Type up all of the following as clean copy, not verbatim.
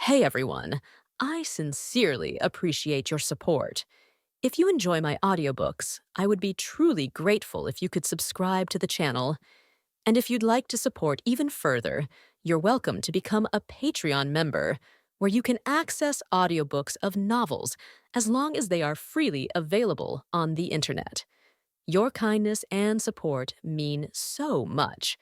Hey everyone, I sincerely appreciate your support. If you enjoy my audiobooks, I would be truly grateful if you could subscribe to the channel. And if you'd like to support even further, you're welcome to become a Patreon member, where you can access audiobooks of novels as long as they are freely available on the internet. Your kindness and support mean so much.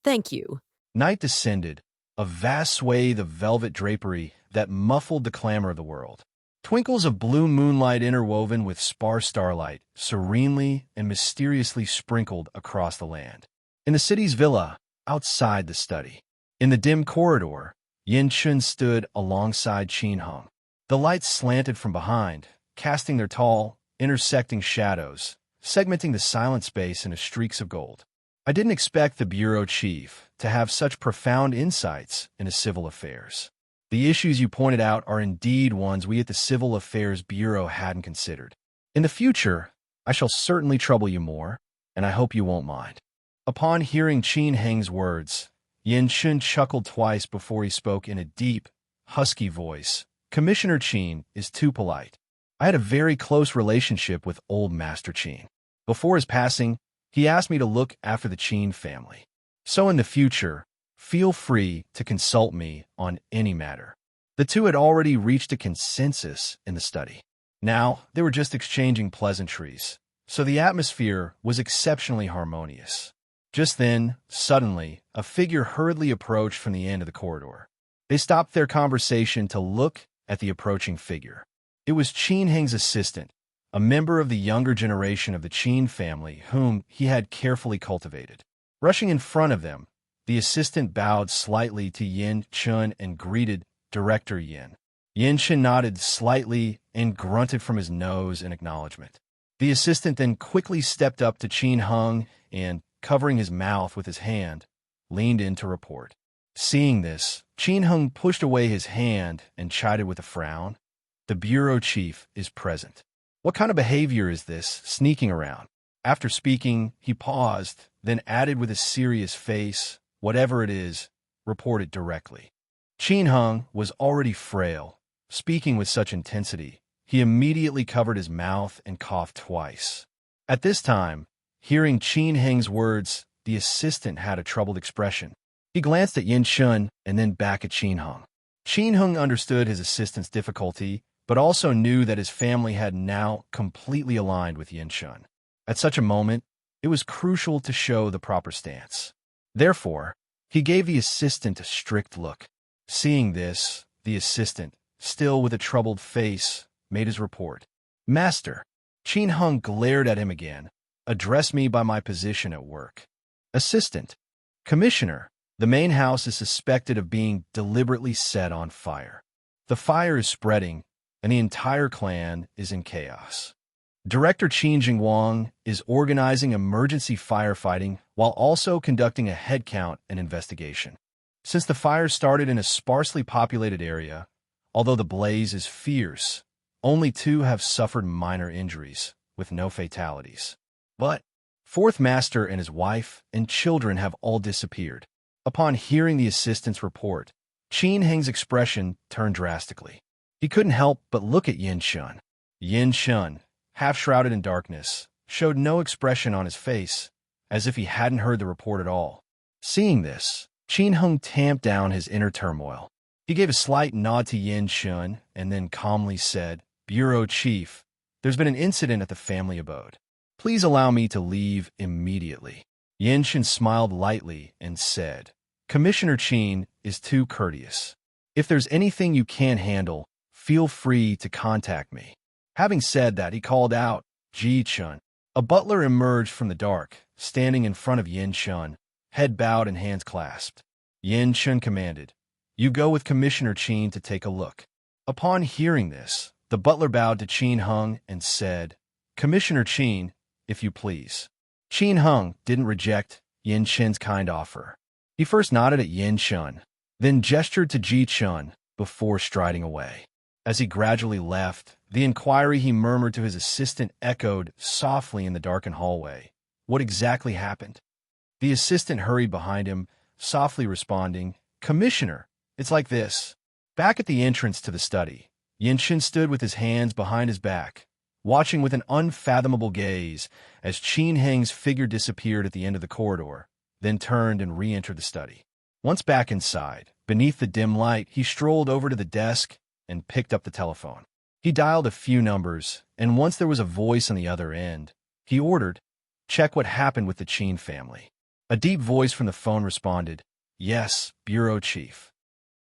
Thank you. Night descended, a vast swathe of velvet drapery that muffled the clamor of the world. Twinkles of blue moonlight interwoven with sparse starlight, serenely and mysteriously sprinkled across the land. In the city's villa, outside the study, in the dim corridor, Yin Chun stood alongside Qin Hung. The lights slanted from behind, casting their tall, intersecting shadows, segmenting the silent space into streaks of gold. I didn't expect the bureau chief to have such profound insights into civil affairs. The issues you pointed out are indeed ones we at the Civil Affairs Bureau hadn't considered. In the future, I shall certainly trouble you more, and I hope you won't mind. Upon hearing Qin Heng's words, Yin Chun chuckled twice before he spoke in a deep, husky voice. Commissioner Qin is too polite. I had a very close relationship with old Master Qin. Before his passing, he asked me to look after the Qin family. So in the future, feel free to consult me on any matter. The two had already reached a consensus in the study. Now, they were just exchanging pleasantries, so the atmosphere was exceptionally harmonious. Just then, suddenly, a figure hurriedly approached from the end of the corridor. They stopped their conversation to look at the approaching figure. It was Qin Heng's assistant, a member of the younger generation of the Qin family whom he had carefully cultivated. Rushing in front of them, the assistant bowed slightly to Yin Chun and greeted Director Yin. Yin Chun nodded slightly and grunted from his nose in acknowledgement. The assistant then quickly stepped up to Qin Hung and, covering his mouth with his hand, leaned in to report. Seeing this, Qin Hung pushed away his hand and chided with a frown. The bureau chief is present. What kind of behavior is this, sneaking around? After speaking, he paused, then added with a serious face, whatever it is, report it directly. Qin Hung was already frail. Speaking with such intensity, he immediately covered his mouth and coughed twice. At this time, hearing Qin Heng's words, the assistant had a troubled expression. He glanced at Yin Chun and then back at Qin Hung. Qin Hung understood his assistant's difficulty, but also knew that his family had now completely aligned with Yin Chun. At such a moment, it was crucial to show the proper stance. Therefore, he gave the assistant a strict look. Seeing this, the assistant, still with a troubled face, made his report. Master, Qin Hung glared at him again. Address me by my position at work. Assistant, Commissioner, the main house is suspected of being deliberately set on fire. The fire is spreading, and the entire clan is in chaos. Director Qin Jingwang is organizing emergency firefighting while also conducting a headcount and investigation. Since the fire started in a sparsely populated area, although the blaze is fierce, only 2 have suffered minor injuries, with no fatalities. But Fourth Master and his wife and children have all disappeared. Upon hearing the assistant's report, Qin Heng's expression turned drastically. He couldn't help but look at Yin Chun. Yin Chun, half shrouded in darkness, showed no expression on his face, as if he hadn't heard the report at all. Seeing this, Qin Hung tamped down his inner turmoil. He gave a slight nod to Yin Chun and then calmly said, Bureau Chief, there's been an incident at the family abode. Please allow me to leave immediately. Yin Chun smiled lightly and said, Commissioner Qin is too courteous. If there's anything you can't handle, feel free to contact me. Having said that, he called out, Ji Chun. A butler emerged from the dark, standing in front of Yin Chun, head bowed and hands clasped. Yin Chun commanded, You go with Commissioner Qin to take a look. Upon hearing this, the butler bowed to Qin Hung and said, Commissioner Qin, if you please. Qin Hung didn't reject Yin Chun's kind offer. He first nodded at Yin Chun, then gestured to Ji Chun before striding away. As he gradually left, the inquiry he murmured to his assistant echoed softly in the darkened hallway. What exactly happened? The assistant hurried behind him, softly responding, Commissioner, it's like this. Back at the entrance to the study, Yinshin stood with his hands behind his back, watching with an unfathomable gaze as Qin Heng's figure disappeared at the end of the corridor, then turned and re-entered the study. Once back inside, beneath the dim light, he strolled over to the desk and picked up the telephone. He dialed a few numbers, and once there was a voice on the other end, he ordered, "Check what happened with the Qin family." A deep voice from the phone responded, "Yes, Bureau Chief."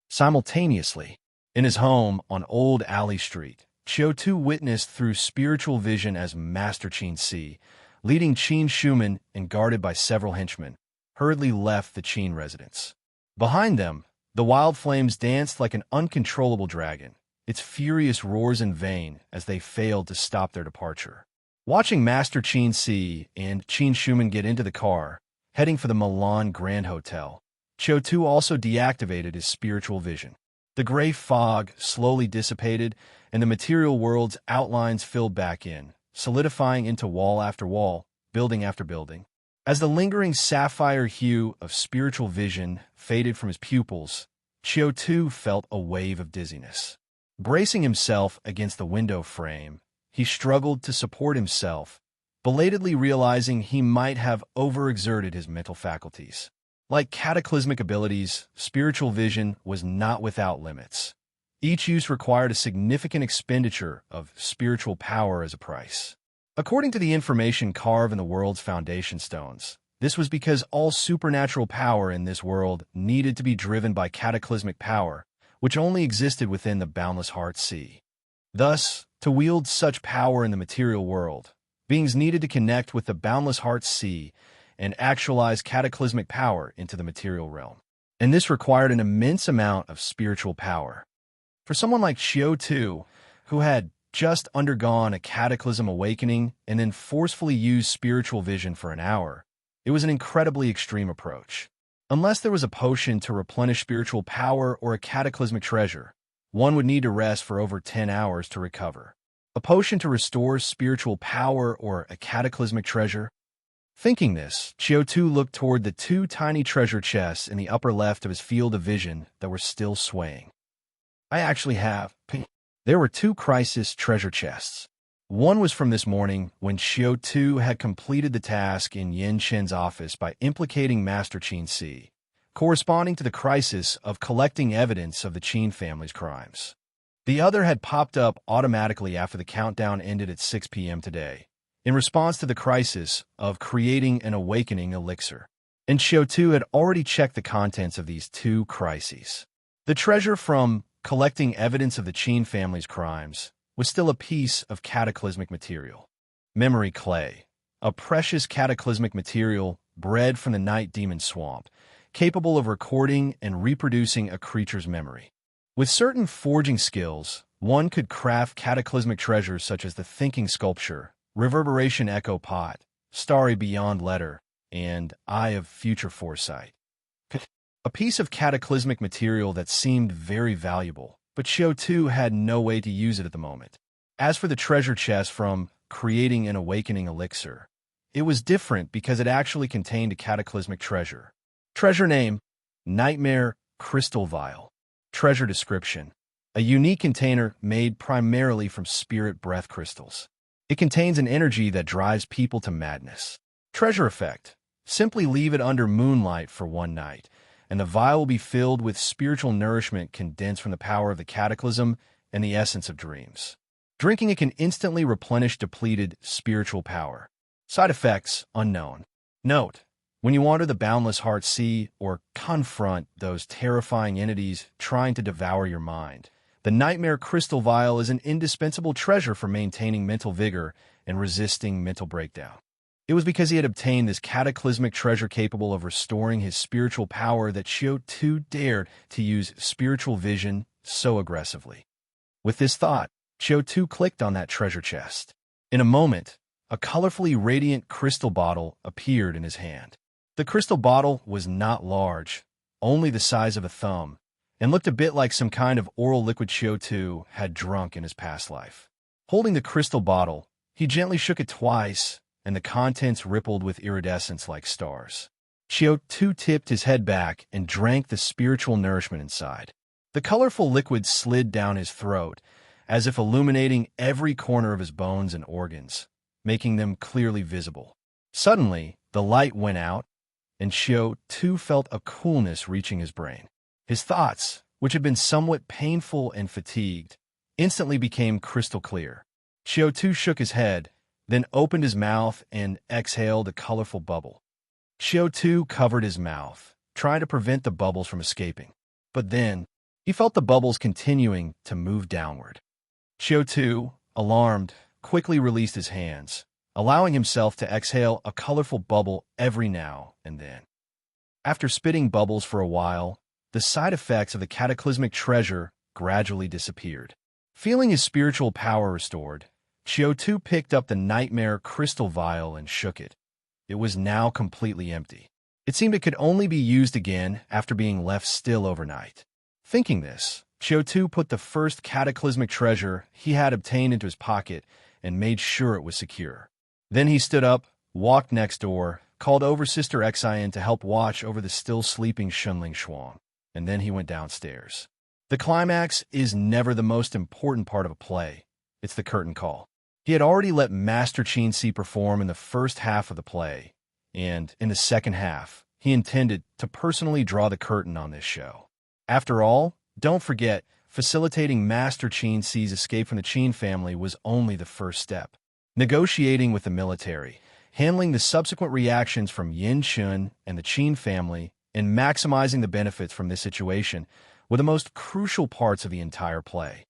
Simultaneously, in his home on Old Alley Street, Qiu Tu witnessed through spiritual vision as Master Qin Si, leading Qin Shuman and guarded by several henchmen, hurriedly left the Qin residence. Behind them, the wild flames danced like an uncontrollable dragon, its furious roars in vain as they failed to stop their departure. Watching Master Qin Si and Qin Shuman get into the car, heading for the Milan Grand Hotel, Qiu Tu also deactivated his spiritual vision. The gray fog slowly dissipated, and the material world's outlines filled back in, solidifying into wall after wall, building after building. As the lingering sapphire hue of spiritual vision faded from his pupils, Qiu Tu felt a wave of dizziness. Bracing himself against the window frame, he struggled to support himself, belatedly realizing he might have overexerted his mental faculties. Like cataclysmic abilities, spiritual vision was not without limits. Each use required a significant expenditure of spiritual power as a price. According to the information carved in the world's foundation stones, this was because all supernatural power in this world needed to be driven by cataclysmic power, which only existed within the boundless heart sea. Thus, to wield such power in the material world, beings needed to connect with the boundless heart sea and actualize cataclysmic power into the material realm. And this required an immense amount of spiritual power. For someone like Qiu Tu, who had just undergone a cataclysm awakening and then forcefully used spiritual vision for an hour, it was an incredibly extreme approach. Unless there was a potion to replenish spiritual power or a cataclysmic treasure, one would need to rest for over 10 hours to recover. A potion to restore spiritual power or a cataclysmic treasure? Thinking this, Qiu Tu looked toward the two tiny treasure chests in the upper left of his field of vision that were still swaying. I actually have. There were two crisis treasure chests. One was from this morning when Qiu Tu had completed the task in Yin Shen's office by implicating Master Qin Si, corresponding to the crisis of collecting evidence of the Qin family's crimes. The other had popped up automatically after the countdown ended at 6 p.m. today, in response to the crisis of creating an awakening elixir. And Qiu Tu had already checked the contents of these two crises. The treasure from collecting evidence of the Qin family's crimes was still a piece of cataclysmic material. Memory clay, a precious cataclysmic material bred from the night demon swamp, capable of recording and reproducing a creature's memory. With certain forging skills, one could craft cataclysmic treasures such as the thinking sculpture, reverberation echo pot, starry beyond letter, and eye of future foresight. A piece of cataclysmic material that seemed very valuable, but Qiu Tu had no way to use it at the moment. As for the treasure chest from creating an awakening elixir, it was different because it actually contained a cataclysmic treasure. Treasure name: Nightmare Crystal Vial. Treasure description: a unique container made primarily from spirit breath crystals. It contains an energy that drives people to madness. Treasure effect: simply leave it under moonlight for one night, and the vial will be filled with spiritual nourishment condensed from the power of the cataclysm and the essence of dreams. Drinking it can instantly replenish depleted spiritual power. Side effects unknown. Note: when you wander the boundless heart sea or confront those terrifying entities trying to devour your mind, the Nightmare Crystal Vial is an indispensable treasure for maintaining mental vigor and resisting mental breakdown. It was because he had obtained this cataclysmic treasure capable of restoring his spiritual power that Qiu Tu dared to use spiritual vision so aggressively. With this thought, Qiu Tu clicked on that treasure chest. In a moment, a colorfully radiant crystal bottle appeared in his hand. The crystal bottle was not large, only the size of a thumb, and looked a bit like some kind of oral liquid Qiu Tu had drunk in his past life. Holding the crystal bottle, he gently shook it twice, and the contents rippled with iridescence like stars. Qiu Tu tipped his head back and drank the spiritual nourishment inside. The colorful liquid slid down his throat, as if illuminating every corner of his bones and organs, making them clearly visible. Suddenly, the light went out, and Qiu Tu felt a coolness reaching his brain. His thoughts, which had been somewhat painful and fatigued, instantly became crystal clear. Qiu Tu shook his head, then opened his mouth and exhaled a colorful bubble. Qiu Tu covered his mouth, trying to prevent the bubbles from escaping. But then, he felt the bubbles continuing to move downward. Qiu Tu, alarmed, quickly released his hands, allowing himself to exhale a colorful bubble every now and then. After spitting bubbles for a while, the side effects of the cataclysmic treasure gradually disappeared. Feeling his spiritual power restored, Qiu Tu picked up the nightmare crystal vial and shook it. It was now completely empty. It seemed it could only be used again after being left still overnight. Thinking this, Qiu Tu put the first cataclysmic treasure he had obtained into his pocket and made sure it was secure. Then he stood up, walked next door, called over Sister Xian to help watch over the still sleeping Shunling Shuang, and then he went downstairs. The climax is never the most important part of a play. It's the curtain call. He had already let Master Qin Si perform in the first half of the play, and in the second half, he intended to personally draw the curtain on this show. After all, don't forget, facilitating Master Qin Si's escape from the Qin family was only the first step. Negotiating with the military, handling the subsequent reactions from Yin Shun and the Qin family, and maximizing the benefits from this situation were the most crucial parts of the entire play.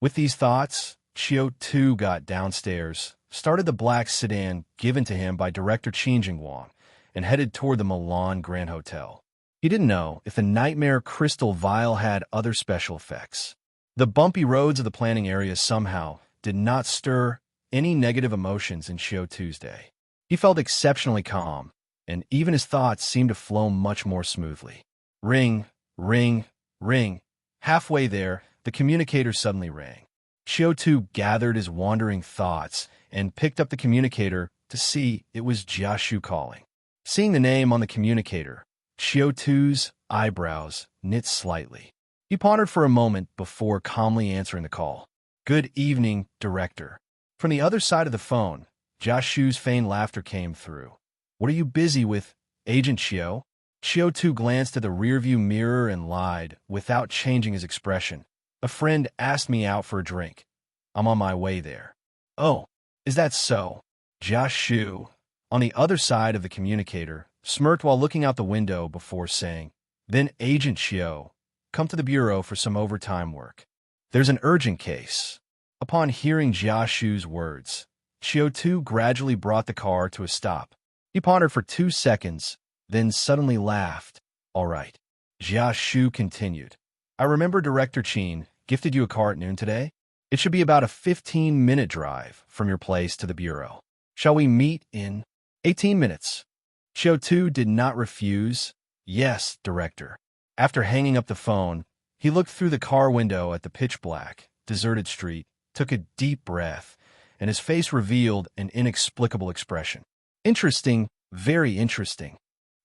With these thoughts, Qiu Tu got downstairs, started the black sedan given to him by director Qin Jingguang, and headed toward the Milan Grand Hotel. He didn't know if the nightmare crystal vial had other special effects. The bumpy roads of the planning area somehow did not stir any negative emotions in Qiu Tu's day. He felt exceptionally calm, and even his thoughts seemed to flow much more smoothly. Ring, ring, ring. Halfway there, the communicator suddenly rang. Qiu Tu gathered his wandering thoughts and picked up the communicator to see it was Jia Shu calling. Seeing the name on the communicator, Qiu Tu's eyebrows knit slightly. He pondered for a moment before calmly answering the call. "Good evening, Director." From the other side of the phone, Jia Shu's feigned laughter came through. "What are you busy with, Agent Qiu?" Qiu Tu glanced at the rearview mirror and lied, without changing his expression. "A friend asked me out for a drink. I'm on my way there." "Oh, is that so?" Jia Shu, on the other side of the communicator, smirked while looking out the window before saying, "Then Agent Qiu, come to the bureau for some overtime work. There's an urgent case." Upon hearing Jia Shu's words, Qiu Tu gradually brought the car to a stop. He pondered for 2 seconds, then suddenly laughed. "All right." Jia Shu continued, "I remember Director Qin gifted you a car at noon today. It should be about a 15-minute drive from your place to the bureau. Shall we meet in 18 minutes? Qiu Tu did not refuse. "Yes, Director." After hanging up the phone, he looked through the car window at the pitch-black, deserted street, took a deep breath, and his face revealed an inexplicable expression. Interesting, very interesting.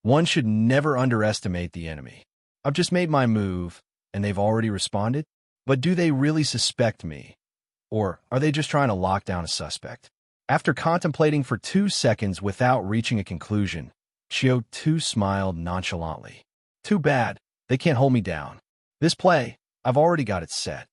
One should never underestimate the enemy. I've just made my move, and they've already responded? But do they really suspect me? Or are they just trying to lock down a suspect? After contemplating for 2 seconds without reaching a conclusion, Qiu Tu smiled nonchalantly. "Too bad, they can't hold me down. This play, I've already got it set."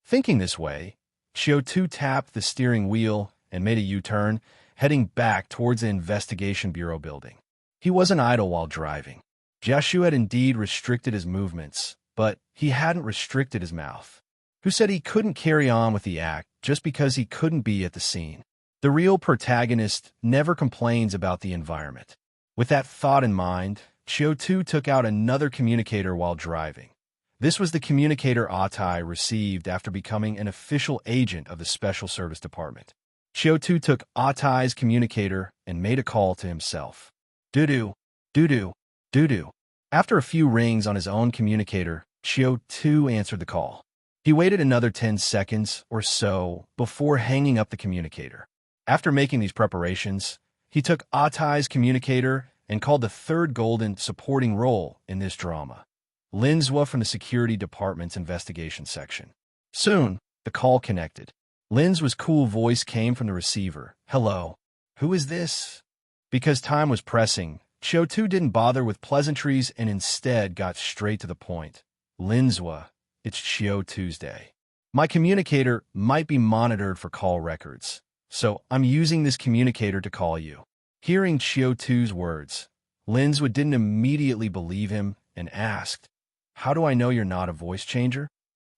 Thinking this way, Qiu Tu tapped the steering wheel and made a U-turn, heading back towards the Investigation Bureau building. He wasn't idle while driving. Jia Shu had indeed restricted his movements, but he hadn't restricted his mouth. Who said he couldn't carry on with the act just because he couldn't be at the scene? The real protagonist never complains about the environment. With that thought in mind, Qiu Tu took out another communicator while driving. This was the communicator Atai received after becoming an official agent of the Special Service Department. Qiu Tu took Atai's communicator and made a call to himself. "Doo-doo, doo-doo, doo-doo." After a few rings on his own communicator, Qiu Tu answered the call. He waited another 10 seconds or so before hanging up the communicator. After making these preparations, he took Atai's communicator and called the third golden supporting role in this drama. Linzwa from the security department's investigation section. Soon, the call connected. Lin's cool voice came from the receiver. Hello. Who is this? Because time was pressing, Qiu Tu didn't bother with pleasantries and instead got straight to the point. Linzwa, it's Qiu Tuesday. My communicator might be monitored for call records, so I'm using this communicator to call you. Hearing Qiu Tu's words, Linzwa didn't immediately believe him and asked, How do I know you're not a voice changer?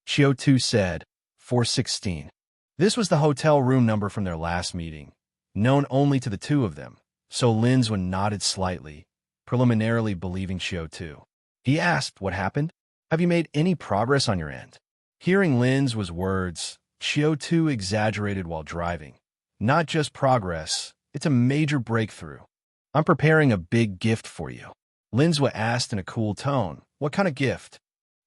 Qiu Tu said, 416. This was the hotel room number from their last meeting, known only to the two of them, so Linzwa nodded slightly, preliminarily believing Qiu Tu. He asked what happened. Have you made any progress on your end? Hearing Linzwa's words, Qiu Tu exaggerated while driving. Not just progress, it's a major breakthrough. I'm preparing a big gift for you. Linzwa asked in a cool tone. What kind of gift?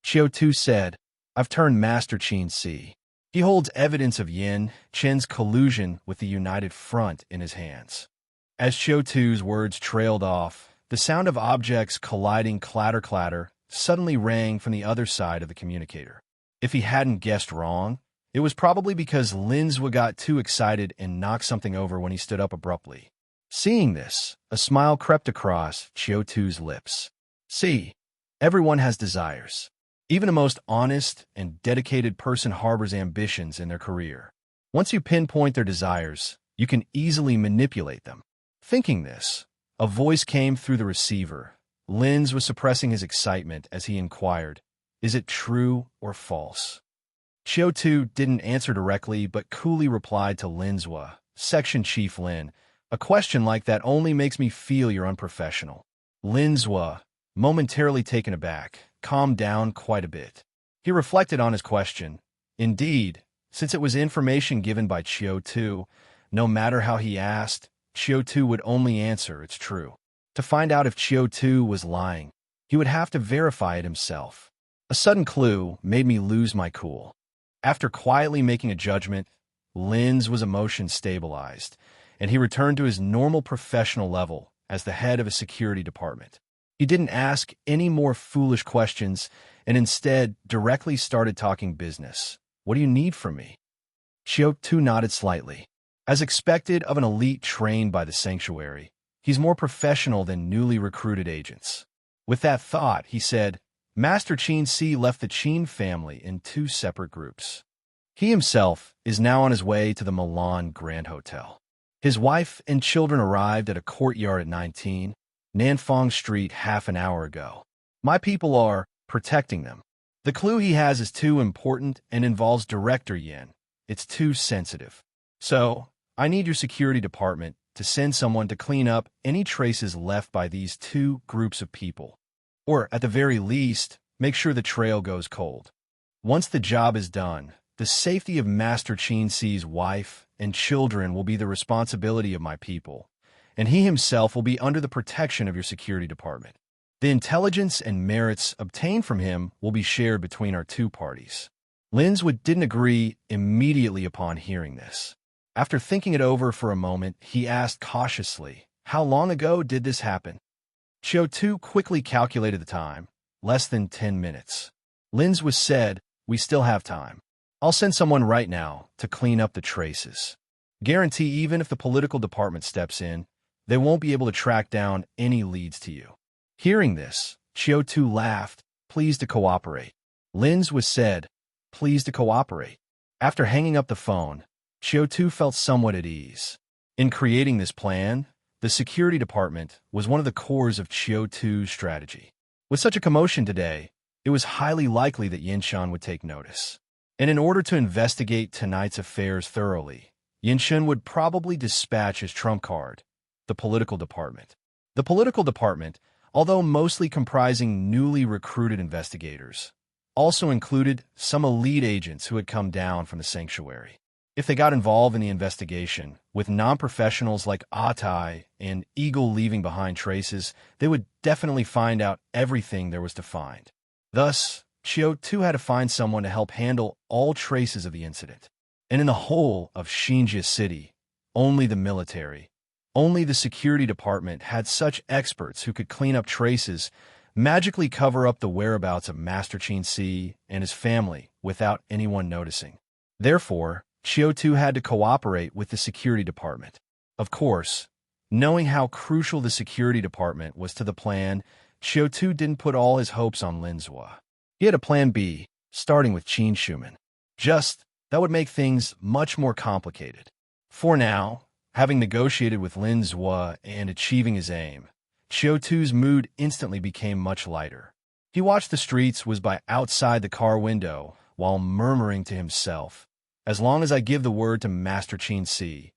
Qiu Tu said, I've turned Master Qin. He holds evidence of Yin Qin's collusion with the United Front in his hands. As Qiu Tu's words trailed off, the sound of objects colliding clatter-clatter suddenly rang from the other side of the communicator. If he hadn't guessed wrong, it was probably because Linzwa got too excited and knocked something over when he stood up abruptly. Seeing this, a smile crept across Qiu Tu's lips. See, everyone has desires. Even a most honest and dedicated person harbors ambitions in their career. Once you pinpoint their desires, you can easily manipulate them. Thinking this, a voice came through the receiver. Linz was suppressing his excitement as he inquired, Is it true or false? Qiu Tu didn't answer directly but coolly replied to Linzwa, Section Chief Lin, a question like that only makes me feel you're unprofessional. Linzwa, momentarily taken aback, calmed down quite a bit. He reflected on his question. Indeed, since it was information given by Qiu Tu, no matter how he asked, Qiu Tu would only answer it's true. To find out if Qiu Tu was lying, he would have to verify it himself. A sudden clue made me lose my cool. After quietly making a judgment, Lin's emotion stabilized, and he returned to his normal professional level as the head of a security department. He didn't ask any more foolish questions and instead directly started talking business. What do you need from me? Qiu Tu nodded slightly. As expected of an elite trained by the sanctuary, he's more professional than newly recruited agents. With that thought, he said, Master Qin left the Qin family in 2 separate groups. He himself is now on his way to the Milan Grand Hotel. His wife and children arrived at a courtyard at 19 Nanfang Street half an hour ago. My people are protecting them. The clue he has is too important and involves Director Yin. It's too sensitive. So, I need your security department to send someone to clean up any traces left by these 2 groups of people. Or, at the very least, make sure the trail goes cold. Once the job is done, the safety of Master Qin's wife and children will be the responsibility of my people, and he himself will be under the protection of your security department. The intelligence and merits obtained from him will be shared between our 2 parties. Linzwood didn't agree immediately upon hearing this. After thinking it over for a moment, he asked cautiously, How long ago did this happen? Qiu Tu quickly calculated the time, less than 10 minutes. Linzwood said, We still have time. I'll send someone right now to clean up the traces. Guarantee even if the political department steps in, they won't be able to track down any leads to you. Hearing this, Qiu Tu laughed, pleased to cooperate. Linzwood said, Pleased to cooperate. After hanging up the phone, Qiu Tu felt somewhat at ease. In creating this plan, the security department was one of the cores of Qiu Tu's strategy. With such a commotion today, it was highly likely that Yinshan would take notice. And in order to investigate tonight's affairs thoroughly, Yinshan would probably dispatch his trump card, the political department. The political department, although mostly comprising newly recruited investigators, also included some elite agents who had come down from the sanctuary. If they got involved in the investigation, with non-professionals like Atai and Eagle leaving behind traces, they would definitely find out everything there was to find. Thus, Qiu Tu had to find someone to help handle all traces of the incident. And in the whole of Xinjia City, only the military, only the security department had such experts who could clean up traces magically cover up the whereabouts of Master Qiu Tu and his family without anyone noticing. Therefore, Qiu Tu had to cooperate with the security department. Of course, knowing how crucial the security department was to the plan, Qiu Tu didn't put all his hopes on Lin Zhuo. He had a plan B, starting with Qin Shuman. That would make things much more complicated. For now, having negotiated with Lin Zhuo and achieving his aim, Qiu Tu's mood instantly became much lighter. He watched the streets was by outside the car window while murmuring to himself, "As long as I give the word to Master Qiu Tu,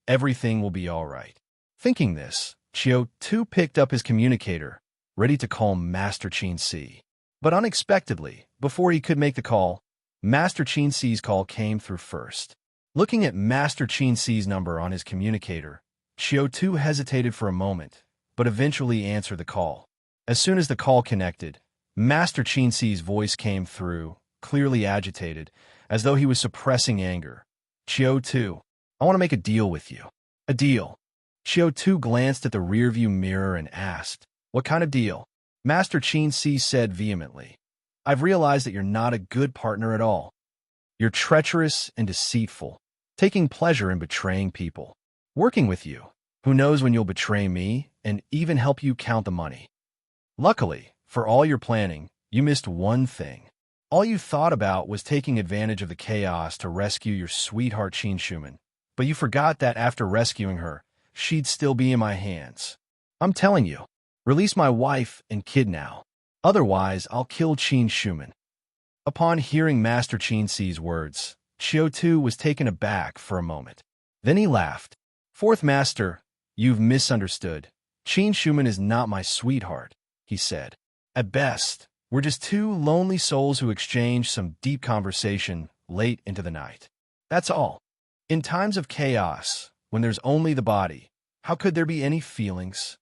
everything will be all right." Thinking this, Qiu Tu picked up his communicator, ready to call Master Qiu Tu. But unexpectedly, before he could make the call, Master Qiu Tu's call came through first. Looking at Master Qiu Tu's number on his communicator, Qiu Tu hesitated for a moment, but eventually answered the call. As soon as the call connected, Master Qiu Tu's voice came through, clearly agitated, as though he was suppressing anger. "Qiu Tu, I want to make a deal with you." "A deal?" Qiu Tu glanced at the rearview mirror and asked, "What kind of deal?" Master Qiu Tu said vehemently, "I've realized that you're not a good partner at all. You're treacherous and deceitful, taking pleasure in betraying people. Working with you, who knows when you'll betray me and even help you count the money. Luckily, for all your planning, you missed one thing. All you thought about was taking advantage of the chaos to rescue your sweetheart Qin Shuman, but you forgot that after rescuing her, she'd still be in my hands. I'm telling you, release my wife and kid now. Otherwise, I'll kill Qin Shuman." Upon hearing Master Qiu Tu's words, Qiu Tu was taken aback for a moment. Then he laughed. "Fourth Master, you've misunderstood. Qin Shuman is not my sweetheart," he said. "At best, we're just two lonely souls who exchange some deep conversation late into the night. That's all. In times of chaos, when there's only the body, how could there be any feelings?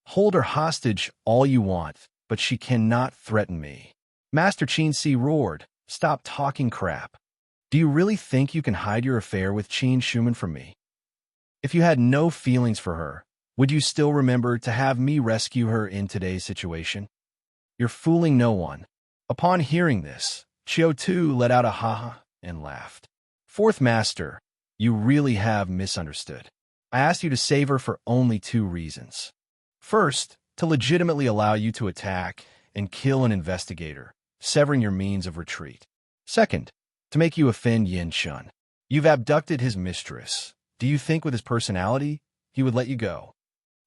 Hold her hostage all you want, but she cannot threaten me." Master Qiu Tu roared, "Stop talking crap. Do you really think you can hide your affair with Qin Shuman from me? If you had no feelings for her, would you still remember to have me rescue her in today's situation? You're fooling no one." Upon hearing this, Qiu Tu let out a ha-ha and laughed. "Fourth Master, you really have misunderstood. I asked you to save her for only two reasons. First, to legitimately allow you to attack and kill an investigator, severing your means of retreat. Second, to make you offend Yin Shun. You've abducted his mistress. Do you think with his personality, he would let you go?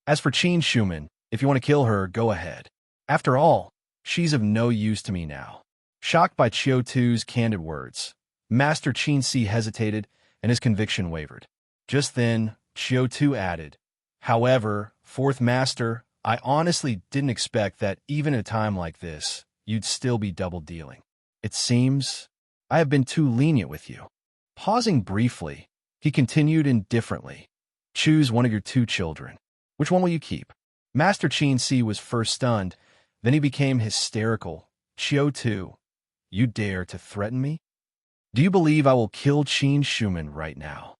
As for Qin Shuman, if you want to kill her, go ahead. After all, she's of no use to me now." Shocked by Qiu Tu's candid words, Master Qiu Tu hesitated and his conviction wavered. Just then, Qiu Tu added, "However, Fourth Master, I honestly didn't expect that even at a time like this, you'd still be double-dealing. It seems I have been too lenient with you." Pausing briefly, he continued indifferently, "Choose one of your two children. Which one will you keep?" Master Qiu Tu was first stunned, then he became hysterical. "Qiu Tu, you dare to threaten me? Do you believe I will kill Qin Shuman right now?"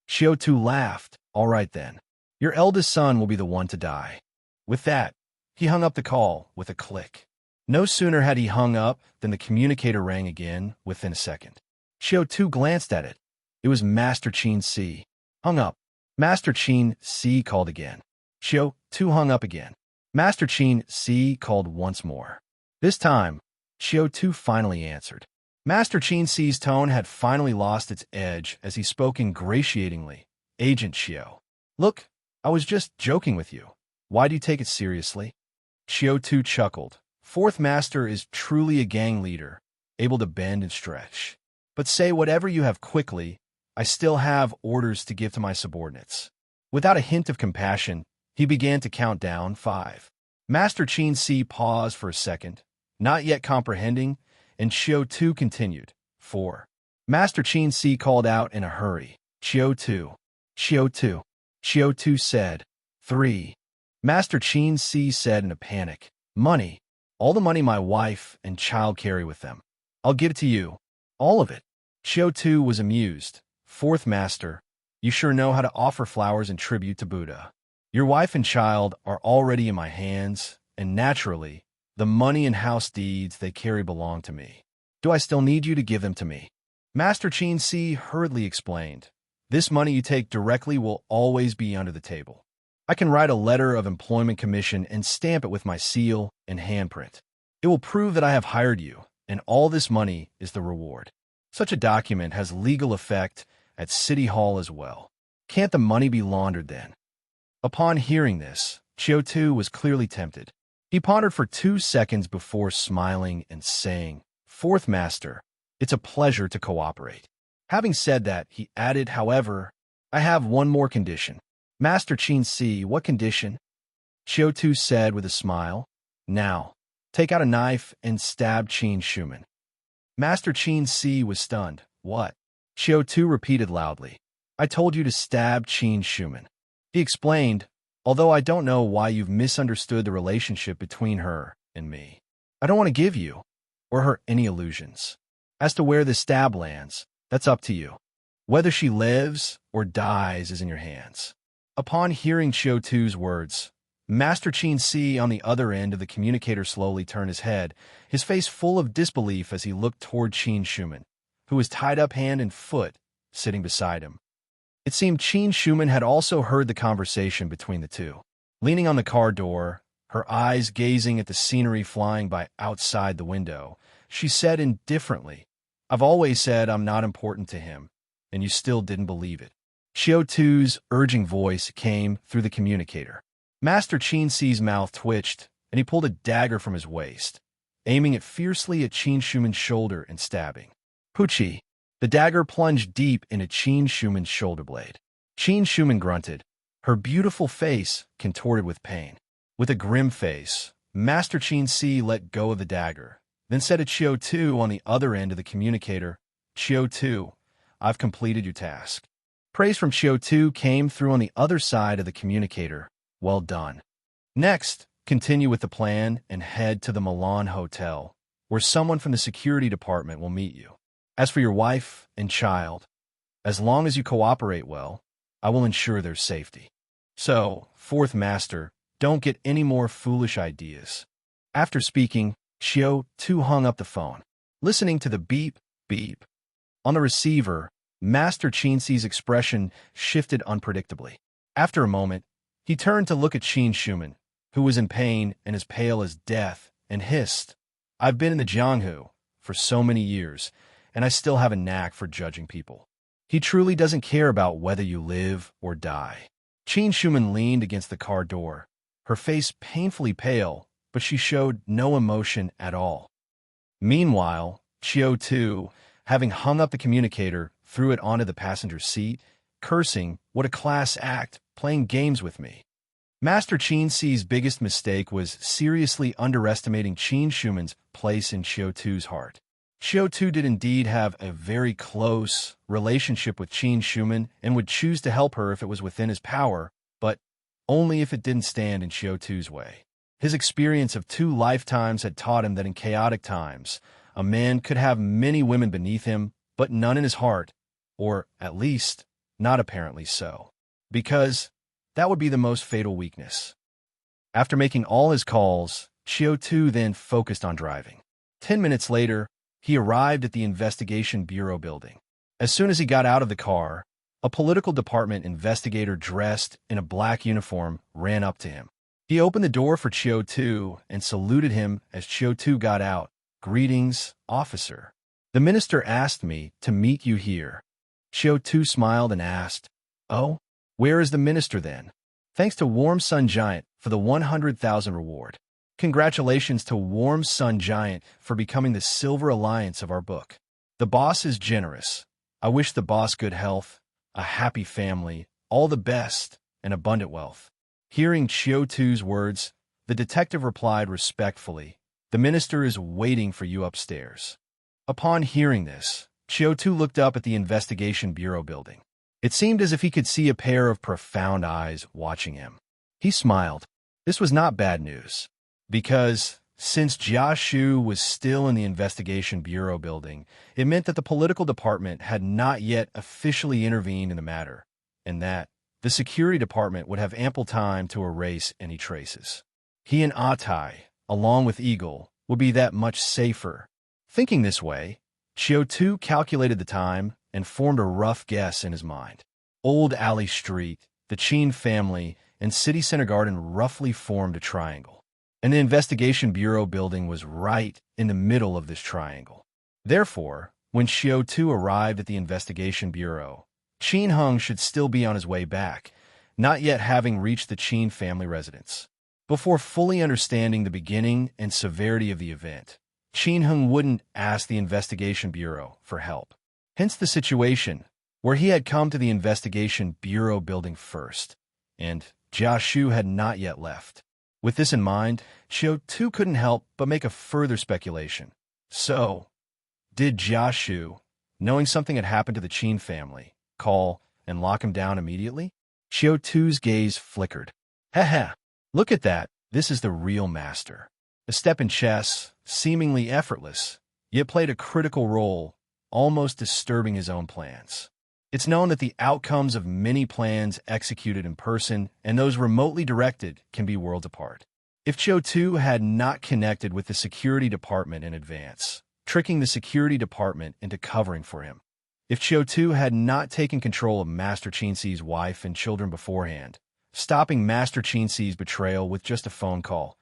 Qiu Tu laughed. "All right then. Your eldest son will be the one to die." With that, he hung up the call with a click. No sooner had he hung up than the communicator rang again within a second. Qiu Tu glanced at it. It was Master Qiu Tu. Hung up. Master Qiu Tu called again. Qiu Tu hung up again. Master Qiu Tu called once more. This time, Qiu Tu finally answered. Master Qiu Tu's tone had finally lost its edge as he spoke ingratiatingly. "Agent Qiu. Look, I was just joking with you. Why do you take it seriously?" Qiu Tu chuckled. "Fourth Master is truly a gang leader, able to bend and stretch. But say whatever you have quickly, I still have orders to give to my subordinates." Without a hint of compassion, he began to count down 5. Master Qiu Tu paused for a second, not yet comprehending, and Qiu Tu continued. 4. Master Qiu Tu called out in a hurry. "Qiu Tu. Qiu Tu." Qiu Tu said. 3. Master Qiu Tu said in a panic. "Money. All the money my wife and child carry with them. I'll give it to you. All of it." Qiu Tu was amused. "Fourth Master, you sure know how to offer flowers in tribute to Buddha. Your wife and child are already in my hands, and naturally, The money and house deeds they carry belong to me. Do I still need you to give them to me? Master Qiu Tu hurriedly explained. This money you take directly will always be under the table. I can write a letter of employment commission and stamp it with my seal and handprint. It will prove that I have hired you, and all this money is the reward. Such a document has legal effect at City Hall as well. Can't the money be laundered then? Upon hearing this, Qiu Tu was clearly tempted. He pondered for 2 seconds before smiling and saying, Fourth Master, it's a pleasure to cooperate. Having said that, he added, however, I have one more condition. Master Qiu Tu, what condition? Qiu Tu said with a smile. Now, take out a knife and stab Qiu Tu. Master Qiu Tu was stunned. What? Qiu Tu repeated loudly. I told you to stab Qiu Tu. He explained, although I don't know why you've misunderstood the relationship between her and me. I don't want to give you or her any illusions. As to where the stab lands, that's up to you. Whether she lives or dies is in your hands. Upon hearing Qiu Tu's words, Master Qiu Tu on the other end of the communicator slowly turned his head, his face full of disbelief as he looked toward Qiu Tu, who was tied up hand and foot, sitting beside him. It seemed Qiu Tu had also heard the conversation between the two. Leaning on the car door, her eyes gazing at the scenery flying by outside the window, she said indifferently, I've always said I'm not important to him, and you still didn't believe it. Qiu Tu's urging voice came through the communicator. Master Qiu Tu's mouth twitched, and he pulled a dagger from his waist, aiming it fiercely at Qiu Tu's shoulder and stabbing. Puchi! The dagger plunged deep into Qiu Tu's shoulder blade. Qiu Tu grunted, her beautiful face contorted with pain. With a grim face, Master Qiu Tu let go of the dagger, then said to Qiu Tu on the other end of the communicator, Qiu Tu, I've completed your task. Praise from Qiu Tu came through on the other side of the communicator. Well done. Next, continue with the plan and head to the Milan Hotel, where someone from the security department will meet you. As for your wife and child, as long as you cooperate well, I will ensure their safety. So, Fourth Master, don't get any more foolish ideas. After speaking, Qiu Tu hung up the phone. Listening to the beep, beep. On the receiver, Master Qiu Tu's expression shifted unpredictably. After a moment, he turned to look at Qiu Tu, who was in pain and as pale as death, and hissed, I've been in the Jianghu for so many years, and I still have a knack for judging people. He truly doesn't care about whether you live or die. Qiu Tu leaned against the car door, her face painfully pale, but she showed no emotion at all. Meanwhile, Qiu Tu, having hung up the communicator, threw it onto the passenger seat, cursing, what a class act, playing games with me. Master Qiu Tu's biggest mistake was seriously underestimating Qiu Tu's place in Qiu Tu's heart. Qiu Tu did indeed have a very close relationship with Qiu Tu and would choose to help her if it was within his power, but only if it didn't stand in Qiu Tu's way. His experience of 2 lifetimes had taught him that in chaotic times, a man could have many women beneath him, but none in his heart, or at least, not apparently so, because that would be the most fatal weakness. After making all his calls, Qiu Tu then focused on driving. 10 minutes later, he arrived at the Investigation Bureau building. As soon as he got out of the car, a political department investigator dressed in a black uniform ran up to him. He opened the door for Qiu Tu and saluted him as Qiu Tu got out. Greetings, officer. The minister asked me to meet you here. Qiu Tu smiled and asked, Oh, where is the minister then? Thanks to Warm Sun Giant for the 100,000 reward. Congratulations to Warm Sun Giant for becoming the Silver Alliance of our book. The boss is generous. I wish the boss good health, a happy family, all the best, and abundant wealth. Hearing Qiu Tu's words, the detective replied respectfully, The minister is waiting for you upstairs. Upon hearing this, Qiu Tu looked up at the Investigation Bureau building. It seemed as if he could see a pair of profound eyes watching him. He smiled. This was not bad news, because since Jia Shu was still in the Investigation Bureau building, it meant that the political department had not yet officially intervened in the matter, and that the security department would have ample time to erase any traces. He and Atai, along with Eagle, would be that much safer. Thinking this way, Qiu Tu calculated the time and formed a rough guess in his mind. Old Alley Street, the Qin family, and City Center Garden roughly formed a triangle. And the Investigation Bureau building was right in the middle of this triangle. Therefore, when Qiu Tu arrived at the Investigation Bureau, Qin Hung should still be on his way back, not yet having reached the Qin family residence. Before fully understanding the beginning and severity of the event, Qin Hung wouldn't ask the Investigation Bureau for help. Hence the situation where he had come to the Investigation Bureau building first, and Jia Shu had not yet left. With this in mind, Qiu Tu couldn't help but make a further speculation. So, did Jia Shu, knowing something had happened to the Qin family, call and lock him down immediately? Qiu Tu's gaze flickered. Haha, look at that, this is the real master. A step in chess, seemingly effortless, yet played a critical role, almost disturbing his own plans. It's known that the outcomes of many plans executed in person and those remotely directed can be worlds apart. If Qiu Tu had not connected with the security department in advance, tricking the security department into covering for him, if Qiu Tu had not taken control of Master Qinxi's wife and children beforehand, stopping Master Qinxi's betrayal with just a phone call,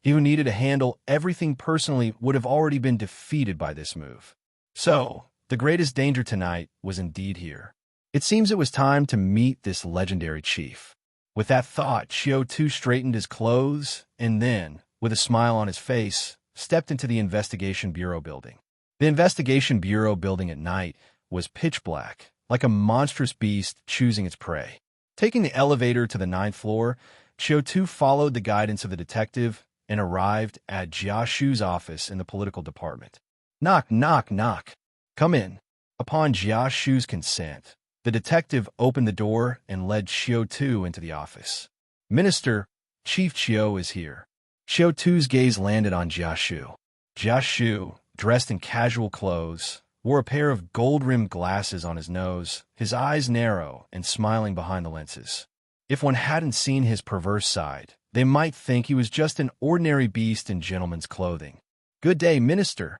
he who needed to handle everything personally would have already been defeated by this move. So, the greatest danger tonight was indeed here. It seems it was time to meet this legendary chief. With that thought, Qiu Tu straightened his clothes and then, with a smile on his face, stepped into the Investigation Bureau building. The Investigation Bureau building at night was pitch black, like a monstrous beast choosing its prey. Taking the elevator to the 9th floor, Qiu Tu followed the guidance of the detective and arrived at Jia Shu's office in the political department. Knock, knock, knock. Come in. Upon Jia Shu's consent, the detective opened the door and led Qiu Tu into the office. Minister, Chief Qiu is here. Qiu Tu's gaze landed on Jia Shu. Jia Shu, dressed in casual clothes, wore a pair of gold-rimmed glasses on his nose, his eyes narrow and smiling behind the lenses. If one hadn't seen his perverse side, they might think he was just an ordinary beast in gentleman's clothing. Good day, Minister.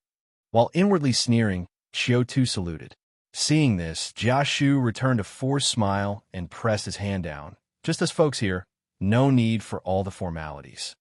While inwardly sneering, Qiu Tu saluted. Seeing this, Jia Shu returned a forced smile and pressed his hand down. Just as folks here, no need for all the formalities.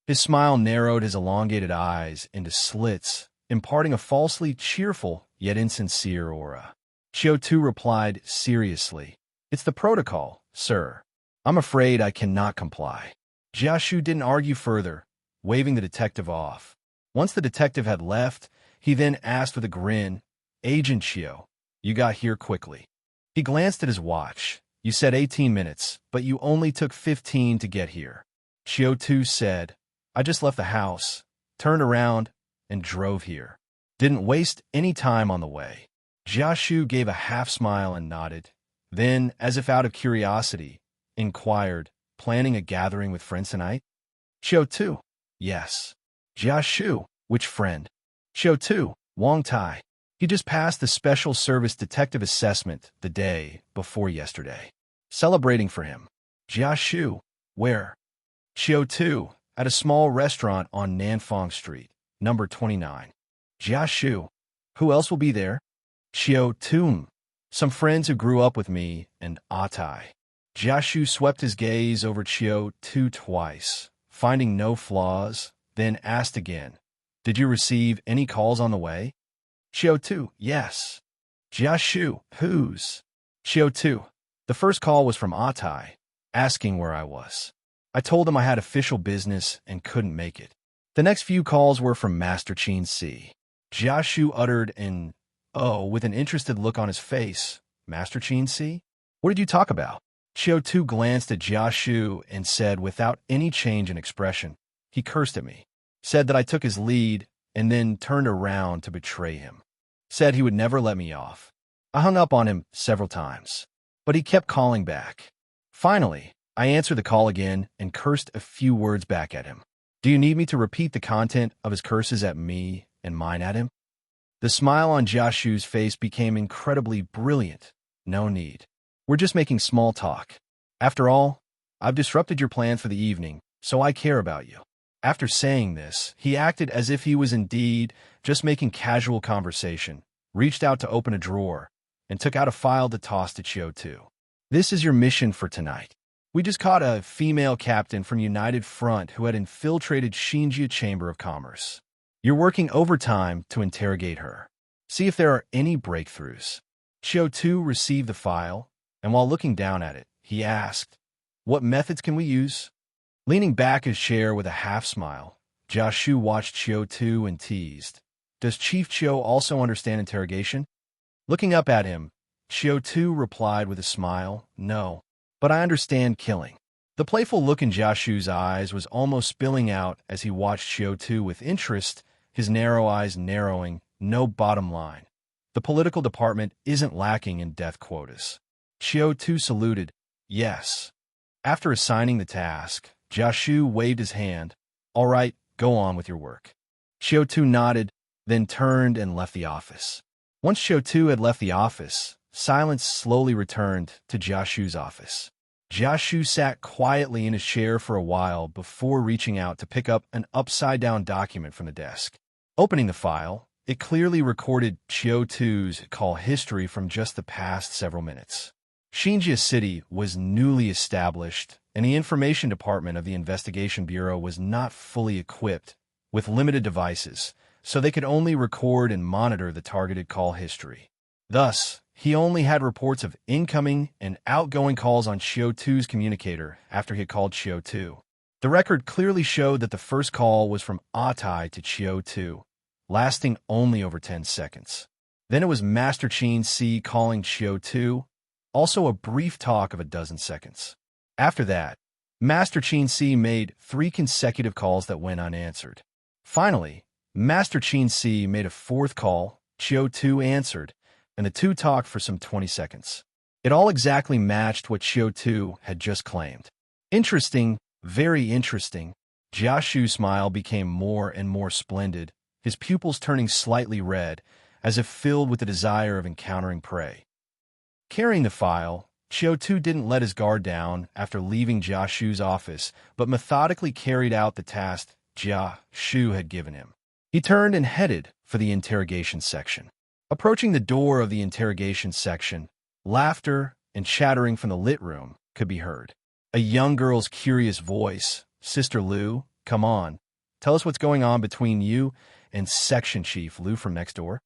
His smile narrowed his elongated eyes into slits, imparting a falsely cheerful yet insincere aura. Qiu Tu replied seriously, "It's the protocol, sir. I'm afraid I cannot comply." Jia Shu didn't argue further, waving the detective off. Once the detective had left, he then asked with a grin, "Agent Qiu, you got here quickly." He glanced at his watch. "You said 18 minutes, but you only took 15 to get here." Qiu Tu said, "I just left the house, turned around, and drove here. Didn't waste any time on the way." Jia Shu gave a half-smile and nodded. Then, as if out of curiosity, inquired, "Planning a gathering with friends tonight?" Qiu Tu, "Yes." Jia Shu, "Which friend?" Qiu Tu, "Wang Tai. He just passed the Special Service Detective Assessment the day before yesterday. Celebrating for him." Jia Shu, "Where?" Qiu Tu, "At a small restaurant on Nanfang Street, number 29. Jia Shu, "Who else will be there?" Qiu Tu, "Some friends who grew up with me and Atai." Jia Shu swept his gaze over Qiu Tu twice, finding no flaws, then asked again, "Did you receive any calls on the way?" Qiu Tu, "Yes." Jia Shu, "Whose?" Qiu Tu, "The first call was from Atai, asking where I was. I told him I had official business and couldn't make it. The next few calls were from Master Qinxi." Jia Shu uttered an "oh" with an interested look on his face. "Master Qinxi? What did you talk about?" Qiu Tu glanced at Jia Shu and said without any change in expression, "He cursed at me, said that I took his lead, and then turned around to betray him. Said he would never let me off. I hung up on him several times, but he kept calling back. Finally, I answered the call again and cursed a few words back at him. Do you need me to repeat the content of his curses at me and mine at him?" The smile on Jia Shu's face became incredibly brilliant. "No need. We're just making small talk. After all, I've disrupted your plans for the evening, so I care about you." After saying this, he acted as if he was indeed just making casual conversation, reached out to open a drawer, and took out a file to toss to Qiu Tu. This is your mission for tonight. We just caught a female captain from United Front who had infiltrated Xinjia Chamber of Commerce. You're working overtime to interrogate her. See if there are any breakthroughs. Qiu Tu received the file, and while looking down at it, he asked, "What methods can we use?" Leaning back his chair with a half-smile, Jia Shu watched Qiu Tu and teased, "Does Chief Qiu also understand interrogation?" Looking up at him, Qiu Tu replied with a smile, "No, but I understand killing." The playful look in Jia Shu's eyes was almost spilling out as he watched Qiu Tu with interest, his narrow eyes narrowing, no bottom line. The political department isn't lacking in death quotas. Qiu Tu saluted, "Yes." After assigning the task, Jia Shu waved his hand. "All right, go on with your work." Qiu Tu nodded, then turned and left the office. Once Qiu Tu had left the office, silence slowly returned to Jia Shu's office. Jia Shu sat quietly in his chair for a while before reaching out to pick up an upside-down document from the desk. Opening the file, it clearly recorded Qiu Tu's call history from just the past several minutes. Xinjia City was newly established, and the Information Department of the Investigation Bureau was not fully equipped with limited devices, so they could only record and monitor the targeted call history. Thus, he only had reports of incoming and outgoing calls on Qiu Tu's communicator after he had called Qiu Tu. The record clearly showed that the first call was from Atai to Qiu Tu, lasting only over 10 seconds. Then it was Master Qin Si calling Qiu Tu, also a brief talk of a dozen seconds. After that, Master Qin Si made 3 consecutive calls that went unanswered. Finally, Master Qin Si made a 4th call, Qiu Tu answered, and the two talked for some 20 seconds. It all exactly matched what Qiu Tu had just claimed. Interesting, very interesting. Jia Shu's smile became more and more splendid, his pupils turning slightly red, as if filled with the desire of encountering prey. Carrying the file, Qiu Tu didn't let his guard down after leaving Jia Shu's office, but methodically carried out the task Jia Shu had given him. He turned and headed for the interrogation section. Approaching the door of the interrogation section, laughter and chattering from the lit room could be heard. A young girl's curious voice, "Sister Liu, come on, tell us what's going on between you and Section Chief Liu from next door."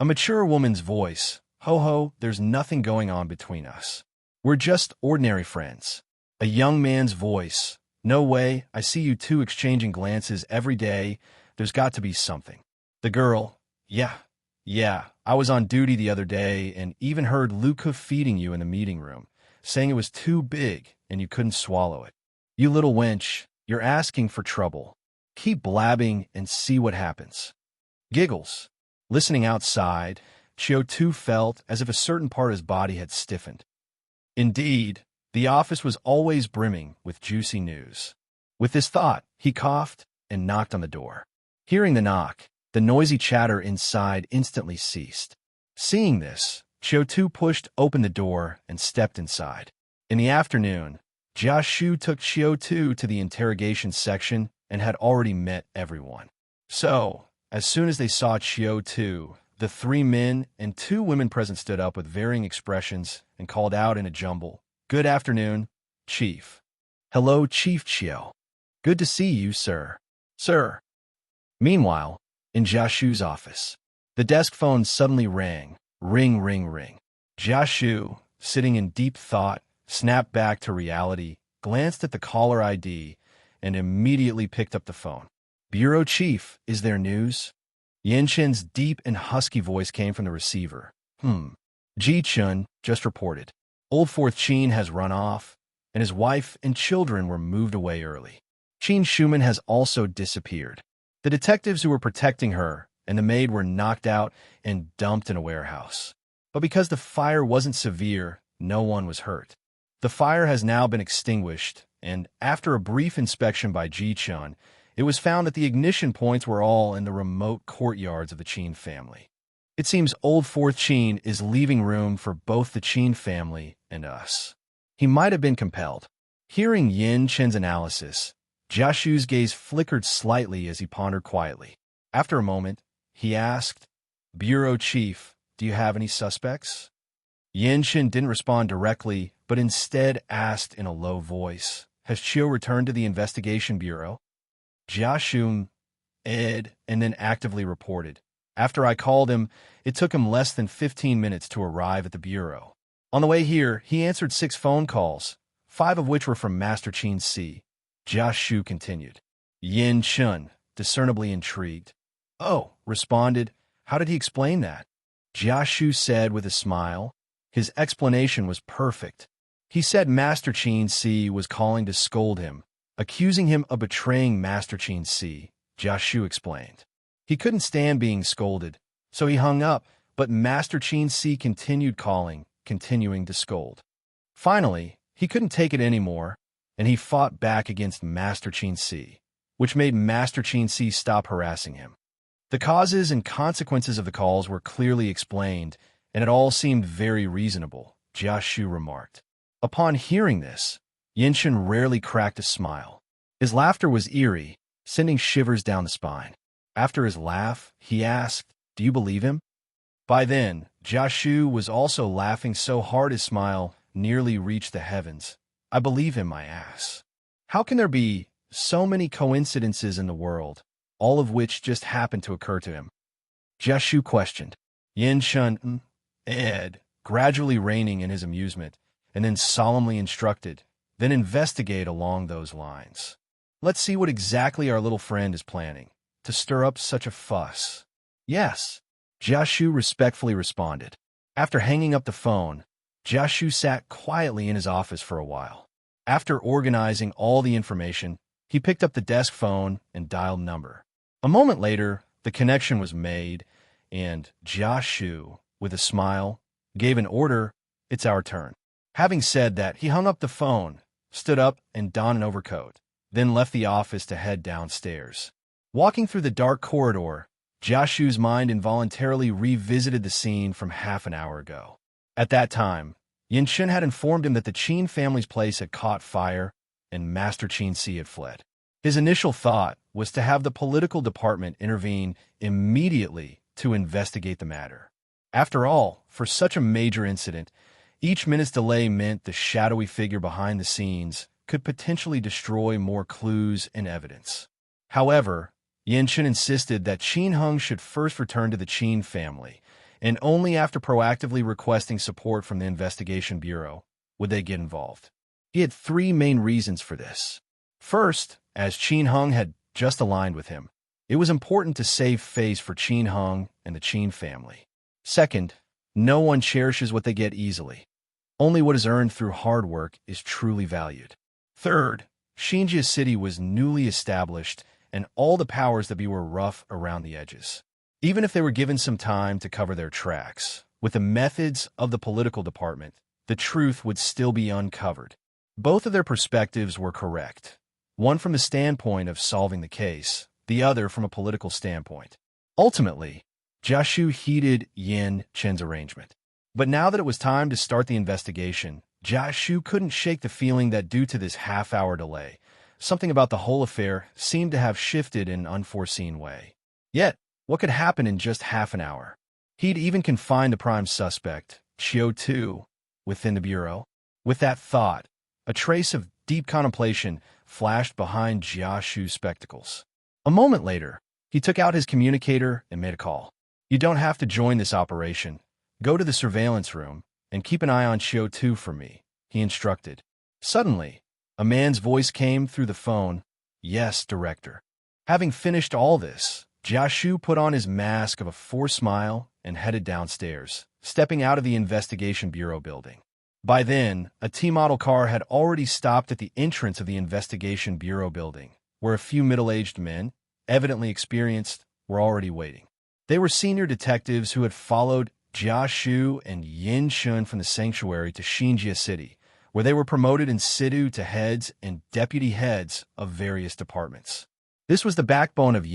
A mature woman's voice, "Ho ho, there's nothing going on between us. We're just ordinary friends." A young man's voice, "No way, I see you two exchanging glances every day. There's got to be something." The girl, Yeah, I was on duty the other day and even heard Luca feeding you in the meeting room, saying it was too big and you couldn't swallow it. You little wench, you're asking for trouble. Keep blabbing and see what happens." Giggles. Listening outside, Qiu Tu felt as if a certain part of his body had stiffened. Indeed, the office was always brimming with juicy news. With this thought, he coughed and knocked on the door. Hearing the knock, the noisy chatter inside instantly ceased. Seeing this, Qiu Tu pushed open the door and stepped inside. In the afternoon, Jia Shu took Qiu Tu to the interrogation section and had already met everyone. So, as soon as they saw Qiu Tu, the 3 men and 2 women present stood up with varying expressions and called out in a jumble, "Good afternoon, Chief." "Hello, Chief Qiu. Good to see you, sir." "Sir." Meanwhile, in Jia Shu's office, the desk phone suddenly rang. Ring, ring, ring. Jia Shu, sitting in deep thought, snapped back to reality, glanced at the caller ID, and immediately picked up the phone. "Bureau Chief, is there news?" Yin Chen's deep and husky voice came from the receiver. Ji Chun just reported. Old Fourth Qin has run off, and his wife and children were moved away early. Qin Schumann has also disappeared. The detectives who were protecting her and the maid were knocked out and dumped in a warehouse. But because the fire wasn't severe, no one was hurt. The fire has now been extinguished, and after a brief inspection by Ji Chun, it was found that the ignition points were all in the remote courtyards of the Qin family. It seems Old Fourth Qin is leaving room for both the Qin family and us. He might have been compelled. Hearing Yin Chen's analysis, Jiashu's gaze flickered slightly as he pondered quietly. After a moment, he asked, "Bureau Chief, do you have any suspects?" Chen didn't respond directly, but instead asked in a low voice, "Has Qiu returned to the investigation bureau?" Jiashu and then actively reported. After I called him, it took him less than 15 minutes to arrive at the bureau. On the way here, he answered 6 phone calls, 5 of which were from Master Qin Si. Jiashu continued. Chen, discernibly intrigued. "Oh," responded. "How did he explain that?" Jiashu said with a smile. His explanation was perfect. He said Master Qin Si was calling to scold him, accusing him of betraying Master Qin Si. Jiashu explained. He couldn't stand being scolded, so he hung up, but Master Qin Si continued calling, continuing to scold. Finally, he couldn't take it anymore, and he fought back against Master Qin Si, which made Master Qin Si stop harassing him. The causes and consequences of the calls were clearly explained, and it all seemed very reasonable, Jiashu remarked. Upon hearing this, Chen rarely cracked a smile. His laughter was eerie, sending shivers down the spine. After his laugh, he asked, "Do you believe him?" By then, Jiashu was also laughing so hard his smile nearly reached the heavens. "I believe him, my ass. How can there be so many coincidences in the world, all of which just happened to occur to him?" Jiashu questioned. Chen gradually reining in his amusement, and then solemnly instructed, "Then investigate along those lines. Let's see what exactly our little friend is planning to stir up such a fuss." "Yes," Jiashu respectfully responded. After hanging up the phone, Jiashu sat quietly in his office for a while. After organizing all the information, he picked up the desk phone and dialed number. A moment later, the connection was made, and Jiashu, with a smile, gave an order, "It's our turn." Having said that, he hung up the phone, stood up and donned an overcoat, then left the office to head downstairs. Walking through the dark corridor, Jiashu's mind involuntarily revisited the scene from half an hour ago. At that time, Chen had informed him that the Qin family's place had caught fire and Master Qin Si had fled. His initial thought was to have the political department intervene immediately to investigate the matter. After all, for such a major incident, each minute's delay meant the shadowy figure behind the scenes could potentially destroy more clues and evidence. However, Chen insisted that Qin Hung should first return to the Qin family, and only after proactively requesting support from the investigation bureau would they get involved. He had 3 main reasons for this. First, as Qin Hung had just aligned with him, it was important to save face for Qin Hung and the Qin family. Second, no one cherishes what they get easily. Only what is earned through hard work is truly valued. Third, Xinjia City was newly established, and all the powers that be were rough around the edges. Even if they were given some time to cover their tracks, with the methods of the political department, the truth would still be uncovered. Both of their perspectives were correct, one from the standpoint of solving the case, the other from a political standpoint. Ultimately, Jiashu heeded Chen's arrangement. But now that it was time to start the investigation, Jiashu couldn't shake the feeling that due to this half-hour delay, something about the whole affair seemed to have shifted in an unforeseen way. Yet, what could happen in just half an hour? He'd even confined the prime suspect, Qiu Tu, within the bureau. With that thought, a trace of deep contemplation flashed behind Jiashu's spectacles. A moment later, he took out his communicator and made a call. "You don't have to join this operation. Go to the surveillance room and keep an eye on Qiu Tu for me," he instructed. Suddenly, a man's voice came through the phone. "Yes, Director." Having finished all this, Jiashu put on his mask of a forced smile and headed downstairs, stepping out of the investigation bureau building. By then, a T-model car had already stopped at the entrance of the investigation bureau building, where a few middle-aged men, evidently experienced, were already waiting. They were senior detectives who had followed Jiashu and Chen from the sanctuary to Xinjia City, where they were promoted in situ to heads and deputy heads of various departments. This was the backbone of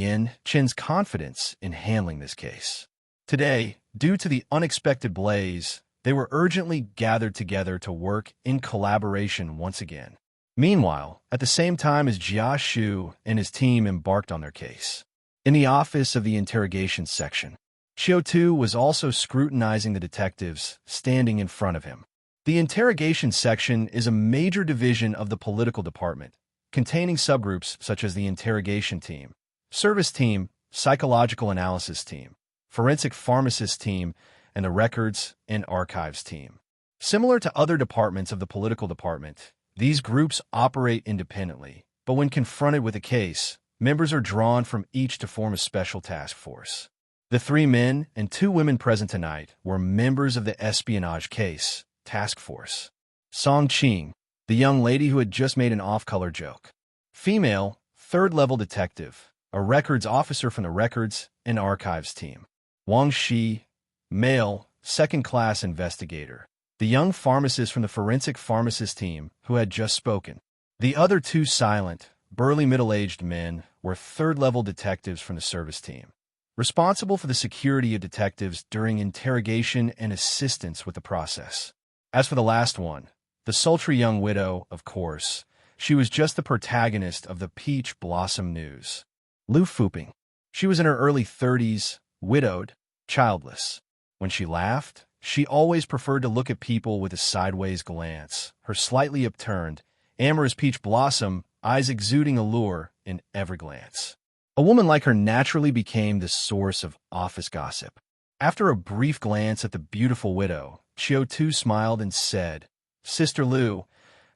Chen's confidence in handling this case. Today, due to the unexpected blaze, they were urgently gathered together to work in collaboration once again. Meanwhile, at the same time as Jia Shu and his team embarked on their case, in the office of the interrogation section, Qiu Tu was also scrutinizing the detectives standing in front of him. The interrogation section is a major division of the political department, containing subgroups such as the interrogation team, service team, psychological analysis team, forensic pharmacist team, and the records and archives team. Similar to other departments of the political department, these groups operate independently, but when confronted with a case, members are drawn from each to form a special task force. The 3 men and 2 women present tonight were members of the espionage case task force. Song Qing, the young lady who had just made an off-color joke. Female, 3rd-level detective, a records officer from the records and archives team. Wang Shi, male, 2nd-class investigator, the young pharmacist from the forensic pharmacist team who had just spoken. The other 2 silent, burly middle-aged men were 3rd-level detectives from the service team, responsible for the security of detectives during interrogation and assistance with the process. As for the last one, the sultry young widow, of course, she was just the protagonist of the Peach Blossom News. Lu Fuping. She was in her early 30s, widowed, childless. When she laughed, she always preferred to look at people with a sideways glance, her slightly upturned, amorous peach blossom, eyes exuding allure in every glance. A woman like her naturally became the source of office gossip. After a brief glance at the beautiful widow, Qiu Tu smiled and said, "Sister Lu,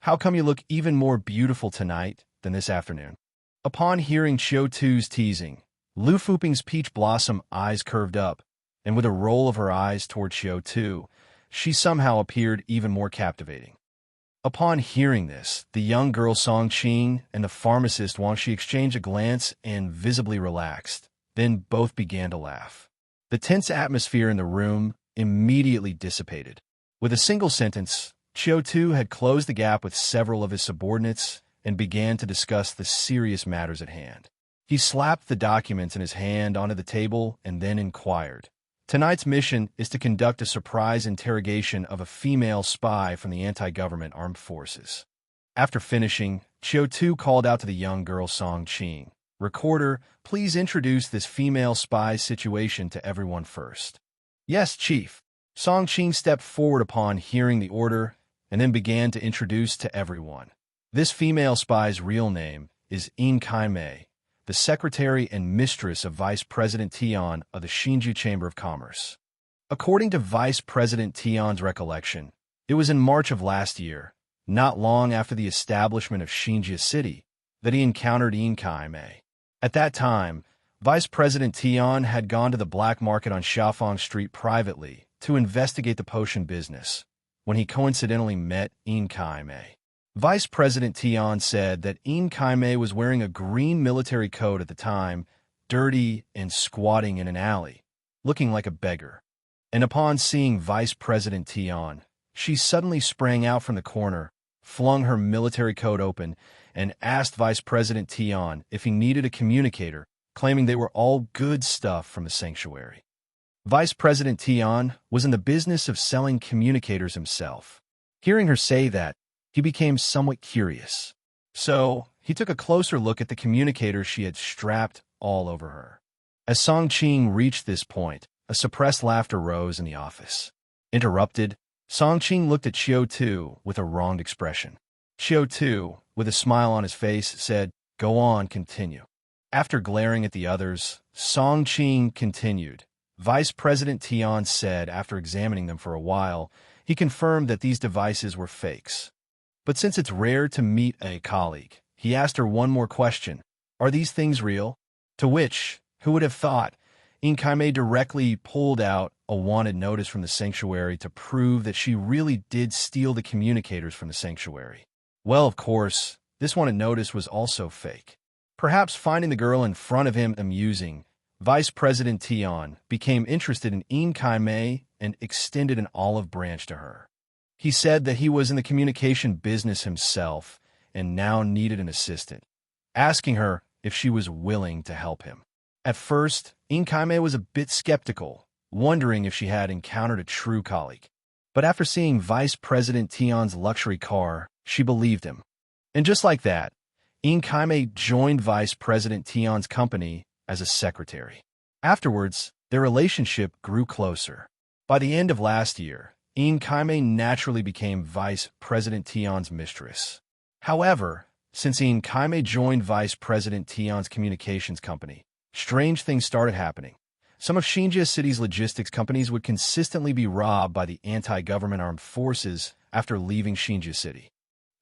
how come you look even more beautiful tonight than this afternoon?" Upon hearing Qiu Tu's teasing, Lu Fuping's peach blossom eyes curved up, and with a roll of her eyes toward Qiu Tu, she somehow appeared even more captivating. Upon hearing this, the young girl Song Qing and the pharmacist Wang Shi exchanged a glance and visibly relaxed. Then both began to laugh. The tense atmosphere in the room immediately dissipated. With a single sentence, Qiu Tu had closed the gap with several of his subordinates and began to discuss the serious matters at hand. He slapped the documents in his hand onto the table and then inquired, "Tonight's mission is to conduct a surprise interrogation of a female spy from the anti-government armed forces." After finishing, Qiu Tu called out to the young girl Song Qing, "Recorder, please introduce this female spy's situation to everyone first." "Yes, Chief." Song Qing stepped forward upon hearing the order and then began to introduce to everyone. This female spy's real name is Kai Mei, the secretary and mistress of Vice President Tian of the Xinjiang Chamber of Commerce. According to Vice President Tian's recollection, it was in March of last year, not long after the establishment of Xinjiang City, that he encountered Kai Mei. At that time, Vice President Tian had gone to the black market on Xiaofang Street privately to investigate the potion business, when he coincidentally met Kai Mei. Vice President Tian said that Kai Mei was wearing a green military coat at the time, dirty and squatting in an alley, looking like a beggar. And upon seeing Vice President Tian, she suddenly sprang out from the corner, flung her military coat open, and asked Vice President Tian if he needed a communicator, claiming they were all good stuff from the sanctuary. Vice President Tian was in the business of selling communicators himself. Hearing her say that, he became somewhat curious. So, he took a closer look at the communicators she had strapped all over her. As Song Qing reached this point, a suppressed laughter rose in the office. Interrupted, Song Qing looked at Qiu Tu with a wronged expression. Qiu Tu, with a smile on his face, said, "Go on, continue." After glaring at the others, Song Qing continued. Vice President Tian said after examining them for a while, he confirmed that these devices were fakes. But since it's rare to meet a colleague, he asked her one more question. "Are these things real?" To which, who would have thought, Kai Mei directly pulled out a wanted notice from the sanctuary to prove that she really did steal the communicators from the sanctuary. Well, of course, this wanted notice was also fake. Perhaps finding the girl in front of him amusing, Vice President Tian became interested in Kai Mei and extended an olive branch to her. He said that he was in the communication business himself and now needed an assistant, asking her if she was willing to help him. At first, Kai Mei was a bit skeptical, wondering if she had encountered a true colleague. But after seeing Vice President Tian's luxury car, she believed him. And just like that, Kaime joined Vice President Tian's company as a secretary. Afterwards, their relationship grew closer. By the end of last year, Kaime naturally became Vice President Tian's mistress. However, since Kaime joined Vice President Tian's communications company, strange things started happening. Some of Xinjia City's logistics companies would consistently be robbed by the anti-government armed forces after leaving Xinjia City.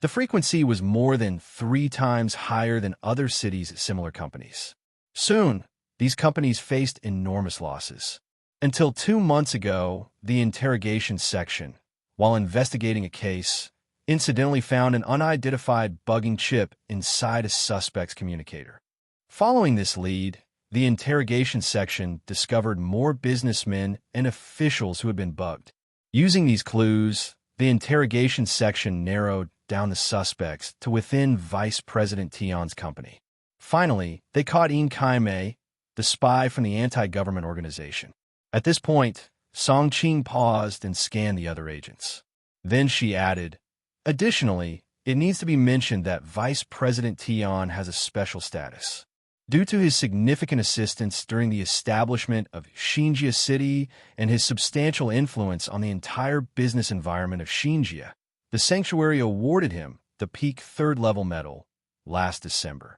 The frequency was more than 3 times higher than other cities' similar companies. Soon, these companies faced enormous losses. Until 2 months ago, the interrogation section, while investigating a case, incidentally found an unidentified bugging chip inside a suspect's communicator. Following this lead, the interrogation section discovered more businessmen and officials who had been bugged. Using these clues, the interrogation section narrowed down the suspects to within Vice President Tian's company. Finally, they caught Kaime, the spy from the anti-government organization. At this point, Song Qing paused and scanned the other agents. Then she added, "Additionally, it needs to be mentioned that Vice President Tian has a special status. Due to his significant assistance during the establishment of Xinjia City and his substantial influence on the entire business environment of Xinjia, the sanctuary awarded him the Peak 3rd-level medal last December.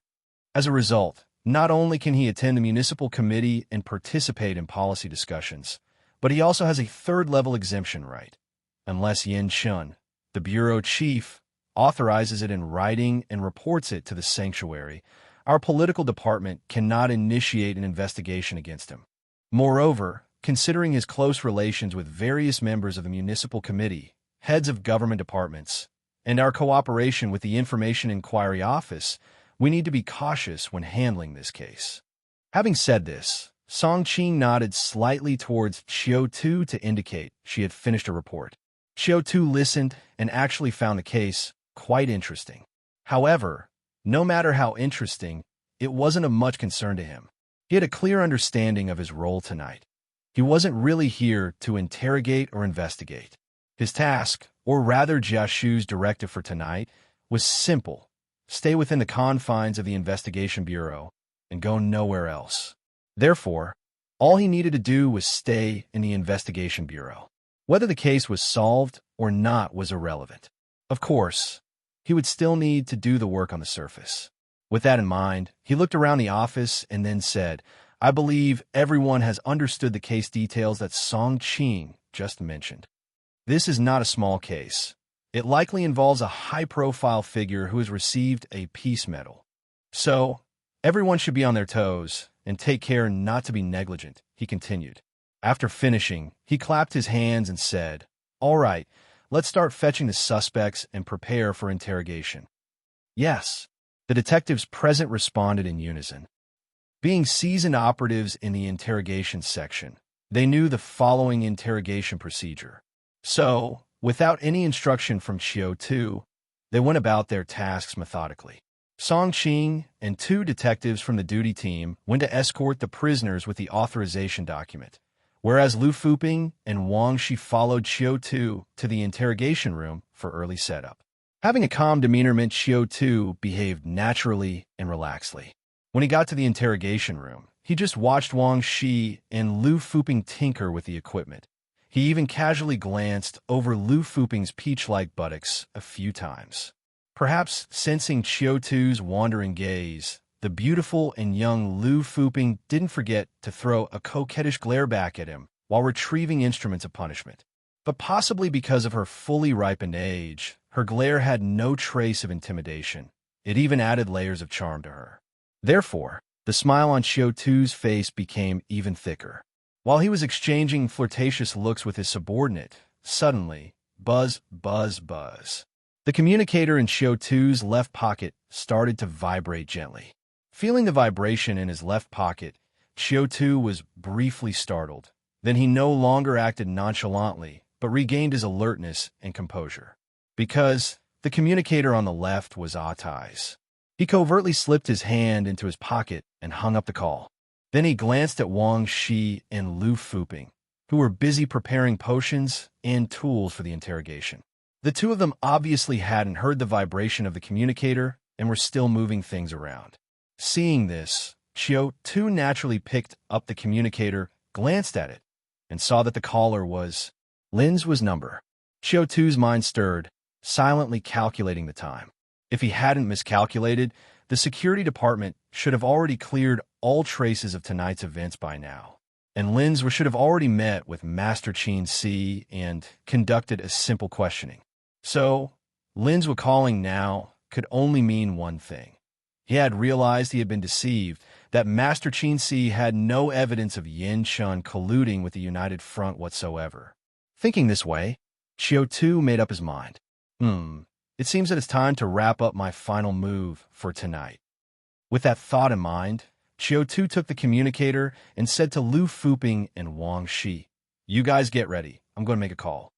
As a result, not only can he attend the municipal committee and participate in policy discussions, but he also has a 3rd-level exemption right, unless Yin Chun, the bureau chief, authorizes it in writing and reports it to the sanctuary. Our political department cannot initiate an investigation against him. Moreover, considering his close relations with various members of the municipal committee, heads of government departments, and our cooperation with the Information Inquiry Office, we need to be cautious when handling this case." Having said this, Song Qing nodded slightly towards Qiu Tu to indicate she had finished her report. Qiu Tu listened and actually found the case quite interesting. However, no matter how interesting, it wasn't of much concern to him. He had a clear understanding of his role tonight. He wasn't really here to interrogate or investigate. His task, or rather Jiashu's directive for tonight, was simple: stay within the confines of the investigation bureau and go nowhere else. Therefore, all he needed to do was stay in the investigation bureau. Whether the case was solved or not was irrelevant. Of course, he would still need to do the work on the surface. With that in mind, he looked around the office and then said, "I believe everyone has understood the case details that Song Qing just mentioned. This is not a small case. It likely involves a high-profile figure who has received a peace medal. So, everyone should be on their toes and take care not to be negligent," he continued. After finishing, he clapped his hands and said, "All right, let's start fetching the suspects and prepare for interrogation." "Yes," the detectives present responded in unison. Being seasoned operatives in the interrogation section, they knew the following interrogation procedure. So, without any instruction from Qiu Tu, they went about their tasks methodically. Song Qing and 2 detectives from the duty team went to escort the prisoners with the authorization document, whereas Lu Fuping and Wang Shi followed Qiu Tu to the interrogation room for early setup. Having a calm demeanor meant Qiu Tu behaved naturally and relaxedly. When he got to the interrogation room, he just watched Wang Shi and Lu Fuping tinker with the equipment. He even casually glanced over Lu Fuping's peach-like buttocks a few times. Perhaps sensing Qiu Tu's wandering gaze, the beautiful and young Lu Fuping didn't forget to throw a coquettish glare back at him while retrieving instruments of punishment. But possibly because of her fully ripened age, her glare had no trace of intimidation. It even added layers of charm to her. Therefore, the smile on Qiu Tu's face became even thicker. While he was exchanging flirtatious looks with his subordinate, suddenly, buzz, buzz, buzz. The communicator in Qiu Tu's left pocket started to vibrate gently. Feeling the vibration in his left pocket, Qiu Tu was briefly startled. Then he no longer acted nonchalantly, but regained his alertness and composure. Because the communicator on the left was Atai's. He covertly slipped his hand into his pocket and hung up the call. Then he glanced at Wang Shi and Lu Fuping, who were busy preparing potions and tools for the interrogation. The two of them obviously hadn't heard the vibration of the communicator and were still moving things around. Seeing this, Qiu Tu naturally picked up the communicator, glanced at it, and saw that the caller was Lin's number. Qiu Tu's mind stirred, silently calculating the time. If he hadn't miscalculated, the security department should have already cleared all traces of tonight's events by now, and Lin's should have already met with Master Qin Si and conducted a simple questioning. So, Lin's calling now could only mean one thing. He had realized he had been deceived, that Master Qin Si had no evidence of Yin Shun colluding with the United Front whatsoever. Thinking this way, Qiu Tu made up his mind. It seems that it's time to wrap up my final move for tonight. With that thought in mind, Qiu Tu took the communicator and said to Lu Fuping and Wang Shi, "You guys get ready. I'm going to make a call."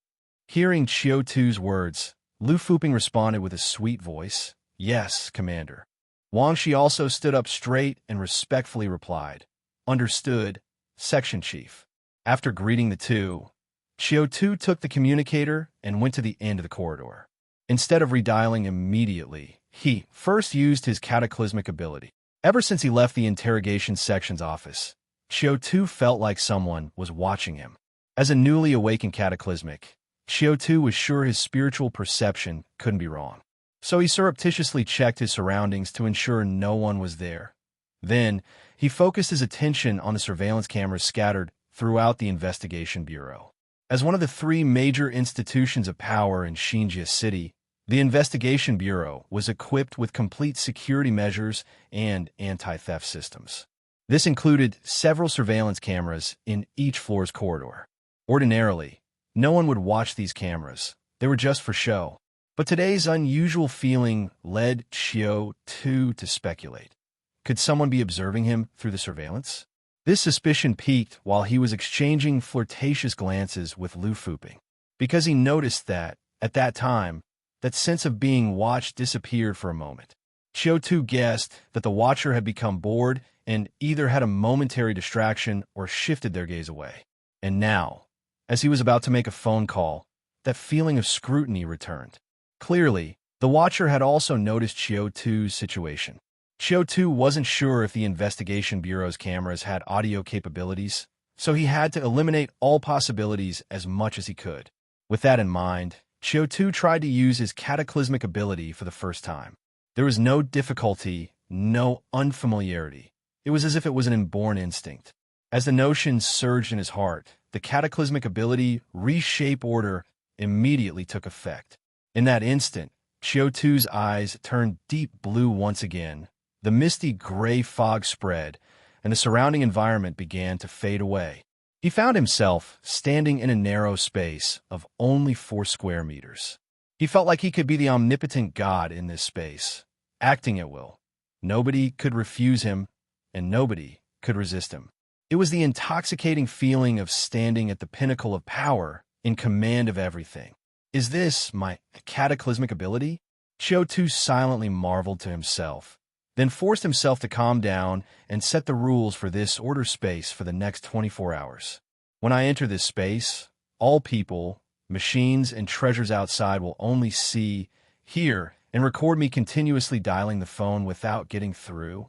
Hearing Qiu Tu's words, Lu Fuping responded with a sweet voice, "Yes, Commander." Wang Shi also stood up straight and respectfully replied, "Understood, Section Chief." After greeting the two, Qiu Tu took the communicator and went to the end of the corridor. Instead of redialing immediately, he first used his cataclysmic ability. Ever since he left the interrogation section's office, Qiu Tu felt like someone was watching him. As a newly awakened cataclysmic, Qiu Tu was sure his spiritual perception couldn't be wrong. So he surreptitiously checked his surroundings to ensure no one was there. Then, he focused his attention on the surveillance cameras scattered throughout the investigation bureau. As one of the three major institutions of power in Xinjia City, the investigation bureau was equipped with complete security measures and anti-theft systems. This included several surveillance cameras in each floor's corridor. Ordinarily, no one would watch these cameras. They were just for show. But today's unusual feeling led Qiu Tu to speculate. Could someone be observing him through the surveillance? This suspicion peaked while he was exchanging flirtatious glances with Lu Fuping, because he noticed that, at that time, that sense of being watched disappeared for a moment. Qiu Tu guessed that the watcher had become bored and either had a momentary distraction or shifted their gaze away. And now, as he was about to make a phone call, that feeling of scrutiny returned. Clearly, the watcher had also noticed Qiu Tu's situation. Qiu Tu wasn't sure if the investigation bureau's cameras had audio capabilities, so he had to eliminate all possibilities as much as he could. With that in mind, Qiu Tu tried to use his cataclysmic ability for the first time. There was no difficulty, no unfamiliarity. It was as if it was an inborn instinct. As the notion surged in his heart, the cataclysmic ability, reshape order, immediately took effect. In that instant, Qiu Tu's eyes turned deep blue once again. The misty gray fog spread, and the surrounding environment began to fade away. He found himself standing in a narrow space of only 4 square meters. He felt like he could be the omnipotent God in this space, acting at will. Nobody could refuse him, and nobody could resist him. It was the intoxicating feeling of standing at the pinnacle of power, in command of everything. Is this my cataclysmic ability? Qiu Tu silently marveled to himself, then forced himself to calm down and set the rules for this order space for the next 24 hours. When I enter this space, all people, machines, and treasures outside will only see, hear, and record me continuously dialing the phone without getting through.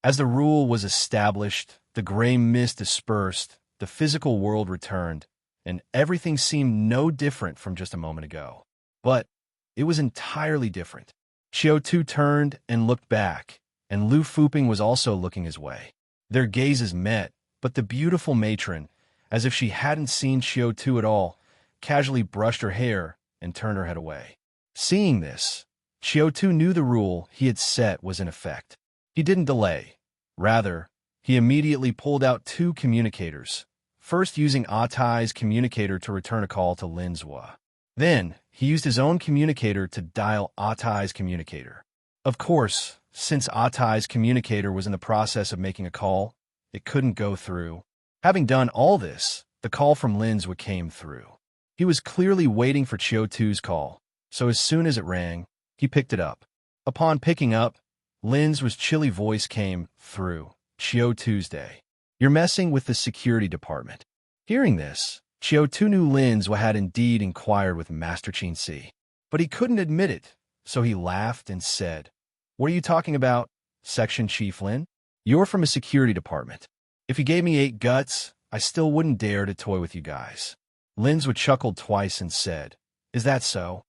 As the rule was established, the gray mist dispersed, the physical world returned, and everything seemed no different from just a moment ago. But it was entirely different. Qiu Tu turned and looked back, and Lu Fuping was also looking his way. Their gazes met, but the beautiful matron, as if she hadn't seen Qiu Tu at all, casually brushed her hair and turned her head away. Seeing this, Qiu Tu knew the rule he had set was in effect. He didn't delay. Rather, he immediately pulled out 2 communicators, first using Atai's communicator to return a call to Linzhua. Then, he used his own communicator to dial Atai's communicator. Of course, since Atai's communicator was in the process of making a call, it couldn't go through. Having done all this, the call from Linzhua came through. He was clearly waiting for Qiu Tu's call, so as soon as it rang, he picked it up. Upon picking up, Linzhua's chilly voice came through. "Qiu Tuesday. You're messing with the security department." Hearing this, Qiu Tu knew Linzhua had indeed inquired with Master Qin Si. But he couldn't admit it, so he laughed and said, "What are you talking about, Section Chief Lin? You're from a security department. If you gave me 8 guts, I still wouldn't dare to toy with you guys." Linzwa chuckled twice and said, "Is that so?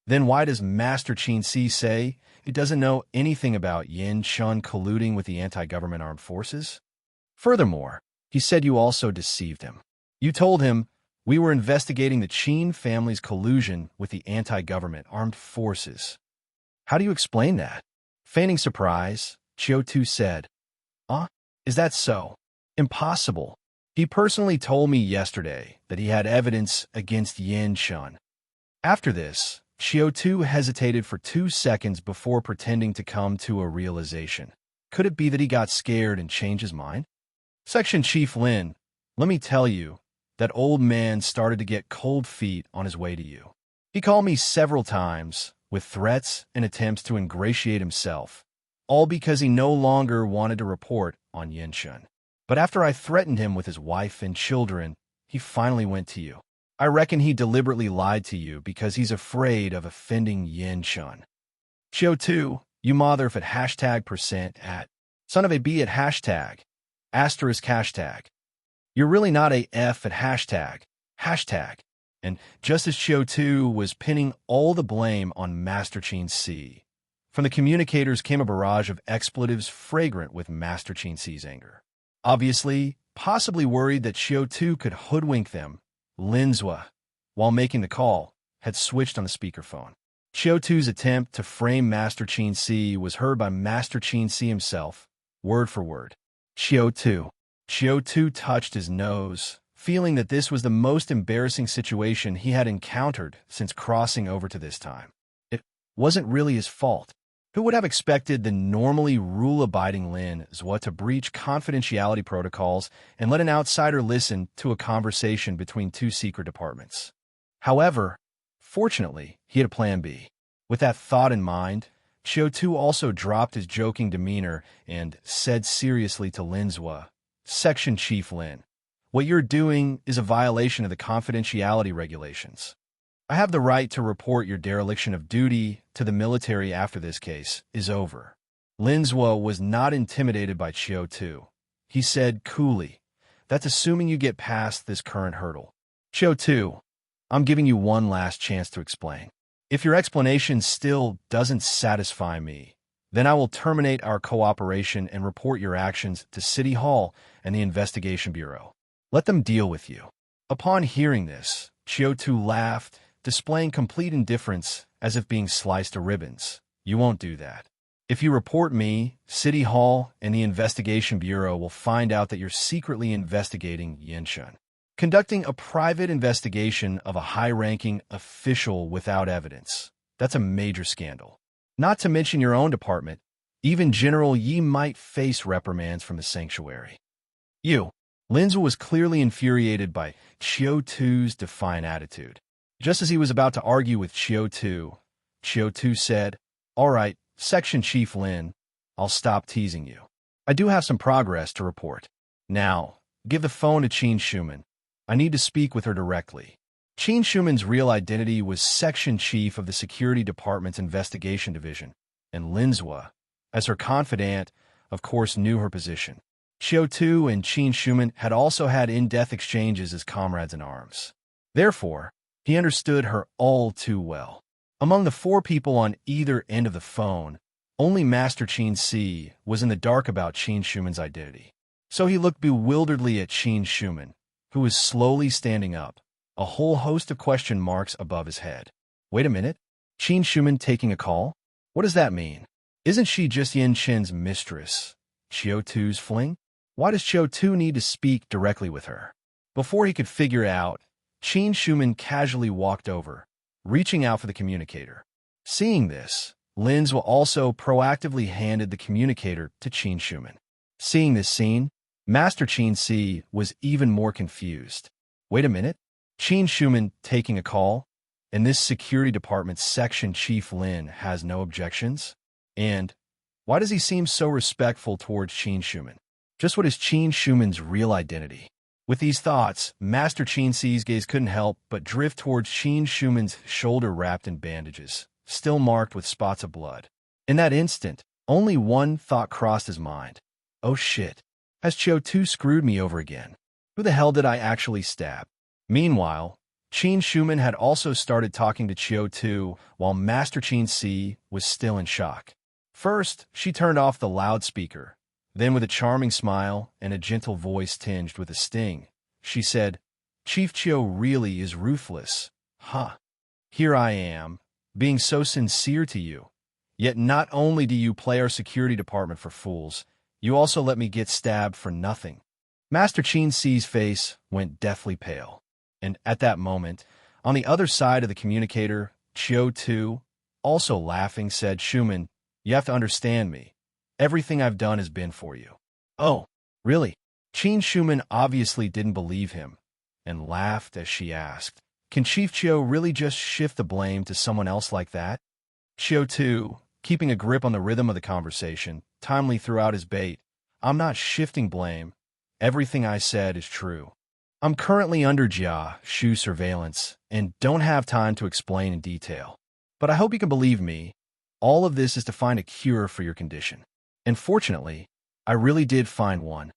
Then why does Master Qin Si say he doesn't know anything about Yin Shun colluding with the anti-government armed forces? Furthermore, he said you also deceived him. You told him we were investigating the Qin family's collusion with the anti-government armed forces. How do you explain that?" Feigning surprise, Qiu Tu said, Is that so? Impossible. He personally told me yesterday that he had evidence against Yin Shun." After this, Qiu Tu hesitated for 2 seconds before pretending to come to a realization. Could it be that he got scared and changed his mind? "Section Chief Lin, let me tell you, that old man started to get cold feet on his way to you. He called me several times, with threats and attempts to ingratiate himself, all because he no longer wanted to report on Yinshun. But after I threatened him with his wife and children, he finally went to you. I reckon he deliberately lied to you because he's afraid of offending Yinshun. Qiu Tu, you mother if at #% son of a b at #*#. You're really not a f at ##. And just as Qiu Tu was pinning all the blame on Master Qin Si, from the communicators came a barrage of expletives fragrant with Master Qin Si's anger. Obviously, possibly worried that Qiu Tu could hoodwink them, Linzwa, while making the call, had switched on the speakerphone. Qiu Tu's attempt to frame Master Qin Si was heard by Master Qin Si himself, word for word. Qiu Tu. Qiu Tu touched his nose, feeling that this was the most embarrassing situation he had encountered since crossing over to this time. It wasn't really his fault. Who would have expected the normally rule-abiding Lin Zhua to breach confidentiality protocols and let an outsider listen to a conversation between 2 secret departments? However, fortunately, he had a plan B. With that thought in mind, Qiu Tu also dropped his joking demeanor and said seriously to Lin Zhua, "Section Chief Lin, what you're doing is a violation of the confidentiality regulations. I have the right to report your dereliction of duty to the military after this case is over." Lin Zhua was not intimidated by Qiu Tu. He said coolly, "That's assuming you get past this current hurdle. Qiu Tu, I'm giving you one last chance to explain. If your explanation still doesn't satisfy me, then I will terminate our cooperation and report your actions to City Hall and the Investigation Bureau. Let them deal with you." Upon hearing this, Qiu Tu laughed, displaying complete indifference as if being sliced to ribbons. "You won't do that. If you report me, City Hall and the Investigation Bureau will find out that you're secretly investigating Yinshun, conducting a private investigation of a high-ranking official without evidence. That's a major scandal. Not to mention your own department, even General Yi might face reprimands from the sanctuary." Linzwa was clearly infuriated by Qiu Tu's defiant attitude. Just as he was about to argue with Qiu Tu said, "All right, Section Chief Lin, I'll stop teasing you. I do have some progress to report. Now, give the phone to Qin Shuman. I need to speak with her directly." Qin Shuman's real identity was Section Chief of the Security Department's Investigation Division, and Linzwa, as her confidant, of course knew her position. Qiu Tu and Qin Shuman had also had in-depth exchanges as comrades in arms. Therefore, he understood her all too well. Among the 4 people on either end of the phone, only Master Qin Si was in the dark about Qin Shuman's identity. So he looked bewilderedly at Qin Shuman, who was slowly standing up, a whole host of question marks above his head. Wait a minute, Qin Shuman taking a call? What does that mean? Isn't she just Yin Chen's mistress, Qiu Tu's fling? Why does Qiu Tu need to speak directly with her? Before he could figure it out, Qin Shuman casually walked over, reaching out for the communicator. Seeing this, Linzwa also proactively handed the communicator to Qin Shuman. Seeing this scene, Master Qin Si was even more confused. Wait a minute, Qin Shuman taking a call, and this security department section Chief Lin has no objections? And why does he seem so respectful towards Qin Shuman? Just what is Qin Shuman's real identity? With these thoughts, Master Qin Si's gaze couldn't help but drift towards Qin Shuman's shoulder wrapped in bandages, still marked with spots of blood. In that instant, only one thought crossed his mind. Oh shit. Has Qiu Tu screwed me over again? Who the hell did I actually stab? Meanwhile, Qin Shuman had also started talking to Qiu Tu while Master Qin Si was still in shock. First, she turned off the loudspeaker. Then with a charming smile and a gentle voice tinged with a sting, she said, Chief Qiu really is ruthless. Huh. Here I am, being so sincere to you. Yet not only do you play our security department for fools, you also let me get stabbed for nothing. Master Qin Si's face went deathly pale. And at that moment, on the other side of the communicator, Qiu Tu, also laughing, said, Shuman, you have to understand me. Everything I've done has been for you. Oh, really? Qin Shuman obviously didn't believe him, and laughed as she asked, can Chief Qiu really just shift the blame to someone else like that? Qiu Tu, keeping a grip on the rhythm of the conversation, timely threw out his bait. I'm not shifting blame. Everything I said is true. I'm currently under Jia Shu surveillance and don't have time to explain in detail. But I hope you can believe me. All of this is to find a cure for your condition. And fortunately, I really did find one.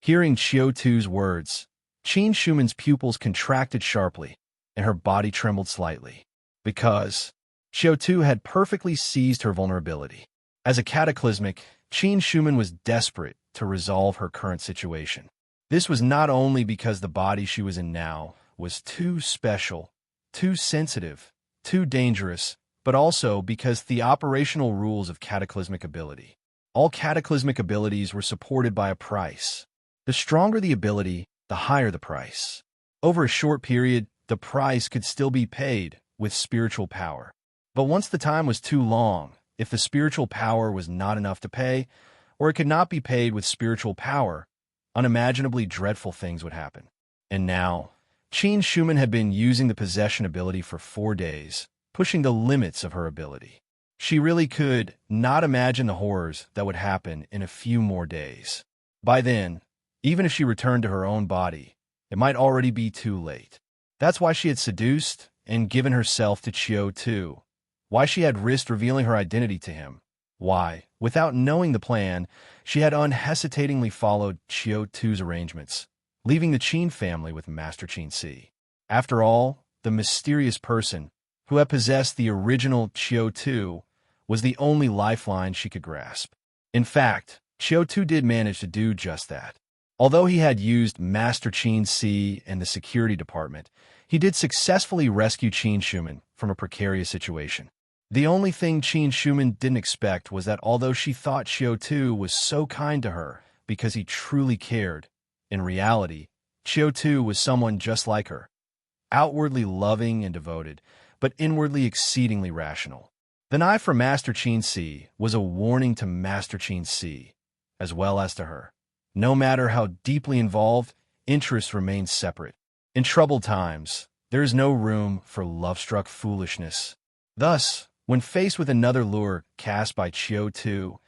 Hearing Qiu Tu's words, Qin Shuman's pupils contracted sharply, and her body trembled slightly. Because Qiu Tu had perfectly seized her vulnerability. As a cataclysmic, Qin Shuman was desperate to resolve her current situation. This was not only because the body she was in now was too special, too sensitive, too dangerous, but also because the operational rules of cataclysmic ability. All cataclysmic abilities were supported by a price. The stronger the ability, the higher the price. Over a short period, the price could still be paid with spiritual power. But once the time was too long, if the spiritual power was not enough to pay, or it could not be paid with spiritual power, unimaginably dreadful things would happen. And now, Qin Shuman had been using the possession ability for 4 days, pushing the limits of her ability. She really could not imagine the horrors that would happen in a few more days. By then, even if she returned to her own body, it might already be too late. That's why she had seduced and given herself to Qiu Tu, why she had risked revealing her identity to him, why, without knowing the plan, she had unhesitatingly followed Qiu Tu's arrangements, leaving the Qin family with Master Qin Si. After all, the mysterious person who had possessed the original Qiu Tu was the only lifeline she could grasp. In fact, Qiu Tu did manage to do just that. Although he had used Master Qin Si and the security department, he did successfully rescue Qin Shuman from a precarious situation. The only thing Qin Shuman didn't expect was that although she thought Qiu Tu was so kind to her because he truly cared, in reality, Qiu Tu was someone just like her, outwardly loving and devoted, but inwardly exceedingly rational. The knife from Master Qin Si was a warning to Master Qin Si, as well as to her. No matter how deeply involved, interests remain separate. In troubled times, there is no room for love-struck foolishness. Thus, when faced with another lure cast by Qiu Tu,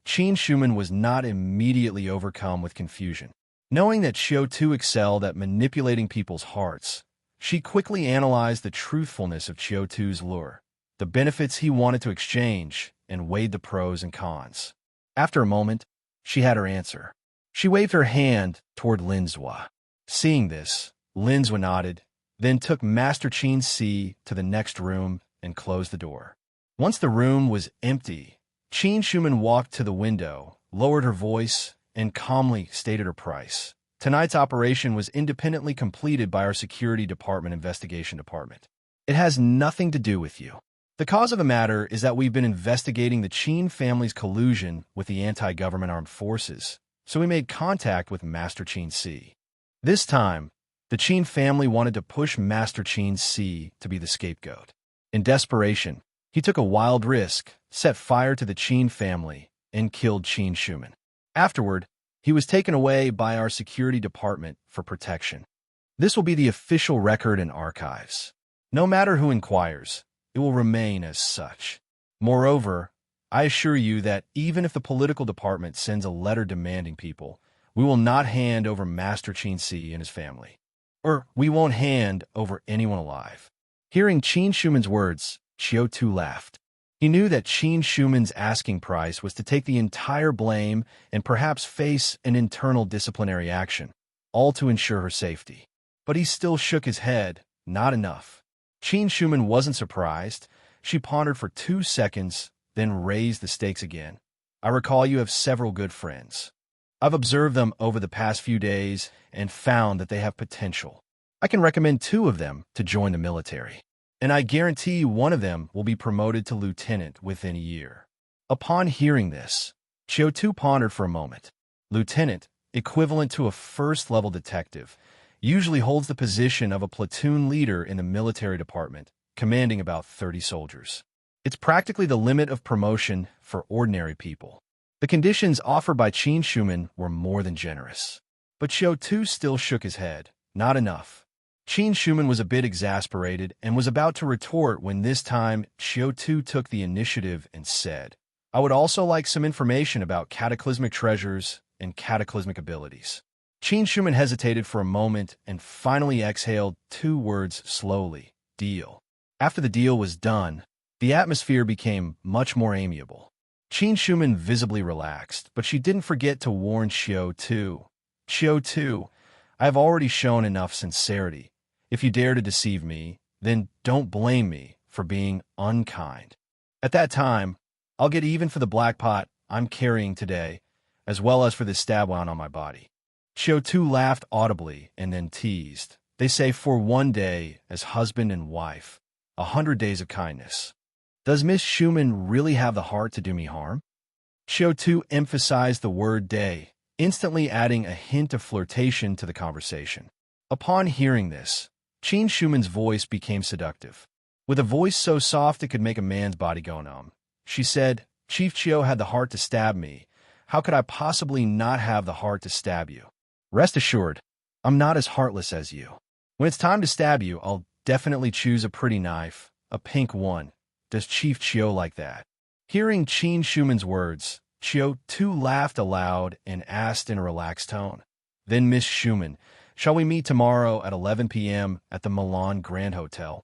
Qin Shuman was not immediately overcome with confusion. Knowing that Qiu Tu excelled at manipulating people's hearts, she quickly analyzed the truthfulness of Qiu Tu's lure, the benefits he wanted to exchange, and weighed the pros and cons. After a moment, she had her answer. She waved her hand toward Linzhua. Seeing this, Linzhua nodded, then took Master Qin Si to the next room and closed the door. Once the room was empty, Qin Shuman walked to the window, lowered her voice, and calmly stated her price. Tonight's operation was independently completed by our security department investigation department. It has nothing to do with you. The cause of the matter is that we've been investigating the Qin family's collusion with the anti-government armed forces, so we made contact with Master Qin Si. This time, the Qin family wanted to push Master Qin Si to be the scapegoat. In desperation, he took a wild risk, set fire to the Qin family, and killed Qin Shuman. Afterward, he was taken away by our security department for protection. This will be the official record and archives. No matter who inquires, it will remain as such. Moreover, I assure you that even if the political department sends a letter demanding people, We will not hand over Master Qin Si and his family. Or we won't hand over anyone alive. Hearing Qin Shuman's words, Qiu Tu laughed. He knew that Qin Shuman's asking price was to take the entire blame and perhaps face an internal disciplinary action, all to ensure her safety. But he still shook his head. Not enough. Qin Shuman wasn't surprised. She pondered for 2 seconds, then raised the stakes again. I recall you have several good friends. I've observed them over the past few days and found that they have potential. I can recommend 2 of them to join the military, and I guarantee one of them will be promoted to lieutenant within a year. Upon hearing this, Qiu Tu pondered for a moment. Lieutenant, equivalent to a first-level detective, usually holds the position of a platoon leader in the military department, commanding about 30 soldiers. It's practically the limit of promotion for ordinary people. The conditions offered by Qin Shuman were more than generous. But Qiu Tu still shook his head. Not enough. Qin Shuman was a bit exasperated and was about to retort when this time Qiu Tu took the initiative and said, I would also like some information about cataclysmic treasures and cataclysmic abilities. Qin Shuman hesitated for a moment and finally exhaled 2 words slowly, deal. After the deal was done, the atmosphere became much more amiable. Qin Shuman visibly relaxed, but she didn't forget to warn Qiu Tu. Qiu Tu, I have already shown enough sincerity. If you dare to deceive me, then don't blame me for being unkind. At that time, I'll get even for the black pot I'm carrying today, as well as for the stab wound on my body. Qiu Tu laughed audibly and then teased. They say for 1 day as husband and wife, 100 days of kindness. Does Miss Shuman really have the heart to do me harm? Qiu Tu emphasized the word day, instantly adding a hint of flirtation to the conversation. Upon hearing this, Qin Shuman's voice became seductive. With a voice so soft it could make a man's body go numb, she said, Chief Qiu had the heart to stab me. How could I possibly not have the heart to stab you? Rest assured, I'm not as heartless as you. When it's time to stab you, I'll definitely choose a pretty knife, a pink one. Does Chief Qiu like that? Hearing Qin Shuman's words, Qiu Tu laughed aloud and asked in a relaxed tone. Then Miss Shuman, shall we meet tomorrow at 11 p.m. at the Milan Grand Hotel?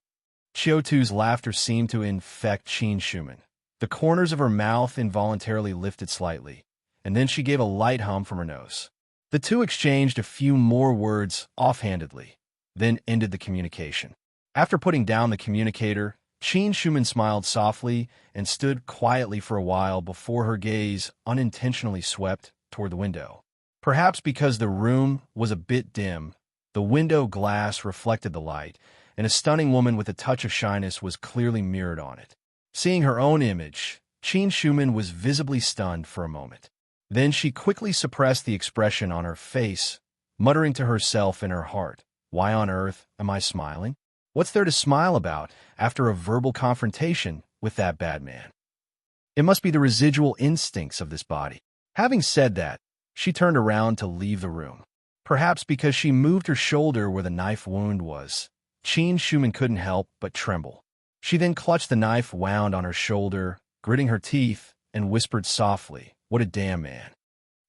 Qiu Tu's laughter seemed to infect Qin Shuman. The corners of her mouth involuntarily lifted slightly, and then she gave a light hum from her nose. The two exchanged a few more words offhandedly, then ended the communication. After putting down the communicator, Qin Shuman smiled softly and stood quietly for a while before her gaze unintentionally swept toward the window. Perhaps because the room was a bit dim, the window glass reflected the light, and a stunning woman with a touch of shyness was clearly mirrored on it. Seeing her own image, Qin Shuman was visibly stunned for a moment. Then she quickly suppressed the expression on her face, muttering to herself in her heart, Why on earth am I smiling? What's there to smile about after a verbal confrontation with that bad man? It must be the residual instincts of this body. Having said that, she turned around to leave the room. Perhaps because she moved her shoulder where the knife wound was, Qin Shuman couldn't help but tremble. She then clutched the knife wound on her shoulder, gritting her teeth, and whispered softly, What a damn man.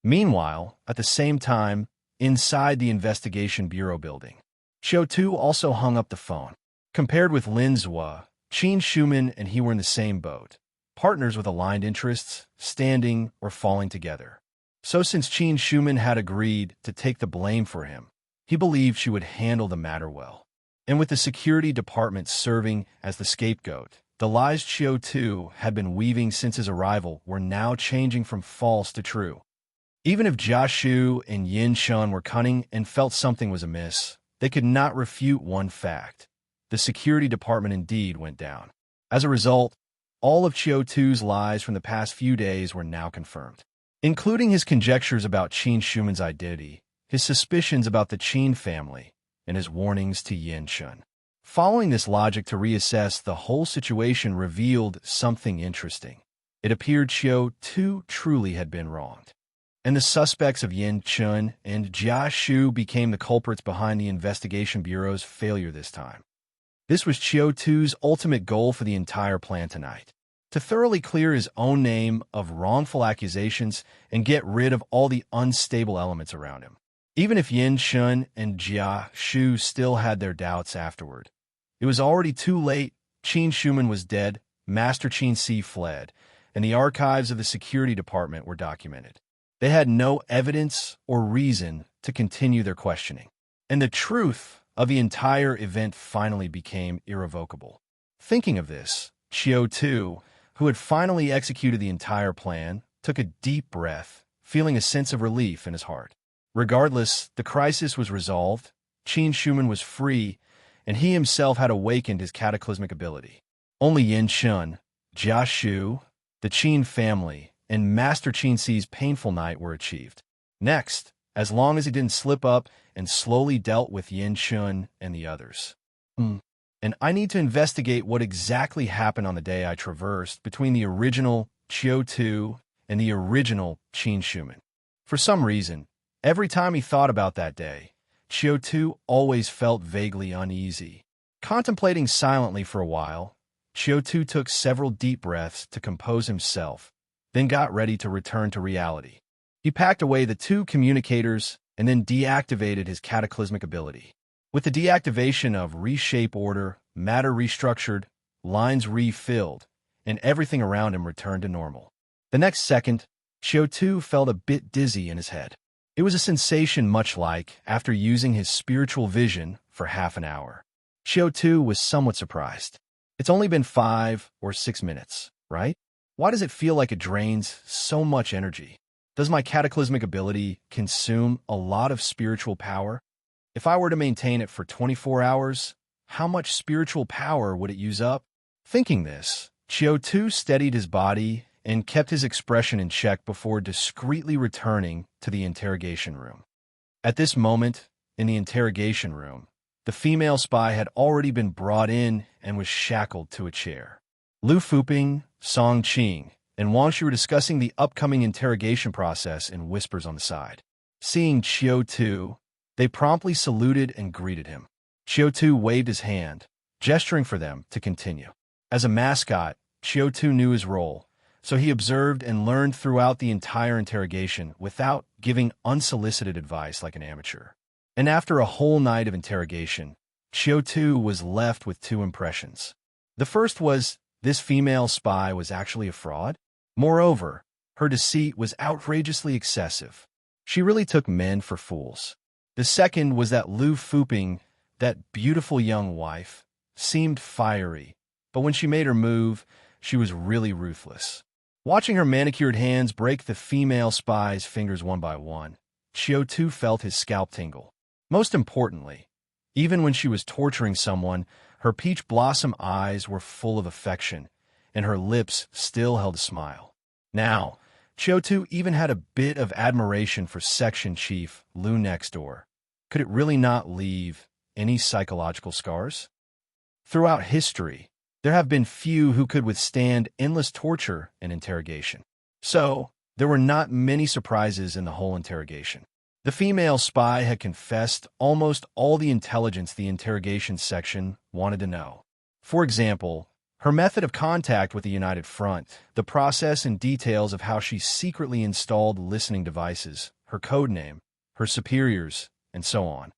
Meanwhile, at the same time, inside the Investigation Bureau building, Qiu Tu also hung up the phone. Compared with Lin Zhua, Qin Shuman and he were in the same boat, partners with aligned interests, standing or falling together. So since Qin Shuman had agreed to take the blame for him, he believed she would handle the matter well. And with the security department serving as the scapegoat, the lies Qiu Tu had been weaving since his arrival were now changing from false to true. Even if Jia Shu and Yin Shun were cunning and felt something was amiss, they could not refute one fact. The security department indeed went down. As a result, all of Qiu Tu's lies from the past few days were now confirmed, including his conjectures about Qin Shuman's identity, his suspicions about the Qin family, and his warnings to Yin Shun. Following this logic to reassess the whole situation revealed something interesting. It appeared Qiu Tu truly had been wronged, and the suspects of Yin Shun and Jia Shu became the culprits behind the Investigation Bureau's failure this time. This was Qiu Tu's ultimate goal for the entire plan tonight. to thoroughly clear his own name of wrongful accusations and get rid of all the unstable elements around him. Even if Yin Shun and Jia Shu still had their doubts afterward, it was already too late. Qin Shuman was dead, Master Qin Si fled, and the archives of the security department were documented. They had no evidence or reason to continue their questioning, and the truth of the entire event finally became irrevocable. Thinking of this, Qiu Tu, who had finally executed the entire plan, took a deep breath, feeling a sense of relief in his heart. Regardless, the crisis was resolved, Qin Shuman was free, and he himself had awakened his cataclysmic ability. Only Yin Shun, Jia Shu, the Qin family, and Master Qin Si's painful night were achieved. Next, as long as he didn't slip up and slowly dealt with Yin Shun and the others. And I need to investigate what exactly happened on the day I traversed between the original Qiu Tu and the original Qin Shuman. For some reason, every time he thought about that day, Qiu Tu always felt vaguely uneasy. Contemplating silently for a while, Qiu Tu took several deep breaths to compose himself, then got ready to return to reality. He packed away the two communicators and then deactivated his cataclysmic ability. With the deactivation of reshape order, matter restructured, lines refilled, and everything around him returned to normal. The next second, Qiu Tu felt a bit dizzy in his head. It was a sensation much like after using his spiritual vision for half an hour. Qiu Tu was somewhat surprised. It's only been 5 or 6 minutes, right? Why does it feel like it drains so much energy? Does my cataclysmic ability consume a lot of spiritual power? If I were to maintain it for 24 hours, how much spiritual power would it use up? Thinking this, Qiu Tu steadied his body and kept his expression in check before discreetly returning to the interrogation room. At this moment, in the interrogation room, the female spy had already been brought in and was shackled to a chair. Lu Fuping, Song Qing, and Wang Shi were discussing the upcoming interrogation process in whispers on the side. Seeing Qiu Tu, they promptly saluted and greeted him. Qiu Tu waved his hand, gesturing for them to continue. As a mascot, Qiu Tu knew his role, so he observed and learned throughout the entire interrogation without giving unsolicited advice like an amateur. And after a whole night of interrogation, Qiu Tu was left with two impressions. The first was this female spy was actually a fraud. Moreover, her deceit was outrageously excessive. She really took men for fools. The second was that Lu Fuping, that beautiful young wife, seemed fiery, but when she made her move, she was really ruthless. Watching her manicured hands break the female spy's fingers one by one, Qiu Tu felt his scalp tingle. Most importantly, even when she was torturing someone, her peach blossom eyes were full of affection, and her lips still held a smile. Now, Qiu Tu even had a bit of admiration for Section Chief Lu next door. Could it really not leave any psychological scars? Throughout history, there have been few who could withstand endless torture and interrogation. So, there were not many surprises in the whole interrogation. The female spy had confessed almost all the intelligence the interrogation section wanted to know. For example, her method of contact with the United Front, the process and details of how she secretly installed listening devices, her code name, her superiors, and so on.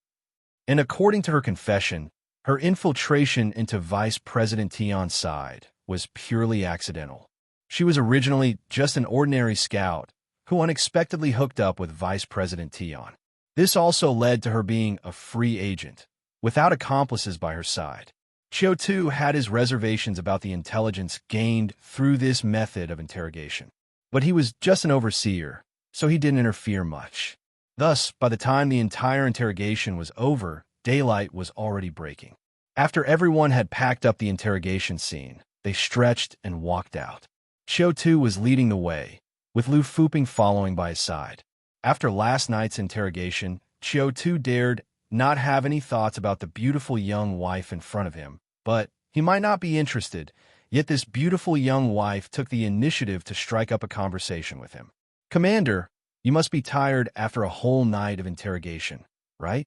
And according to her confession, her infiltration into Vice President Tian's side was purely accidental. She was originally just an ordinary scout who unexpectedly hooked up with Vice President Tian. This also led to her being a free agent, without accomplices by her side. Qiu Tu had his reservations about the intelligence gained through this method of interrogation. But he was just an overseer, so he didn't interfere much. Thus, by the time the entire interrogation was over, daylight was already breaking. After everyone had packed up the interrogation scene, they stretched and walked out. Qiu Tu was leading the way, with Lu Fuping following by his side. After last night's interrogation, Qiu Tu dared not have any thoughts about the beautiful young wife in front of him, but he might not be interested, yet this beautiful young wife took the initiative to strike up a conversation with him. "Commander, you must be tired after a whole night of interrogation, right?"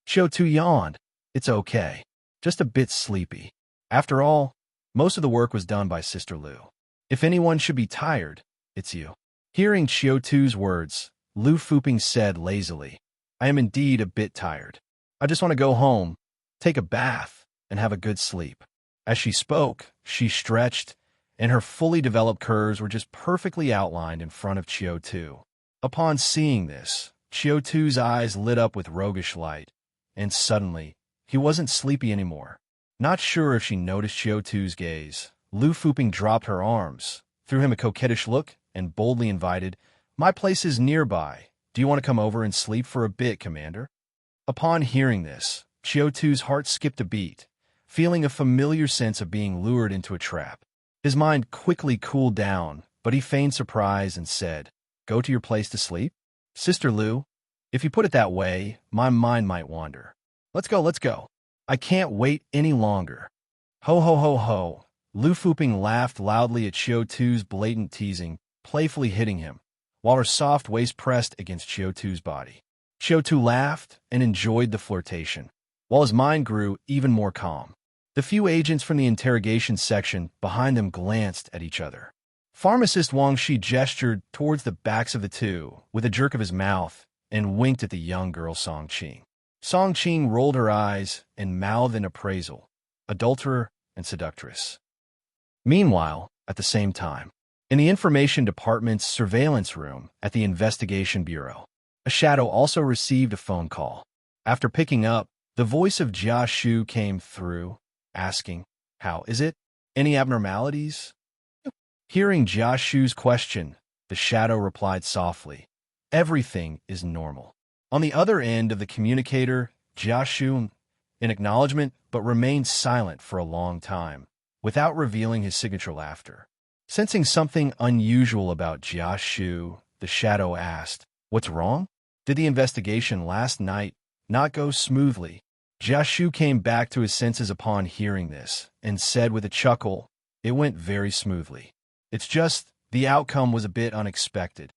Qiu Tu yawned. "It's okay. Just a bit sleepy. After all, most of the work was done by Sister Lu." If anyone should be tired, it's you. Hearing Qiu Tu's words, Lu Fuping said lazily, I am indeed a bit tired. I just want to go home, take a bath, and have a good sleep. As she spoke, she stretched, and her fully developed curves were just perfectly outlined in front of Qiu Tu. Upon seeing this, Qiu Tu's eyes lit up with roguish light, and suddenly, he wasn't sleepy anymore. Not sure if she noticed Qiu Tu's gaze, Lu Fuping dropped her arms, threw him a coquettish look, and boldly invited, My place is nearby. Do you want to come over and sleep for a bit, Commander? Upon hearing this, Qiu Tu's heart skipped a beat, feeling a familiar sense of being lured into a trap. His mind quickly cooled down, but he feigned surprise and said, Go to your place to sleep? Sister Lu, if you put it that way, my mind might wander. Let's go, let's go. I can't wait any longer. Ho ho ho ho. Lu Fuping laughed loudly at Qiu Tu's blatant teasing, playfully hitting him, while her soft waist pressed against Qiu Tu's body. Qiu Tu laughed and enjoyed the flirtation, while his mind grew even more calm. The few agents from the interrogation section behind them glanced at each other. Pharmacist Wang Shi gestured towards the backs of the two with a jerk of his mouth and winked at the young girl Song Qing. Song Qing rolled her eyes and mouthed an appraisal, adulterer and seductress. Meanwhile, at the same time, in the Information Department's surveillance room at the Investigation Bureau, a shadow also received a phone call. After picking up, the voice of Jia Shu came through, asking, How is it? Any abnormalities? Hearing Jia Shu's question, the shadow replied softly, Everything is normal. On the other end of the communicator, Jia Shu, in acknowledgement, but remained silent for a long time, without revealing his signature laughter. Sensing something unusual about Jia Shu, the shadow asked, What's wrong? Did the investigation last night not go smoothly? Jia Shu came back to his senses upon hearing this, and said with a chuckle, It went very smoothly. It's just, the outcome was a bit unexpected.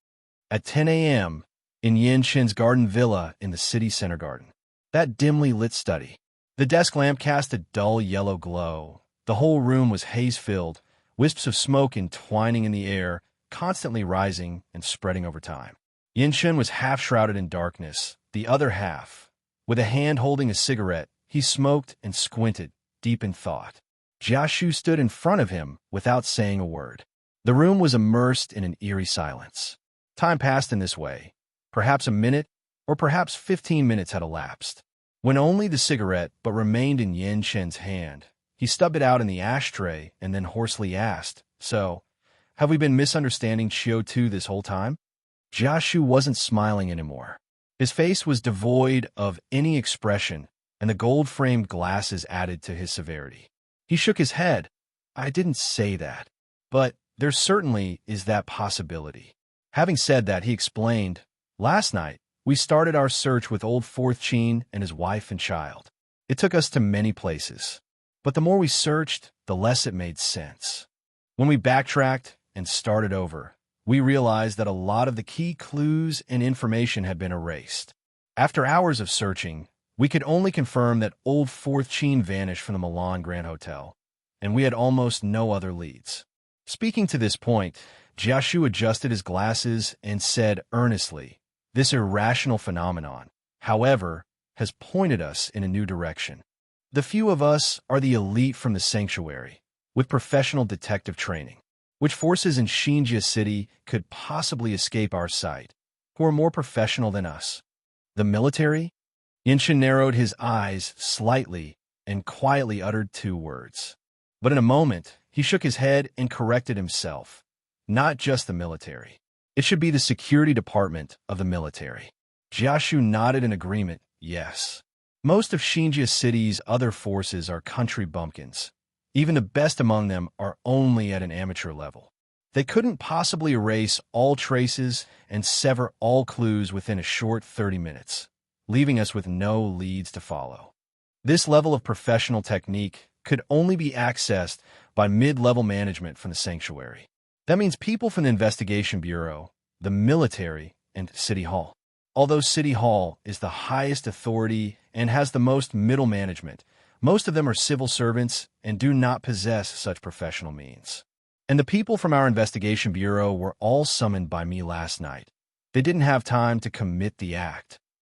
At 10 a.m., in Yin Chen's garden villa in the city center garden, that dimly lit study, the desk lamp cast a dull yellow glow. The whole room was haze-filled, wisps of smoke entwining in the air, constantly rising and spreading over time. Yin Chen was half shrouded in darkness, the other half. With a hand holding a cigarette, he smoked and squinted, deep in thought. Jia Shu stood in front of him without saying a word. The room was immersed in an eerie silence. Time passed in this way. Perhaps a minute, or perhaps 15 minutes had elapsed. When only the cigarette but remained in Yin Chen's hand, he stubbed it out in the ashtray and then hoarsely asked, So, have we been misunderstanding Qiu Tu this whole time? Jia Shu wasn't smiling anymore. His face was devoid of any expression, and the gold-framed glasses added to his severity. He shook his head. I didn't say that, but there certainly is that possibility. Having said that, he explained, Last night, we started our search with old Fourth Qin and his wife and child. It took us to many places, but the more we searched, the less it made sense. When we backtracked and started over, we realized that a lot of the key clues and information had been erased. After hours of searching, we could only confirm that old Fourth Qin vanished from the Milan Grand Hotel, and we had almost no other leads. Speaking to this point, Jia Shu adjusted his glasses and said earnestly, This irrational phenomenon, however, has pointed us in a new direction. The few of us are the elite from the sanctuary, with professional detective training. Which forces in Xinjia City could possibly escape our sight, who are more professional than us? The military? Yinshin narrowed his eyes slightly and quietly uttered 2 words. But in a moment, he shook his head and corrected himself. Not just the military. It should be the security department of the military. Jia Shu nodded in agreement, yes. Most of Xinjia City's other forces are country bumpkins. Even the best among them are only at an amateur level. They couldn't possibly erase all traces and sever all clues within a short 30 minutes, leaving us with no leads to follow. This level of professional technique could only be accessed by mid-level management from the sanctuary. That means people from the Investigation Bureau, the military, and City Hall. Although City Hall is the highest authority and has the most middle management, most of them are civil servants and do not possess such professional means. And the people from our investigation bureau were all summoned by me last night. They didn't have time to commit the act.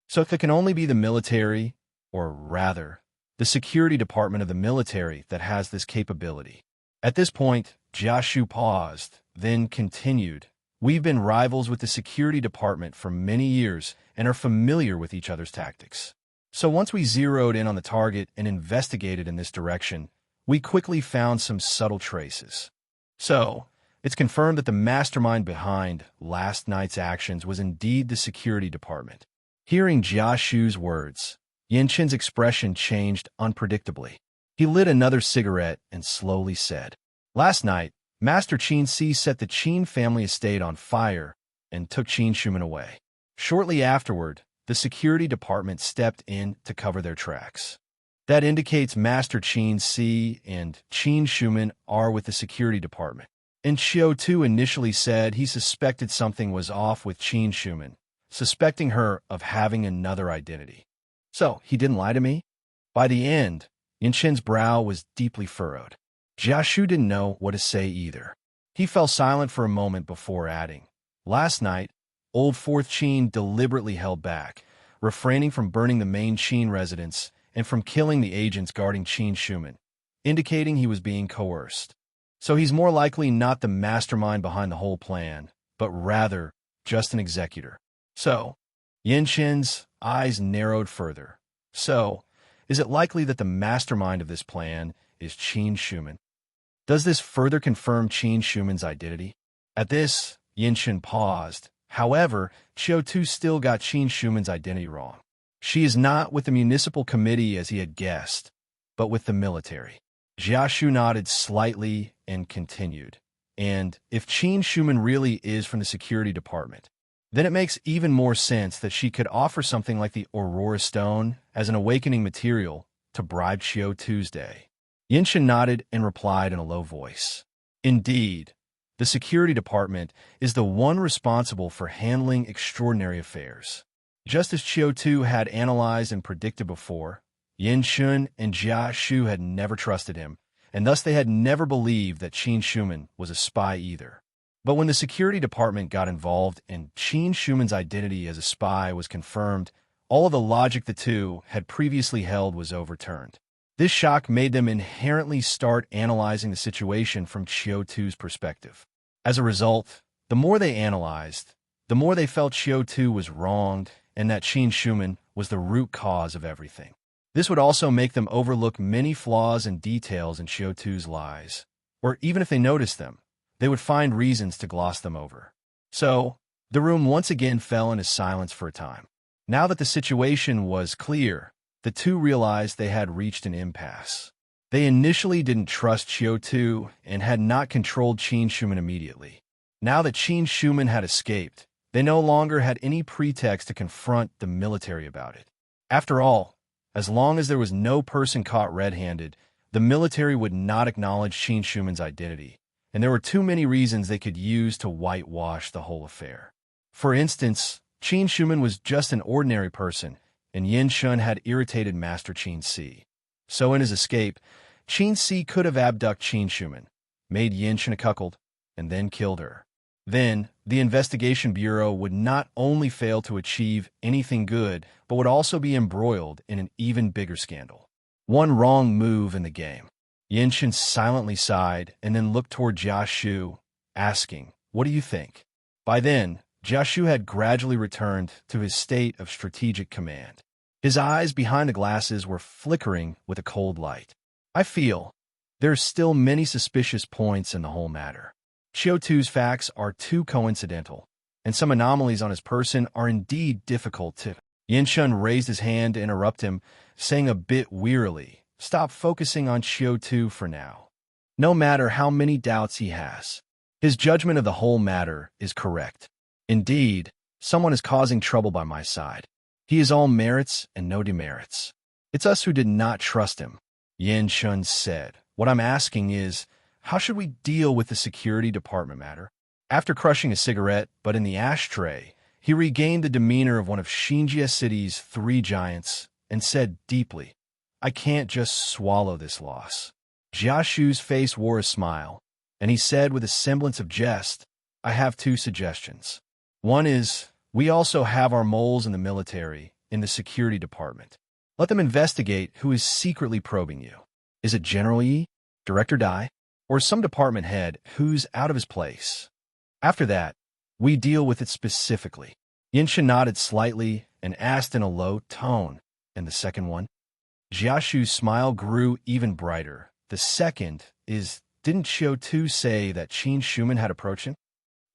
So if it can only be the military, or rather, the security department of the military that has this capability. At this point, Jiashu paused, then continued. We've been rivals with the security department for many years and are familiar with each other's tactics. So once we zeroed in on the target and investigated in this direction, we quickly found some subtle traces. So, it's confirmed that the mastermind behind last night's actions was indeed the security department. Hearing Jiashu's words, Yinchen's expression changed unpredictably. He lit another cigarette and slowly said, "Last night, Master Qin Si set the Qin family estate on fire and took Qin Shuman away. Shortly afterward, the security department stepped in to cover their tracks. That indicates Master Qin Si and Qin Shuman are with the security department. And Qiu Tu initially said he suspected something was off with Qin Shuman, suspecting her of having another identity. So, he didn't lie to me?" By the end, Yinchen's brow was deeply furrowed. Jiashu didn't know what to say either. He fell silent for a moment before adding, "Last night, Old Fourth Qin deliberately held back, refraining from burning the main Qin residence and from killing the agents guarding Qin Shuman, indicating he was being coerced. So he's more likely not the mastermind behind the whole plan, but rather just an executor." So, Yinchen's eyes narrowed further. So, is it likely that the mastermind of this plan is Qin Shuman? Does this further confirm Qin Shuman's identity? At this, Yinchen paused. However, Qiu Tu still got Qin Shuman's identity wrong. She is not with the municipal committee as he had guessed, but with the military. Jiashu nodded slightly and continued. And if Qin Shuman really is from the security department, then it makes even more sense that she could offer something like the Aurora Stone as an awakening material to bribe Qiu Tuesday. Yinchen nodded and replied in a low voice. Indeed, the security department is the one responsible for handling extraordinary affairs. Just as Qiu Tu had analyzed and predicted before, Yinchen and Jiashu had never trusted him, and thus they had never believed that Qin Shuman was a spy either. But when the security department got involved and Qin Shuman's identity as a spy was confirmed, all of the logic the two had previously held was overturned. This shock made them inherently start analyzing the situation from Qiu Tu's perspective. As a result, the more they analyzed, the more they felt Qiu Tu was wronged and that Qin Shuman was the root cause of everything. This would also make them overlook many flaws and details in Qiu Tu's lies, or even if they noticed them, they would find reasons to gloss them over. So, the room once again fell into silence for a time. Now that the situation was clear, the two realized they had reached an impasse. They initially didn't trust Qiu Tu and had not controlled Qin Shuman immediately. Now that Qin Shuman had escaped, they no longer had any pretext to confront the military about it. After all, as long as there was no person caught red-handed, the military would not acknowledge Qin Shuman's identity, and there were too many reasons they could use to whitewash the whole affair. For instance, Qin Shuman was just an ordinary person, and Yinchen had irritated Master Qin Si. So in his escape, Qin Si could have abducted Qin Shuman, made Yinchen a cuckold, and then killed her. Then, the investigation bureau would not only fail to achieve anything good, but would also be embroiled in an even bigger scandal. One wrong move in the game. Yinchen silently sighed and then looked toward Jiashu, asking, "What do you think?" By then, Jiashu had gradually returned to his state of strategic command. His eyes behind the glasses were flickering with a cold light. "I feel there are still many suspicious points in the whole matter. Qiu Tu's facts are too coincidental, and some anomalies on his person are indeed difficult to—" Yinchen raised his hand to interrupt him, saying a bit wearily, "Stop focusing on Qiu Tu for now. No matter how many doubts he has, his judgment of the whole matter is correct. Indeed, someone is causing trouble by my side. He is all merits and no demerits. It's us who did not trust him," Yinchen said. "What I'm asking is, how should we deal with the security department matter?" After crushing a cigarette, but in the ashtray, he regained the demeanor of one of Xinjie City's three giants and said deeply, "I can't just swallow this loss." Jiashu's face wore a smile. and he said with a semblance of jest, "I have two suggestions. One is, we also have our moles in the military, in the security department. Let them investigate who is secretly probing you. Is it General Yi, Director Dai, or some department head who's out of his place? After that, we deal with it specifically." Yinshin nodded slightly and asked in a low tone, "And the second one?" Jiashu's smile grew even brighter. "The second is, didn't Qiu Tu say that Qin Shuman had approached him?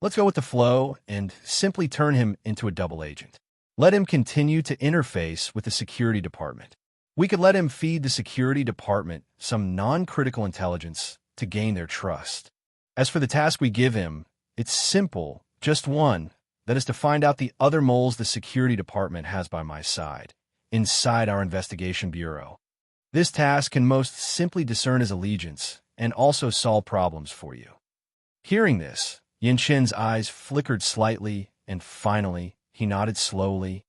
Let's go with the flow and simply turn him into a double agent. Let him continue to interface with the security department. We could let him feed the security department some non-critical intelligence to gain their trust. As for the task we give him, it's simple, just one. That is to find out the other moles the security department has by my side, inside our investigation bureau. This task can most simply discern his allegiance and also solve problems for you." Hearing this, Yinshin's eyes flickered slightly, and finally, he nodded slowly.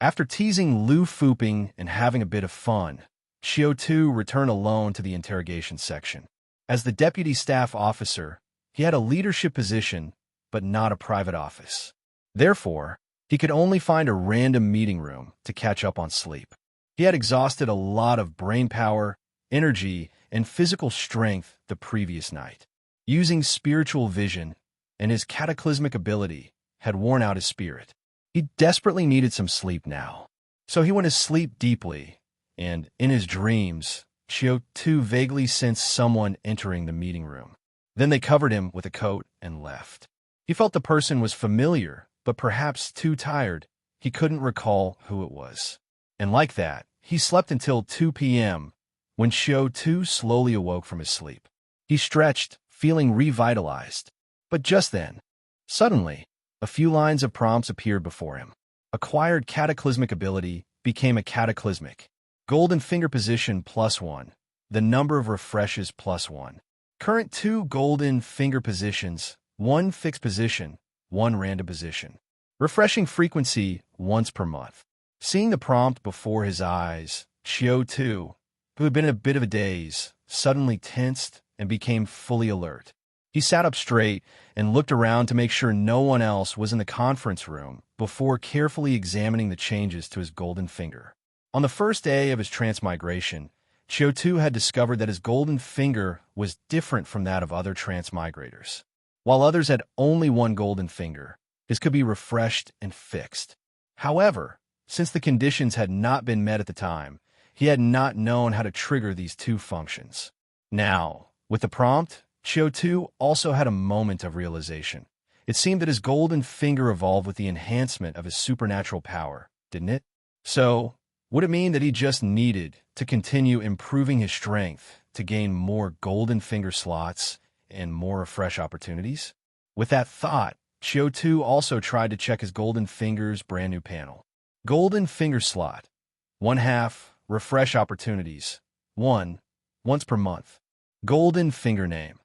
After teasing Lu Fuping and having a bit of fun, Qiu Tu returned alone to the interrogation section. As the deputy staff officer, he had a leadership position, but not a private office. Therefore, he could only find a random meeting room to catch up on sleep. He had exhausted a lot of brain power, energy, and physical strength the previous night. Using spiritual vision and his cataclysmic ability had worn out his spirit. He desperately needed some sleep now. So he went to sleep deeply, and in his dreams, Qiu Tu vaguely sensed someone entering the meeting room. Then they covered him with a coat and left. He felt the person was familiar, but perhaps too tired. He couldn't recall who it was. And like that, he slept until 2 p.m., when Qiu Tu slowly awoke from his sleep. He stretched, feeling revitalized. But just then, suddenly, a few lines of prompts appeared before him. Acquired cataclysmic ability became a cataclysmic. Golden finger position +1. The number of refreshes +1. Current 2 golden finger positions, 1 fixed position, 1 random position. Refreshing frequency once per month. Seeing the prompt before his eyes, Qiu Tu, who had been in a bit of a daze, suddenly tensed and became fully alert. He sat up straight and looked around to make sure no one else was in the conference room before carefully examining the changes to his golden finger. On the first day of his transmigration, Qiu Tu had discovered that his golden finger was different from that of other transmigrators. While others had only one golden finger, his could be refreshed and fixed. However, since the conditions had not been met at the time, he had not known how to trigger these two functions. Now, with the prompt, Qiu Tu also had a moment of realization. It seemed that his golden finger evolved with the enhancement of his supernatural power, didn't it? So, would it mean that he just needed to continue improving his strength to gain more golden finger slots and more refresh opportunities? With that thought, Qiu Tu also tried to check his golden finger's brand new panel. Golden finger slot, 1/2, refresh opportunities, 1, once per month. Golden finger name,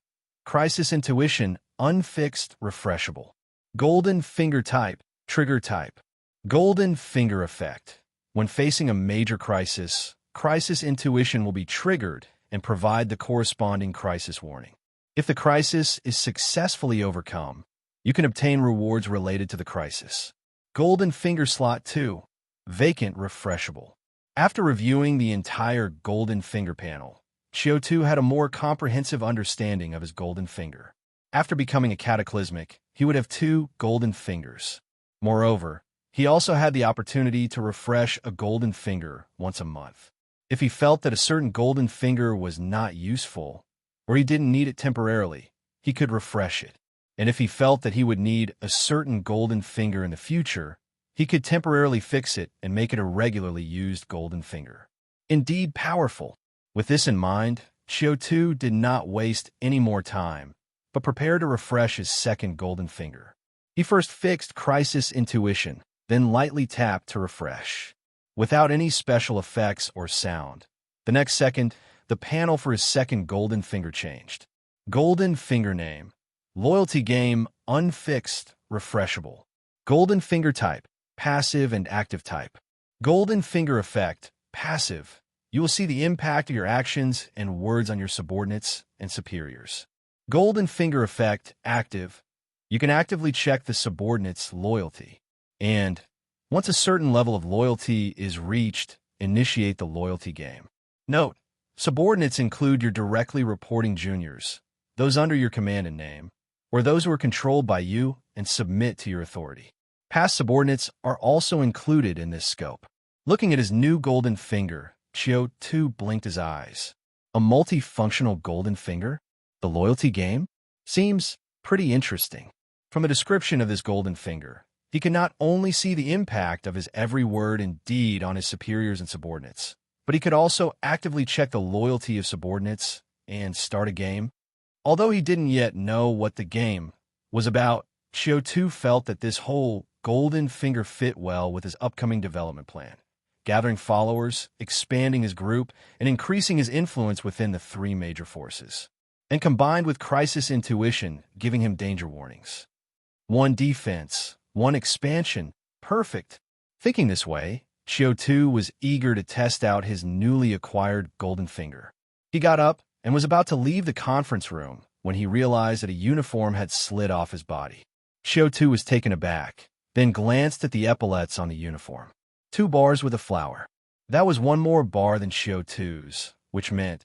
crisis intuition, unfixed, refreshable. Golden finger type, trigger type. Golden finger effect. When facing a major crisis, crisis intuition will be triggered and provide the corresponding crisis warning. If the crisis is successfully overcome, you can obtain rewards related to the crisis. Golden finger slot 2, vacant, refreshable. After reviewing the entire golden finger panel, Qiu Tu had a more comprehensive understanding of his golden finger. After becoming a cataclysmic, he would have 2 golden fingers. Moreover, he also had the opportunity to refresh a golden finger once a month. If he felt that a certain golden finger was not useful, or he didn't need it temporarily, he could refresh it. And if he felt that he would need a certain golden finger in the future, he could temporarily fix it and make it a regularly used golden finger. Indeed powerful. With this in mind, Qiu Tu did not waste any more time, but prepared to refresh his second golden finger. He first fixed crisis intuition, then lightly tapped to refresh. Without any special effects or sound. The next second, the panel for his second golden finger changed. Golden finger name. Loyalty game, unfixed, refreshable. Golden finger type, passive and active type. Golden finger effect, passive. You will see the impact of your actions and words on your subordinates and superiors. Golden finger effect active. You can actively check the subordinates' loyalty. And once a certain level of loyalty is reached, initiate the loyalty game. Note, subordinates include your directly reporting juniors, those under your command and name, or those who are controlled by you and submit to your authority. Past subordinates are also included in this scope. Looking at his new golden finger, Qiu Tu blinked his eyes. A multifunctional golden finger? The loyalty game? Seems pretty interesting. From a description of this golden finger, he can not only see the impact of his every word and deed on his superiors and subordinates, but he could also actively check the loyalty of subordinates and start a game. Although he didn't yet know what the game was about, Qiu Tu felt that this whole golden finger fit well with his upcoming development plan, gathering followers, expanding his group, and increasing his influence within the three major forces. And combined with crisis intuition, giving him danger warnings. One defense, one expansion, perfect. Thinking this way, Qiu Tu was eager to test out his newly acquired golden finger. He got up and was about to leave the conference room when he realized that a uniform had slid off his body. Qiu Tu was taken aback, then glanced at the epaulets on the uniform. 2 bars with a flower. That was one more bar than Qiu Tu's, which meant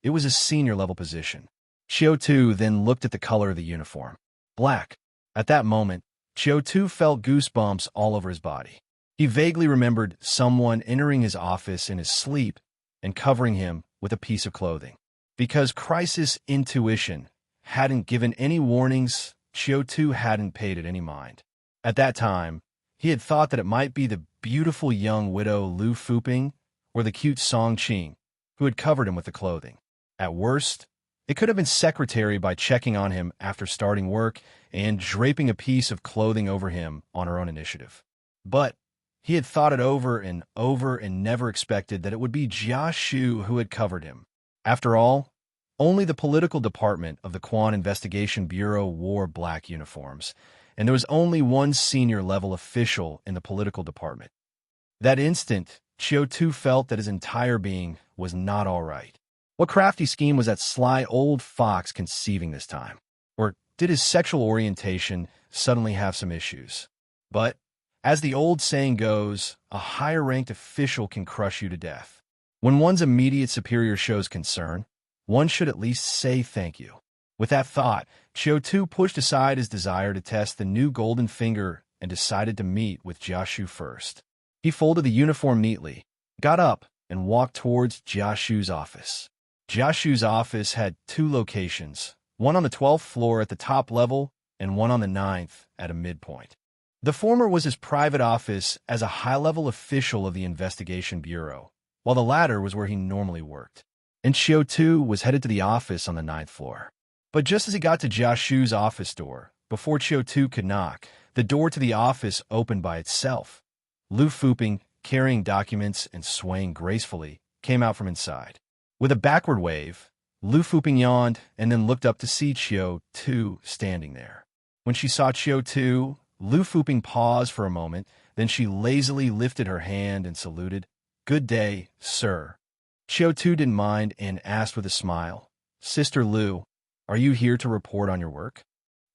it was a senior-level position. Qiu Tu then looked at the color of the uniform. Black. At that moment, Qiu Tu felt goosebumps all over his body. He vaguely remembered someone entering his office in his sleep and covering him with a piece of clothing. Because crisis intuition hadn't given any warnings, Qiu Tu hadn't paid it any mind. At that time, he had thought that it might be the beautiful young widow Lu Fuping or the cute Song Qing who had covered him with the clothing. At worst, it could have been secretary by checking on him after starting work and draping a piece of clothing over him on her own initiative. But he had thought it over and never expected that it would be Jia Shu who had covered him. After all, only the political department of the Quan Investigation Bureau wore black uniforms, and there was only one senior-level official in the political department. That instant, Qiu Tu felt that his entire being was not all right. What crafty scheme was that sly old fox conceiving this time? Or did his sexual orientation suddenly have some issues? But, as the old saying goes, a higher-ranked official can crush you to death. When one's immediate superior shows concern, one should at least say thank you. With that thought, Qiu Tu pushed aside his desire to test the new golden finger and decided to meet with Jia Shu first. He folded the uniform neatly, got up, and walked towards Jia Shu's office. Jia Shu's office had 2 locations, one on the 12th floor at the top level and one on the 9th at a midpoint. The former was his private office as a high-level official of the Investigation Bureau, while the latter was where he normally worked. And Qiu Tu was headed to the office on the 9th floor. But just as he got to Jia Shu's office door, before Qiu Tu could knock, the door to the office opened by itself. Lu Fuping, carrying documents and swaying gracefully, came out from inside. With a backward wave, Lu Fuping yawned and then looked up to see Qiu Tu standing there. When she saw Qiu Tu, Lu Fuping paused for a moment, then she lazily lifted her hand and saluted. "Good day, sir." Qiu Tu didn't mind and asked with a smile, "Sister Lu, are you here to report on your work?"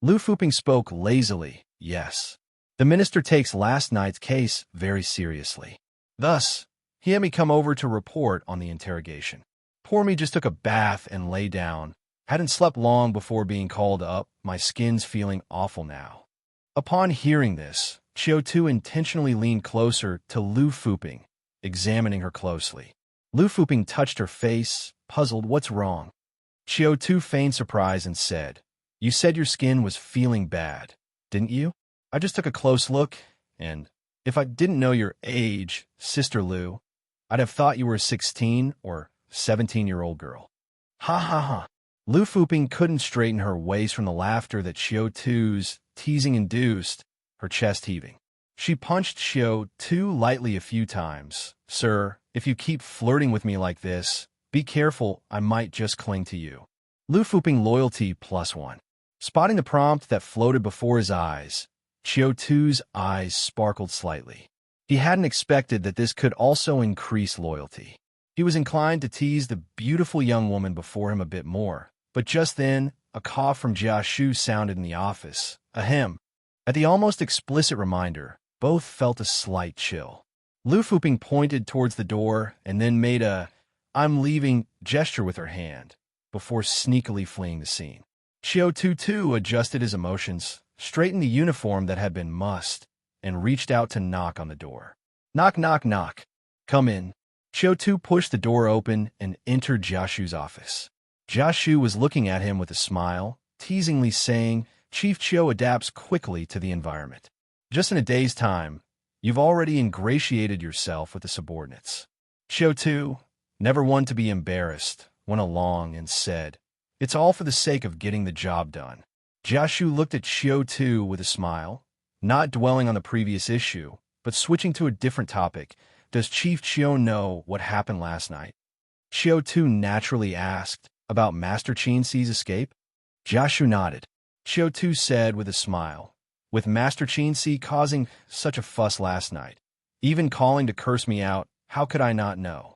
Lu Fuping spoke lazily, "Yes. The minister takes last night's case very seriously. Thus, he had me come over to report on the interrogation. Poor me just took a bath and lay down. Hadn't slept long before being called up. My skin's feeling awful now." Upon hearing this, Qiu Tu intentionally leaned closer to Lu Fuping, examining her closely. Lu Fuping touched her face, puzzled. "What's wrong?" Qiu Tu feigned surprise and said, "You said your skin was feeling bad, didn't you? I just took a close look, and if I didn't know your age, Sister Lu, I'd have thought you were a 16 or 17-year-old girl." Ha ha ha. Lu Fuping couldn't straighten her waist from the laughter that Qiu Tu's teasing induced, her chest heaving. She punched Qiu Tu lightly a few times. "Sir, if you keep flirting with me like this, be careful, I might just cling to you." Lu Fuping loyalty +1. Spotting the prompt that floated before his eyes, Qiu Tu's eyes sparkled slightly. He hadn't expected that this could also increase loyalty. He was inclined to tease the beautiful young woman before him a bit more, but just then, a cough from Jia Shu sounded in the office. Ahem. At the almost explicit reminder, both felt a slight chill. Lu Fuping pointed towards the door and then made a "I'm leaving" gesture with her hand, before sneakily fleeing the scene. Qiu Tu too adjusted his emotions, straightened the uniform that had been mussed, and reached out to knock on the door. Knock, knock, knock. Come in. Qiu Tu pushed the door open and entered Jia Shu's office. Jia Shu was looking at him with a smile, teasingly saying, "Chief Qiu adapts quickly to the environment. Just in a day's time, you've already ingratiated yourself with the subordinates." Qiu Tu, never one to be embarrassed, went along and said, "It's all for the sake of getting the job done." Jia Shu looked at Qiu Tu with a smile, not dwelling on the previous issue, but switching to a different topic. "Does Chief Qiu know what happened last night?" Qiu Tu naturally asked, "About Master Qin Si's escape?" Jia Shu nodded. Qiu Tu said with a smile, "With Master Qin Si causing such a fuss last night, even calling to curse me out, how could I not know?"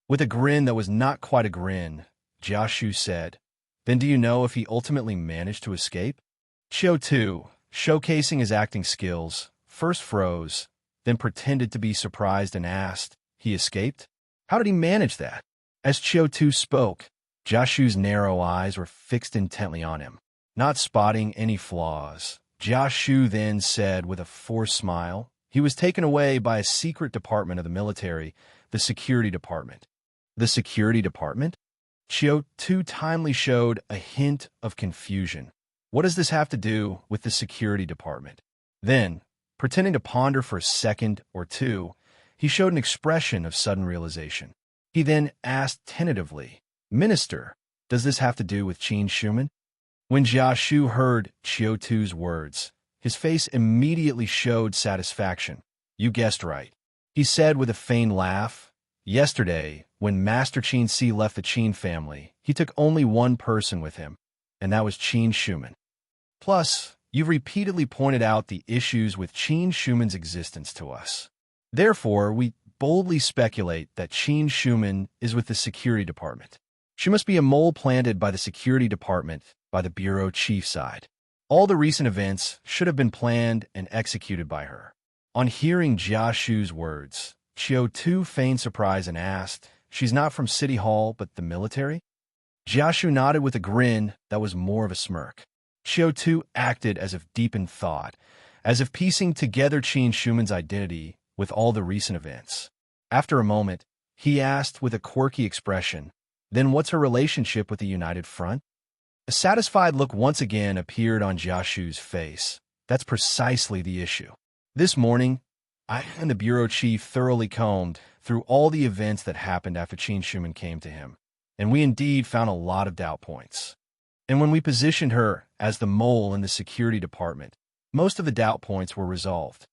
With a grin that was not quite a grin, Jia Shu said, "Then do you know if he ultimately managed to escape?" Qiu Tu, showcasing his acting skills, first froze, then pretended to be surprised and asked, "He escaped? How did he manage that?" As Qiu Tu spoke, Jia Shu's narrow eyes were fixed intently on him, not spotting any flaws. Jia Shu then said with a forced smile, "He was taken away by a secret department of the military, the security department." The security department? Qiu Tu timely showed a hint of confusion. What does this have to do with the security department? Then, pretending to ponder for a second or two, he showed an expression of sudden realization. He then asked tentatively, "Minister, does this have to do with Qin Shuman?" When Jia Shu heard Qiu Tu's words, his face immediately showed satisfaction. "You guessed right," he said with a feigned laugh. "Yesterday, when Master Qin Si left the Qin family, he took only one person with him, and that was Qin Shuman. Plus, you've repeatedly pointed out the issues with Qin Shuman's existence to us. Therefore, we boldly speculate that Qin Shuman is with the security department. She must be a mole planted by the security department by the bureau chief side. All the recent events should have been planned and executed by her." On hearing Jia Shu's words, Qiu Tu feigned surprise and asked, "She's not from City Hall, but the military?" Jia Shu nodded with a grin that was more of a smirk. Qiu Tu acted as if deep in thought, as if piecing together Qin Shuman's identity with all the recent events. After a moment, he asked with a quirky expression, "Then what's her relationship with the United Front?" A satisfied look once again appeared on Jia Shu's face. "That's precisely the issue. This morning, I and the bureau chief thoroughly combed through all the events that happened after Qin Shuman came to him, and we indeed found a lot of doubt points. And when we positioned her as the mole in the security department, most of the doubt points were resolved.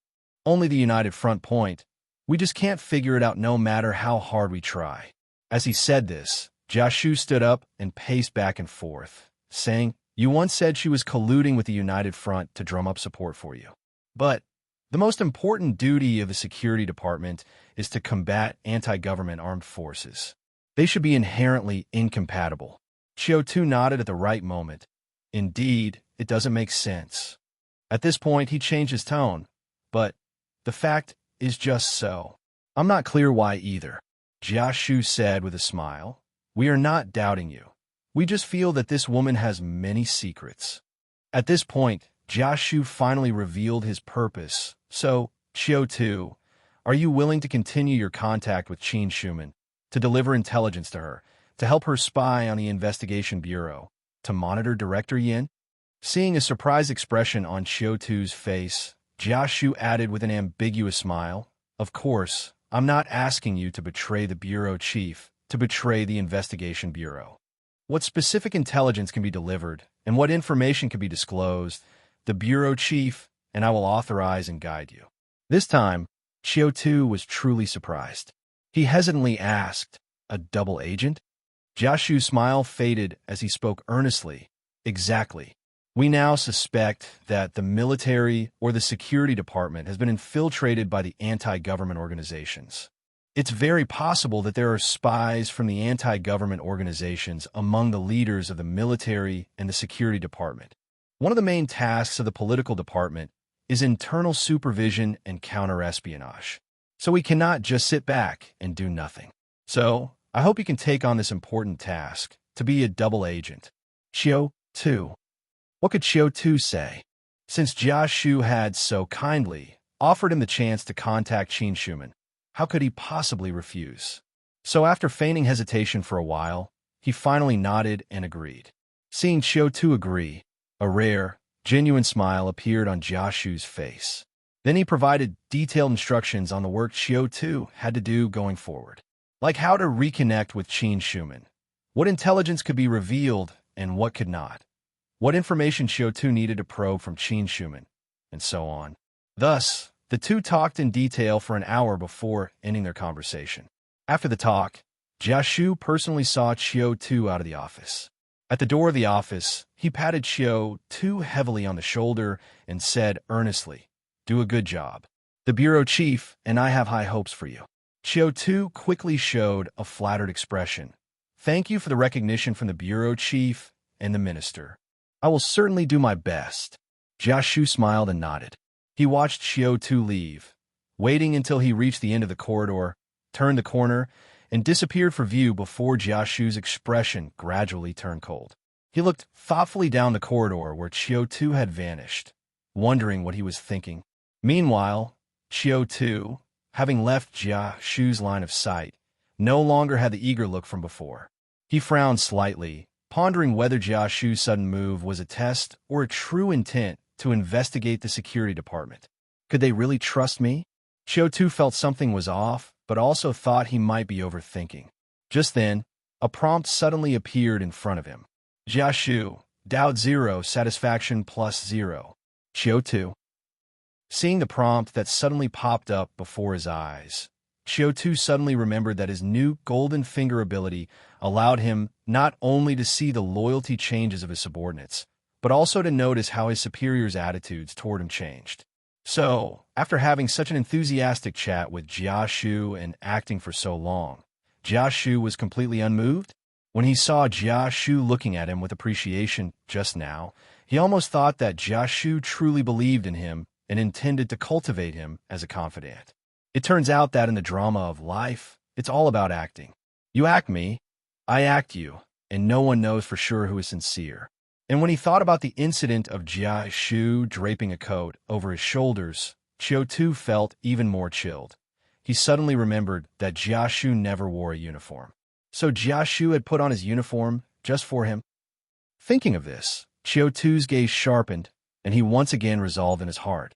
Only the United Front point, we just can't figure it out no matter how hard we try." As he said this, Jia Shu stood up and paced back and forth, saying, "You once said she was colluding with the United Front to drum up support for you. But the most important duty of the security department is to combat anti-government armed forces. They should be inherently incompatible." Qiu Tu nodded at the right moment. "Indeed, it doesn't make sense." At this point, he changed his tone. "But the fact is just so. I'm not clear why either," Jia Shu said with a smile. "We are not doubting you. We just feel that this woman has many secrets." At this point, Jia Shu finally revealed his purpose. "So, Qiu Tu, are you willing to continue your contact with Qin Shuman, to deliver intelligence to her, to help her spy on the investigation bureau, to monitor Director Yin?" Seeing a surprised expression on Qiu Tu's face, Jia Shu added with an ambiguous smile, "Of course, I'm not asking you to betray the bureau chief, to betray the investigation bureau. What specific intelligence can be delivered, and what information can be disclosed, the bureau chief and I will authorize and guide you." This time, Qiu Tu was truly surprised. He hesitantly asked, "A double agent?" Jia Shu's smile faded as he spoke earnestly. "Exactly. We now suspect that the military or the security department has been infiltrated by the anti-government organizations. It's very possible that there are spies from the anti-government organizations among the leaders of the military and the security department. One of the main tasks of the political department is internal supervision and counter-espionage. So we cannot just sit back and do nothing. So, I hope you can take on this important task, to be a double agent. Qiu Tu. What could Qiu Tu say? Since Jia Shu had so kindly offered him the chance to contact Qin Shuman, how could he possibly refuse? So after feigning hesitation for a while, he finally nodded and agreed. Seeing Qiu Tu agree, a rare, genuine smile appeared on Jia Shu's face. Then he provided detailed instructions on the work Qiu Tu had to do going forward, like how to reconnect with Qin Shuman, what intelligence could be revealed and what could not, what information Qiu Tu needed to probe from Qin Shuman, and so on. Thus, the two talked in detail for an hour before ending their conversation. After the talk, Jia Shu personally saw Qiu Tu out of the office. At the door of the office, he patted Qiu Tu heavily on the shoulder and said earnestly, "Do a good job. The bureau chief and I have high hopes for you." Qiu Tu quickly showed a flattered expression. "Thank you for the recognition from the bureau chief and the minister. I will certainly do my best." Jia Shu smiled and nodded. He watched Qiu Tu leave, waiting until he reached the end of the corridor, turned the corner, and disappeared from view before Jia Shu's expression gradually turned cold. He looked thoughtfully down the corridor where Qiu Tu had vanished, wondering what he was thinking. Meanwhile, Qiu Tu, having left Jia Shu's line of sight, no longer had the eager look from before. He frowned slightly, pondering whether Jia Shu's sudden move was a test or a true intent to investigate the security department. Could they really trust me? Qiu Tu felt something was off, but also thought he might be overthinking. Just then, a prompt suddenly appeared in front of him. Jia Shu, doubt 0, satisfaction +0. Qiu Tu. Seeing the prompt that suddenly popped up before his eyes, Qiu Tu suddenly remembered that his new golden finger ability allowed him not only to see the loyalty changes of his subordinates, but also to notice how his superiors' attitudes toward him changed. So, after having such an enthusiastic chat with Jia Shu and acting for so long, Jia Shu was completely unmoved. When he saw Jia Shu looking at him with appreciation just now, he almost thought that Jia Shu truly believed in him and intended to cultivate him as a confidant. It turns out that in the drama of life, it's all about acting. You act me, I act you, and no one knows for sure who is sincere. And when he thought about the incident of Jia Shu draping a coat over his shoulders, Qiu Tu felt even more chilled. He suddenly remembered that Jia Shu never wore a uniform. So Jia Shu had put on his uniform just for him? Thinking of this, Qiu Tu's gaze sharpened, and he once again resolved in his heart.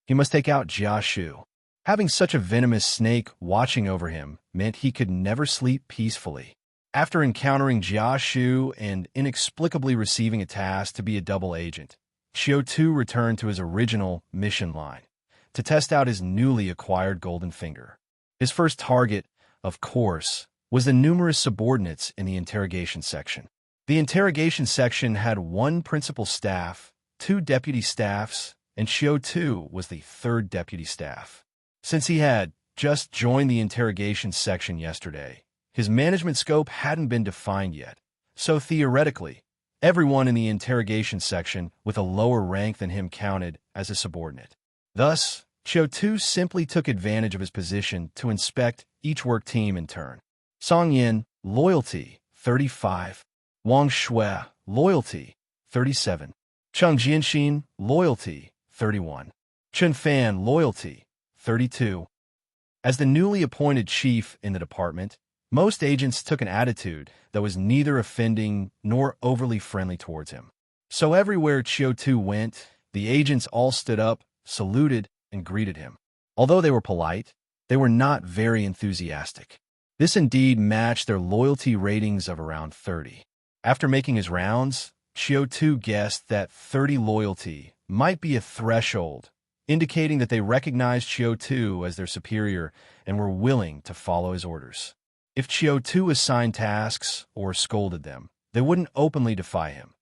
He must take out Jia Shu. Having such a venomous snake watching over him meant he could never sleep peacefully. After encountering Jia Shu and inexplicably receiving a task to be a double agent, Qiu Tu returned to his original mission line, to test out his newly acquired golden finger. His first target, of course, was the numerous subordinates in the interrogation section. The interrogation section had one principal staff, 2 deputy staffs, and Qiu Tu was the 3rd deputy staff. Since he had just joined the interrogation section yesterday, his management scope hadn't been defined yet, so theoretically, everyone in the interrogation section with a lower rank than him counted as a subordinate. Thus, Qiu Tu simply took advantage of his position to inspect each work team in turn. Song Yin, loyalty, 35. Wang Shui, loyalty, 37. Cheng Jianxin, loyalty, 31. Chen Fan, loyalty, 32. As the newly appointed chief in the department, most agents took an attitude that was neither offending nor overly friendly towards him. So everywhere Qiu Tu went, the agents all stood up, saluted, and greeted him. Although they were polite, they were not very enthusiastic. This indeed matched their loyalty ratings of around 30. After making his rounds, Qiu Tu guessed that 30 loyalty might be a threshold, indicating that they recognized Qiu Tu as their superior and were willing to follow his orders. If Qiu Tu assigned tasks or scolded them, they wouldn't openly defy him.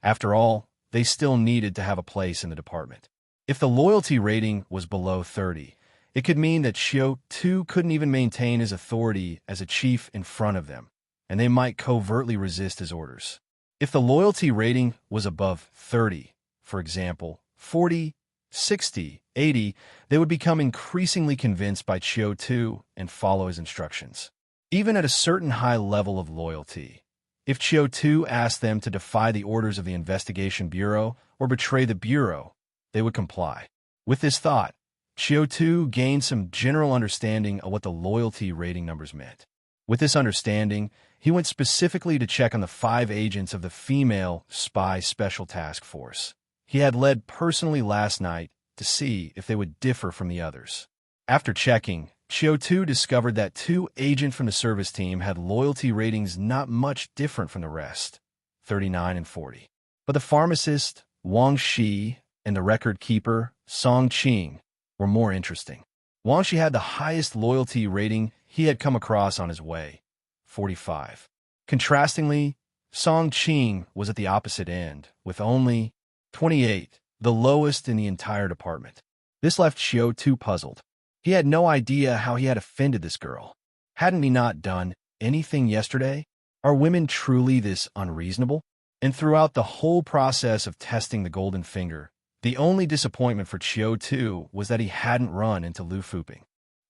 After all, they still needed to have a place in the department. If the loyalty rating was below 30, It could mean that Qiu Tu couldn't even maintain his authority as a chief in front of them, and they might covertly resist his orders. If the loyalty rating was above 30, for example, 40, 60, 80, they would become increasingly convinced by Qiu Tu and follow his instructions. Even at a certain high level of loyalty, if Qiu Tu asked them to defy the orders of the Investigation Bureau or betray the Bureau, they would comply. With this thought, Qiu Tu gained some general understanding of what the loyalty rating numbers meant. With this understanding, he went specifically to check on the 5 agents of the female spy special task force he had led personally last night to see if they would differ from the others. After checking, Qiu Tu discovered that 2 agents from the service team had loyalty ratings not much different from the rest, 39 and 40. But the pharmacist, Wang Shi, and the record keeper, Song Qing, were more interesting. Wang Shi had the highest loyalty rating he had come across on his way, 45. Contrastingly, Song Qing was at the opposite end, with only 28, the lowest in the entire department. This left Qiu Tu puzzled. He had no idea how he had offended this girl. Hadn't he not done anything yesterday? Are women truly this unreasonable? And throughout the whole process of testing the golden finger, the only disappointment for Qiu Tu was that he hadn't run into Lu Fuping.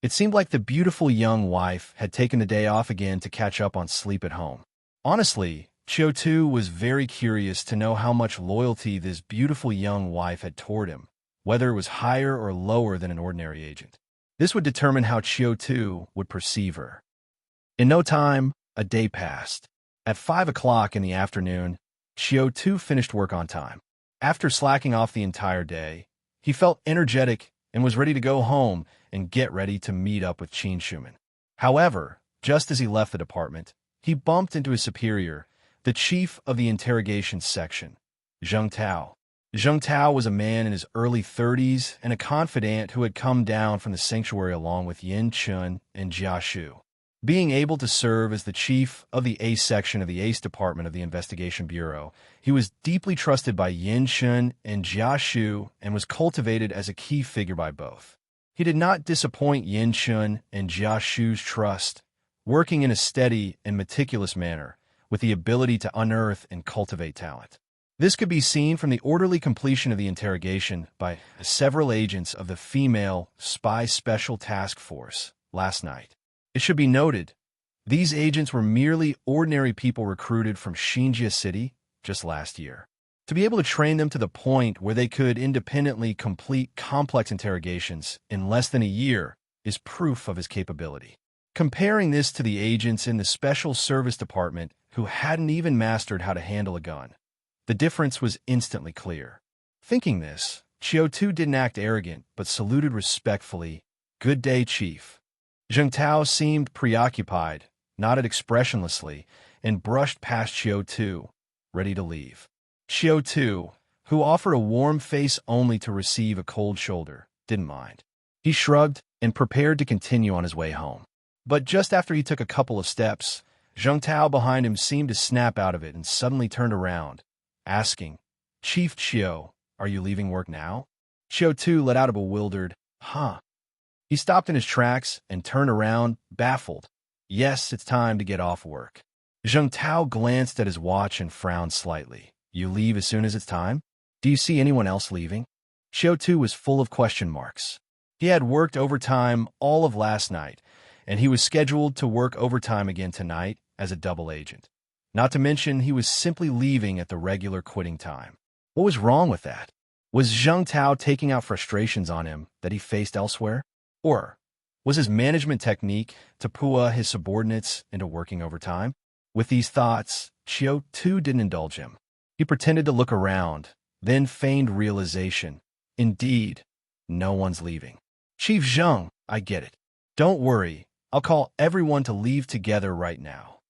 It seemed like the beautiful young wife had taken the day off again to catch up on sleep at home. Honestly, Qiu Tu was very curious to know how much loyalty this beautiful young wife had toward him, whether it was higher or lower than an ordinary agent. This would determine how Qiu Tu would perceive her. In no time, a day passed. At 5 o'clock in the afternoon, Qiu Tu finished work on time. After slacking off the entire day, he felt energetic and was ready to go home and get ready to meet up with Qin Shuman. However, just as he left the department, he bumped into his superior, the chief of the interrogation section, Zheng Tao. Zheng Tao was a man in his early 30s and a confidant who had come down from the sanctuary along with Yin Chun and Jia Shu. Being able to serve as the chief of the Ace section of the Ace Department of the Investigation Bureau, he was deeply trusted by Yin Chun and Jia Shu and was cultivated as a key figure by both. He did not disappoint Yin Chun and Jia Shu's trust, working in a steady and meticulous manner, with the ability to unearth and cultivate talent. This could be seen from the orderly completion of the interrogation by several agents of the female spy special task force last night. It should be noted, these agents were merely ordinary people recruited from Xinjia City just last year. To be able to train them to the point where they could independently complete complex interrogations in less than a year is proof of his capability. Comparing this to the agents in the Special Service Department who hadn't even mastered how to handle a gun, the difference was instantly clear. Thinking this, Qiu Tu didn't act arrogant, but saluted respectfully, "Good day, Chief." Zheng Tao seemed preoccupied, nodded expressionlessly, and brushed past Qiu Tu, ready to leave. Qiu Tu, who offered a warm face only to receive a cold shoulder, didn't mind. He shrugged and prepared to continue on his way home. But just after he took a couple of steps, Zheng Tao behind him seemed to snap out of it and suddenly turned around, asking, "Chief Qiu, are you leaving work now?" Qiu Tu let out a bewildered, "Huh?" He stopped in his tracks and turned around, baffled. "Yes, it's time to get off work." Zheng Tao glanced at his watch and frowned slightly. "You leave as soon as it's time? Do you see anyone else leaving?" Qiu Tu was full of question marks. He had worked overtime all of last night, and he was scheduled to work overtime again tonight as a double agent. Not to mention, he was simply leaving at the regular quitting time. What was wrong with that? Was Zheng Tao taking out frustrations on him that he faced elsewhere? Or was his management technique to pua his subordinates into working overtime? With these thoughts, Qiu Tu didn't indulge him. He pretended to look around, then feigned realization. Indeed, no one's leaving. "Chief Zheng, I get it. Don't worry, I'll call everyone to leave together right now."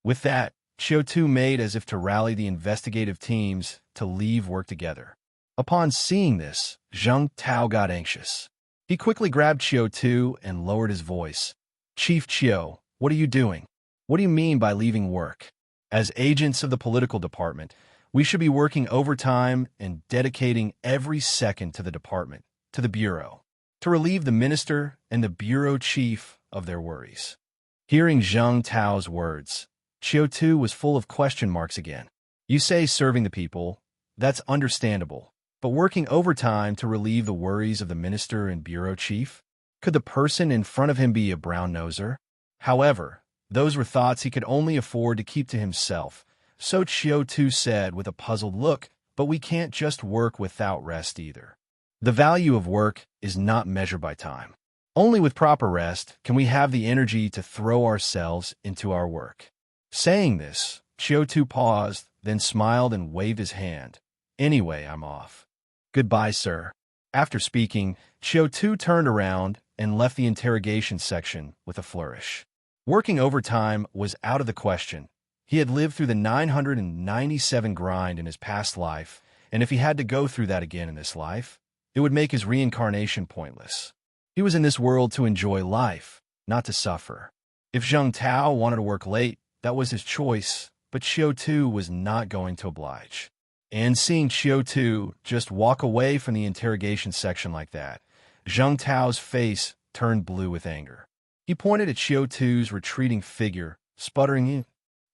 With that, Qiu Tu made as if to rally the investigative teams to leave work together. Upon seeing this, Zheng Tao got anxious. He quickly grabbed Qiu Tu and lowered his voice. "Chief Qiu, what are you doing? What do you mean by leaving work? As agents of the political department, we should be working overtime and dedicating every second to the department, to the bureau. to relieve the minister and the bureau chief of their worries. Hearing Zheng Tao's words, Qiu Tu was full of question marks again. You say serving the people, that's understandable, but working overtime to relieve the worries of the minister and bureau chief? Could the person in front of him be a brown-noser? However, those were thoughts he could only afford to keep to himself, so Qiu Tu said with a puzzled look, but we can't just work without rest either. The value of work is not measured by time. Only with proper rest can we have the energy to throw ourselves into our work. Saying this, Qiu Tu paused, then smiled and waved his hand. Anyway, I'm off. Goodbye, sir. After speaking, Qiu Tu turned around and left the interrogation section with a flourish. Working overtime was out of the question. He had lived through the 997 grind in his past life, and if he had to go through that again in this life, it would make his reincarnation pointless. He was in this world to enjoy life, not to suffer. If Zheng Tao wanted to work late, that was his choice, but Qiu Tu was not going to oblige. And seeing Qiu Tu just walk away from the interrogation section like that, Zheng Tao's face turned blue with anger. He pointed at Qiu Tu's retreating figure, sputtering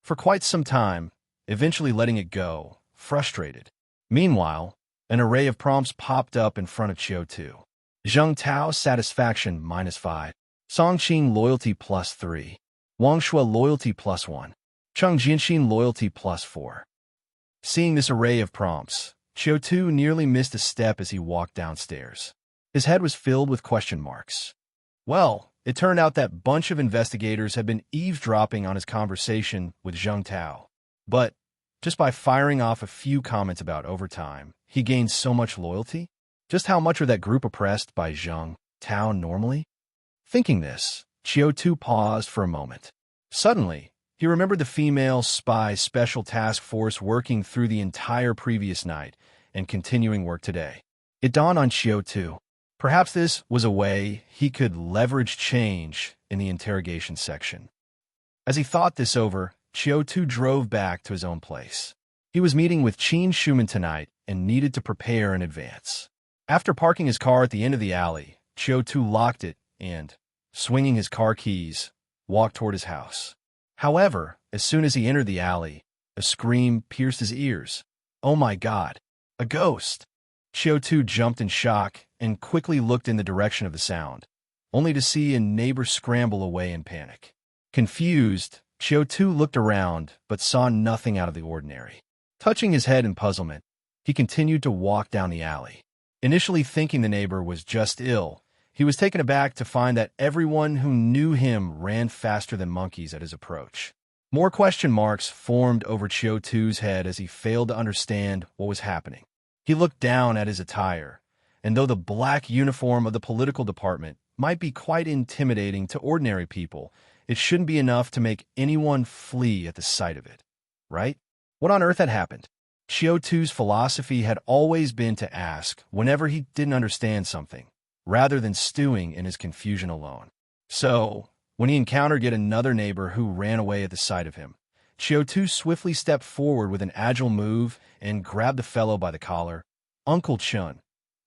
for quite some time, eventually letting it go, frustrated. Meanwhile, an array of prompts popped up in front of Qiu Tu. Zheng Tao satisfaction -5. Songqing loyalty +3. Wangshui loyalty +1. Cheng Jianxin loyalty +4. Seeing this array of prompts, Qiu Tu nearly missed a step as he walked downstairs. His head was filled with question marks. Well, it turned out that bunch of investigators had been eavesdropping on his conversation with Zheng Tao. But just by firing off a few comments about overtime, he gained so much loyalty? Just how much are that group oppressed by Zheng Tao normally? Thinking this, Qiu Tu paused for a moment. Suddenly, he remembered the female spy special task force working through the entire previous night and continuing work today. It dawned on Qiu Tu. Perhaps this was a way he could leverage change in the interrogation section. As he thought this over, Qiu Tu drove back to his own place. He was meeting with Qin Schumann tonight and needed to prepare in advance. After parking his car at the end of the alley, Qiu Tu locked it and, swinging his car keys, walked toward his house. However, as soon as he entered the alley, a scream pierced his ears. Oh my God! A ghost! Qiu Tu jumped in shock and quickly looked in the direction of the sound, only to see a neighbor scramble away in panic. Confused, Qiu Tu looked around but saw nothing out of the ordinary. Touching his head in puzzlement, he continued to walk down the alley. Initially thinking the neighbor was just ill, he was taken aback to find that everyone who knew him ran faster than monkeys at his approach. More question marks formed over Qiu Tu's head as he failed to understand what was happening. He looked down at his attire, and though the black uniform of the political department might be quite intimidating to ordinary people, it shouldn't be enough to make anyone flee at the sight of it, right? What on earth had happened? Qiu Tu's philosophy had always been to ask whenever he didn't understand something, rather than stewing in his confusion alone. So, when he encountered yet another neighbor who ran away at the sight of him, Qiu Tu swiftly stepped forward with an agile move and grabbed the fellow by the collar. Uncle Chun,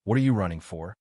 what are you running for?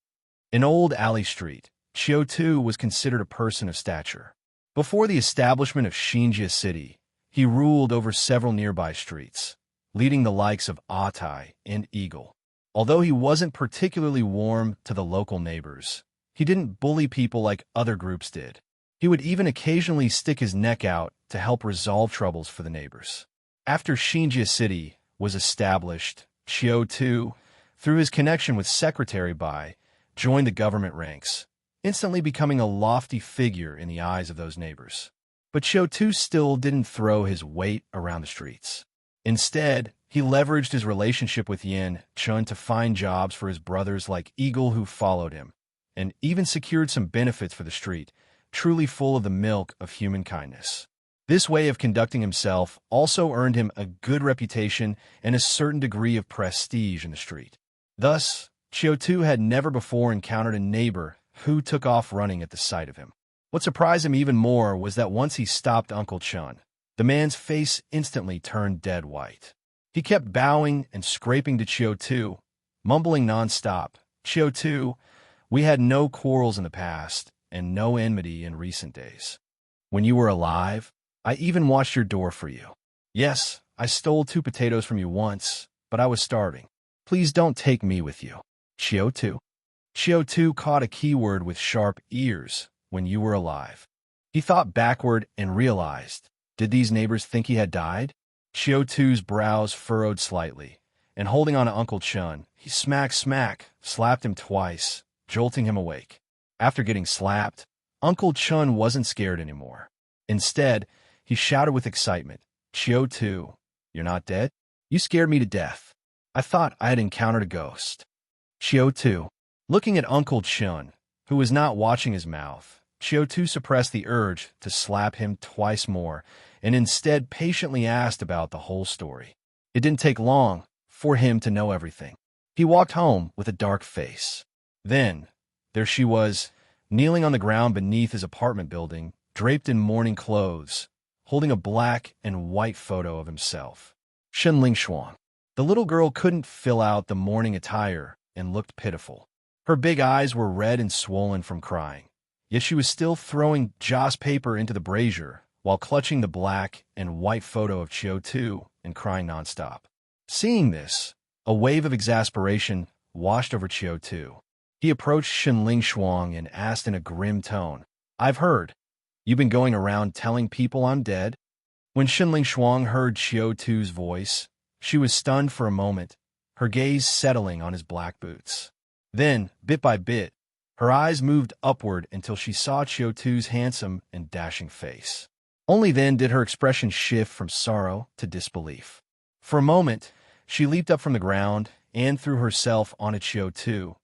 In Old Alley Street, Qiu Tu was considered a person of stature. Before the establishment of Xinjia City, he ruled over several nearby streets, leading the likes of Atai and Eagle. Although he wasn't particularly warm to the local neighbors, he didn't bully people like other groups did. He would even occasionally stick his neck out to help resolve troubles for the neighbors. After Xinjia City was established, Qiu Tu, through his connection with Secretary Bai, joined the government ranks, instantly becoming a lofty figure in the eyes of those neighbors. But Qiu Tu still didn't throw his weight around the streets. Instead, he leveraged his relationship with Yin Chun to find jobs for his brothers like Eagle who followed him, and even secured some benefits for the street, truly full of the milk of human kindness. This way of conducting himself also earned him a good reputation and a certain degree of prestige in the street. Thus, Qiu Tu had never before encountered a neighbor who took off running at the sight of him. What surprised him even more was that once he stopped Uncle Chun, the man's face instantly turned dead white. He kept bowing and scraping to Qiu Tu, mumbling nonstop, "Qiu Tu, We had no quarrels in the past and no enmity in recent days. When you were alive, I even watched your door for you. Yes, I stole 2 potatoes from you once, but I was starving. Please don't take me with you. Qiu Tu. Qiu Tu caught a keyword with sharp ears when you were alive. He thought backward and realized, did these neighbors think he had died? Qiu Tu's brows furrowed slightly, and holding on to Uncle Chun, he slapped him twice, jolting him awake. After getting slapped, Uncle Chun wasn't scared anymore. Instead, he shouted with excitement, Qiu Tu, you're not dead? You scared me to death. I thought I had encountered a ghost. Qiu Tu. Looking at Uncle Chun, who was not watching his mouth, Qiu Tu suppressed the urge to slap him twice more and instead patiently asked about the whole story. It didn't take long for him to know everything. He walked home with a dark face. Then, there she was, kneeling on the ground beneath his apartment building, draped in mourning clothes, holding a black and white photo of himself. Shenling Shuang. The little girl couldn't fill out the mourning attire and looked pitiful. Her big eyes were red and swollen from crying, yet she was still throwing joss paper into the brazier while clutching the black and white photo of Qiu Tu and crying nonstop. Seeing this, a wave of exasperation washed over Qiu Tu. He approached Shenling Shuang and asked in a grim tone, I've heard. You've been going around telling people I'm dead? When Shenling Shuang heard Qiu Tu's voice, she was stunned for a moment, her gaze settling on his black boots. Then, bit by bit, her eyes moved upward until she saw Qiu Tu's handsome and dashing face. Only then did her expression shift from sorrow to disbelief. For a moment, she leaped up from the ground and threw herself onto Qiu Tu,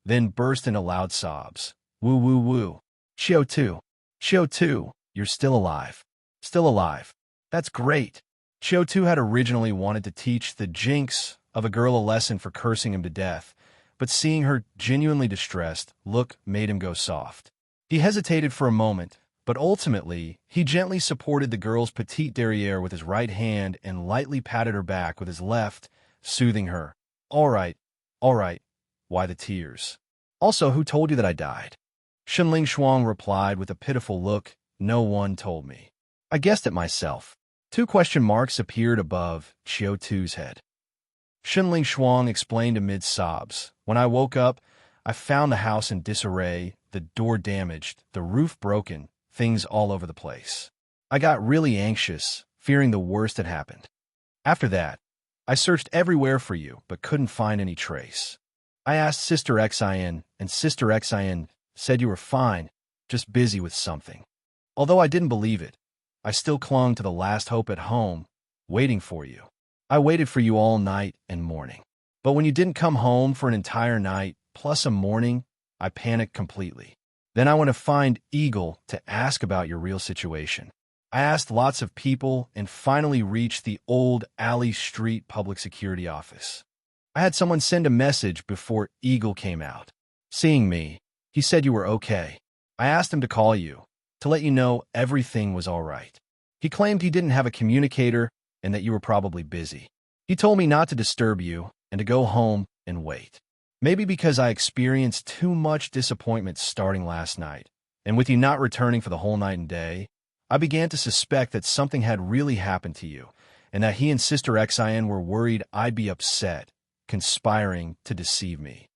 then burst into loud sobs. Woo woo woo. Qiu Tu, you're still alive. Still alive. That's great. Qiu Tu had originally wanted to teach the jinx of a girl a lesson for cursing him to death, but seeing her genuinely distressed look made him go soft. He hesitated for a moment, but ultimately, he gently supported the girl's petite derriere with his right hand and lightly patted her back with his left, soothing her. All right. Why the tears? Also, who told you that I died? Shenling Shuang replied with a pitiful look. No one told me. I guessed it myself. 2 question marks appeared above Qiu Tu's head. Shenling Shuang explained amid sobs. When I woke up, I found the house in disarray, the door damaged, the roof broken, things all over the place. I got really anxious, fearing the worst had happened. After that, I searched everywhere for you, but couldn't find any trace. I asked Sister Xin, and Sister Xin said you were fine, just busy with something. Although I didn't believe it, I still clung to the last hope at home, waiting for you. I waited for you all night and morning. But when you didn't come home for an entire night, plus a morning, I panicked completely. Then I went to find Eagle to ask about your real situation. I asked lots of people and finally reached the old Alley Street Public Security Office. I had someone send a message before Eagle came out. Seeing me, he said you were okay. I asked him to call you, to let you know everything was all right. He claimed he didn't have a communicator and that you were probably busy. He told me not to disturb you and to go home and wait. Maybe because I experienced too much disappointment starting last night, and with you not returning for the whole night and day, I began to suspect that something had really happened to you, and that he and Sister Xin were worried I'd be upset, conspiring to deceive me.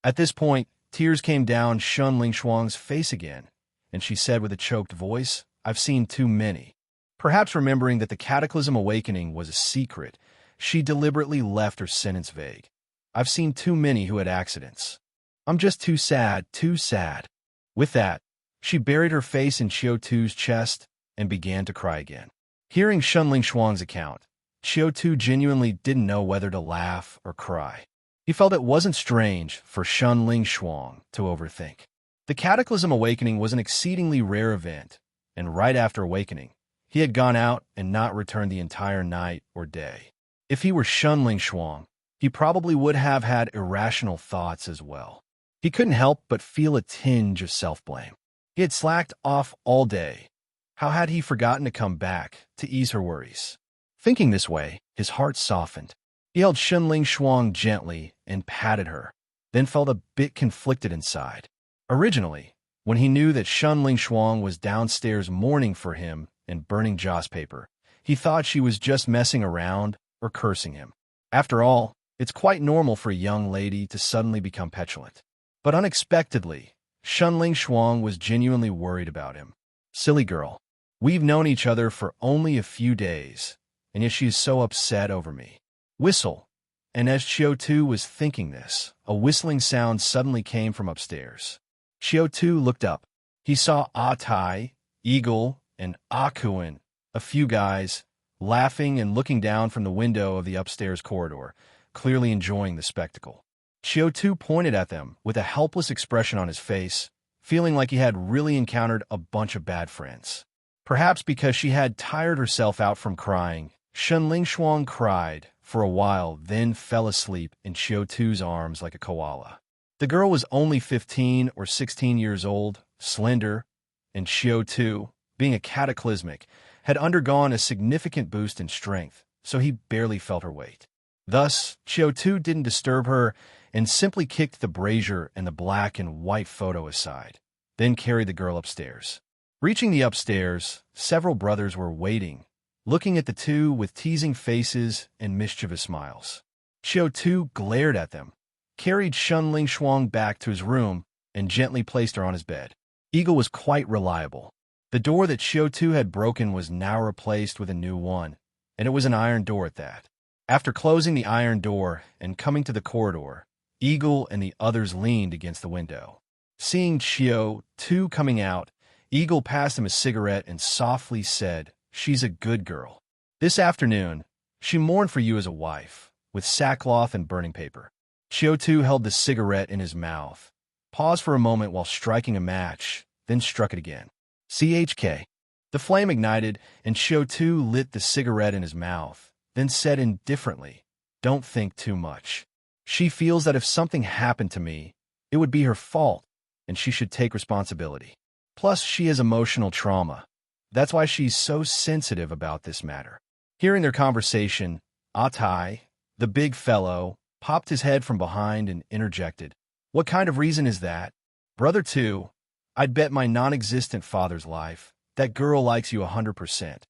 At this point, tears came down Shenling Shuang's face again, and she said with a choked voice, I've seen too many. Perhaps remembering that the Cataclysm Awakening was a secret, she deliberately left her sentence vague. I've seen too many who had accidents. I'm just too sad, too sad. With that, she buried her face in Qiu Tu's chest and began to cry again. Hearing Shenling Shuang's account, Qiu Tu genuinely didn't know whether to laugh or cry. He felt it wasn't strange for Shenling Shuang to overthink. The Cataclysm Awakening was an exceedingly rare event, and right after awakening, he had gone out and not returned the entire night or day. If he were Shenling Shuang, he probably would have had irrational thoughts as well. He couldn't help but feel a tinge of self-blame. He had slacked off all day. How had he forgotten to come back to ease her worries? Thinking this way, his heart softened. He held Shenling Shuang gently and patted her, then felt a bit conflicted inside. Originally, when he knew that Shunling Shuang was downstairs mourning for him and burning joss paper, he thought she was just messing around or cursing him. After all, it's quite normal for a young lady to suddenly become petulant. But unexpectedly, Shunling Shuang was genuinely worried about him. Silly girl. We've known each other for only a few days, and yet she is so upset over me. Whistle. And as Qiu Tu was thinking this, a whistling sound suddenly came from upstairs. Qiu Tu looked up. He saw Tai, Eagle, and Akuin, a few guys, laughing and looking down from the window of the upstairs corridor, clearly enjoying the spectacle. Qiu Tu pointed at them with a helpless expression on his face, feeling like he had really encountered a bunch of bad friends. Perhaps because she had tired herself out from crying, Shunling Shuang cried for a while, then fell asleep in Qiu Tu's arms like a koala. The girl was only 15 or 16 years old, slender, and Qiu Tu, being a cataclysmic, had undergone a significant boost in strength, so he barely felt her weight. Thus, Qiu Tu didn't disturb her and simply kicked the brazier and the black and white photo aside, then carried the girl upstairs. Reaching the upstairs, several brothers were waiting, looking at the two with teasing faces and mischievous smiles. Qiu Tu glared at them, carried Shunling Shuang back to his room, and gently placed her on his bed. Eagle was quite reliable. The door that Qiu Tu had broken was now replaced with a new one, and it was an iron door at that. After closing the iron door and coming to the corridor, Eagle and the others leaned against the window. Seeing Qiu Tu coming out, Eagle passed him a cigarette and softly said, "She's a good girl. This afternoon, she mourned for you as a wife, with sackcloth and burning paper." Qiu Tu held the cigarette in his mouth, paused for a moment while striking a match, then struck it again. CHK. The flame ignited, and Qiu Tu lit the cigarette in his mouth, then said indifferently, "Don't think too much. She feels that if something happened to me, it would be her fault, and she should take responsibility. Plus, she has emotional trauma. That's why she's so sensitive about this matter." Hearing their conversation, Tai, the big fellow, popped his head from behind and interjected, "What kind of reason is that? Brother Tu, I'd bet my non-existent father's life that girl likes you 100%.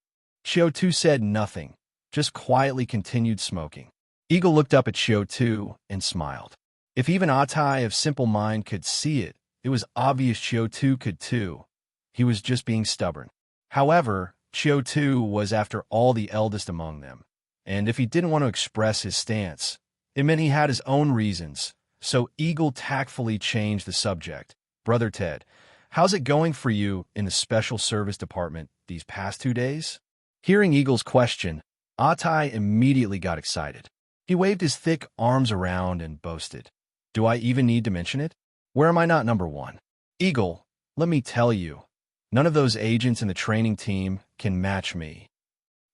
Qiu Tu said nothing, just quietly continued smoking. Eagle looked up at Qiu Tu and smiled. If even Tai of simple mind could see it, it was obvious Qiu Tu could too. He was just being stubborn. However, Qiu Tu was after all the eldest among them, and if he didn't want to express his stance, it meant he had his own reasons, so Eagle tactfully changed the subject. "Brother Ted, how's it going for you in the Special Service Department these past 2 days?" Hearing Eagle's question, Tai immediately got excited. He waved his thick arms around and boasted, "Do I even need to mention it? Where am I not number one? Eagle, let me tell you, none of those agents in the training team can match me.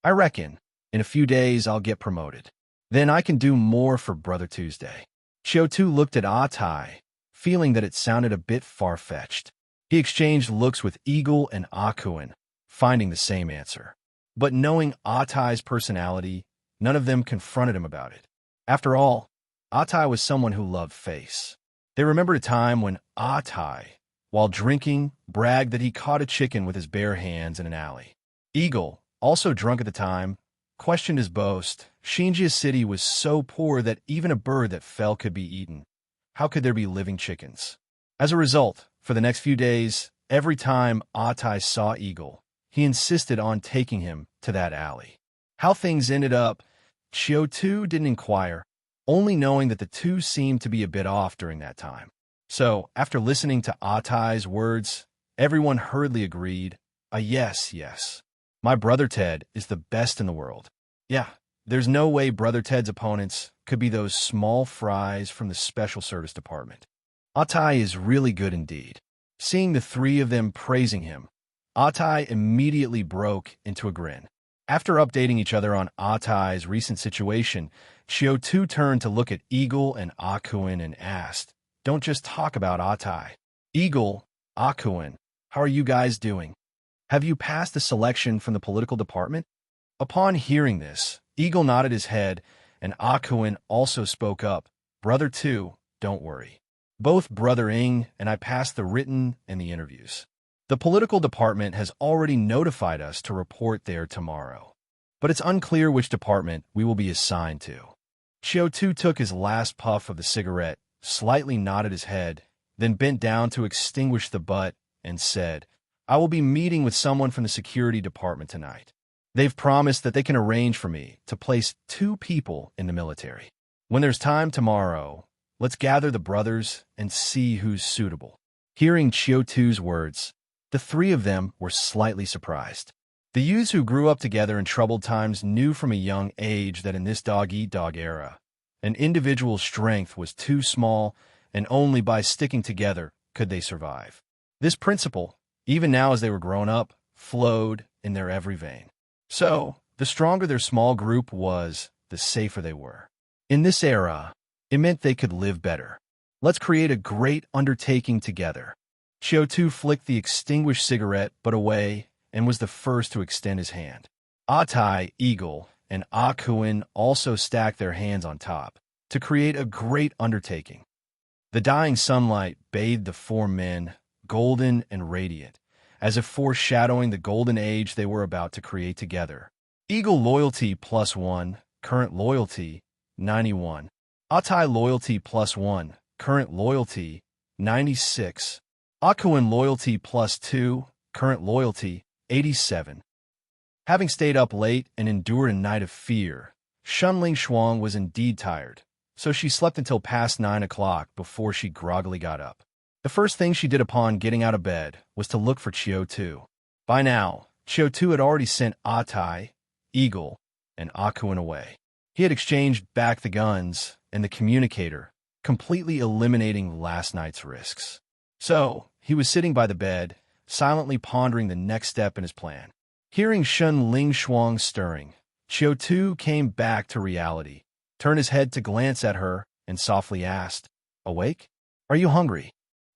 I reckon in a few days I'll get promoted. Then I can do more for Brother Tuesday." Qiu Tu looked at Tai, feeling that it sounded a bit far-fetched. He exchanged looks with Eagle and Akuin, finding the same answer. But knowing Tai's personality, none of them confronted him about it. After all, Tai was someone who loved face. They remembered a time when Tai, while drinking, bragged that he caught a chicken with his bare hands in an alley. Eagle, also drunk at the time, questioned his boast. Xinjia City was so poor that even a bird that fell could be eaten. How could there be living chickens? As a result, for the next few days, every time Tai saw Eagle, he insisted on taking him to that alley. How things ended up, Qiu Tu didn't inquire, only knowing that the two seemed to be a bit off during that time. So, after listening to Tai's words, everyone hurriedly agreed, yes. My Brother Ted is the best in the world. Yeah, there's no way Brother Ted's opponents could be those small fries from the Special Service Department. Tai is really good indeed." Seeing the three of them praising him, Tai immediately broke into a grin. After updating each other on Tai's recent situation, Qiu Tu turned to look at Eagle and Akuin and asked, "Don't just talk about Tai. Eagle, Akuin, how are you guys doing? Have you passed the selection from the political department?" Upon hearing this, Eagle nodded his head, and Akuin also spoke up, "Brother Tu, don't worry. Both Brother Ing and I passed the written and the interviews. The political department has already notified us to report there tomorrow. But it's unclear which department we will be assigned to. Qiu Tu took his last puff of the cigarette, slightly nodded his head, then bent down to extinguish the butt and said, I will be meeting with someone from the security department tonight. They've promised that they can arrange for me to place 2 people in the military. When there's time tomorrow, let's gather the brothers and see who's suitable. Hearing Qiu Tu's words, the 3 of them were slightly surprised. The youths who grew up together in troubled times knew from a young age that in this dog-eat-dog era, an individual's strength was too small, and only by sticking together could they survive. This principle, even now as they were grown up, flowed in their every vein. So, the stronger their small group was, the safer they were. In this era, it meant they could live better. Let's create a great undertaking together. Qiu Tu flicked the extinguished cigarette but away and was the first to extend his hand. Atai, Eagle, and Akuin also stacked their hands on top to create a great undertaking. The dying sunlight bathed the 4 men, golden and radiant, as if foreshadowing the golden age they were about to create together. Eagle loyalty +1, current loyalty 91. Atai loyalty +1, current loyalty 96. Akuin loyalty +2, current loyalty 87. Having stayed up late and endured a night of fear, Shunling Shuang was indeed tired, so she slept until past 9 o'clock before she groggily got up. The first thing she did upon getting out of bed was to look for Qiu Tu. By now, Qiu Tu had already sent Atai, Eagle, and Akuin away. He had exchanged back the guns and the communicator, completely eliminating last night's risks. So, he was sitting by the bed, silently pondering the next step in his plan. Hearing Shunling Shuang stirring, Qiu Tu came back to reality, turned his head to glance at her, and softly asked, Awake? Are you hungry?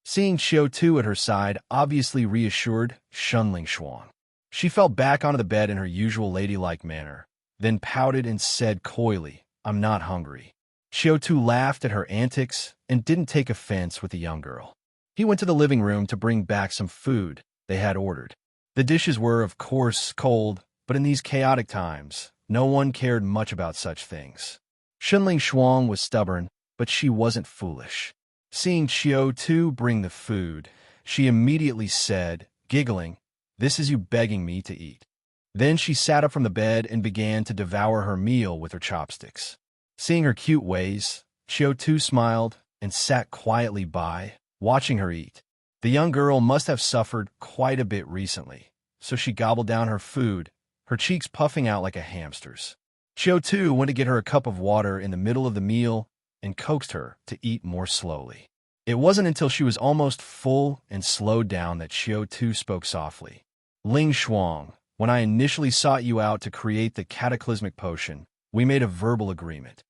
Seeing Qiu Tu at her side obviously reassured Shunling Shuang. She fell back onto the bed in her usual ladylike manner, then pouted and said coyly, I'm not hungry. Qiu Tu laughed at her antics and didn't take offense with the young girl. He went to the living room to bring back some food they had ordered. The dishes were, of course, cold, but in these chaotic times, no one cared much about such things. Shunling Shuang was stubborn, but she wasn't foolish. Seeing Qiu Tu bring the food, she immediately said, giggling, This is you begging me to eat. Then she sat up from the bed and began to devour her meal with her chopsticks. Seeing her cute ways, Qiu Tu smiled and sat quietly by, watching her eat. The young girl must have suffered quite a bit recently, so she gobbled down her food, her cheeks puffing out like a hamster's. Qiu Tu went to get her a cup of water in the middle of the meal and coaxed her to eat more slowly. It wasn't until she was almost full and slowed down that Qiu Tu spoke softly. Ling Shuang, when I initially sought you out to create the cataclysmic potion, we made a verbal agreement.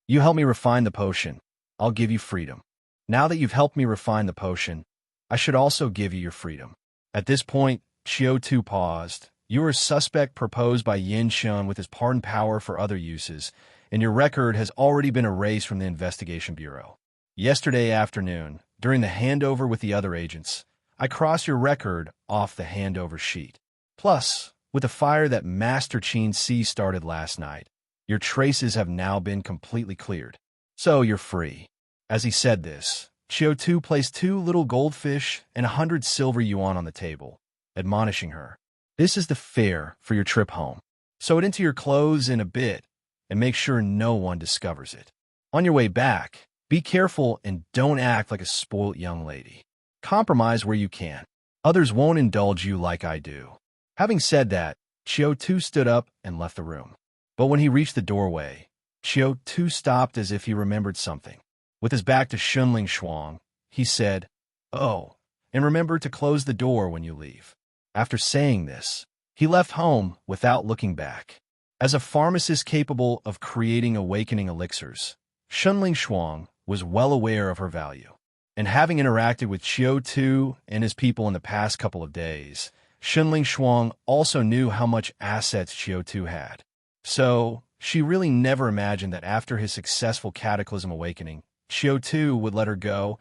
You help me refine the potion, I'll give you freedom. Now that you've helped me refine the potion, I should also give you your freedom. At this point, Qiu Tu paused. You are a suspect proposed by Yin Shun with his pardon power for other uses, and your record has already been erased from the Investigation Bureau. Yesterday afternoon, during the handover with the other agents, I crossed your record off the handover sheet. Plus, with the fire that Master Qin Si started last night, your traces have now been completely cleared. So you're free. As he said this, Qiu Tu placed 2 little goldfish and 100 silver yuan on the table, admonishing her. This is the fare for your trip home. Sew it into your clothes in a bit, and make sure no one discovers it. On your way back, be careful and don't act like a spoilt young lady. Compromise where you can. Others won't indulge you like I do. Having said that, Qiu Tu stood up and left the room. But when he reached the doorway, Qiu Tu stopped as if he remembered something. With his back to Shunling Shuang, he said, Oh, and remember to close the door when you leave. After saying this, he left home without looking back. As a pharmacist capable of creating awakening elixirs, Shunling Shuang was well aware of her value. And having interacted with Qiu Tu and his people in the past couple of days, Shunling Shuang also knew how much assets Qiu Tu had. So, she really never imagined that after his successful cataclysm awakening, Qiu Tu would let her go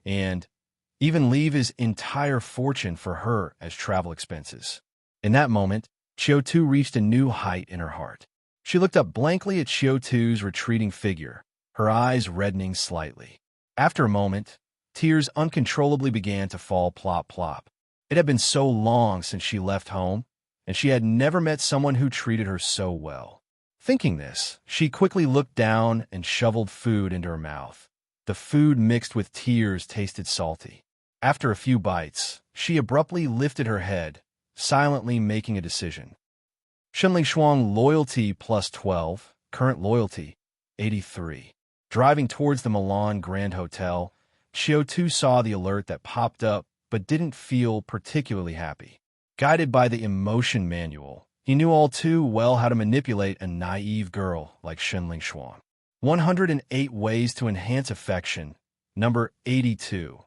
and even leave his entire fortune for her as travel expenses. In that moment, Qiu Tu reached a new height in her heart. She looked up blankly at Qiu Tu's retreating figure, her eyes reddening slightly. After a moment, tears uncontrollably began to fall plop plop. It had been so long since she left home, and she had never met someone who treated her so well. Thinking this, she quickly looked down and shoveled food into her mouth. The food mixed with tears tasted salty. After a few bites, she abruptly lifted her head, silently making a decision. Shenling Shuang loyalty plus 12, current loyalty 83. Driving towards the Milan Grand Hotel, Qiu Tu saw the alert that popped up but didn't feel particularly happy. Guided by the emotion manual, he knew all too well how to manipulate a naive girl like Shenling Shuang. 108 ways to enhance affection, number 82.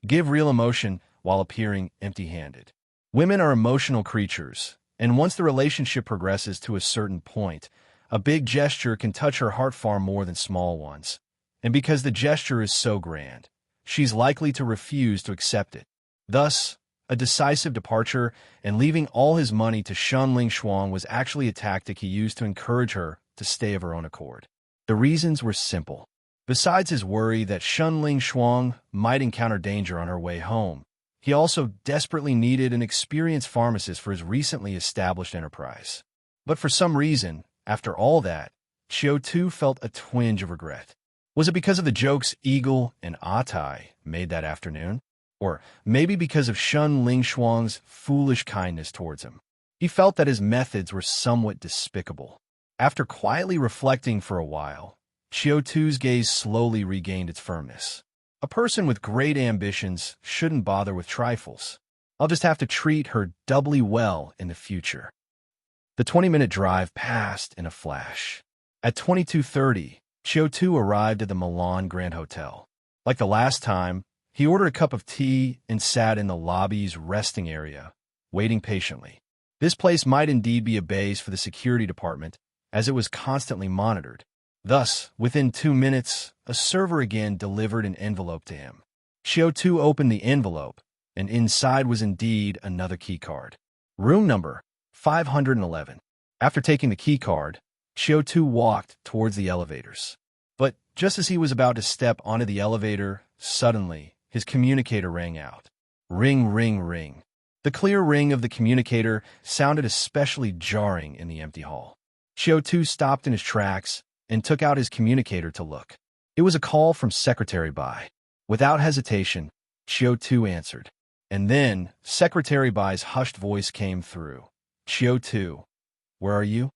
Give real emotion while appearing empty-handed. Women are emotional creatures, and once the relationship progresses to a certain point, a big gesture can touch her heart far more than small ones. And because the gesture is so grand, she's likely to refuse to accept it. Thus, a decisive departure and leaving all his money to Shenling Shuang was actually a tactic he used to encourage her to stay of her own accord. The reasons were simple. Besides his worry that Shenling Shuang might encounter danger on her way home, he also desperately needed an experienced pharmacist for his recently established enterprise. But for some reason, after all that, Qiu Tu felt a twinge of regret. Was it because of the jokes Eagle and Atai made that afternoon? Or maybe because of Shenling Shuang's foolish kindness towards him? He felt that his methods were somewhat despicable. After quietly reflecting for a while, Qiu Tu's gaze slowly regained its firmness. A person with great ambitions shouldn't bother with trifles. I'll just have to treat her doubly well in the future. The 20-minute drive passed in a flash. At 22:30, Qiu Tu arrived at the Milan Grand Hotel. Like the last time, he ordered a cup of tea and sat in the lobby's resting area, waiting patiently. This place might indeed be a base for the security department, as it was constantly monitored. Thus, within 2 minutes, a server again delivered an envelope to him. Qiu Tu opened the envelope, and inside was indeed another keycard. Room number 511. After taking the keycard, Qiu Tu walked towards the elevators. But just as he was about to step onto the elevator, suddenly, his communicator rang out. Ring, ring, ring. The clear ring of the communicator sounded especially jarring in the empty hall. Qiu Tu stopped in his tracks and took out his communicator to look. It was a call from Secretary Bai. Without hesitation, Qiu Tu answered. And then, Secretary Bai's hushed voice came through. Qiu Tu, where are you?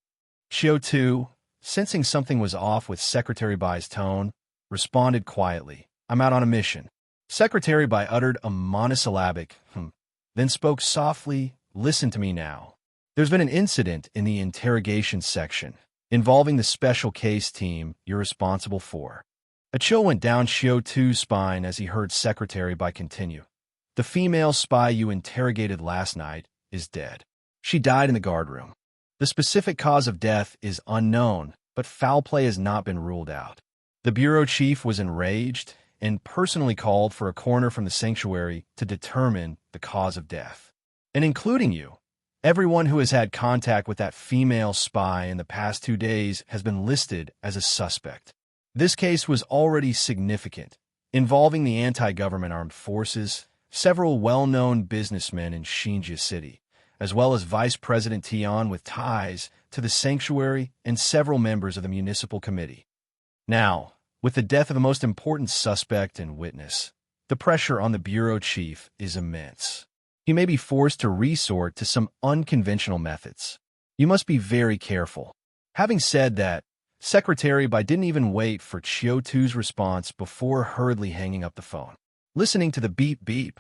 Qiu Tu, sensing something was off with Secretary Bai's tone, responded quietly. I'm out on a mission. Secretary Bai uttered a monosyllabic, then spoke softly, listen to me now. There's been an incident in the interrogation section involving the special case team you're responsible for. A chill went down Qiu Tu's spine as he heard Secretary Bai continue. The female spy you interrogated last night is dead. She died in the guardroom. The specific cause of death is unknown, but foul play has not been ruled out. The bureau chief was enraged and personally called for a coroner from the sanctuary to determine the cause of death. And including you, everyone who has had contact with that female spy in the past 2 days has been listed as a suspect. This case was already significant, involving the anti-government armed forces, several well-known businessmen in Xinjia City, as well as Vice President Tian with ties to the sanctuary and several members of the municipal committee. Now, with the death of the most important suspect and witness, the pressure on the bureau chief is immense. He may be forced to resort to some unconventional methods. You must be very careful. Having said that, Secretary Bai didn't even wait for Qiu Tu's response before hurriedly hanging up the phone. Listening to the beep-beep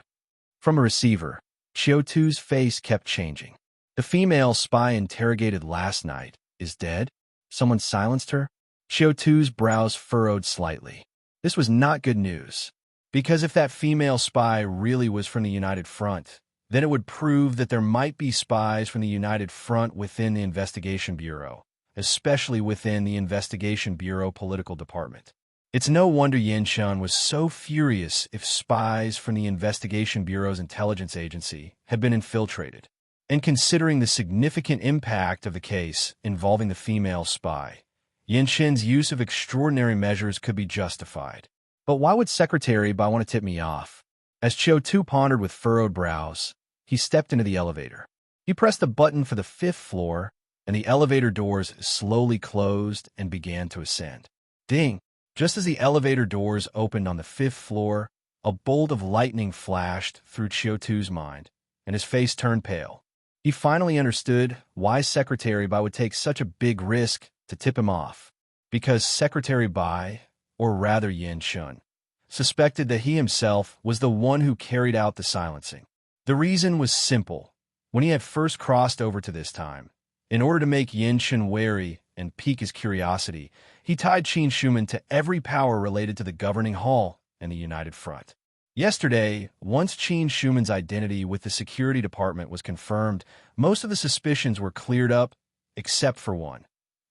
from a receiver, Qiu Tu's face kept changing. The female spy interrogated last night is dead? Someone silenced her? Qiu Tu's brows furrowed slightly. This was not good news, because if that female spy really was from the United Front, then it would prove that there might be spies from the United Front within the Investigation Bureau, especially within the Investigation Bureau Political Department. It's no wonder Yin Shun was so furious if spies from the Investigation Bureau's intelligence agency had been infiltrated. And considering the significant impact of the case involving the female spy, Yin Shin's use of extraordinary measures could be justified. But why would Secretary Bai want to tip me off? As Qiu Tu pondered with furrowed brows, he stepped into the elevator. He pressed a button for the 5th floor, and the elevator doors slowly closed and began to ascend. Ding! Just as the elevator doors opened on the 5th floor, a bolt of lightning flashed through Qiu Tu's mind, and his face turned pale. He finally understood why Secretary Bai would take such a big risk to tip him off. Because Secretary Bai, or rather Yin Shun, suspected that he himself was the one who carried out the silencing. The reason was simple. When he had first crossed over to this time, in order to make Yin Shun wary and pique his curiosity, he tied Qin Shuman to every power related to the governing hall and the United Front. Yesterday, once Qin Shuman's identity with the security department was confirmed, most of the suspicions were cleared up, except for one.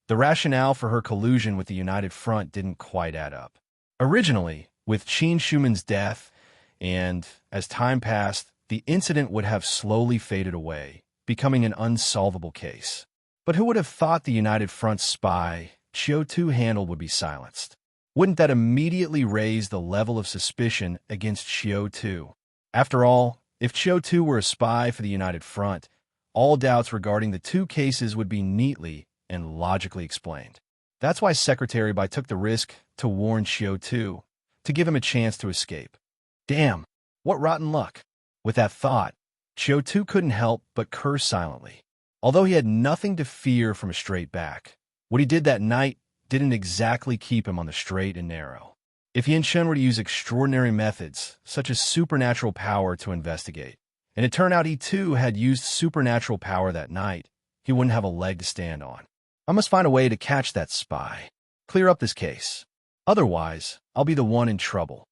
The rationale for her collusion with the United Front didn't quite add up. Originally, with Qin Shuman's death, and as time passed, the incident would have slowly faded away, becoming an unsolvable case. But who would have thought the United Front's spy, Qiu Tu, handled would be silenced? Wouldn't that immediately raise the level of suspicion against Qiu Tu? After all, if Qiu Tu were a spy for the United Front, all doubts regarding the two cases would be neatly and logically explained. That's why Secretary Bai took the risk to warn Qiu Tu, to give him a chance to escape. Damn, what rotten luck. With that thought, Qiu Tu couldn't help but curse silently. Although he had nothing to fear from a straight back, what he did that night didn't exactly keep him on the straight and narrow. If Yin Shun were to use extraordinary methods, such as supernatural power, to investigate, and it turned out he too had used supernatural power that night, he wouldn't have a leg to stand on. I must find a way to catch that spy, clear up this case. Otherwise, I'll be the one in trouble.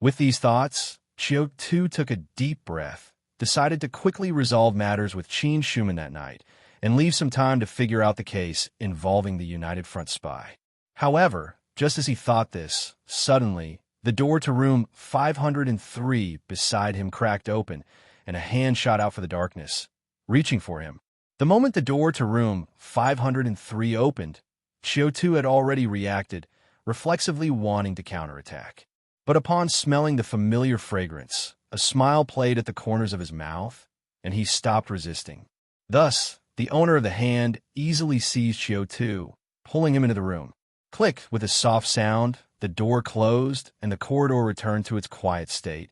With these thoughts, Qiu Tu took a deep breath, decided to quickly resolve matters with Qin Shuman that night, and leave some time to figure out the case involving the United Front spy. However, just as he thought this, suddenly, the door to room 503 beside him cracked open, and a hand shot out for the darkness, reaching for him. The moment the door to room 503 opened, Qiu Tu had already reacted, reflexively wanting to counterattack. But upon smelling the familiar fragrance, a smile played at the corners of his mouth, and he stopped resisting. Thus, the owner of the hand easily seized Qiu Tu, pulling him into the room. Click, with a soft sound, the door closed, and the corridor returned to its quiet state,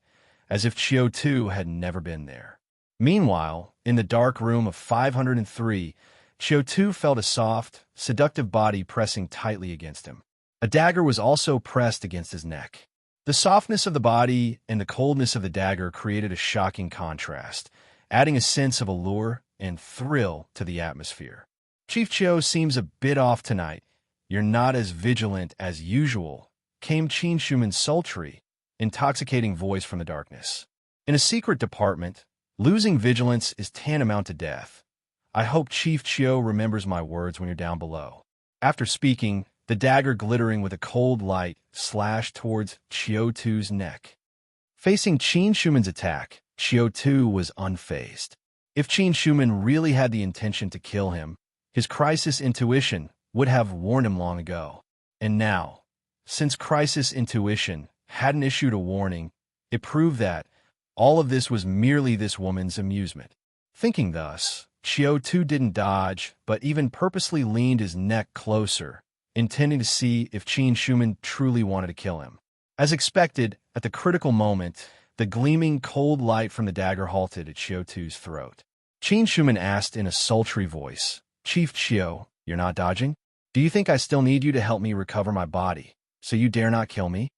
as if Qiu Tu had never been there. Meanwhile, in the dark room of 503, Qiu Tu felt a soft, seductive body pressing tightly against him. A dagger was also pressed against his neck. The softness of the body and the coldness of the dagger created a shocking contrast, adding a sense of allure and thrill to the atmosphere. Chief Qiu seems a bit off tonight. You're not as vigilant as usual, came Qin Shuman's sultry, intoxicating voice from the darkness. In a secret department, losing vigilance is tantamount to death. I hope Chief Qiu remembers my words when you're down below. After speaking, the dagger glittering with a cold light slashed towards Qiu Tu's neck. Facing Qin Shuman's attack, Qiu Tu was unfazed. If Qin Shuman really had the intention to kill him, his crisis intuition would have warned him long ago. And now, since crisis intuition hadn't issued a warning, it proved that all of this was merely this woman's amusement. Thinking thus, Qiu Tu didn't dodge, but even purposely leaned his neck closer, intending to see if Qin Shuman truly wanted to kill him. As expected, at the critical moment, the gleaming cold light from the dagger halted at Qiu Tu's throat. Qin Shuman asked in a sultry voice, "Chief Qiu, you're not dodging? Do you think I still need you to help me recover my body, so you dare not kill me?"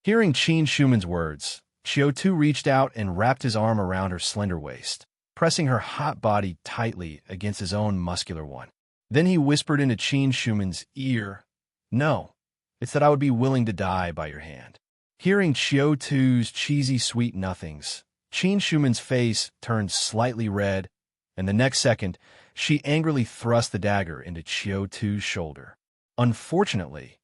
Hearing Qin Shuman's words, Qiu Tu reached out and wrapped his arm around her slender waist, pressing her hot body tightly against his own muscular one. Then he whispered into Qin Shuman's ear, "No, it's that I would be willing to die by your hand." Hearing Qiu Tu's cheesy sweet nothings, Qin Shuman's face turned slightly red, and the next second, she angrily thrust the dagger into Qiu Tu's shoulder. Unfortunately,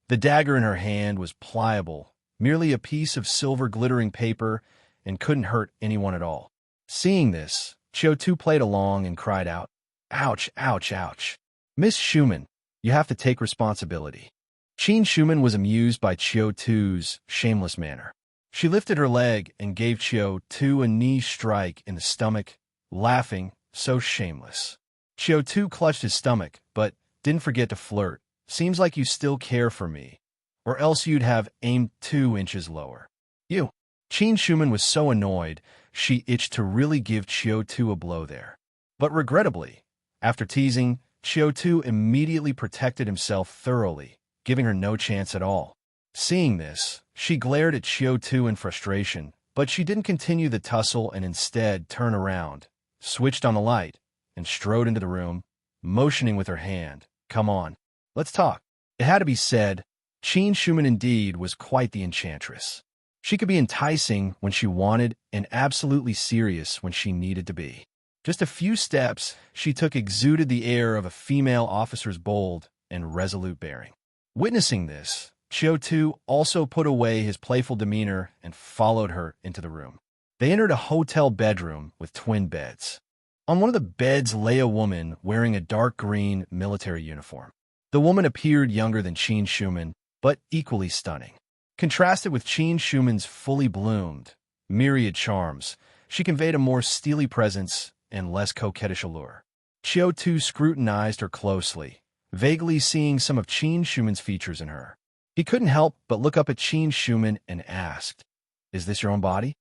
The dagger in her hand was pliable, merely a piece of silver glittering paper, and couldn't hurt anyone at all. Seeing this, Qiu Tu played along and cried out, "Ouch, ouch, ouch. Miss Schumann, you have to take responsibility." Qin Schumann was amused by Qiu Tu's shameless manner. She lifted her leg and gave Qiu Tu a knee strike in the stomach, laughing, "So shameless." Qiu Tu clutched his stomach, but didn't forget to flirt. "Seems like you still care for me, or else you'd have aimed 2 inches lower." You. Qin Schumann was so annoyed, she itched to really give Qiu Tu a blow there. But regrettably, after teasing, Qiu Tu immediately protected himself thoroughly, giving her no chance at all. Seeing this, she glared at Qiu Tu in frustration, but she didn't continue the tussle and instead turned around, switched on the light, and strode into the room, motioning with her hand, "Come on, let's talk." It had to be said, Qin Schumann indeed was quite the enchantress. She could be enticing when she wanted and absolutely serious when she needed to be. Just a few steps she took exuded the air of a female officer's bold and resolute bearing. Witnessing this, Qiu Tu also put away his playful demeanor and followed her into the room. They entered a hotel bedroom with twin beds. On one of the beds lay a woman wearing a dark green military uniform. The woman appeared younger than Qin Schumann, but equally stunning. Contrasted with Qin Schumann's fully bloomed, myriad charms, she conveyed a more steely presence and less coquettish allure. Qiu Tu scrutinized her closely, vaguely seeing some of Qin Schumann's features in her. He couldn't help but look up at Qin Schumann and asked, "Is this your own body?"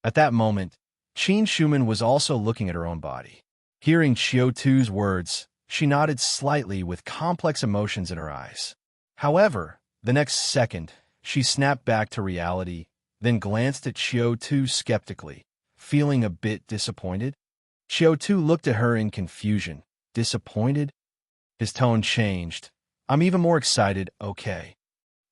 At that moment, Qin Schumann was also looking at her own body. Hearing Qiu Tu's words, she nodded slightly with complex emotions in her eyes. However, the next second, she snapped back to reality, then glanced at Qiu Tu skeptically, feeling a bit disappointed. Qiu Tu looked at her in confusion. "Disappointed?" His tone changed. "I'm even more excited, okay."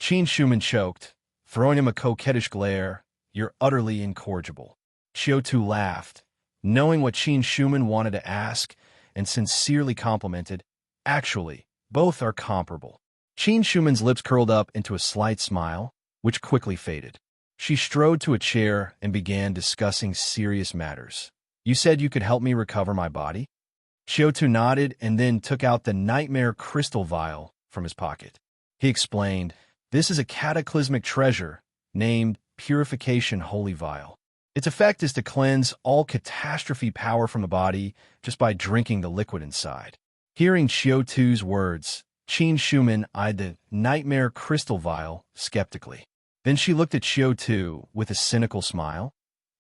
Qin Schumann choked, throwing him a coquettish glare. "You're utterly incorrigible." Qiu Tu laughed, knowing what Qin Schumann wanted to ask, and sincerely complimented, "Actually, both are comparable." Qin Schumann's lips curled up into a slight smile, which quickly faded. She strode to a chair and began discussing serious matters. "You said you could help me recover my body?" Qiu Tu nodded and then took out the nightmare crystal vial from his pocket. He explained, "This is a cataclysmic treasure named Purification Holy Vial. Its effect is to cleanse all catastrophe power from the body just by drinking the liquid inside." Hearing Qiu Tu's words, Qin Schumann eyed the nightmare crystal vial skeptically. Then she looked at Qiu Tu with a cynical smile.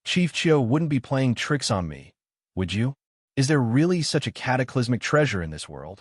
"Chief Qiu wouldn't be playing tricks on me, would you? Is there really such a cataclysmic treasure in this world?"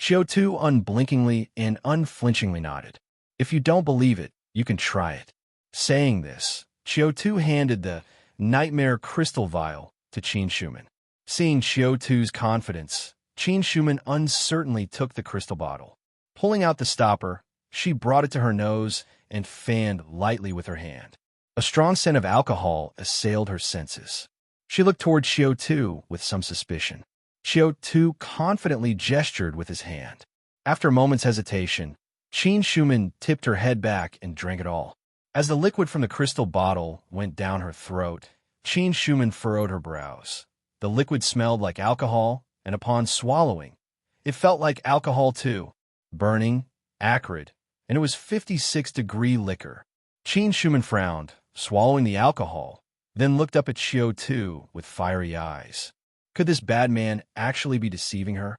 Qiu Tu unblinkingly and unflinchingly nodded. "If you don't believe it, you can try it." Saying this, Qiu Tu handed the nightmare crystal vial to Qin Schumann. Seeing Qiu Tu's confidence, Qin Schumann uncertainly took the crystal bottle. Pulling out the stopper, she brought it to her nose and fanned lightly with her hand. A strong scent of alcohol assailed her senses. She looked toward Qiu Tu with some suspicion. Qiu Tu confidently gestured with his hand. After a moment's hesitation, Qin Schumann tipped her head back and drank it all. As the liquid from the crystal bottle went down her throat, Qin Schumann furrowed her brows. The liquid smelled like alcohol, and upon swallowing, it felt like alcohol too. Burning, acrid, and it was 56-degree liquor. Qin Schumann frowned, swallowing the alcohol, then looked up at Qiu Tu with fiery eyes. Could this bad man actually be deceiving her?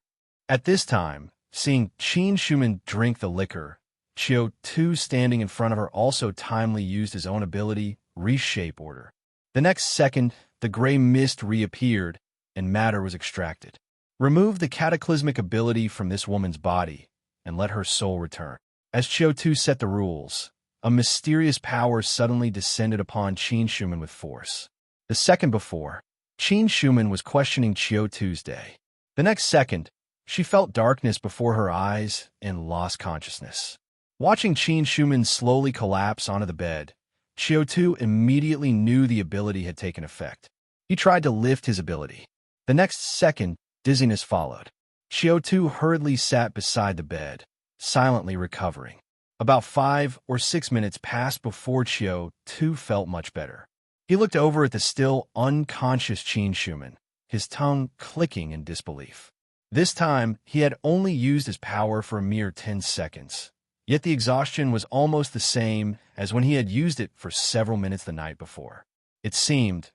At this time, seeing Qin Schumann drink the liquor, Qiu Tu standing in front of her also timely used his own ability, Reshape Order. The next second, the gray mist reappeared, and matter was extracted. Remove the cataclysmic ability from this woman's body, and let her soul return. As Qiu Tu set the rules, a mysterious power suddenly descended upon Qin Schumann with force. The second before, Qin Schumann was questioning Qiu Tu's day. The next second, she felt darkness before her eyes and lost consciousness. Watching Qin Schumann slowly collapse onto the bed, Qiu Tu immediately knew the ability had taken effect. He tried to lift his ability. The next second, dizziness followed. Qiu Tu hurriedly sat beside the bed, silently recovering. About 5 or 6 minutes passed before Qiu Tu felt much better. He looked over at the still unconscious Qin Shuman, his tongue clicking in disbelief. This time, he had only used his power for a mere 10 seconds. Yet the exhaustion was almost the same as when he had used it for several minutes the night before. It seemed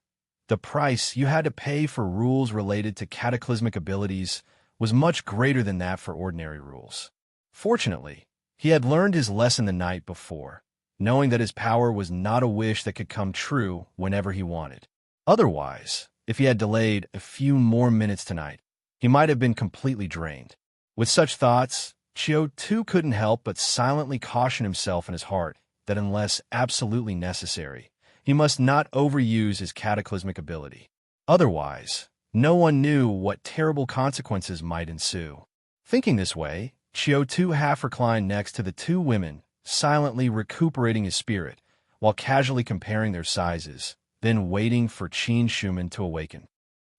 the price you had to pay for rules related to cataclysmic abilities was much greater than that for ordinary rules. Fortunately, he had learned his lesson the night before, knowing that his power was not a wish that could come true whenever he wanted. Otherwise, if he had delayed a few more minutes tonight, he might have been completely drained. With such thoughts, Qiu Tu couldn't help but silently caution himself in his heart that unless absolutely necessary, he must not overuse his cataclysmic ability. Otherwise, no one knew what terrible consequences might ensue. Thinking this way, Qiu Tu half reclined next to the two women, silently recuperating his spirit, while casually comparing their sizes, then waiting for Qin Shuman to awaken.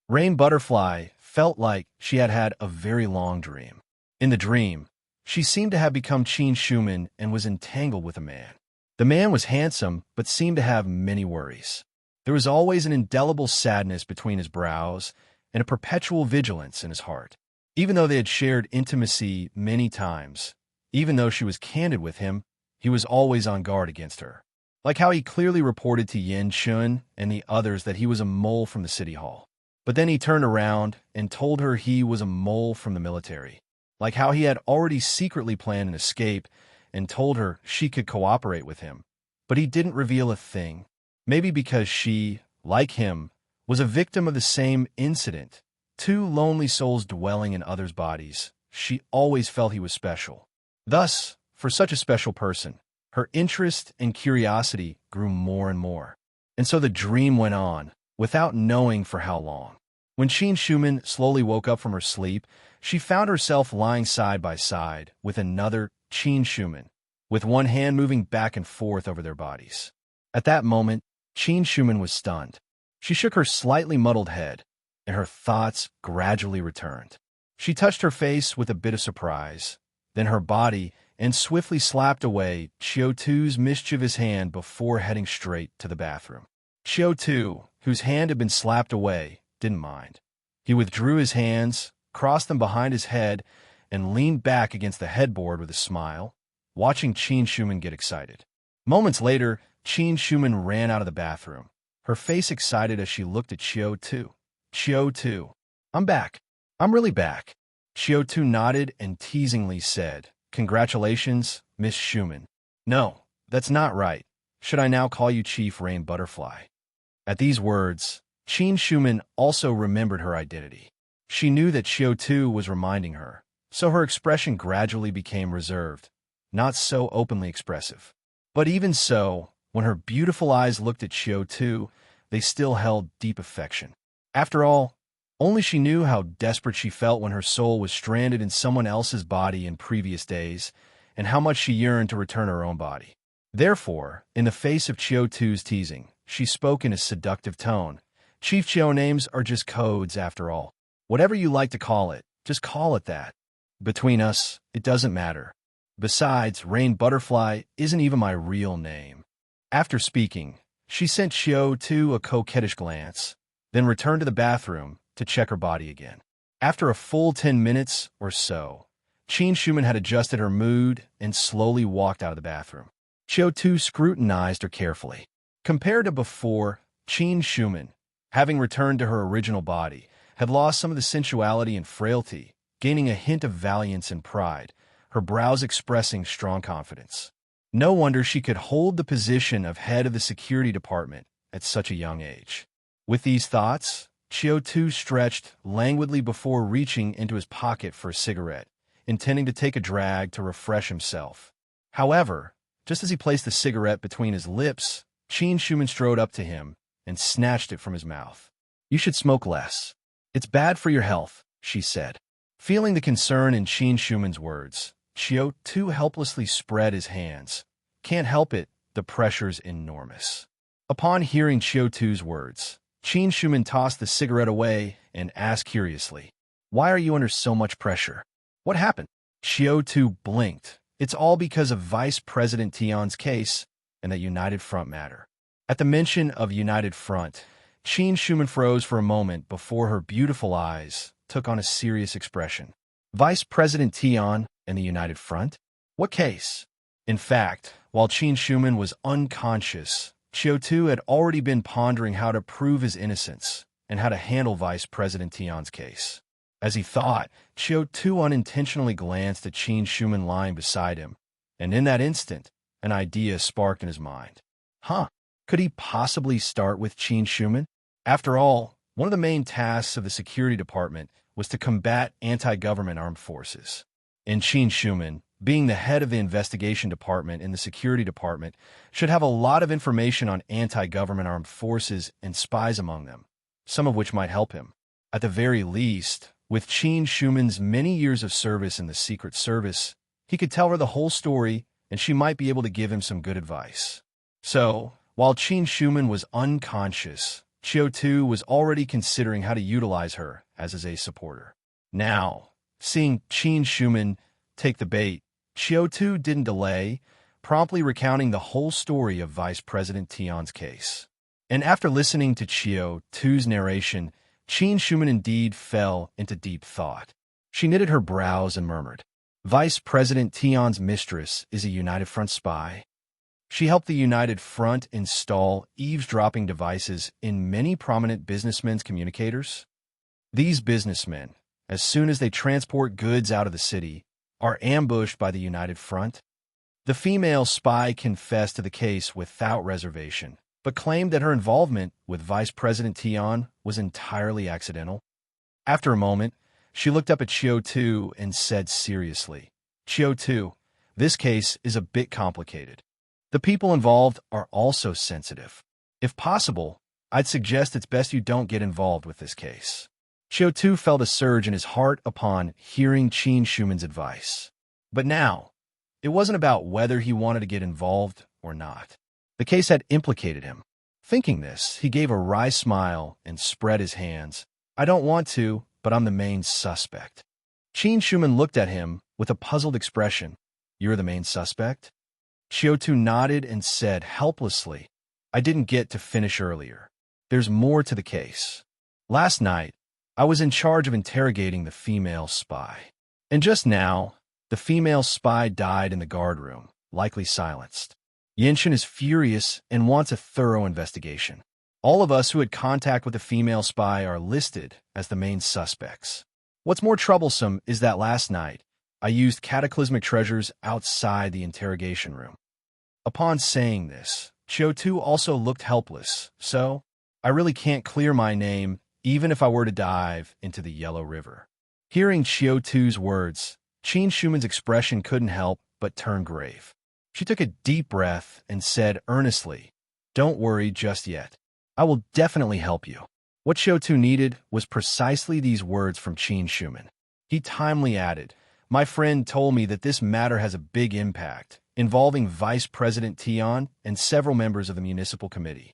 Rain Butterfly felt like she had had a very long dream. In the dream, she seemed to have become Qin Shuman and was entangled with a man. The man was handsome, but seemed to have many worries. There was always an indelible sadness between his brows and a perpetual vigilance in his heart. Even though they had shared intimacy many times, even though she was candid with him, he was always on guard against her. Like how he clearly reported to Yin Chun and the others that he was a mole from the city hall. But then he turned around and told her he was a mole from the military. Like how he had already secretly planned an escape and told her she could cooperate with him. But he didn't reveal a thing. Maybe because she, like him, was a victim of the same incident. Two lonely souls dwelling in others' bodies. She always felt he was special. Thus, for such a special person, her interest and curiosity grew more and more. And so the dream went on, without knowing for how long. When Qin Shuman slowly woke up from her sleep, she found herself lying side by side with another Qin Shuman, with one hand moving back and forth over their bodies. At that moment, Qin Shuman was stunned. She shook her slightly muddled head, and her thoughts gradually returned. She touched her face with a bit of surprise, then her body, and swiftly slapped away Qiu Tu's mischievous hand before heading straight to the bathroom. Qiu Tu, whose hand had been slapped away, didn't mind. He withdrew his hands, crossed them behind his head, and leaned back against the headboard with a smile, watching Qin Shuman get excited. Moments later, Qin Shuman ran out of the bathroom, her face excited as she looked at Qiu Tu. Qiu Tu, I'm back. I'm really back. Qiu Tu nodded and teasingly said, Congratulations, Miss Shuman. No, that's not right. Should I now call you Chief Rain Butterfly? At these words, Qin Shuman also remembered her identity. She knew that Qiu Tu was reminding her, so her expression gradually became reserved, not so openly expressive. But even so, when her beautiful eyes looked at Qiu Tu, they still held deep affection. After all, only she knew how desperate she felt when her soul was stranded in someone else's body in previous days, and how much she yearned to return her own body. Therefore, in the face of Qiu Tu's teasing, she spoke in a seductive tone. Chief Qiu names are just codes after all. Whatever you like to call it, just call it that. Between us, it doesn't matter. Besides, Rain Butterfly isn't even my real name. After speaking, she sent Qiu Tu a coquettish glance, then returned to the bathroom to check her body again. After a full 10 minutes or so, Qin Shuman had adjusted her mood and slowly walked out of the bathroom. Qiu Tu scrutinized her carefully. Compared to before, Qin Shuman, having returned to her original body, had lost some of the sensuality and frailty, gaining a hint of valiance and pride, her brows expressing strong confidence. No wonder she could hold the position of head of the security department at such a young age. With these thoughts, Qiu Tu stretched languidly before reaching into his pocket for a cigarette, intending to take a drag to refresh himself. However, just as he placed the cigarette between his lips, Qin Shuman strode up to him and snatched it from his mouth. You should smoke less. It's bad for your health, she said. Feeling the concern in Qin Shuman's words, Qiu Tu helplessly spread his hands. Can't help it, the pressure's enormous. Upon hearing Qiu Tu's words, Qin Shuman tossed the cigarette away and asked curiously, Why are you under so much pressure? What happened? Qiu Tu blinked, It's all because of Vice President Tian's case and that United Front matter. At the mention of United Front, Qin Schumann froze for a moment before her beautiful eyes took on a serious expression. Vice President Tian and the United Front? What case? In fact, while Qin Schumann was unconscious, Qiu Tu had already been pondering how to prove his innocence and how to handle Vice President Tian's case. As he thought, Qiu Tu unintentionally glanced at Qin Schumann lying beside him, and in that instant, an idea sparked in his mind. Could he possibly start with Qin Schumann? After all, one of the main tasks of the security department was to combat anti-government armed forces. And Qin Schumann, being the head of the investigation department in the security department, should have a lot of information on anti-government armed forces and spies among them, some of which might help him. At the very least, with Qin Schumann's many years of service in the Secret Service, he could tell her the whole story and she might be able to give him some good advice. So, while Qin Schumann was unconscious, Qiu Tu was already considering how to utilize her as a supporter. Now, seeing Qin Schumann take the bait, Qiu Tu didn't delay, promptly recounting the whole story of Vice President Tian's case. And after listening to Qiu Tu's narration, Qin Schumann indeed fell into deep thought. She knitted her brows and murmured, "Vice President Tian's mistress is a United Front spy. She helped the United Front install eavesdropping devices in many prominent businessmen's communicators. These businessmen, as soon as they transport goods out of the city, are ambushed by the United Front." The female spy confessed to the case without reservation, but claimed that her involvement with Vice President Tian was entirely accidental. After a moment, she looked up at Qiu Tu and said seriously, "Qiu Tu, this case is a bit complicated. The people involved are also sensitive. If possible, I'd suggest it's best you don't get involved with this case." Qiu Tu felt a surge in his heart upon hearing Qin Schumann's advice. But now, it wasn't about whether he wanted to get involved or not. The case had implicated him. Thinking this, he gave a wry smile and spread his hands. "I don't want to, but I'm the main suspect." Qin Schumann looked at him with a puzzled expression. "You're the main suspect?" Qiu Tu nodded and said helplessly, "I didn't get to finish earlier. There's more to the case. Last night, I was in charge of interrogating the female spy. And just now, the female spy died in the guardroom, likely silenced. Yinshin is furious and wants a thorough investigation. All of us who had contact with the female spy are listed as the main suspects. What's more troublesome is that last night, I used cataclysmic treasures outside the interrogation room." Upon saying this, Qiu Tu also looked helpless, "So, I really can't clear my name even if I were to dive into the Yellow River." Hearing Qiu Tu's words, Qin Schumann's expression couldn't help but turn grave. She took a deep breath and said earnestly, "Don't worry just yet. I will definitely help you." What Qiu Tu needed was precisely these words from Qin Schumann. He timely added, "My friend told me that this matter has a big impact, involving Vice President Tian and several members of the municipal committee.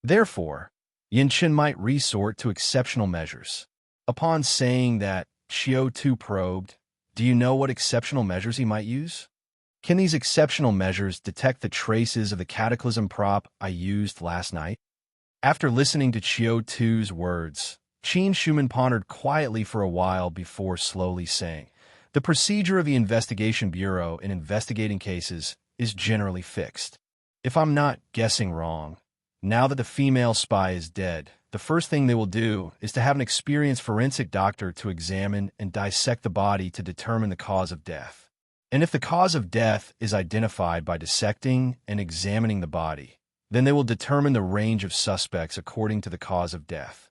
Therefore, Yinshin might resort to exceptional measures." Upon saying that, Qiu Tu probed, "Do you know what exceptional measures he might use? Can these exceptional measures detect the traces of the cataclysm prop I used last night?" After listening to Qiu Tu's words, Qin Schumann pondered quietly for a while before slowly saying, "The procedure of the Investigation Bureau in investigating cases is generally fixed. If I'm not guessing wrong, now that the female spy is dead, the first thing they will do is to have an experienced forensic doctor to examine and dissect the body to determine the cause of death. And if the cause of death is identified by dissecting and examining the body, then they will determine the range of suspects according to the cause of death.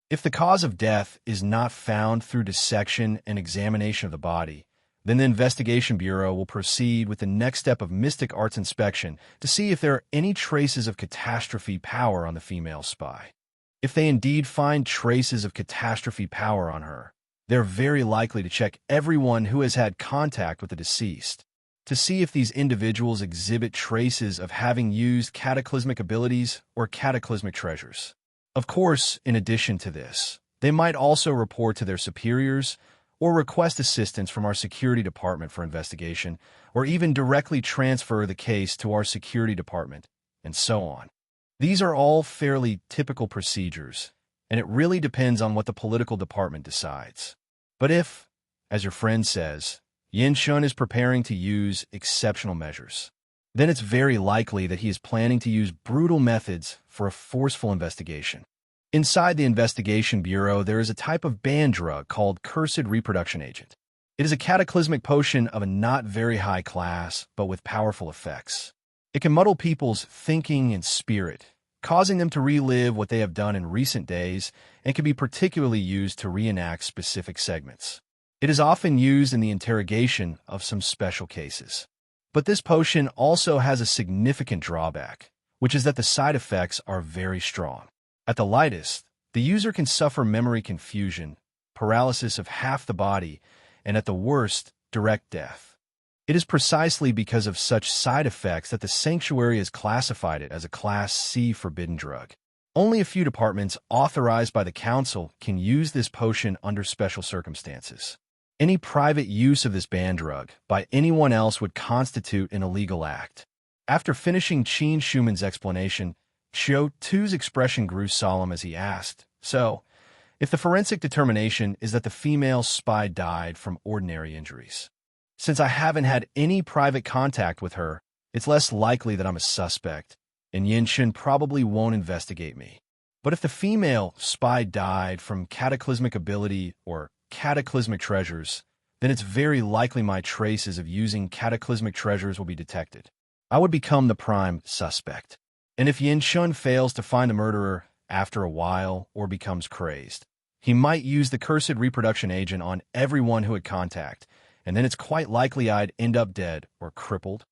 If the cause of death is not found through dissection and examination of the body, then the Investigation Bureau will proceed with the next step of mystic arts inspection to see if there are any traces of catastrophe power on the female spy. If they indeed find traces of catastrophe power on her, they're very likely to check everyone who has had contact with the deceased to see if these individuals exhibit traces of having used cataclysmic abilities or cataclysmic treasures. Of course, in addition to this, they might also report to their superiors or request assistance from our security department for investigation, or even directly transfer the case to our security department, and so on. These are all fairly typical procedures, and it really depends on what the political department decides. But if, as your friend says, Yin Shun is preparing to use exceptional measures, then it's very likely that he is planning to use brutal methods for a forceful investigation. Inside the investigation bureau, there is a type of banned drug called cursed reproduction agent. It is a cataclysmic potion of a not very high class, but with powerful effects. It can muddle people's thinking and spirit, causing them to relive what they have done in recent days, and can be particularly used to reenact specific segments. It is often used in the interrogation of some special cases. But this potion also has a significant drawback, which is that the side effects are very strong. At the lightest, the user can suffer memory confusion, paralysis of half the body, and at the worst, direct death. It is precisely because of such side effects that the sanctuary has classified it as a Class C forbidden drug. Only a few departments authorized by the council can use this potion under special circumstances. Any private use of this banned drug by anyone else would constitute an illegal act. After finishing Qin Shuman's explanation, Qiu Tu's expression grew solemn as he asked, "So, if the forensic determination is that the female spy died from ordinary injuries, since I haven't had any private contact with her, it's less likely that I'm a suspect, and Yin Shun probably won't investigate me. But if the female spy died from cataclysmic ability or cataclysmic treasures, then it's very likely my traces of using cataclysmic treasures will be detected. I would become the prime suspect. And if Yin Shun fails to find the murderer after a while or becomes crazed, he might use the cursed reproduction agent on everyone who had contact, and then it's quite likely I'd end up dead or crippled."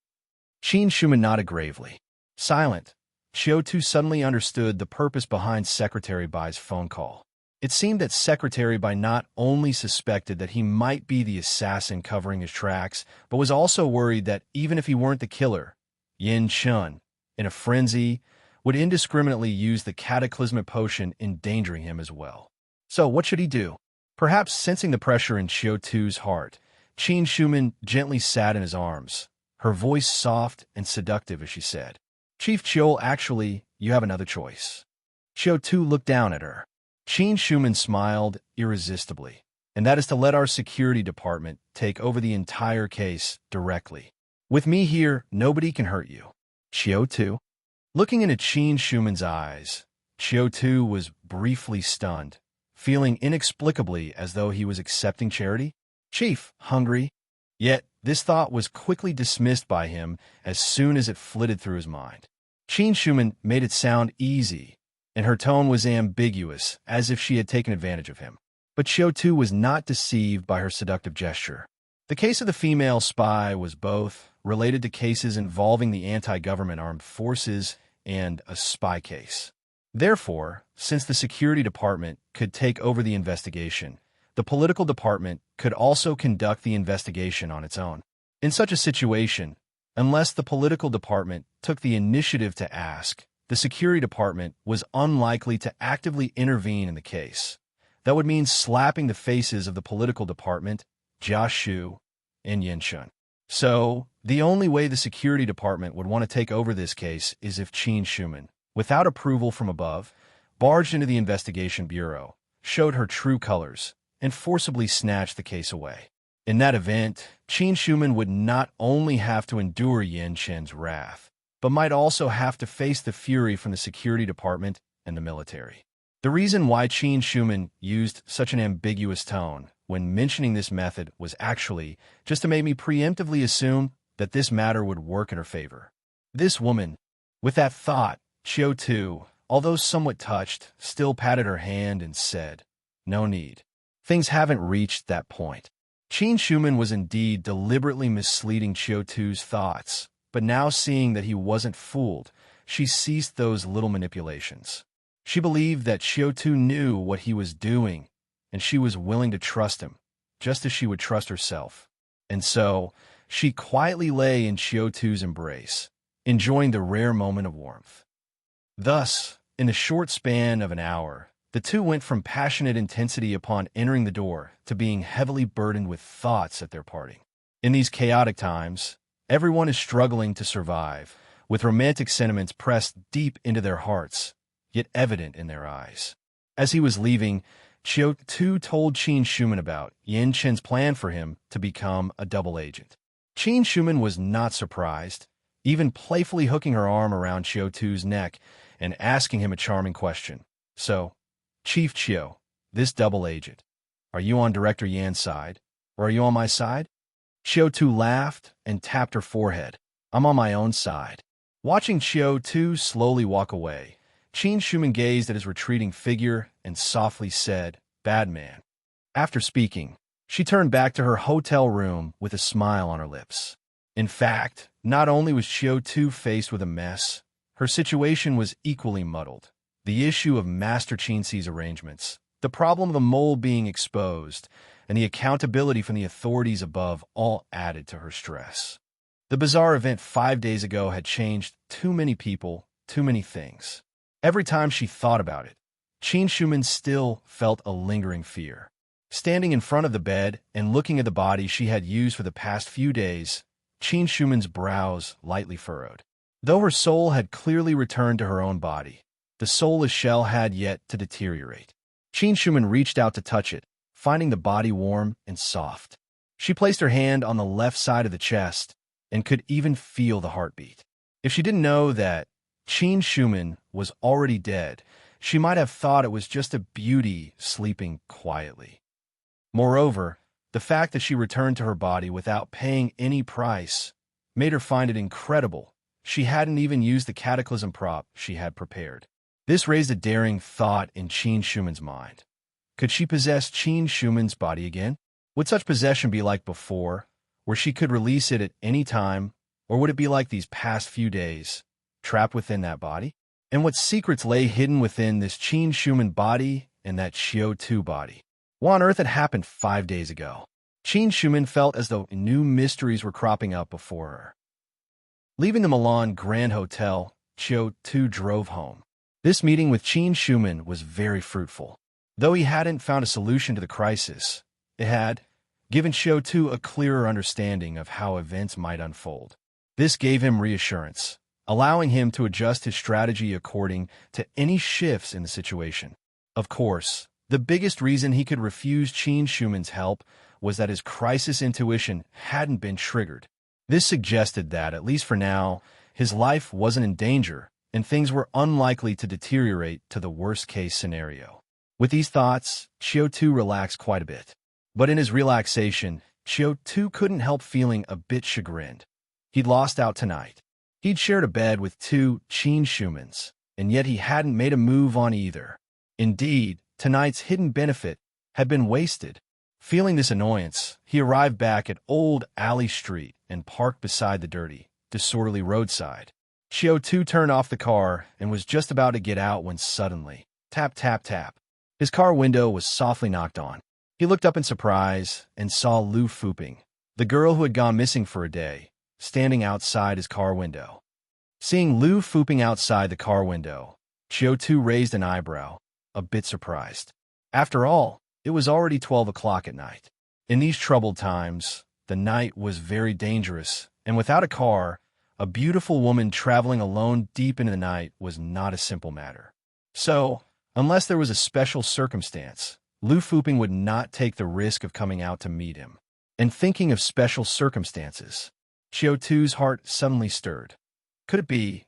Qin Shuman nodded gravely. Silent, Qiu Tu suddenly understood the purpose behind Secretary Bai's phone call. It seemed that Secretary Bai not only suspected that he might be the assassin covering his tracks, but was also worried that even if he weren't the killer, Yin Shun, in a frenzy, would indiscriminately use the cataclysmic potion, endangering him as well. So what should he do? Perhaps sensing the pressure in Qiu Tu's heart, Qin Shuman gently sat in his arms, her voice soft and seductive as she said, "Chief Qiu, actually, you have another choice." Qiu Tu looked down at her. Qin Shuman smiled irresistibly, and that is to let our security department take over the entire case directly. "With me here, nobody can hurt you." Qiu Tu. Looking into Qin Shuman's eyes, Qiu Tu was briefly stunned, feeling inexplicably as though he was accepting charity. "Chief, hungry?" Yet this thought was quickly dismissed by him as soon as it flitted through his mind. Qin Shuman made it sound easy, and her tone was ambiguous, as if she had taken advantage of him. But Qiu Tu was not deceived by her seductive gesture. The case of the female spy was both related to cases involving the anti-government armed forces and a spy case. Therefore, since the security department could take over the investigation, the political department could also conduct the investigation on its own. In such a situation, unless the political department took the initiative to ask, the security department was unlikely to actively intervene in the case. That would mean slapping the faces of the political department, Jia Shu, and Yin Shun. So, the only way the security department would want to take over this case is if Qin Shuman, without approval from above, barged into the investigation bureau, showed her true colors, and forcibly snatched the case away. In that event, Qin Shuman would not only have to endure Yin Chen's wrath, but might also have to face the fury from the security department and the military. The reason why Qin Shuman used such an ambiguous tone when mentioning this method was actually just to make me preemptively assume that this matter would work in her favor. This woman, with that thought, Qiu Tu, although somewhat touched, still patted her hand and said, "No need. Things haven't reached that point." Qin Shuman was indeed deliberately misleading Qiu Tu's thoughts, but now seeing that he wasn't fooled, she ceased those little manipulations. She believed that Qiu Tu knew what he was doing, and she was willing to trust him, just as she would trust herself. And so, she quietly lay in Qiu Tu's embrace, enjoying the rare moment of warmth. Thus, in the short span of an hour, The two went from passionate intensity upon entering the door to being heavily burdened with thoughts at their parting. In these chaotic times, everyone is struggling to survive, with romantic sentiments pressed deep into their hearts, yet evident in their eyes. As he was leaving, Qiu Tu told Qin Shuman about Yan Chen's plan for him to become a double agent. Qin Shuman was not surprised, even playfully hooking her arm around Qiu Tu's neck and asking him a charming question. So, Chief Qiu, this double agent, are you on Director Yan's side, or are you on my side? Qiu Tu laughed and tapped her forehead. I'm on my own side. Watching Qiu Tu slowly walk away, Qin Shuman gazed at his retreating figure and softly said, "Bad man." After speaking, she turned back to her hotel room with a smile on her lips. In fact, not only was Qiu Tu faced with a mess, her situation was equally muddled. The issue of Master Qinxi's arrangements, the problem of the mole being exposed, and the accountability from the authorities above all added to her stress. The bizarre event 5 days ago had changed too many people, too many things. Every time she thought about it, Qin Shuman still felt a lingering fear. Standing in front of the bed and looking at the body she had used for the past few days, Qin Shuman's brows lightly furrowed. Though her soul had clearly returned to her own body, the soulless shell had yet to deteriorate. Qin Shuman reached out to touch it, finding the body warm and soft. She placed her hand on the left side of the chest and could even feel the heartbeat. If she didn't know that Qin Shuman was already dead, she might have thought it was just a beauty sleeping quietly. Moreover, the fact that she returned to her body without paying any price made her find it incredible she hadn't even used the cataclysm prop she had prepared. This raised a daring thought in Qin Shuman's mind. Could she possess Qin Shuman's body again? Would such possession be like before, where she could release it at any time, or would it be like these past few days, trapped within that body? And what secrets lay hidden within this Qin Shuman body and that Qiu Tu body? What on earth had happened 5 days ago? Qin Shuman felt as though new mysteries were cropping up before her. Leaving the Milan Grand Hotel, Qiu Tu drove home. This meeting with Qin Shuman was very fruitful. Though he hadn't found a solution to the crisis, it had given Qiu Tu a clearer understanding of how events might unfold. This gave him reassurance, allowing him to adjust his strategy according to any shifts in the situation. Of course, the biggest reason he could refuse Qin Shuman's help was that his crisis intuition hadn't been triggered. This suggested that, at least for now, his life wasn't in danger, and things were unlikely to deteriorate to the worst-case scenario. With these thoughts, Qiu Tu relaxed quite a bit. But in his relaxation, Qiu Tu couldn't help feeling a bit chagrined. He'd lost out tonight. He'd shared a bed with 2 Qin Shumans, and yet he hadn't made a move on either. Indeed, tonight's hidden benefit had been wasted. Feeling this annoyance, he arrived back at Old Alley Street and parked beside the dirty, disorderly roadside. Qiu Tu turned off the car and was just about to get out when suddenly, tap, tap, tap, his car window was softly knocked on. He looked up in surprise and saw Lu Fuping, the girl who had gone missing for a day, standing outside his car window. Seeing Lu Fuping outside the car window, Qiu Tu raised an eyebrow, a bit surprised. After all, it was already 12 o'clock at night. In these troubled times, the night was very dangerous, and without a car, a beautiful woman traveling alone deep into the night was not a simple matter. So, unless there was a special circumstance, Lu Fuping would not take the risk of coming out to meet him. And thinking of special circumstances, Qiu Tu's heart suddenly stirred. Could it be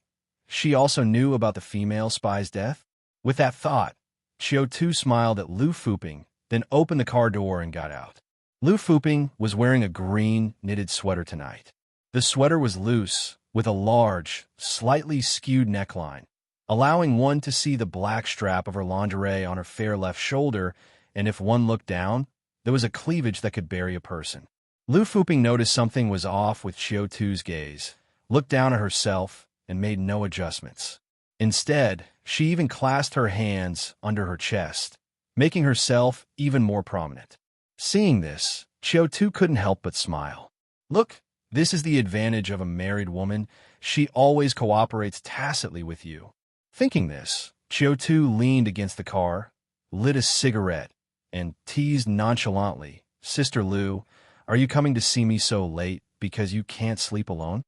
she also knew about the female spy's death? With that thought, Qiu Tu smiled at Lu Fuping, then opened the car door and got out. Lu Fuping was wearing a green, knitted sweater tonight. The sweater was loose, with a large, slightly skewed neckline, allowing one to see the black strap of her lingerie on her fair left shoulder, and if one looked down, there was a cleavage that could bury a person. Lu Fuping noticed something was off with Qiu Tu's gaze, looked down at herself, and made no adjustments. Instead, she even clasped her hands under her chest, making herself even more prominent. Seeing this, Qiu Tu couldn't help but smile. Look, this is the advantage of a married woman. She always cooperates tacitly with you. Thinking this, Qiu Tu leaned against the car, lit a cigarette, and teased nonchalantly, "Sister Lu, are you coming to see me so late because you can't sleep alone?"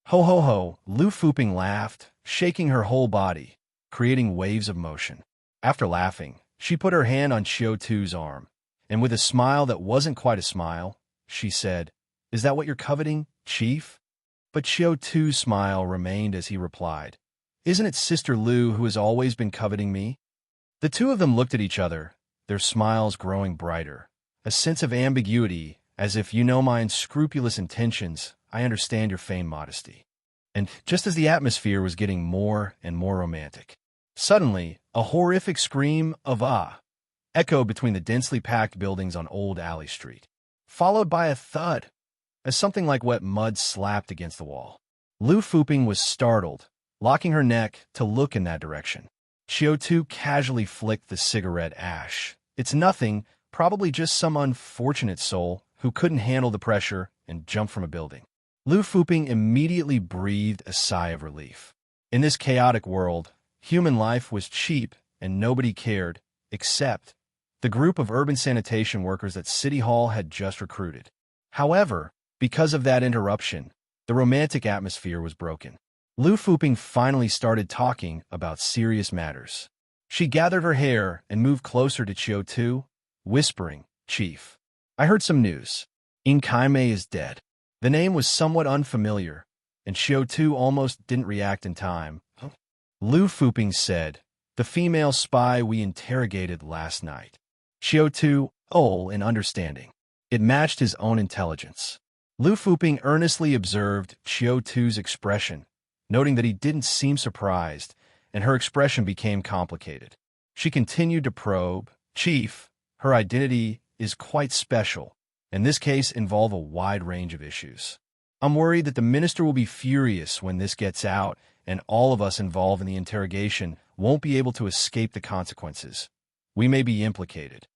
Ho ho ho, Lu Fuping laughed, shaking her whole body, creating waves of motion. After laughing, she put her hand on Qiu Tu's arm, and with a smile that wasn't quite a smile, she said, "Is that what you're coveting, Chief?" But Qiu Tu's smile remained as he replied, "Isn't it Sister Lu who has always been coveting me?" The two of them looked at each other, their smiles growing brighter, a sense of ambiguity, as if "you know my unscrupulous intentions, I understand your feigned modesty." And just as the atmosphere was getting more and more romantic, suddenly a horrific scream of "ah" echoed between the densely packed buildings on Old Alley Street, followed by a thud, as something like wet mud slapped against the wall. Lu Fuping was startled, locking her neck to look in that direction. Qiu Tu casually flicked the cigarette ash. "It's nothing, probably just some unfortunate soul who couldn't handle the pressure and jumped from a building." Lu Fuping immediately breathed a sigh of relief. In this chaotic world, human life was cheap and nobody cared, except the group of urban sanitation workers that City Hall had just recruited. However, because of that interruption, the romantic atmosphere was broken. Lu Fuping finally started talking about serious matters. She gathered her hair and moved closer to Qiu Tu, whispering, "Chief, I heard some news. Kaimei is dead." The name was somewhat unfamiliar, and Qiu Tu almost didn't react in time. Lu Fuping said, "The female spy we interrogated last night." Qiu Tu, in understanding. It matched his own intelligence. Lu Fuping earnestly observed Qiu Tu's expression, noting that he didn't seem surprised, and her expression became complicated. She continued to probe, "Chief, her identity is quite special, and this case involves a wide range of issues. I'm worried that the minister will be furious when this gets out, and all of us involved in the interrogation won't be able to escape the consequences. We may be implicated."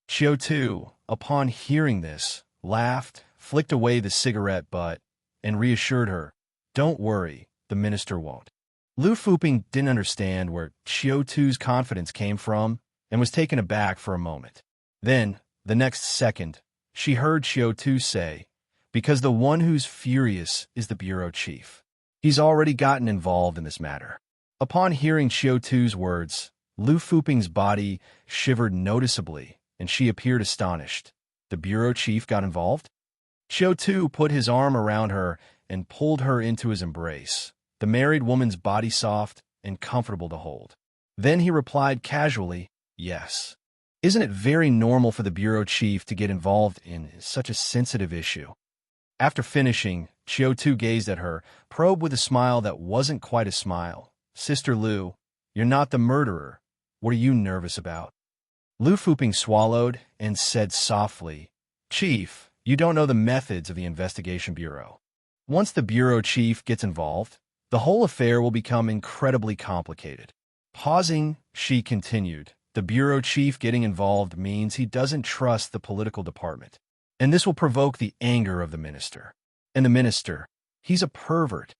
Qiu Tu, upon hearing this, laughed, flicked away the cigarette butt, and reassured her, "Don't worry, the minister won't." Lu Fuping didn't understand where Qiu Tu's confidence came from and was taken aback for a moment. Then, the next second, she heard Qiu Tu say, "Because the one who's furious is the bureau chief. He's already gotten involved in this matter." Upon hearing Qiu Tu's words, Lu Fuping's body shivered noticeably, and she appeared astonished. The bureau chief got involved? Qiu Tu put his arm around her and pulled her into his embrace, the married woman's body soft and comfortable to hold. Then he replied casually, "Yes. Isn't it very normal for the bureau chief to get involved in such a sensitive issue?" After finishing, Qiu Tu gazed at her, probed with a smile that wasn't quite a smile. "Sister Lu, you're not the murderer. What are you nervous about?" Lu Fuping swallowed and said softly, "Chief, you don't know the methods of the investigation bureau. Once the bureau chief gets involved, the whole affair will become incredibly complicated." Pausing, she continued, "The bureau chief getting involved means he doesn't trust the political department, and this will provoke the anger of the minister. And the minister, he's a pervert.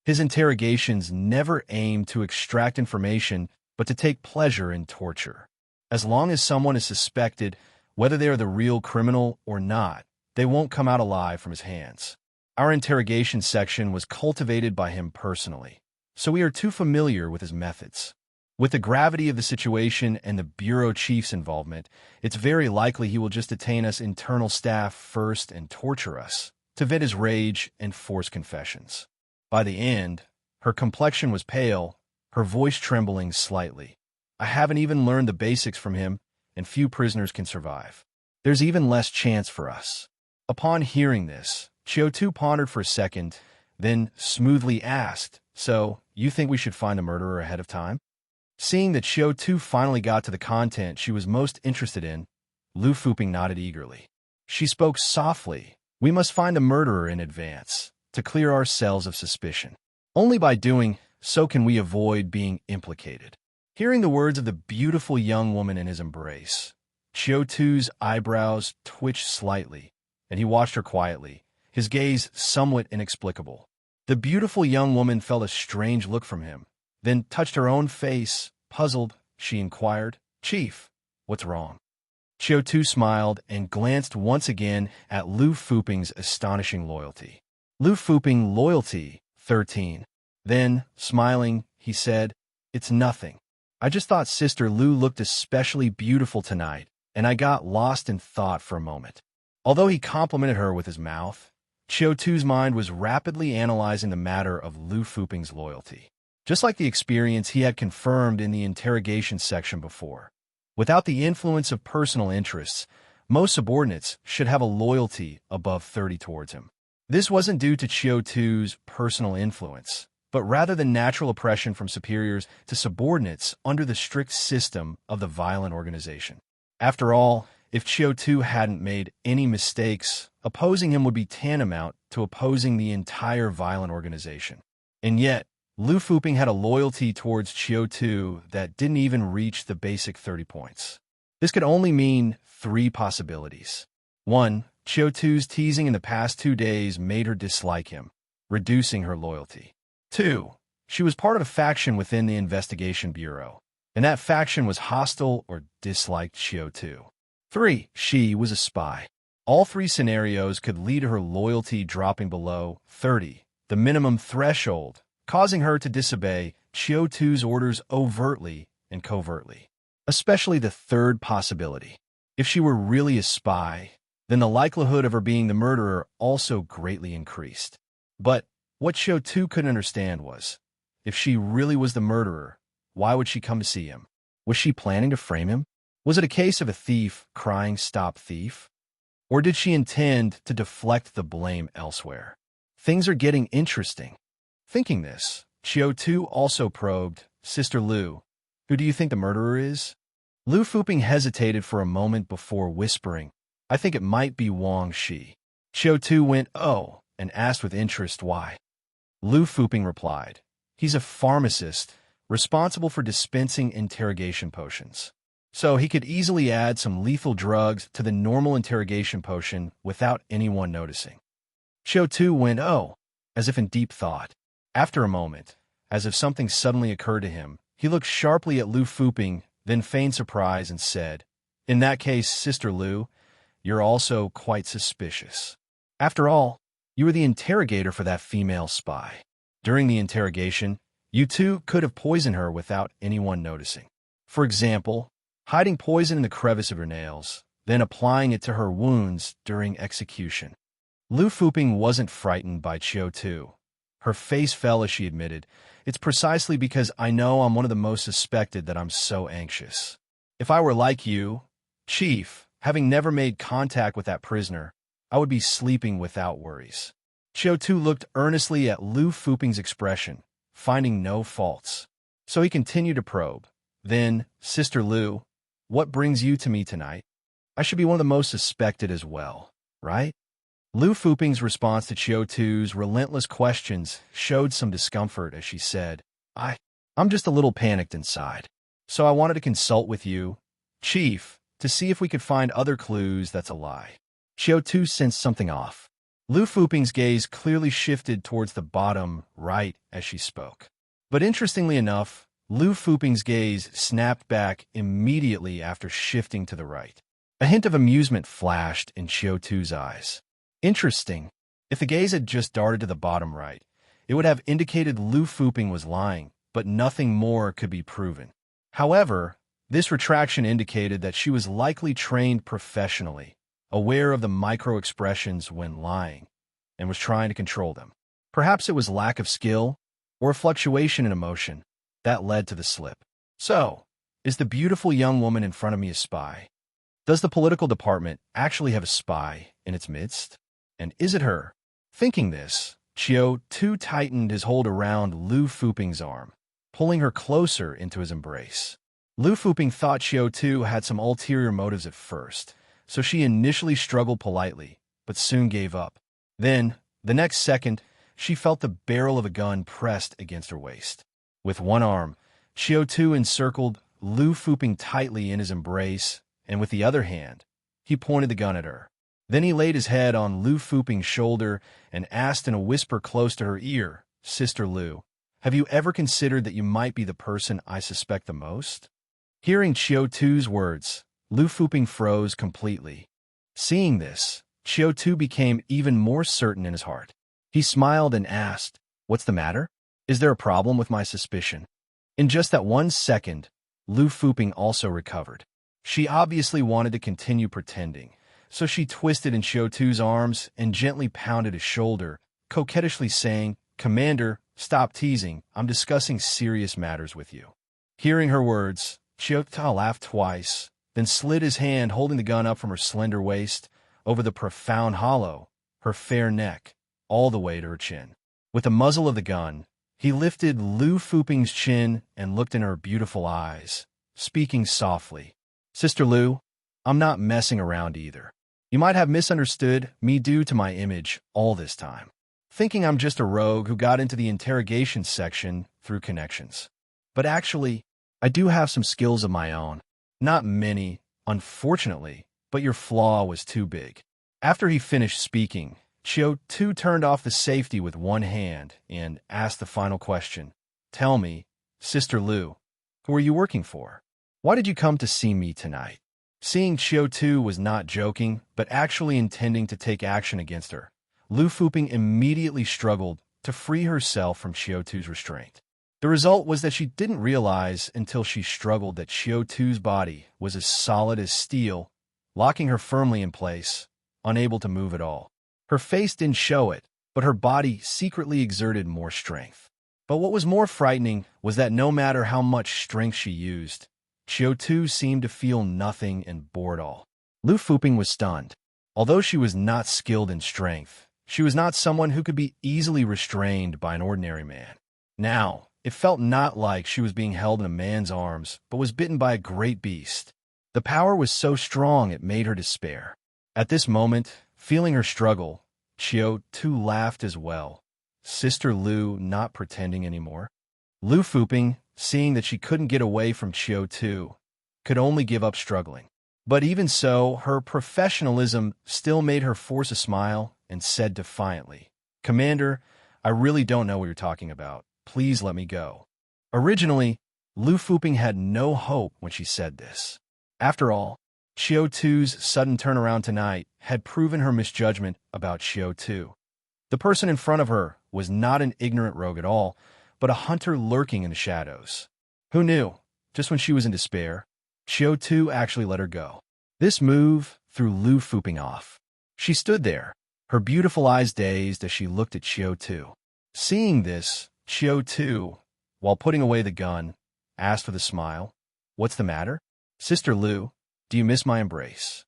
His interrogations never aim to extract information, but to take pleasure in torture. As long as someone is suspected, whether they are the real criminal or not, they won't come out alive from his hands. Our interrogation section was cultivated by him personally, so we are too familiar with his methods. With the gravity of the situation and the bureau chief's involvement, it's very likely he will just detain us internal staff first and torture us, to vent his rage and force confessions." By the end, her complexion was pale, her voice trembling slightly. "I haven't even learned the basics from him, and few prisoners can survive. There's even less chance for us." Upon hearing this, Qiu Tu pondered for a second, then smoothly asked, "So, you think we should find the murderer ahead of time?" Seeing that Qiu Tu finally got to the content she was most interested in, Lu Fuping nodded eagerly. She spoke softly, "We must find the murderer in advance, to clear ourselves of suspicion. Only by doing so can we avoid being implicated." Hearing the words of the beautiful young woman in his embrace, Qiu Tu's eyebrows twitched slightly, and he watched her quietly, his gaze somewhat inexplicable. The beautiful young woman felt a strange look from him, then touched her own face. Puzzled, she inquired, "Chief, What's wrong? Qiu Tu smiled and glanced once again at Lu Fuping's astonishing loyalty. Lu Fuping loyalty, 13. Then, smiling, he said, "It's nothing. I just thought Sister Lu looked especially beautiful tonight, and I got lost in thought for a moment." Although he complimented her with his mouth, Qiu Tu's mind was rapidly analyzing the matter of Lu Fuping's loyalty. Just like the experience he had confirmed in the interrogation section before. Without the influence of personal interests, most subordinates should have a loyalty above 30 towards him. This wasn't due to Qiu Tu's personal influence, but rather the natural oppression from superiors to subordinates under the strict system of the violent organization. After all, if Qiu Tu hadn't made any mistakes, opposing him would be tantamount to opposing the entire violent organization. And yet, Lu Fuping had a loyalty towards Qiu Tu that didn't even reach the basic 30 points. This could only mean 3 possibilities. 1. Qiu Tu's teasing in the past 2 days made her dislike him, reducing her loyalty. 2. She was part of a faction within the investigation bureau, and that faction was hostile or disliked Qiu Tu. 3. She was a spy. All 3 scenarios could lead to her loyalty dropping below 30, the minimum threshold, causing her to disobey Qiu Tu's orders overtly and covertly. Especially the 3rd possibility. If she were really a spy, then the likelihood of her being the murderer also greatly increased. But what Qiu Tu couldn't understand was, if she really was the murderer, why would she come to see him? Was she planning to frame him? Was it a case of a thief crying, "Stop thief"? Or did she intend to deflect the blame elsewhere? Things are getting interesting. Thinking this, Qiu Tu also probed, "Sister Lu, who do you think the murderer is?" Lu Fuping hesitated for a moment before whispering, "I think it might be Wang Shi." Qiu Tu went, "Oh," and asked with interest why. Lu Fuping replied, "He's a pharmacist, responsible for dispensing interrogation potions. So he could easily add some lethal drugs to the normal interrogation potion without anyone noticing." Qiu Tu went, "Oh," as if in deep thought. After a moment, as if something suddenly occurred to him, he looked sharply at Lu Fuping, then feigned surprise and said, "In that case, Sister Lu, you're also quite suspicious. After all, you were the interrogator for that female spy. During the interrogation, you two could have poisoned her without anyone noticing. For example, hiding poison in the crevice of her nails, then applying it to her wounds during execution." Lu Fuping wasn't frightened by Qiu Tu. Her face fell as she admitted, "It's precisely because I know I'm one of the most suspected that I'm so anxious. If I were like you, Chief, having never made contact with that prisoner, I would be sleeping without worries." Qiu Tu looked earnestly at Lu Fuping's expression, finding no faults. So he continued to probe. "Then, Sister Lu, what brings you to me tonight? I should be one of the most suspected as well, right?" Lu Fuping's response to Qiu Tu's relentless questions showed some discomfort as she said, I'm just a little panicked inside. So I wanted to consult with you, Chief, to see if we could find other clues that's a lie." Qiu Tu sensed something off. Lu Fuping's gaze clearly shifted towards the bottom right as she spoke. But interestingly enough, Lu Fuping's gaze snapped back immediately after shifting to the right. A hint of amusement flashed in Qiu Tu's eyes. Interesting. If the gaze had just darted to the bottom right, it would have indicated Lu Fuping was lying, but nothing more could be proven. However, this retraction indicated that she was likely trained professionally, aware of the micro-expressions when lying, and was trying to control them. Perhaps it was lack of skill, or a fluctuation in emotion, that led to the slip. So, is the beautiful young woman in front of me a spy? Does the political department actually have a spy in its midst? And is it her? Thinking this, Qiu Tu tightened his hold around Lu Fuping's arm, pulling her closer into his embrace. Lu Fuping thought Qiu Tu had some ulterior motives at first, so she initially struggled politely, but soon gave up. Then, the next second, she felt the barrel of a gun pressed against her waist. With one arm, Qiu Tu encircled Lu Fuping tightly in his embrace, and with the other hand, he pointed the gun at her. Then he laid his head on Lu Fuping's shoulder and asked in a whisper close to her ear, "Sister Lu, have you ever considered that you might be the person I suspect the most?" Hearing Qiu Tu's words, Lu Fuping froze completely. Seeing this, Qiu Tu became even more certain in his heart. He smiled and asked, "What's the matter? Is there a problem with my suspicion?" In just that 1 second, Lu Fuping also recovered. She obviously wanted to continue pretending, so she twisted in Qiu Tu's arms and gently pounded his shoulder, coquettishly saying, "Commander, stop teasing. I'm discussing serious matters with you." Hearing her words, Qiu Tu laughed twice, then slid his hand holding the gun up from her slender waist, over the profound hollow, her fair neck, all the way to her chin. With the muzzle of the gun, he lifted Lu Fuping's chin and looked in her beautiful eyes, speaking softly. "Sister Lu, I'm not messing around either. You might have misunderstood me due to my image all this time, thinking I'm just a rogue who got into the interrogation section through connections. But actually, I do have some skills of my own. Not many, unfortunately, but your flaw was too big." After he finished speaking, Qiu Tu turned off the safety with one hand and asked the final question. "Tell me, Sister Lu, who are you working for? Why did you come to see me tonight?" Seeing Qiu Tu was not joking, but actually intending to take action against her, Lu Fuping immediately struggled to free herself from Qiu Tu's restraint. The result was that she didn't realize until she struggled that Qiu Tu's body was as solid as steel, locking her firmly in place, unable to move at all. Her face didn't show it, but her body secretly exerted more strength. But what was more frightening was that no matter how much strength she used, Qiu Tu seemed to feel nothing and bore it all. Lu Fuping was stunned. Although she was not skilled in strength, she was not someone who could be easily restrained by an ordinary man. Now, it felt not like she was being held in a man's arms, but was bitten by a great beast. The power was so strong it made her despair. At this moment, feeling her struggle, Qiu Tu laughed as well. Sister Lu not pretending anymore. Lu Fuping, seeing that she couldn't get away from Qiu Tu, could only give up struggling. But even so, her professionalism still made her force a smile and said defiantly, "Commander, I really don't know what you're talking about. Please let me go." Originally, Lu Fuping had no hope when she said this. After all, Qiu Tu's sudden turnaround tonight had proven her misjudgment about Qiu Tu. The person in front of her was not an ignorant rogue at all, but a hunter lurking in the shadows. Who knew? Just when she was in despair, Qiu Tu actually let her go. This move threw Lu Fuping off. She stood there, her beautiful eyes dazed as she looked at Qiu Tu. Seeing this, Qiu Tu, while putting away the gun, asked with a smile, "What's the matter? Sister Lu, do you miss my embrace?"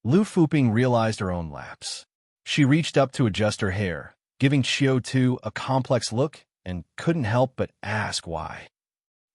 Lu Fuping realized her own lapse. She reached up to adjust her hair, giving Qiu Tu a complex look, and couldn't help but ask why.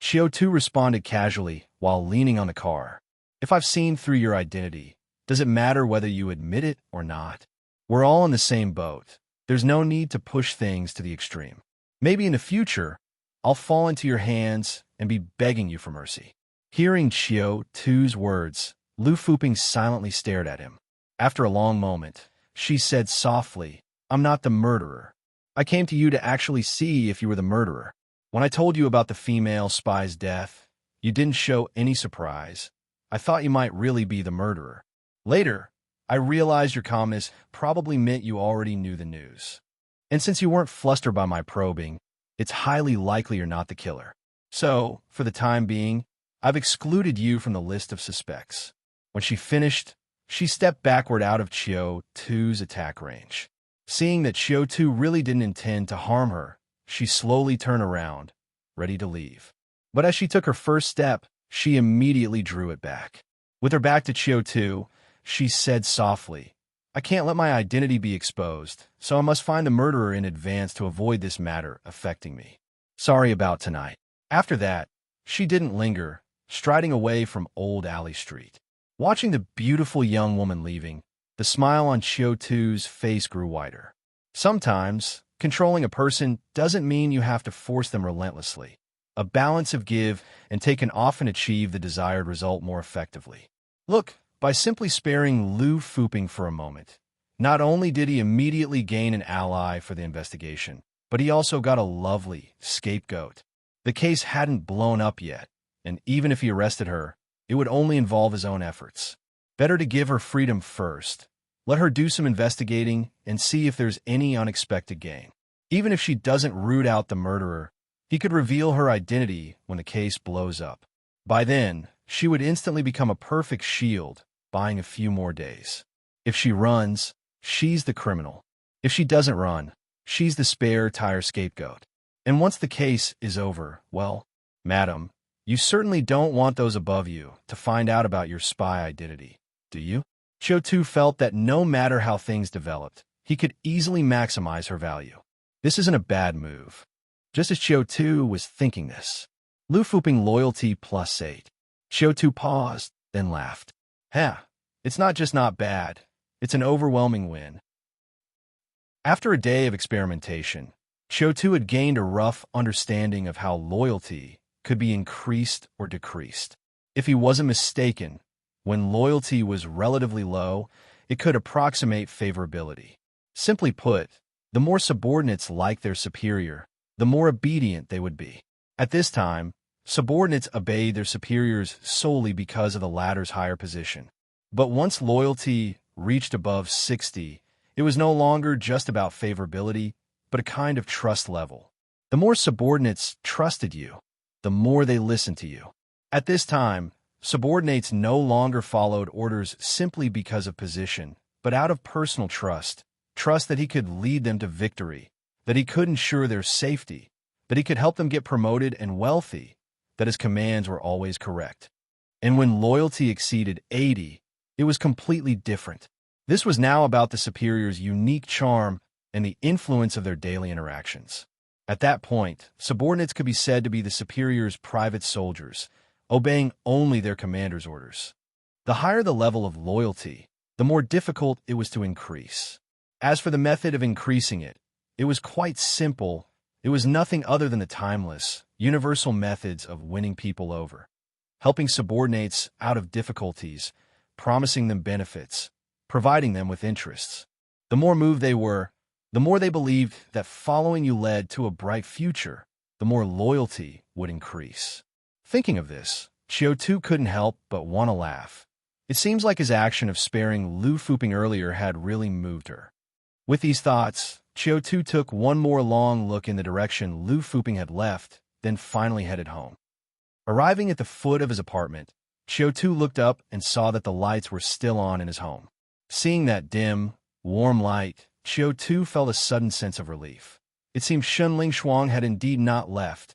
Qiu Tu responded casually while leaning on the car. "If I've seen through your identity, does it matter whether you admit it or not? We're all in the same boat. There's no need to push things to the extreme. Maybe in the future, I'll fall into your hands and be begging you for mercy." Hearing Qiu Tu's words, Lu Fuping silently stared at him. After a long moment, she said softly, "I'm not the murderer. I came to you to actually see if you were the murderer. When I told you about the female spy's death, you didn't show any surprise. I thought you might really be the murderer. Later, I realized your calmness probably meant you already knew the news. And since you weren't flustered by my probing, it's highly likely you're not the killer. So, for the time being, I've excluded you from the list of suspects." When she finished, she stepped backward out of Qiu Tu's attack range. Seeing that Qiu Tu really didn't intend to harm her, she slowly turned around, ready to leave. But as she took her first step, she immediately drew it back. With her back to Qiu Tu, she said softly, "I can't let my identity be exposed, so I must find the murderer in advance to avoid this matter affecting me. Sorry about tonight." After that, she didn't linger, striding away from Old Alley Street. Watching the beautiful young woman leaving, the smile on Qiu Tu's face grew wider. Sometimes, controlling a person doesn't mean you have to force them relentlessly. A balance of give and take can often achieve the desired result more effectively. Look, by simply sparing Lu Fuping for a moment, not only did he immediately gain an ally for the investigation, but he also got a lovely scapegoat. The case hadn't blown up yet, and even if he arrested her, it would only involve his own efforts. Better to give her freedom first. Let her do some investigating and see if there's any unexpected gain. Even if she doesn't root out the murderer, he could reveal her identity when the case blows up. By then, she would instantly become a perfect shield, buying a few more days. If she runs, she's the criminal. If she doesn't run, she's the spare tire scapegoat. And once the case is over, well, madam, you certainly don't want those above you to find out about your spy identity, do you? Qiu Tu felt that no matter how things developed, he could easily maximize her value. This isn't a bad move. Just as Qiu Tu was thinking this, Lu Fuping loyalty +8. Qiu Tu paused, then laughed. It's not just not bad, it's an overwhelming win. After a day of experimentation, Qiu Tu had gained a rough understanding of how loyalty could be increased or decreased. If he wasn't mistaken, when loyalty was relatively low, it could approximate favorability. Simply put, the more subordinates liked their superior, the more obedient they would be. At this time, subordinates obeyed their superiors solely because of the latter's higher position. But once loyalty reached above 60, it was no longer just about favorability, but a kind of trust level. The more subordinates trusted you, the more they listened to you. At this time, subordinates no longer followed orders simply because of position, but out of personal trust that he could lead them to victory, that he could ensure their safety, that he could help them get promoted and wealthy, that his commands were always correct. And when loyalty exceeded 80, it was completely different. This was now about the superior's unique charm and the influence of their daily interactions. At that point, subordinates could be said to be the superior's private soldiers, obeying only their commander's orders. The higher the level of loyalty, the more difficult it was to increase. As for the method of increasing it, it was quite simple. It was nothing other than the timeless, universal methods of winning people over, helping subordinates out of difficulties, promising them benefits, providing them with interests. The more moved they were, the more they believed that following you led to a bright future, the more loyalty would increase. Thinking of this, Qiu Tu couldn't help but want to laugh. It seems like his action of sparing Lu Fuping earlier had really moved her. With these thoughts, Qiu Tu took one more long look in the direction Lu Fuping had left, then finally headed home. Arriving at the foot of his apartment, Qiu Tu looked up and saw that the lights were still on in his home. Seeing that dim, warm light, Qiu Tu felt a sudden sense of relief. It seemed Shen Lingshuang had indeed not left.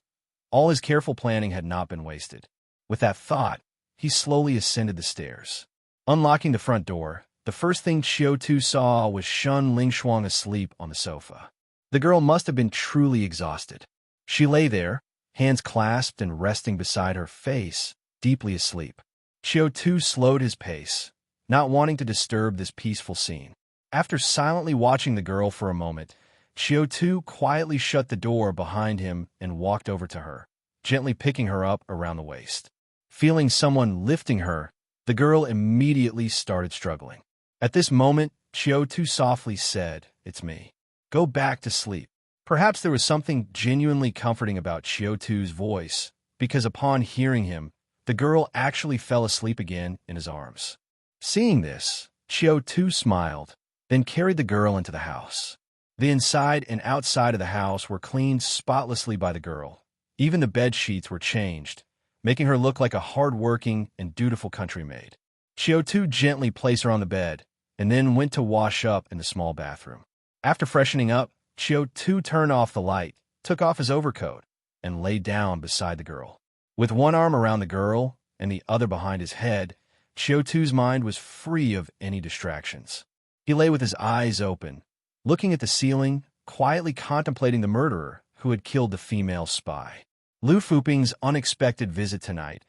All his careful planning had not been wasted. With that thought, he slowly ascended the stairs. Unlocking the front door, the first thing Qiu Tu saw was Shen Lingshuang asleep on the sofa. The girl must have been truly exhausted. She lay there, hands clasped and resting beside her face, deeply asleep. Qiu Tu slowed his pace, not wanting to disturb this peaceful scene. After silently watching the girl for a moment, Qiu Tu quietly shut the door behind him and walked over to her, gently picking her up around the waist. Feeling someone lifting her, the girl immediately started struggling. At this moment, Qiu Tu softly said, "It's me. Go back to sleep." Perhaps there was something genuinely comforting about Qiu Tu's voice, because upon hearing him, the girl actually fell asleep again in his arms. Seeing this, Qiu Tu smiled, then carried the girl into the house. The inside and outside of the house were cleaned spotlessly by the girl. Even the bed sheets were changed, making her look like a hard-working and dutiful country maid. Qiu Tu gently placed her on the bed, and then went to wash up in the small bathroom. After freshening up, Qiu Tu turned off the light, took off his overcoat, and lay down beside the girl. With one arm around the girl and the other behind his head, Qiu Tu's mind was free of any distractions. He lay with his eyes open, looking at the ceiling, quietly contemplating the murderer who had killed the female spy. Lu Fuping's unexpected visit tonight,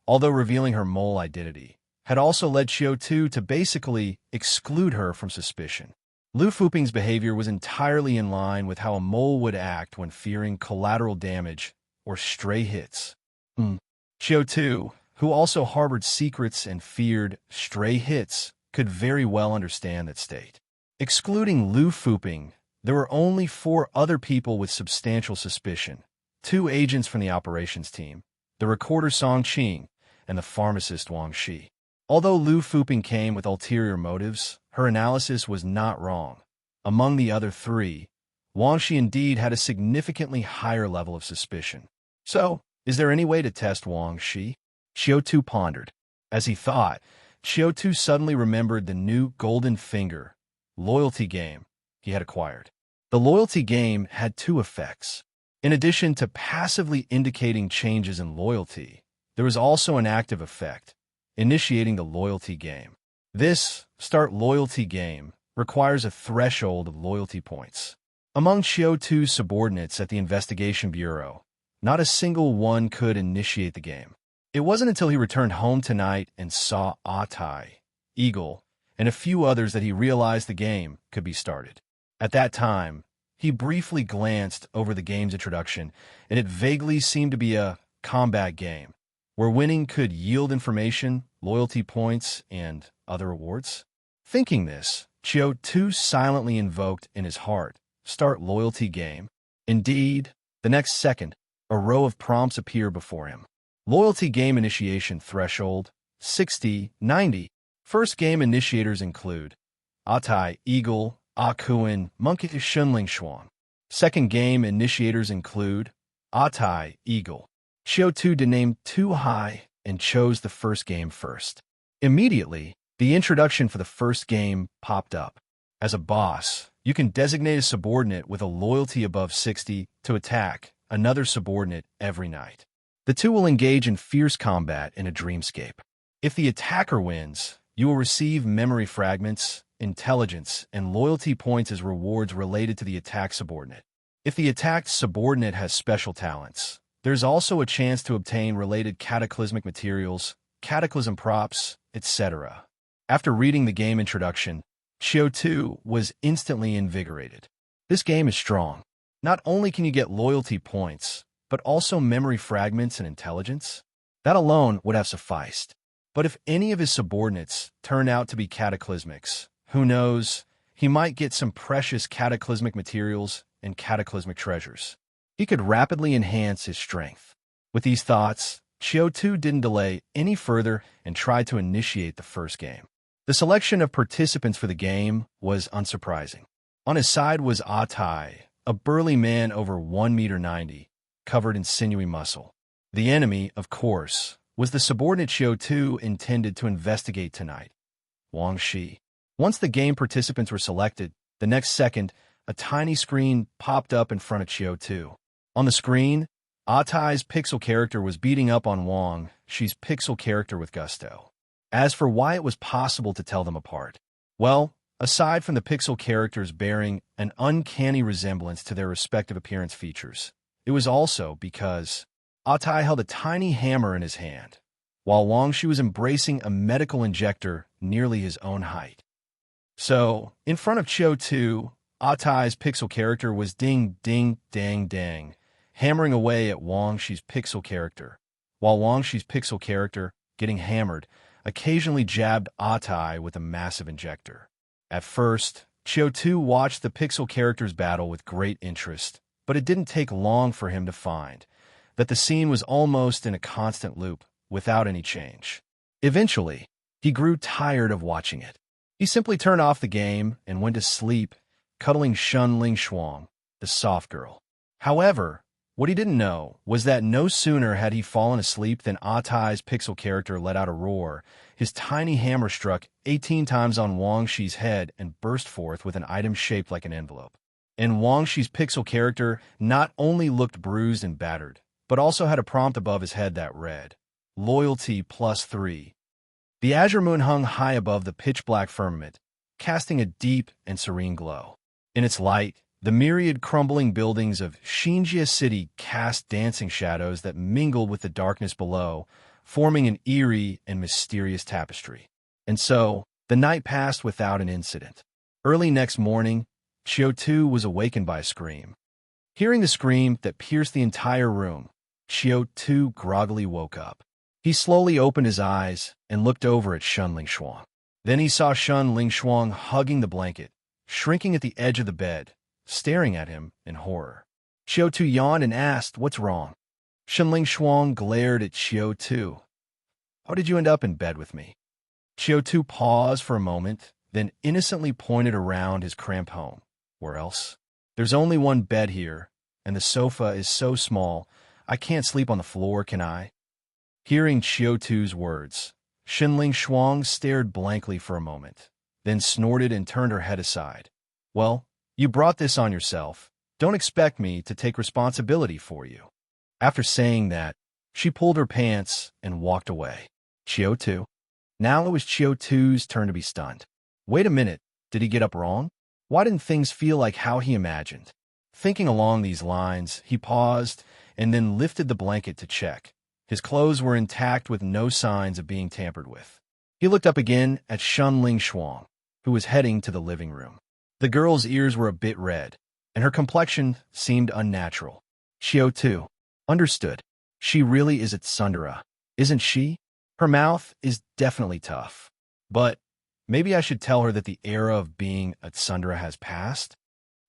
although revealing her mole identity, had also led Qiu Tu to basically exclude her from suspicion. Lu Fuping's behavior was entirely in line with how a mole would act when fearing collateral damage or stray hits. Qiu Tu, who also harbored secrets and feared stray hits, could very well understand that state. Excluding Lu Fuping, there were only 4 other people with substantial suspicion: 2 agents from the operations team, the recorder Song Qing, and the pharmacist Wang Shi. Although Lu Fuping came with ulterior motives, her analysis was not wrong. Among the other three, Wang Shi indeed had a significantly higher level of suspicion. So, is there any way to test Wang Shi? Qiu Tu pondered. As he thought, Qiu Tu suddenly remembered the new golden finger loyalty game he had acquired. The loyalty game had two effects. In addition to passively indicating changes in loyalty, there was also an active effect, initiating the loyalty game. This start loyalty game requires a threshold of loyalty points. Among Qiu Tu's subordinates at the Investigation Bureau, not a single one could initiate the game. It wasn't until he returned home tonight and saw Atai, Eagle, and a few others that he realized the game could be started. At that time, he briefly glanced over the game's introduction, and it vaguely seemed to be a combat game, where winning could yield information, loyalty points, and other rewards. Thinking this, Qiu Tu silently invoked in his heart, "Start loyalty game." Indeed, the next second, a row of prompts appeared before him. Loyalty game initiation threshold, 60, 90. First game initiators include Atai, Eagle, Akuan, Monkey, Shunling Xuan. Second game initiators include Atai, Eagle. Qiu Tu named too high and chose the first game first. Immediately, the introduction for the first game popped up. As a boss, you can designate a subordinate with a loyalty above 60 to attack another subordinate every night. The two will engage in fierce combat in a dreamscape. If the attacker wins, you will receive memory fragments, intelligence, and loyalty points as rewards related to the attack subordinate. If the attacked subordinate has special talents, there's also a chance to obtain related cataclysmic materials, cataclysm props, etc. After reading the game introduction, Qiu Tu was instantly invigorated. This game is strong. Not only can you get loyalty points, but also memory fragments and intelligence. That alone would have sufficed. But if any of his subordinates turned out to be cataclysmics, who knows, he might get some precious cataclysmic materials and cataclysmic treasures. He could rapidly enhance his strength. With these thoughts, Qiu Tu didn't delay any further and tried to initiate the first game. The selection of participants for the game was unsurprising. On his side was Atai, a burly man over 1.90 meters, covered in sinewy muscle. The enemy, of course, was the subordinate Qiu Tu intended to investigate tonight, Wang Shi. Once the game participants were selected, the next second, a tiny screen popped up in front of Qiu Tu. On the screen, Atai's pixel character was beating up on Wang Shi's pixel character with gusto. As for why it was possible to tell them apart, well, aside from the pixel characters bearing an uncanny resemblance to their respective appearance features, it was also because Atai held a tiny hammer in his hand, while Wang Shi was embracing a medical injector nearly his own height. So, in front of Qiu Tu, Atai's pixel character was ding, ding, dang, dang, hammering away at Wang Shi's pixel character, while Wang Shi's pixel character, getting hammered, occasionally jabbed Atai with a massive injector. At first, Qiu Tu watched the pixel characters battle with great interest, but it didn't take long for him to find that the scene was almost in a constant loop, without any change. Eventually, he grew tired of watching it. He simply turned off the game and went to sleep, cuddling Shunling Xuan, the soft girl. However, what he didn't know was that no sooner had he fallen asleep than Atai's pixel character let out a roar. His tiny hammer struck 18 times on Wang Shi's head and burst forth with an item shaped like an envelope. And Wang Shi's pixel character not only looked bruised and battered, but also had a prompt above his head that read, "Loyalty +3." The azure moon hung high above the pitch-black firmament, casting a deep and serene glow. In its light, the myriad crumbling buildings of Xinjia City cast dancing shadows that mingled with the darkness below, forming an eerie and mysterious tapestry. And so, the night passed without an incident. Early next morning, Qiu Tu was awakened by a scream. Hearing the scream that pierced the entire room, Qiu Tu groggily woke up. He slowly opened his eyes and looked over at Shunling Xuan. Then he saw Shunling Xuan hugging the blanket, shrinking at the edge of the bed, staring at him in horror. Qiu Tu yawned and asked, "What's wrong?" Shunling Xuan glared at Qiu Tu. How did you end up in bed with me? Qiu Tu paused for a moment, then innocently pointed around his cramped home. Where else? There's only one bed here, and the sofa is so small, I can't sleep on the floor, can I? Hearing Qiu Tu's words, Xinling Shuang stared blankly for a moment, then snorted and turned her head aside. Well, you brought this on yourself. Don't expect me to take responsibility for you. After saying that, she pulled her pants and walked away. Qiu Tu. Now it was Qiu Tu's turn to be stunned. Wait a minute, did he get up wrong? Why didn't things feel like how he imagined? Thinking along these lines, he paused and then lifted the blanket to check. His clothes were intact with no signs of being tampered with. He looked up again at Xinling Shuang, who was heading to the living room. The girl's ears were a bit red, and her complexion seemed unnatural. Qiu Tu. Understood. She really is at Sundara, isn't she? Her mouth is definitely tough. But maybe I should tell her that the era of being at Sundara has passed?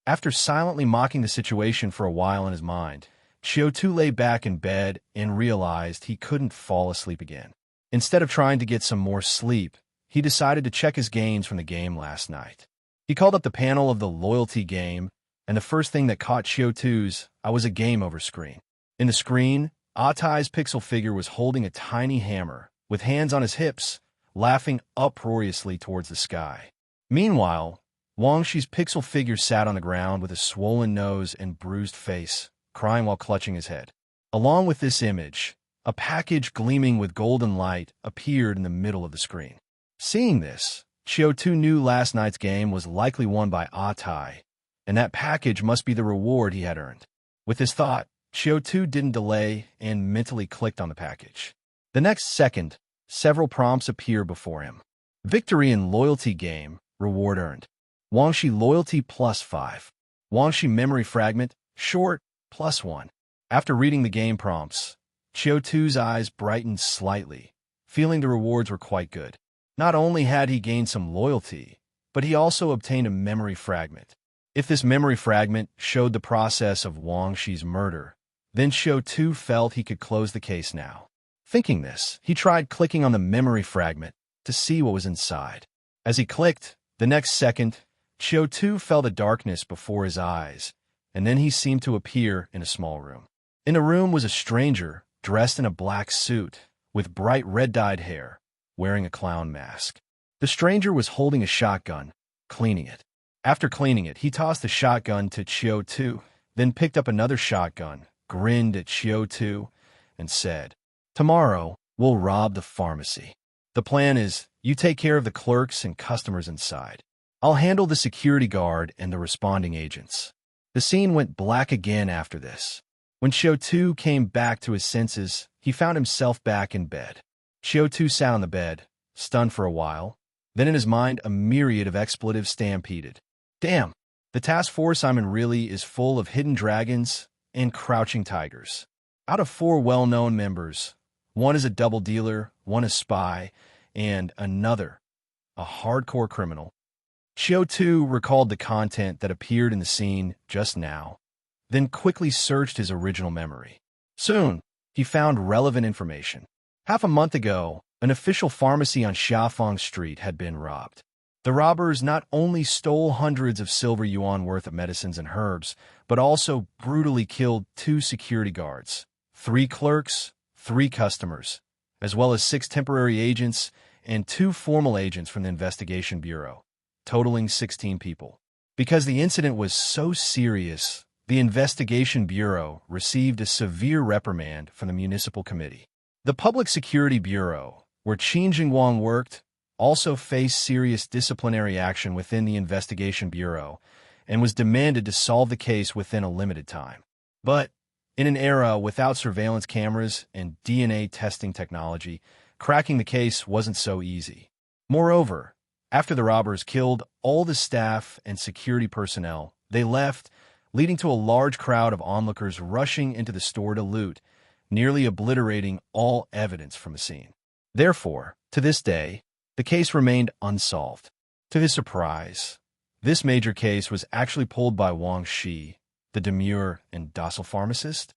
After silently mocking the situation for a while in his mind, Qiu Tu lay back in bed and realized he couldn't fall asleep again. Instead of trying to get some more sleep, he decided to check his gains from the game last night. He called up the panel of the loyalty game, and the first thing that caught Qiu Tu's eye was a game over screen. In the screen, Atai's pixel figure was holding a tiny hammer, with hands on his hips, laughing uproariously towards the sky. Meanwhile, Wang Shi's pixel figure sat on the ground with a swollen nose and bruised face, crying while clutching his head. Along with this image, a package gleaming with golden light appeared in the middle of the screen. Seeing this, Qiu Tu knew last night's game was likely won by Atai, and that package must be the reward he had earned. With this thought, Qiu Tu didn't delay and mentally clicked on the package. The next second, several prompts appeared before him. Victory in loyalty game, reward earned. Wangxi loyalty +5. Wangxi memory fragment, short, +1. After reading the game prompts, Qiu Tu's eyes brightened slightly, feeling the rewards were quite good. Not only had he gained some loyalty, but he also obtained a memory fragment. If this memory fragment showed the process of Wangxi's murder, then Qiu Tu felt he could close the case now. Thinking this, he tried clicking on the memory fragment to see what was inside. As he clicked, the next second, Qiu Tu felt a darkness before his eyes, and then he seemed to appear in a small room. In the room was a stranger, dressed in a black suit, with bright red-dyed hair, wearing a clown mask. The stranger was holding a shotgun, cleaning it. After cleaning it, he tossed the shotgun to Qiu Tu, then picked up another shotgun, grinned at Qiu Tu, and said, "Tomorrow, we'll rob the pharmacy. The plan is, you take care of the clerks and customers inside. I'll handle the security guard and the responding agents." The scene went black again after this. When Qiu Tu came back to his senses, he found himself back in bed. Qiu Tu sat on the bed, stunned for a while. Then in his mind, a myriad of expletives stampeded. Damn, the task force I'm in really is full of hidden dragons and crouching tigers. Out of 4 well-known members, one is a double dealer, one a spy, and another, a hardcore criminal. Qiu Tu recalled the content that appeared in the scene just now, then quickly searched his original memory. Soon, he found relevant information. Half a month ago, an official pharmacy on Xiafang Street had been robbed. The robbers not only stole hundreds of silver yuan worth of medicines and herbs, but also brutally killed 2 security guards, 3 clerks, 3 customers, as well as 6 temporary agents and 2 formal agents from the Investigation Bureau, totaling 16 people. Because the incident was so serious, the Investigation Bureau received a severe reprimand from the Municipal Committee. The Public Security Bureau, where Qin Jingguang worked, also faced serious disciplinary action within the Investigation Bureau and was demanded to solve the case within a limited time. But in an era without surveillance cameras and DNA testing technology, cracking the case wasn't so easy. Moreover, after the robbers killed all the staff and security personnel, they left, leading to a large crowd of onlookers rushing into the store to loot, nearly obliterating all evidence from the scene. Therefore, to this day, the case remained unsolved. To his surprise, this major case was actually pulled by Wang Shi, the demure and docile pharmacist.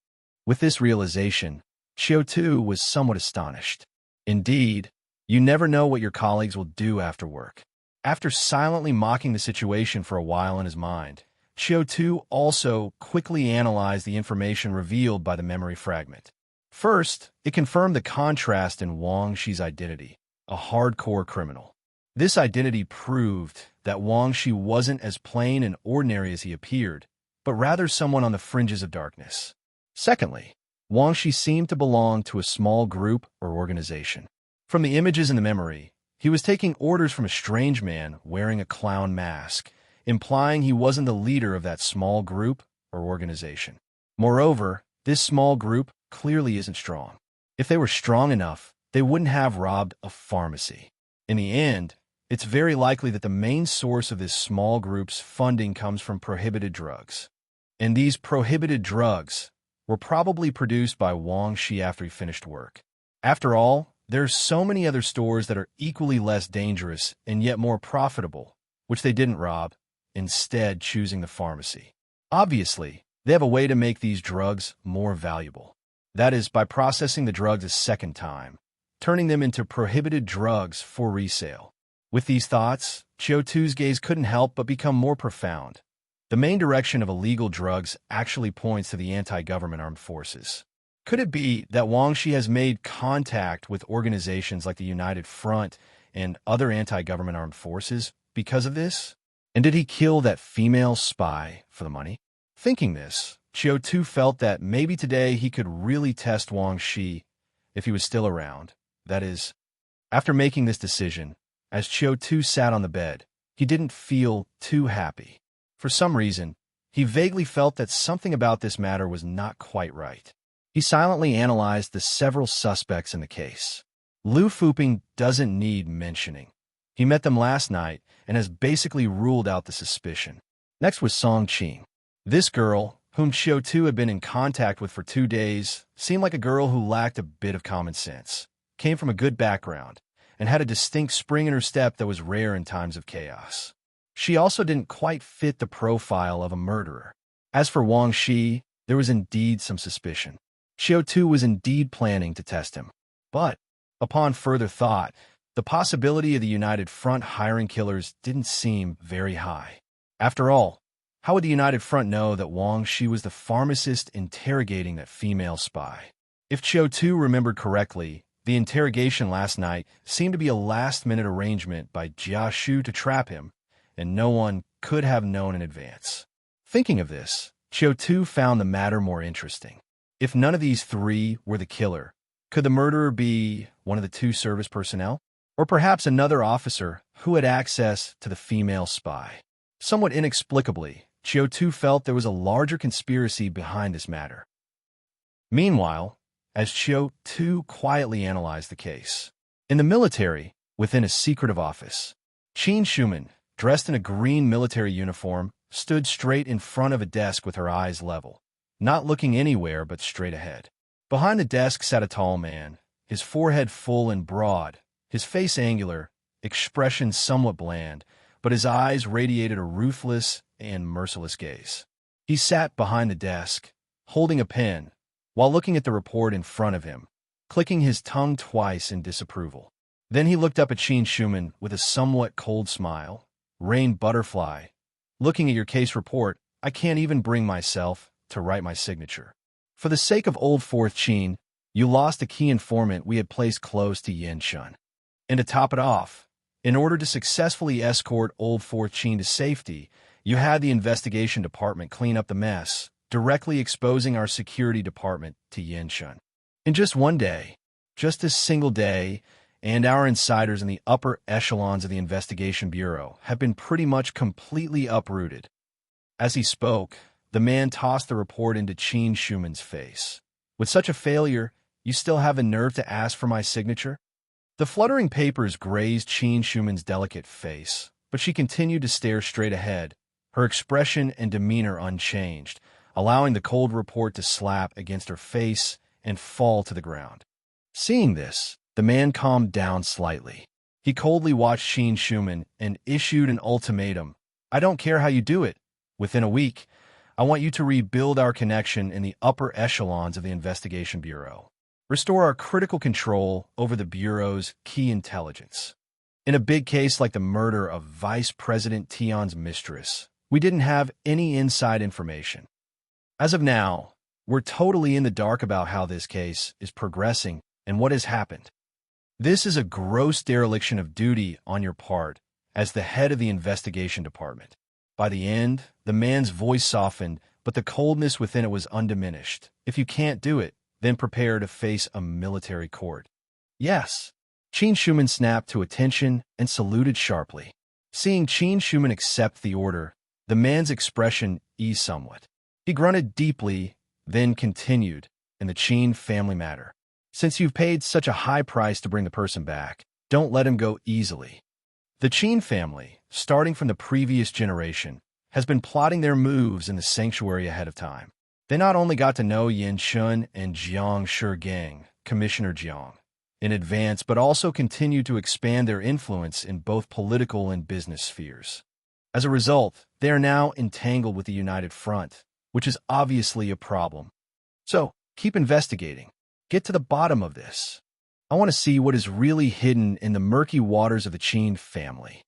With this realization, Qiu Tu was somewhat astonished. Indeed, you never know what your colleagues will do after work. After silently mocking the situation for a while in his mind, Qiu Tu also quickly analyzed the information revealed by the memory fragment. First, it confirmed the contrast in Wang Shi's identity, a hardcore criminal. This identity proved that Wang Shi wasn't as plain and ordinary as he appeared, but rather someone on the fringes of darkness. Secondly, Wang Shi seemed to belong to a small group or organization. From the images in the memory, he was taking orders from a strange man wearing a clown mask, implying he wasn't the leader of that small group or organization. Moreover, this small group clearly isn't strong. If they were strong enough, they wouldn't have robbed a pharmacy. In the end, it's very likely that the main source of this small group's funding comes from prohibited drugs. And these prohibited drugs were probably produced by Wang Shi after he finished work. After all, there are so many other stores that are equally less dangerous and yet more profitable, which they didn't rob, instead choosing the pharmacy. Obviously, they have a way to make these drugs more valuable. That is, by processing the drugs a second time, turning them into prohibited drugs for resale. With these thoughts, Qiu Tu's gaze couldn't help but become more profound. The main direction of illegal drugs actually points to the anti-government armed forces. Could it be that Wang Shi has made contact with organizations like the United Front and other anti-government armed forces because of this? And did he kill that female spy for the money? Thinking this, Qiu Tu felt that maybe today he could really test Wang Shi if he was still around. That is, after making this decision, as Qiu Tu sat on the bed, he didn't feel too happy. For some reason, he vaguely felt that something about this matter was not quite right. He silently analyzed the several suspects in the case. Lu Fuping doesn't need mentioning. He met them last night and has basically ruled out the suspicion. Next was Song Qing. This girl, whom Qiu Tu had been in contact with for 2 days, seemed like a girl who lacked a bit of common sense, came from a good background, and had a distinct spring in her step that was rare in times of chaos. She also didn't quite fit the profile of a murderer. As for Wang Shi, there was indeed some suspicion. Qiu Tu was indeed planning to test him. But, upon further thought, the possibility of the United Front hiring killers didn't seem very high. After all, how would the United Front know that Wang Shi was the pharmacist interrogating that female spy? If Qiu Tu remembered correctly, the interrogation last night seemed to be a last-minute arrangement by Jia Shu to trap him, and no one could have known in advance. Thinking of this, Qiu Tu found the matter more interesting. If none of these three were the killer, could the murderer be one of the 2 service personnel? Or perhaps another officer who had access to the female spy? Somewhat inexplicably, Qiu Tu felt there was a larger conspiracy behind this matter. Meanwhile, as Qiu Tu quietly analyzed the case, in the military, within a secretive office, Qin Shuman, dressed in a green military uniform, stood straight in front of a desk with her eyes level, not looking anywhere but straight ahead. Behind the desk sat a tall man, his forehead full and broad, his face angular, expression somewhat bland, but his eyes radiated a ruthless and merciless gaze. He sat behind the desk, holding a pen, while looking at the report in front of him, clicking his tongue twice in disapproval. Then he looked up at Qin Shuman with a somewhat cold smile. "Rain Butterfly, looking at your case report, I can't even bring myself to write my signature. For the sake of Old Fourth Qin, you lost a key informant we had placed close to Yanshun. And to top it off, in order to successfully escort Old Fourth Qin to safety, you had the investigation department clean up the mess, directly exposing our security department to Yanshun. In just one day, just a single day, and our insiders in the upper echelons of the investigation bureau have been pretty much completely uprooted." As he spoke, the man tossed the report into Qin Shuman's face. "With such a failure, you still have the nerve to ask for my signature?" The fluttering papers grazed Qin Shuman's delicate face, but she continued to stare straight ahead, her expression and demeanor unchanged, allowing the cold report to slap against her face and fall to the ground. Seeing this, the man calmed down slightly. He coldly watched Qin Shuman and issued an ultimatum. "I don't care how you do it. Within a week, I want you to rebuild our connection in the upper echelons of the investigation bureau. restore our critical control over the Bureau's key intelligence. In a big case like the murder of Vice President Tian's mistress, we didn't have any inside information. As of now, we're totally in the dark about how this case is progressing and what has happened. This is a gross dereliction of duty on your part as the head of the investigation department. By the end, the man's voice softened, but the coldness within it was undiminished. If you can't do it, then prepare to face a military court. Yes. Qin Shuman snapped to attention and saluted sharply. Seeing Qin Shuman accept the order, the man's expression eased somewhat. He grunted deeply, then continued, in the Qin family matter. Since you've paid such a high price to bring the person back, don't let him go easily. The Qin family, starting from the previous generation, has been plotting their moves in the sanctuary ahead of time. They not only got to know Yin Shun and Jiang Shigang, Commissioner Jiang, in advance, but also continue to expand their influence in both political and business spheres. As a result, they are now entangled with the United Front, which is obviously a problem. So, keep investigating. Get to the bottom of this. I want to see what is really hidden in the murky waters of the Qin family.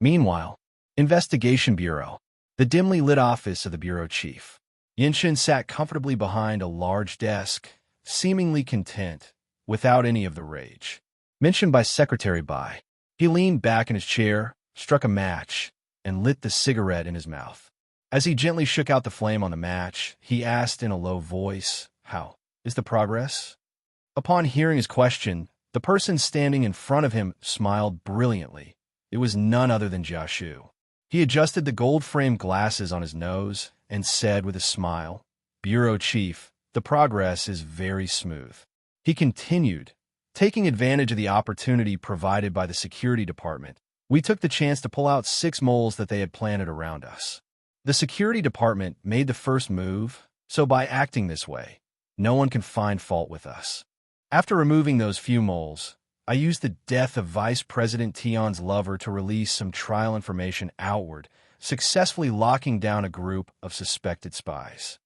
Meanwhile, Investigation Bureau, the dimly lit office of the bureau chief. Yinshin sat comfortably behind a large desk, seemingly content, without any of the rage mentioned by Secretary Bai. He leaned back in his chair, struck a match, and lit the cigarette in his mouth. As he gently shook out the flame on the match, he asked in a low voice, "How is the progress?" Upon hearing his question, the person standing in front of him smiled brilliantly. It was none other than Jia Shu. He adjusted the gold-framed glasses on his nose and said with a smile, "Bureau Chief, the progress is very smooth." He continued, taking advantage of the opportunity provided by the security department. We took the chance to pull out 6 moles that they had planted around us. The security department made the first move, so by acting this way, no one can find fault with us. After removing those few moles, I used the death of Vice President Tian's lover to release some trial information outward, successfully locking down a group of suspected spies.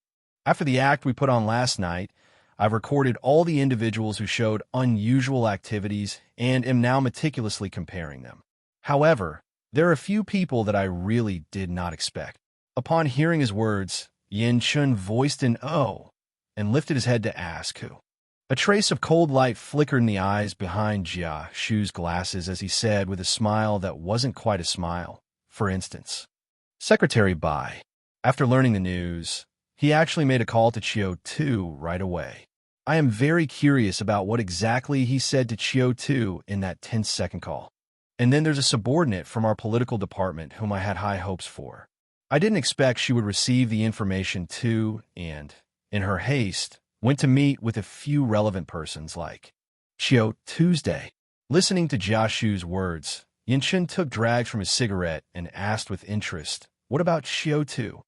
After the act we put on last night, I've recorded all the individuals who showed unusual activities and am now meticulously comparing them. However, there are a few people that I really did not expect. Upon hearing his words, Yin Chun voiced an "oh" and lifted his head to ask who. A trace of cold light flickered in the eyes behind Jia Shu's glasses as he said with a smile that wasn't quite a smile. For instance, Secretary Bai. After learning the news, he actually made a call to Qiu Tu right away. I am very curious about what exactly he said to Qiu Tu in that 10-second call. And then there's a subordinate from our political department whom I had high hopes for. I didn't expect she would receive the information too, and, in her haste, went to meet with a few relevant persons like Qiu Tuesday. Listening to Jia Shu's words, Yinshin took drags from his cigarette and asked with interest, "What about Qiu Tu?"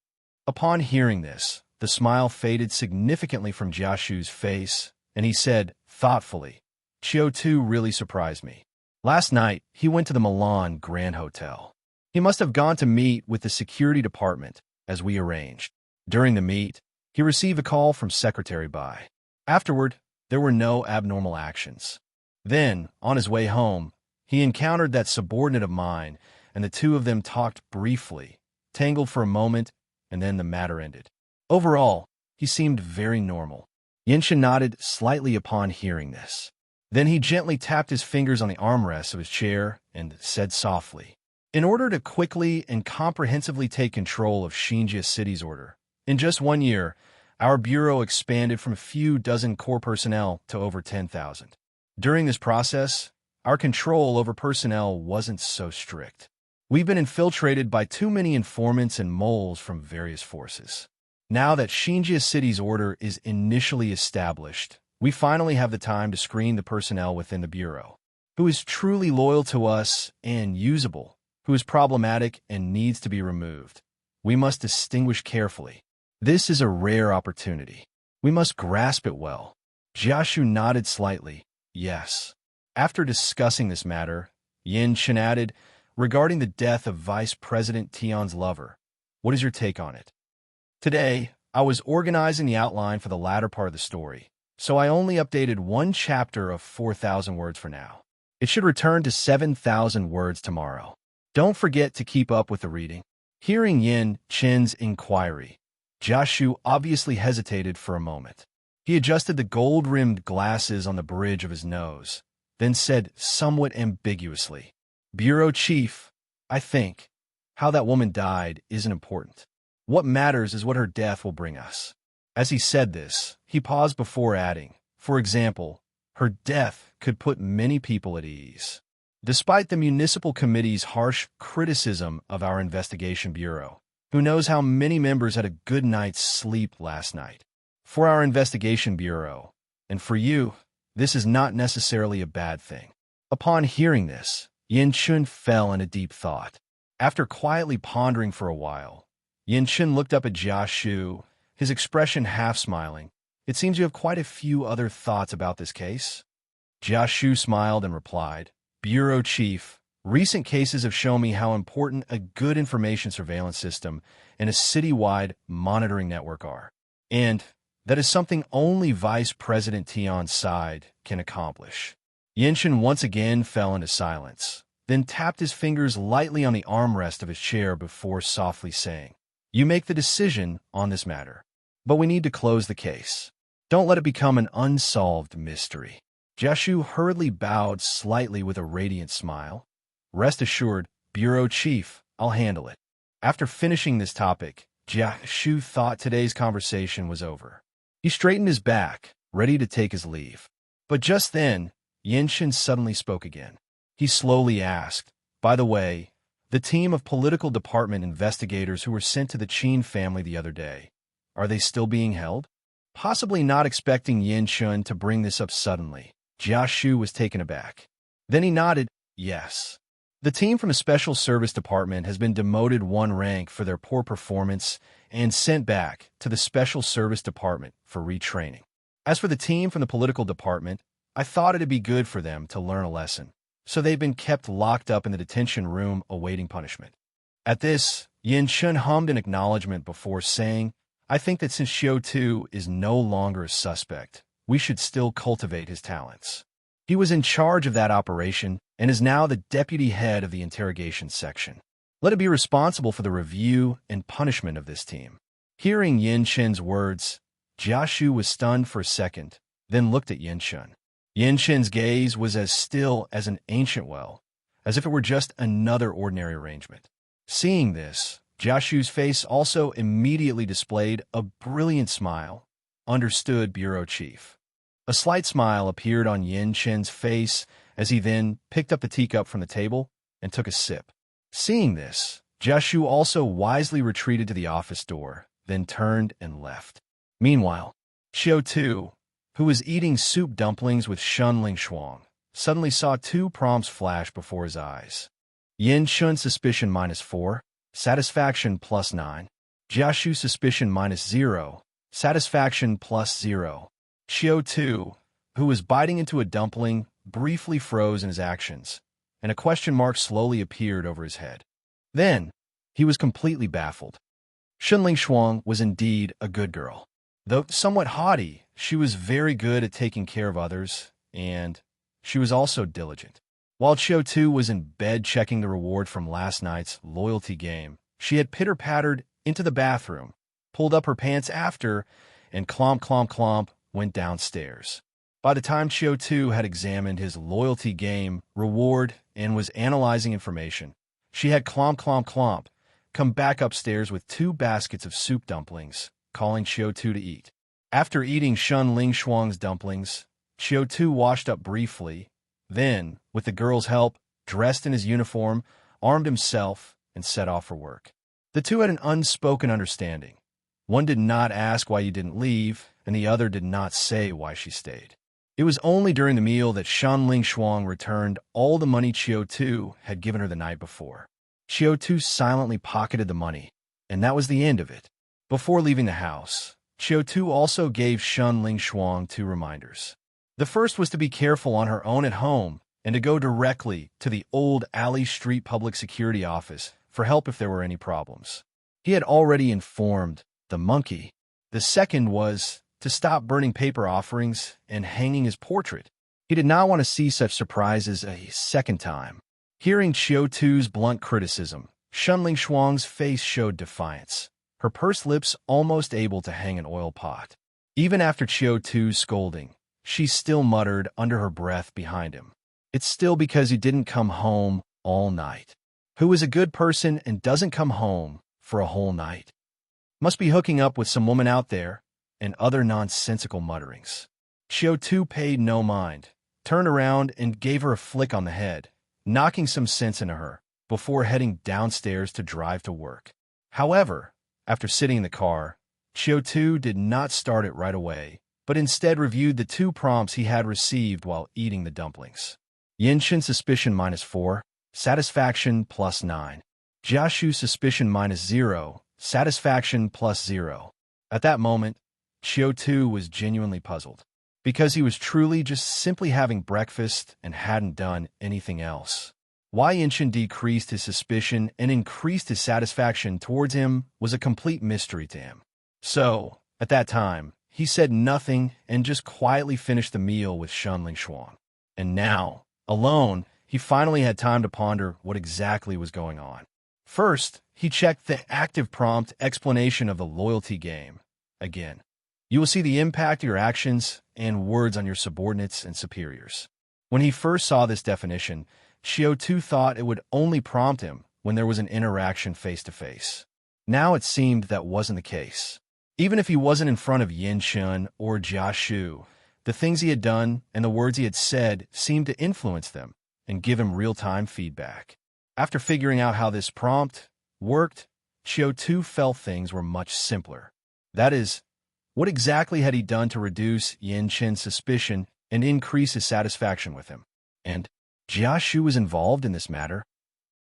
Upon hearing this, the smile faded significantly from Jia Shu's face, and he said, thoughtfully, "Qiu Tu really surprised me. Last night, he went to the Milan Grand Hotel. He must have gone to meet with the security department, as we arranged. During the meet, he received a call from Secretary Bai. Afterward, there were no abnormal actions. Then, on his way home, he encountered that subordinate of mine, and the two of them talked briefly, tangled for a moment, and then the matter ended. Overall, he seemed very normal." Yinshin nodded slightly upon hearing this. Then he gently tapped his fingers on the armrests of his chair and said softly, "In order to quickly and comprehensively take control of Xinjia City's order, in just 1 year, our bureau expanded from a few dozen core personnel to over 10,000. During this process, our control over personnel wasn't so strict. We've been infiltrated by too many informants and moles from various forces. Now that Xinjia City's order is initially established, we finally have the time to screen the personnel within the bureau. Who is truly loyal to us and usable, who is problematic and needs to be removed. We must distinguish carefully. This is a rare opportunity. We must grasp it well." Jiashu nodded slightly, yes. After discussing this matter, Yin Chen added, "Regarding the death of Vice President Tian's lover, what is your take on it?" Today, I was organizing the outline for the latter part of the story, so I only updated one chapter of 4,000 words for now. It should return to 7,000 words tomorrow. Don't forget to keep up with the reading." Hearing Yin Chen's inquiry, Jiashu obviously hesitated for a moment. He adjusted the gold-rimmed glasses on the bridge of his nose, then said somewhat ambiguously, "Bureau Chief, I think how that woman died isn't important. What matters is what her death will bring us." As he said this, he paused before adding, "For example, her death could put many people at ease." Despite the municipal committee's harsh criticism of our investigation bureau, who knows how many members had a good night's sleep last night? For our investigation bureau, and for you, this is not necessarily a bad thing. Upon hearing this, Yin Chun fell into deep thought. After quietly pondering for a while, Yin Chun looked up at Jia Shu, his expression half smiling. "It seems you have quite a few other thoughts about this case." Jia Shu smiled and replied, "Bureau Chief, recent cases have shown me how important a good information surveillance system and a citywide monitoring network are. And that is something only Vice President Tian's side can accomplish." Yinshin once again fell into silence, then tapped his fingers lightly on the armrest of his chair before softly saying, "You make the decision on this matter, but we need to close the case. Don't let it become an unsolved mystery." Jiashu hurriedly bowed slightly with a radiant smile. "Rest assured, Bureau Chief, I'll handle it." After finishing this topic, Jiashu thought today's conversation was over. He straightened his back, ready to take his leave. But just then, Yinshin suddenly spoke again. He slowly asked, "By the way, the team of political department investigators who were sent to the Qin family the other day, are they still being held?" Possibly not expecting Yinshin to bring this up suddenly, Jiashu was taken aback. Then he nodded, "Yes. The team from a special service department has been demoted one rank for their poor performance and sent back to the special service department for retraining. As for the team from the political department, I thought it'd be good for them to learn a lesson, so they've been kept locked up in the detention room awaiting punishment." At this, Yin Chun hummed an acknowledgement before saying, "I think that since Qiu Tu is no longer a suspect, we should still cultivate his talents. He was in charge of that operation and is now the deputy head of the interrogation section. Let it be responsible for the review and punishment of this team." Hearing Yin Chen's words, Jiashu was stunned for a second, then looked at Yin Chen. Yin Chen's gaze was as still as an ancient well, as if it were just another ordinary arrangement. Seeing this, Jiashu's face also immediately displayed a brilliant smile. "Understood, Bureau Chief." A slight smile appeared on Yin Chen's face as he then picked up the teacup from the table and took a sip. Seeing this, Jiashu also wisely retreated to the office door, then turned and left. Meanwhile, Qiu Tu, who was eating soup dumplings with Shun Lingshuang, suddenly saw two prompts flash before his eyes. Yin Chun suspicion -4, satisfaction +9. Jiashu suspicion -0, satisfaction +0. Qiu Tu, who was biting into a dumpling, briefly froze in his actions, and a question mark slowly appeared over his head. Then, he was completely baffled. Shun Lingshuang was indeed a good girl. Though somewhat haughty, she was very good at taking care of others, and she was also diligent. While Qiu Tu was in bed checking the reward from last night's loyalty game, she had pitter-pattered into the bathroom, pulled up her pants after, and clomp, clomp, clomp, went downstairs. By the time Qiu Tu had examined his loyalty game reward and was analyzing information, she had clomp, clomp, clomp, come back upstairs with 2 baskets of soup dumplings, calling Qiu Tu to eat. After eating Shun Lingshuang's dumplings, Qiu Tu washed up briefly, then, with the girl's help, dressed in his uniform, armed himself, and set off for work. The two had an unspoken understanding. One did not ask why you didn't leave, and the other did not say why she stayed. It was only during the meal that Shun Lingshuang returned all the money Qiu Tu had given her the night before. Qiu Tu silently pocketed the money, and that was the end of it. Before leaving the house, Qiu Tu also gave Shun Lingshuang 2 reminders. The first was to be careful on her own at home and to go directly to the Old Alley Street Public Security Office for help if there were any problems. He had already informed the monkey. The second was to stop burning paper offerings and hanging his portrait. He did not want to see such surprises a second time. Hearing Qiu Tu's blunt criticism, Shunling Shuang's face showed defiance, her pursed lips almost able to hang an oil pot. Even after Qiu Tu's scolding, she still muttered under her breath behind him, "It's still because you didn't come home all night. Who is a good person and doesn't come home for a whole night? Must be hooking up with some woman out there," and other nonsensical mutterings. Qiu Tu paid no mind, turned around and gave her a flick on the head, knocking some sense into her, before heading downstairs to drive to work. However, after sitting in the car, Qiu Tu did not start it right away, but instead reviewed the 2 prompts he had received while eating the dumplings. Yinshin suspicion -4, satisfaction +9. Jiashu suspicion -0, satisfaction +0. At that moment, Qiu Tu was genuinely puzzled, because he was truly just simply having breakfast and hadn't done anything else. Why Yinshin decreased his suspicion and increased his satisfaction towards him was a complete mystery to him. So, at that time, he said nothing and just quietly finished the meal with Shunling Shuang. And now, alone, he finally had time to ponder what exactly was going on. First, he checked the active prompt explanation of the loyalty game. Again, you will see the impact of your actions and words on your subordinates and superiors. When he first saw this definition, Qiu Tu thought it would only prompt him when there was an interaction face-to-face. Now it seemed that wasn't the case. Even if he wasn't in front of Yinshin or Jiashu, the things he had done and the words he had said seemed to influence them and give him real-time feedback. After figuring out how this prompt worked, Qiu Tu felt things were much simpler. That is, what exactly had he done to reduce Yinshin's suspicion and increase his satisfaction with him? And Jiashu was involved in this matter.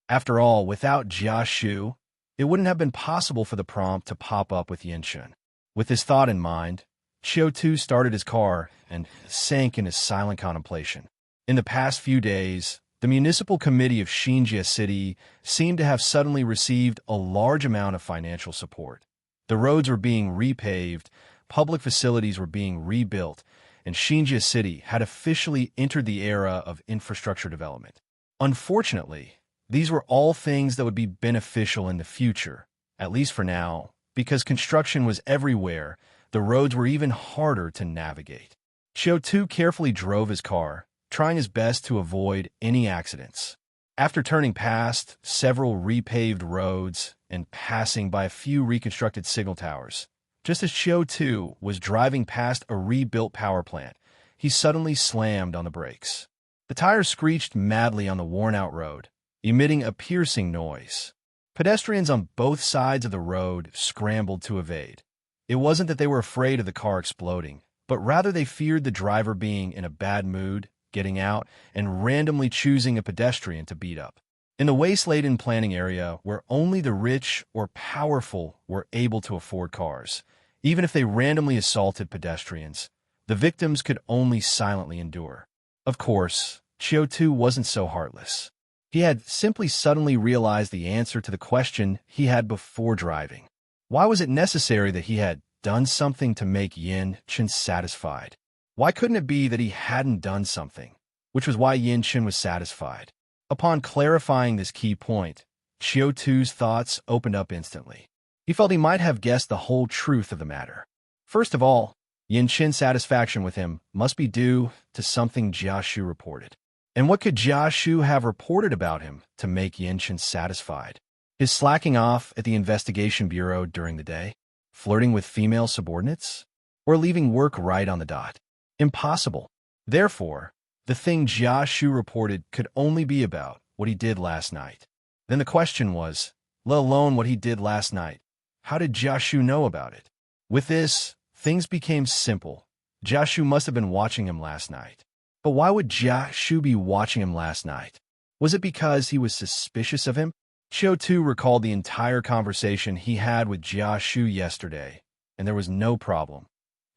After all, without Jiashu, it wouldn't have been possible for the prompt to pop up with Yinshin. With this thought in mind, Qiu Tu started his car and sank in his silent contemplation. In the past few days, the municipal committee of Xinjie City seemed to have suddenly received a large amount of financial support. The roads were being repaved, public facilities were being rebuilt, and Xinjie City had officially entered the era of infrastructure development. Unfortunately, these were all things that would be beneficial in the future, at least for now, because construction was everywhere. The roads were even harder to navigate. Qiu Tu carefully drove his car, trying his best to avoid any accidents. After turning past several repaved roads and passing by a few reconstructed signal towers, just as Qiu Tu was driving past a rebuilt power plant, he suddenly slammed on the brakes. The tires screeched madly on the worn-out road, emitting a piercing noise. Pedestrians on both sides of the road scrambled to evade. It wasn't that they were afraid of the car exploding, but rather they feared the driver being in a bad mood, getting out, and randomly choosing a pedestrian to beat up. In the waste-laden planning area where only the rich or powerful were able to afford cars, even if they randomly assaulted pedestrians, the victims could only silently endure. Of course, Qiu Tu wasn't so heartless. He had simply suddenly realized the answer to the question he had before driving. Why was it necessary that he had done something to make Yinshin satisfied? Why couldn't it be that he hadn't done something, which was why Yinshin was satisfied? Upon clarifying this key point, Qiu Tu's thoughts opened up instantly. He felt he might have guessed the whole truth of the matter. First of all, Yinshin's satisfaction with him must be due to something Jiashu reported. And what could Jiashu have reported about him to make Yinshin satisfied? His slacking off at the investigation bureau during the day? Flirting with female subordinates? Or leaving work right on the dot? Impossible. Therefore, the thing Jiashu reported could only be about what he did last night. Then the question was, let alone what he did last night, how did Jiashu know about it? With this, things became simple. Jiashu must have been watching him last night. But why would Jiashu be watching him last night? Was it because he was suspicious of him? Qiu Tu recalled the entire conversation he had with Jiashu yesterday, and there was no problem.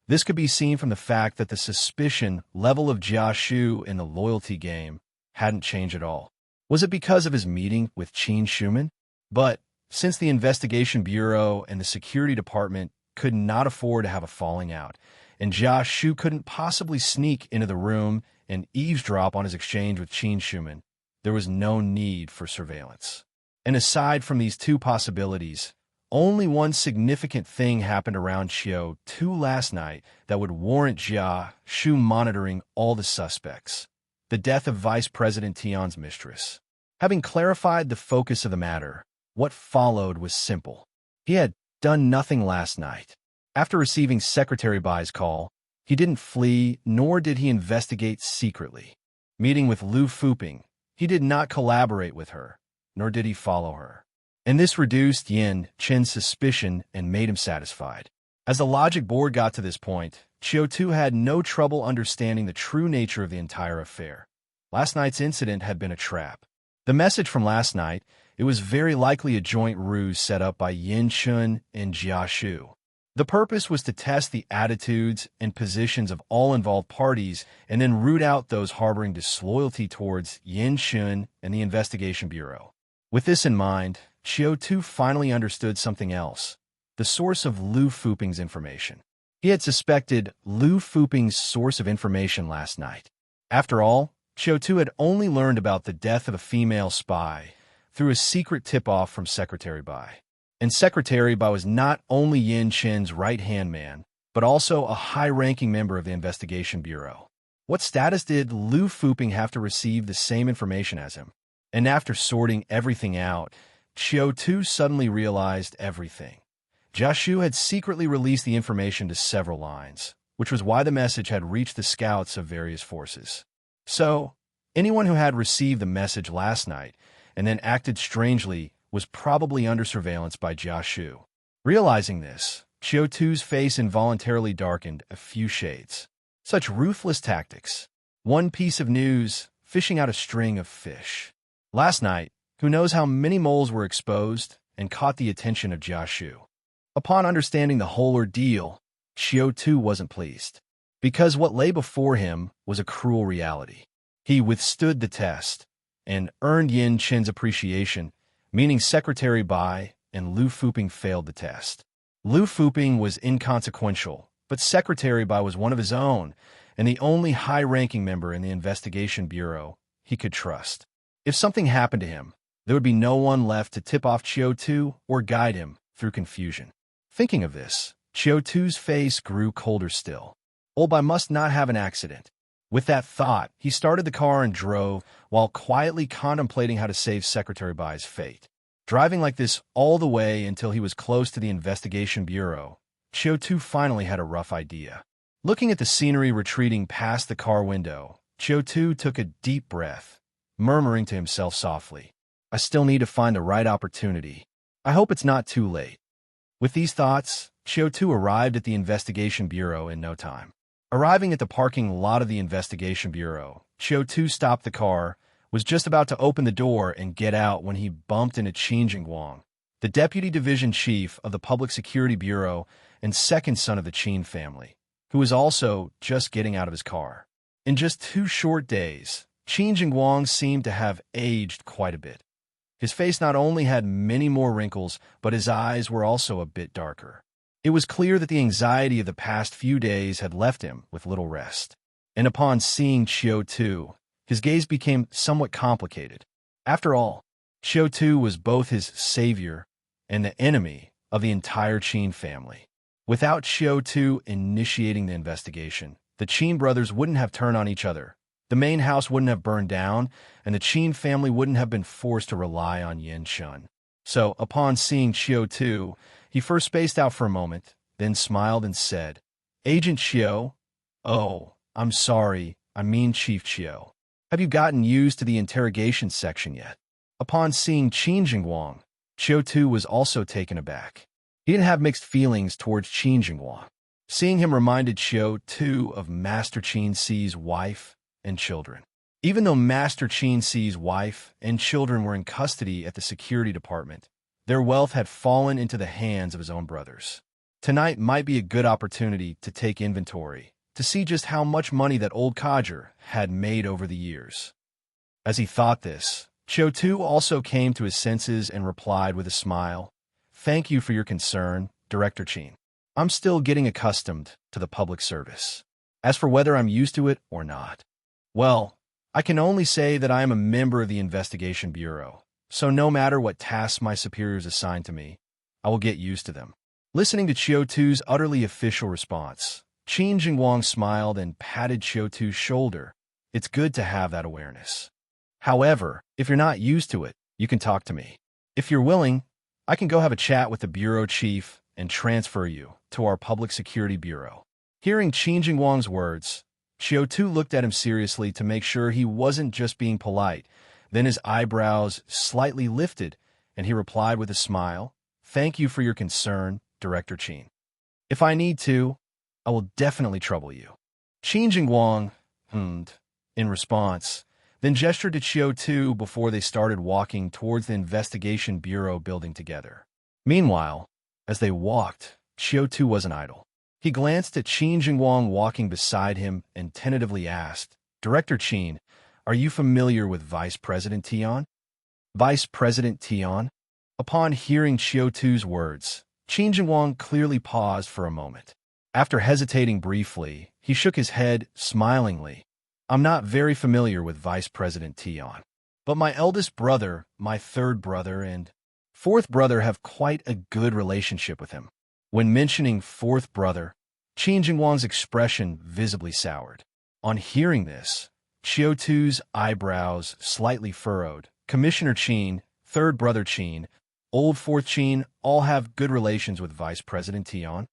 This could be seen from the fact that the suspicion level of Jiashu in the loyalty game hadn't changed at all. Was it because of his meeting with Qin Shuman? But since the investigation bureau and the security department could not afford to have a falling out, and Jia Shu couldn't possibly sneak into the room and eavesdrop on his exchange with Qin Shuman, there was no need for surveillance. And aside from these two possibilities, only one significant thing happened around Qiu Tu last night that would warrant Jia Shu monitoring all the suspects: the death of Vice President Tian's mistress. Having clarified the focus of the matter, what followed was simple. He had done nothing last night. After receiving Secretary Bai's call, he didn't flee, nor did he investigate secretly. Meeting with Lu Fuping, he did not collaborate with her, nor did he follow her. And this reduced Yin Chen's suspicion and made him satisfied. As the logic board got to this point, Qiu Tu had no trouble understanding the true nature of the entire affair. Last night's incident had been a trap. The message from last night, it was very likely a joint ruse set up by Yin Chun and Jia Shu. The purpose was to test the attitudes and positions of all involved parties and then root out those harboring disloyalty towards Yin Chun and the Investigation Bureau. With this in mind, Qiu Tu finally understood something else: the source of Lu Fuping's information. He had suspected Lu Fuping's source of information last night. After all, Qiu Tu had only learned about the death of a female spy through a secret tip-off from Secretary Bai. And Secretary Bai was not only Yin Chen's right-hand man, but also a high-ranking member of the Investigation Bureau. What status did Lu Fuping have to receive the same information as him? And after sorting everything out, Qiu Tu suddenly realized everything. Jia Shu had secretly released the information to several lines, which was why the message had reached the scouts of various forces. So, anyone who had received the message last night and then acted strangely was probably under surveillance by Jia Shu. Realizing this, Qiu Tu's face involuntarily darkened a few shades. Such ruthless tactics. One piece of news, fishing out a string of fish. Last night, who knows how many moles were exposed and caught the attention of Jia Shu. Upon understanding the whole ordeal, Qiu Tu wasn't pleased, because what lay before him was a cruel reality. He withstood the test and earned Yin Chen's appreciation, meaning Secretary Bai and Lu Fuping failed the test. Lu Fuping was inconsequential, but Secretary Bai was one of his own and the only high-ranking member in the Investigation Bureau he could trust. If something happened to him, there would be no one left to tip off Qiu Tu or guide him through confusion. Thinking of this, Qiu Tu's face grew colder still. Old Bai must not have an accident. With that thought, he started the car and drove, while quietly contemplating how to save Secretary Bai's fate. Driving like this all the way until he was close to the Investigation Bureau, Qiu Tu finally had a rough idea. Looking at the scenery retreating past the car window, Qiu Tu took a deep breath, murmuring to himself softly, "I still need to find the right opportunity. I hope it's not too late." With these thoughts, Qiu Tu arrived at the Investigation Bureau in no time. Arriving at the parking lot of the Investigation Bureau, Qiu Tu stopped the car, was just about to open the door and get out when he bumped into Qin Jingguang, the Deputy Division Chief of the Public Security Bureau and second son of the Qin family, who was also just getting out of his car. In just 2 short days, Qin Jingguang seemed to have aged quite a bit. His face not only had many more wrinkles, but his eyes were also a bit darker. It was clear that the anxiety of the past few days had left him with little rest. And upon seeing Qiu Tu, his gaze became somewhat complicated. After all, Qiu Tu was both his savior and the enemy of the entire Qin family. Without Qiu Tu initiating the investigation, the Qin brothers wouldn't have turned on each other, the main house wouldn't have burned down, and the Qin family wouldn't have been forced to rely on Yin Chun. So, upon seeing Qiu Tu, he first spaced out for a moment, then smiled and said, "Agent Qiu? Oh, I'm sorry, I mean Chief Qiu. Have you gotten used to the interrogation section yet?" Upon seeing Qin Jingguang, Qiu Tu was also taken aback. He didn't have mixed feelings towards Qin Jingguang. Seeing him reminded Qiu Tu of Master Qin Si's wife and children. Even though Master Qin Si's wife and children were in custody at the security department, their wealth had fallen into the hands of his own brothers. Tonight might be a good opportunity to take inventory, to see just how much money that old codger had made over the years. As he thought this, Qiu Tu also came to his senses and replied with a smile, "Thank you for your concern, Director Qin. I'm still getting accustomed to the public service. As for whether I'm used to it or not, well, I can only say that I am a member of the Investigation Bureau, so no matter what tasks my superiors assign to me, I will get used to them. Listening to Qiu Tu's utterly official response, Qin Jingwang smiled and patted Qiu Tu's shoulder. It's good to have that awareness. However, if you're not used to it, you can talk to me. If you're willing, I can go have a chat with the bureau chief and transfer you to our public security bureau. Hearing Qin Jingwang's words, Qiu Tu looked at him seriously to make sure he wasn't just being polite. Then his eyebrows slightly lifted, and he replied with a smile, "Thank you for your concern, Director Qin. If I need to, I will definitely trouble you." Qin Jingwang hummed in response, then gestured to Qiu Tu before they started walking towards the Investigation Bureau building together. Meanwhile, as they walked, Qiu Tu wasn't idle. He glanced at Qin Jingwang walking beside him and tentatively asked, "Director Qin, are you familiar with Vice President Tian?" Vice President Tian? Upon hearing Qiu Tu's words, Qin Jingwang clearly paused for a moment. After hesitating briefly, he shook his head smilingly. "I'm not very familiar with Vice President Tian, but my eldest brother, my third brother, and fourth brother have quite a good relationship with him." When mentioning fourth brother, Qin Jingwang's expression visibly soured. On hearing this, Qiu Tu's eyebrows slightly furrowed. "Commissioner Qin, third brother Qin, old fourth Qin all have good relations with Vice President Tian."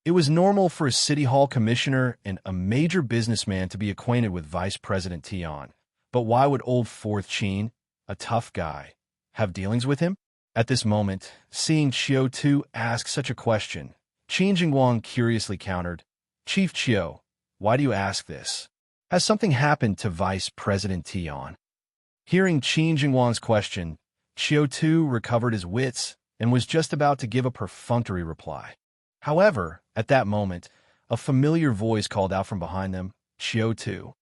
It was normal for a city hall commissioner and a major businessman to be acquainted with Vice President Tian, but why would old fourth Qin, a tough guy, have dealings with him? At this moment, seeing Qiu Tu ask such a question, Qin Jingwang curiously countered, "Chief Qiu, why do you ask this? Has something happened to Vice President Tian?" Hearing Qin Jingwang's question, Qiu Tu recovered his wits and was just about to give a perfunctory reply. However, at that moment, a familiar voice called out from behind them, "Qiu Tu."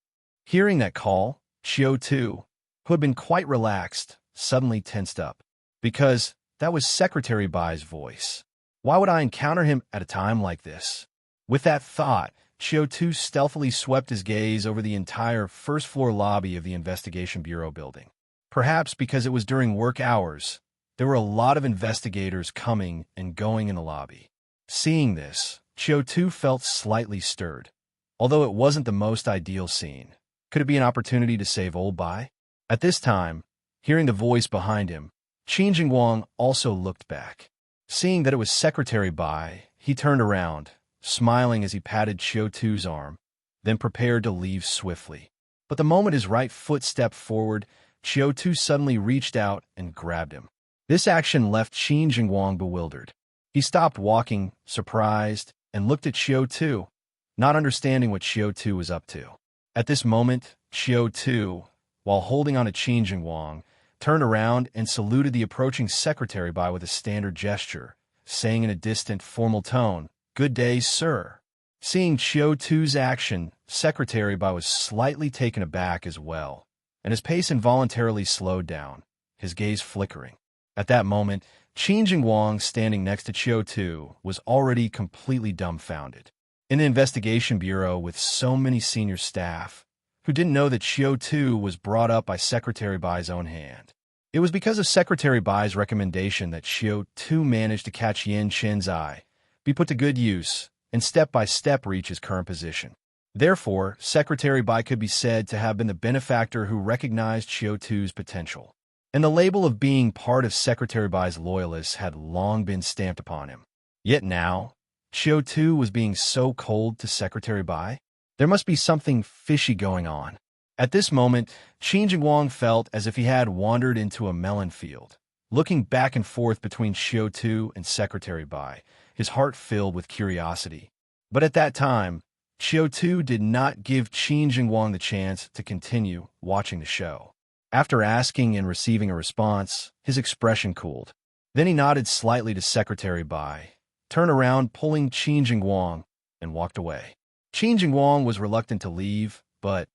Hearing that call, Qiu Tu, who had been quite relaxed, suddenly tensed up. Because that was Secretary Bai's voice. Why would I encounter him at a time like this? With that thought, Qiu Tu stealthily swept his gaze over the entire first-floor lobby of the Investigation Bureau building. Perhaps because it was during work hours, there were a lot of investigators coming and going in the lobby. Seeing this, Qiu Tu felt slightly stirred. Although it wasn't the most ideal scene, could it be an opportunity to save old Bai? At this time, hearing the voice behind him, Qin Jingwang also looked back. Seeing that it was Secretary Bai, he turned around, smiling as he patted Qiu Tu's arm, then prepared to leave swiftly. But the moment his right foot stepped forward, Qiu Tu suddenly reached out and grabbed him. This action left Qin Jingwang bewildered. He stopped walking, surprised, and looked at Qiu Tu, not understanding what Qiu Tu was up to. At this moment, Qiu Tu, while holding on to Qin Jingwang, turned around and saluted the approaching Secretary Bai with a standard gesture, saying in a distant, formal tone, "Good day, sir." Seeing Qiu Tu's action, Secretary Bai was slightly taken aback as well, and his pace involuntarily slowed down, his gaze flickering. At that moment, Qin Jingwang, standing next to Qiu Tu, was already completely dumbfounded. In the Investigation Bureau with so many senior staff, who didn't know that Qiu Tu was brought up by Secretary Bai's own hand. It was because of Secretary Bai's recommendation that Qiu Tu managed to catch Yan Chen's eye, be put to good use, and step-by-step reach his current position. Therefore, Secretary Bai could be said to have been the benefactor who recognized Qiu Tu's potential. And the label of being part of Secretary Bai's loyalists had long been stamped upon him. Yet now, Qiu Tu was being so cold to Secretary Bai. There must be something fishy going on. At this moment, Qin Jingwang felt as if he had wandered into a melon field, looking back and forth between Qiu Tu and Secretary Bai, his heart filled with curiosity. But at that time, Qiu Tu did not give Qin Jingwang the chance to continue watching the show. After asking and receiving a response, his expression cooled. Then he nodded slightly to Secretary Bai, turned around pulling Qin Jingwang, and walked away. Qin Jingwang was reluctant to leave, but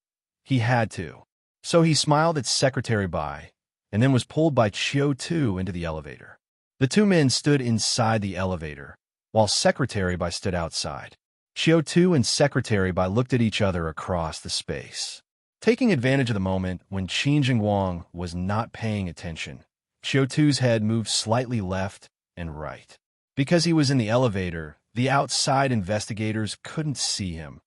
he had to. So he smiled at Secretary Bai, and then was pulled by Qiu Tu into the elevator. The two men stood inside the elevator, while Secretary Bai stood outside. Qiu Tu and Secretary Bai looked at each other across the space. Taking advantage of the moment when Qin Jingwang was not paying attention, Qiu Tu's head moved slightly left and right. Because he was in the elevator, the outside investigators couldn't see him.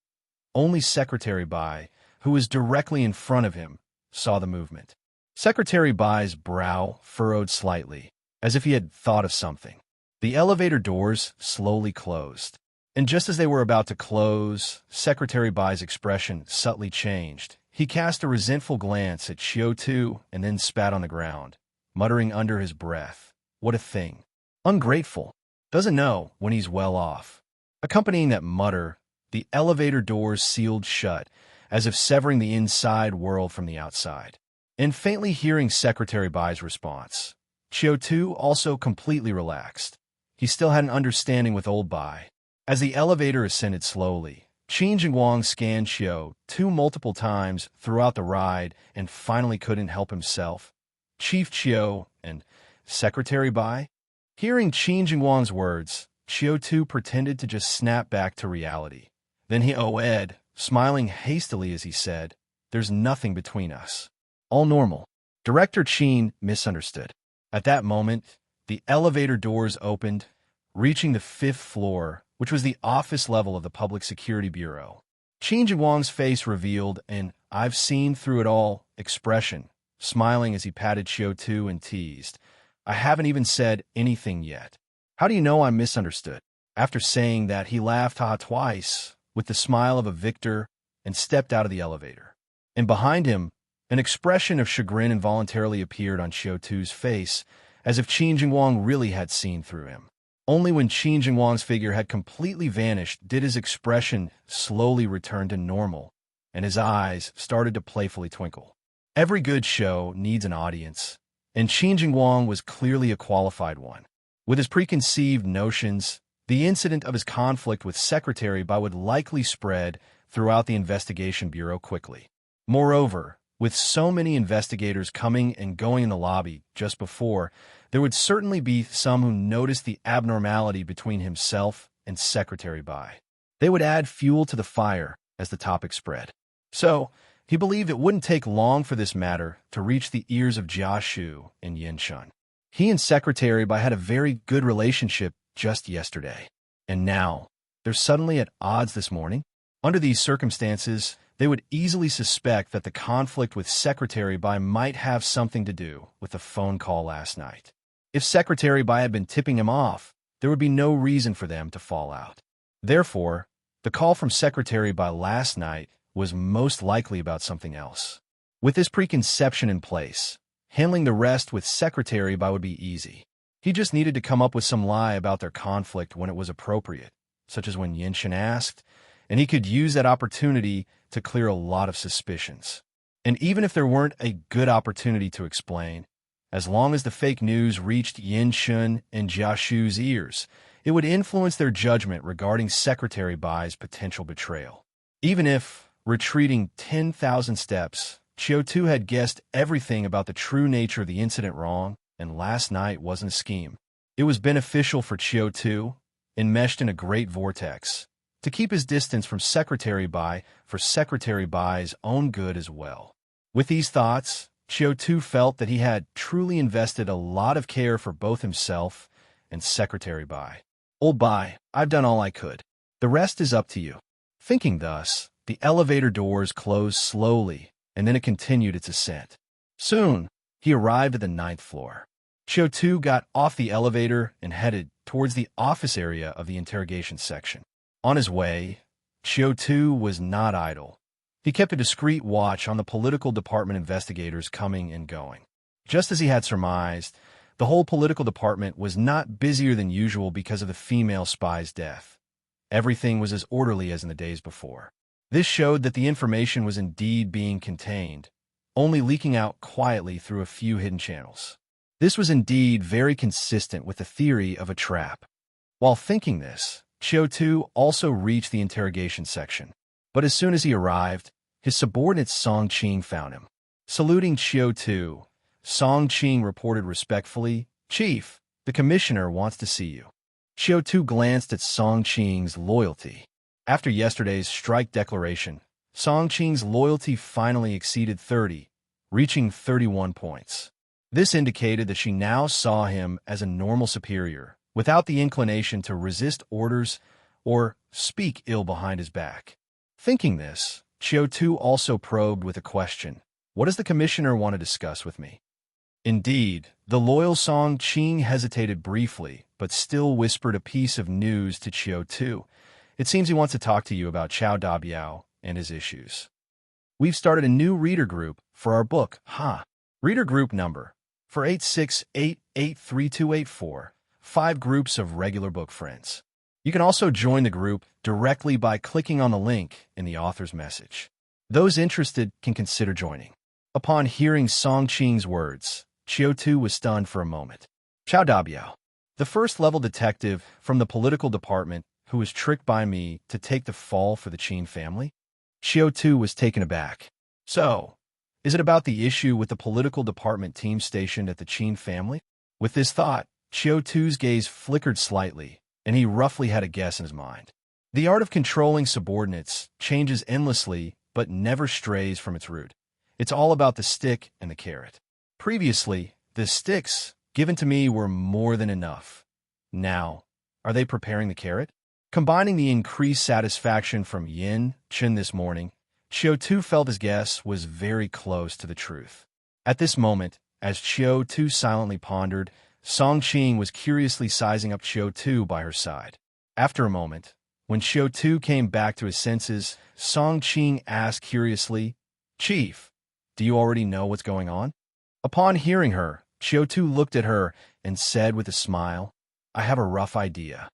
Only Secretary Bai, who was directly in front of him, saw the movement. Secretary Bai's brow furrowed slightly, as if he had thought of something. The elevator doors slowly closed. And just as they were about to close, Secretary Bai's expression subtly changed. He cast a resentful glance at Qiu Tu and then spat on the ground, muttering under his breath, "What a thing. Ungrateful. Doesn't know when he's well off." Accompanying that mutter, the elevator doors sealed shut, as if severing the inside world from the outside. And faintly hearing Secretary Bai's response, Qiu Tu also completely relaxed. He still had an understanding with old Bai. As the elevator ascended slowly, Qin Jingwang scanned Qiu Tu multiple times throughout the ride and finally couldn't help himself. "Chief Qiu and Secretary Bai?" Hearing Qin Jingwang's words, Qiu Tu pretended to just snap back to reality. Then he oh-ed, smiling hastily as he said, "There's nothing between us. All normal." Director Qin misunderstood. At that moment, the elevator doors opened, reaching the 5th floor, which was the office level of the Public Security Bureau. Qin Jingwang's face revealed an "I've seen through it all" expression, smiling as he patted Qiu Tu and teased, "I haven't even said anything yet. How do you know I'm misunderstood?" After saying that, he laughed twice, with the smile of a victor, and stepped out of the elevator. And behind him, an expression of chagrin involuntarily appeared on Qiu Tu's face, as if Qin Jingwang really had seen through him. Only when Qin Jingwang's figure had completely vanished did his expression slowly return to normal, and his eyes started to playfully twinkle. Every good show needs an audience, and Qin Jingwang was clearly a qualified one. With his preconceived notions, the incident of his conflict with Secretary Bai would likely spread throughout the investigation bureau quickly. Moreover, with so many investigators coming and going in the lobby just before, there would certainly be some who noticed the abnormality between himself and Secretary Bai. They would add fuel to the fire as the topic spread. So, he believed it wouldn't take long for this matter to reach the ears of Jia Shu and Yin Shun. He and Secretary Bai had a very good relationship just yesterday, and now they're suddenly at odds this morning. Under these circumstances, they would easily suspect that the conflict with Secretary Bai might have something to do with the phone call last night. If Secretary Bai had been tipping him off, there would be no reason for them to fall out. Therefore, the call from Secretary Bai last night was most likely about something else. With this preconception in place, handling the rest with Secretary Bai would be easy. He just needed to come up with some lie about their conflict when it was appropriate, such as when Yinshin asked, and he could use that opportunity to clear a lot of suspicions. And even if there weren't a good opportunity to explain, as long as the fake news reached Yin Shun and Jia Shu's ears, it would influence their judgment regarding Secretary Bai's potential betrayal. Even if, retreating 10,000 steps, Qiu Tu had guessed everything about the true nature of the incident wrong, and last night wasn't a scheme. It was beneficial for Qiu Tu, enmeshed in a great vortex, to keep his distance from Secretary Bai for Secretary Bai's own good as well. With these thoughts, Qiu Tu felt that he had truly invested a lot of care for both himself and Secretary Bai. "Old Bai, I've done all I could. The rest is up to you." Thinking thus, the elevator doors closed slowly, and then it continued its ascent. Soon, he arrived at the 9th floor. Qiu Tu got off the elevator and headed towards the office area of the interrogation section. On his way, Qiu Tu was not idle. He kept a discreet watch on the political department investigators coming and going. Just as he had surmised, the whole political department was not busier than usual because of the female spy's death. Everything was as orderly as in the days before. This showed that the information was indeed being contained, only leaking out quietly through a few hidden channels. This was indeed very consistent with the theory of a trap. While thinking this, Qiu Tu also reached the interrogation section. But as soon as he arrived, his subordinate Song Qing found him. Saluting Qiu Tu, Song Qing reported respectfully, "Chief, the commissioner wants to see you." Qiu Tu glanced at Song Qing's loyalty. After yesterday's strike declaration, Song Qing's loyalty finally exceeded 30, reaching 31 points. This indicated that she now saw him as a normal superior, without the inclination to resist orders or speak ill behind his back. Thinking this, Qiu Tu also probed with a question. What does the commissioner want to discuss with me? Indeed, the loyal Song Qing hesitated briefly, but still whispered a piece of news to Qiu Tu. It seems he wants to talk to you about Qiao Dabiao and his issues. We've started a new reader group for our book, Reader group number for 86883284, 5 groups of regular book friends. You can also join the group directly by clicking on the link in the author's message. Those interested can consider joining. Upon hearing Song Qing's words, Qiu Tu was stunned for a moment. Qiao Dabiao, the first-level detective from the political department who was tricked by me to take the fall for the Qin family? Qiu Tu was taken aback. So, is it about the issue with the political department team stationed at the Qin family? With this thought, Qiu Tu's gaze flickered slightly, and he roughly had a guess in his mind. The art of controlling subordinates changes endlessly but never strays from its root. It's all about the stick and the carrot. Previously, the sticks given to me were more than enough. Now, are they preparing the carrot? Combining the increased satisfaction from Yin Chen this morning, Qiu Tu felt his guess was very close to the truth. At this moment, as Qiu Tu silently pondered, Song Qing was curiously sizing up Qiu Tu by her side. After a moment, when Qiu Tu came back to his senses, Song Qing asked curiously, "Chief, do you already know what's going on?" Upon hearing her, Qiu Tu looked at her and said with a smile, "I have a rough idea.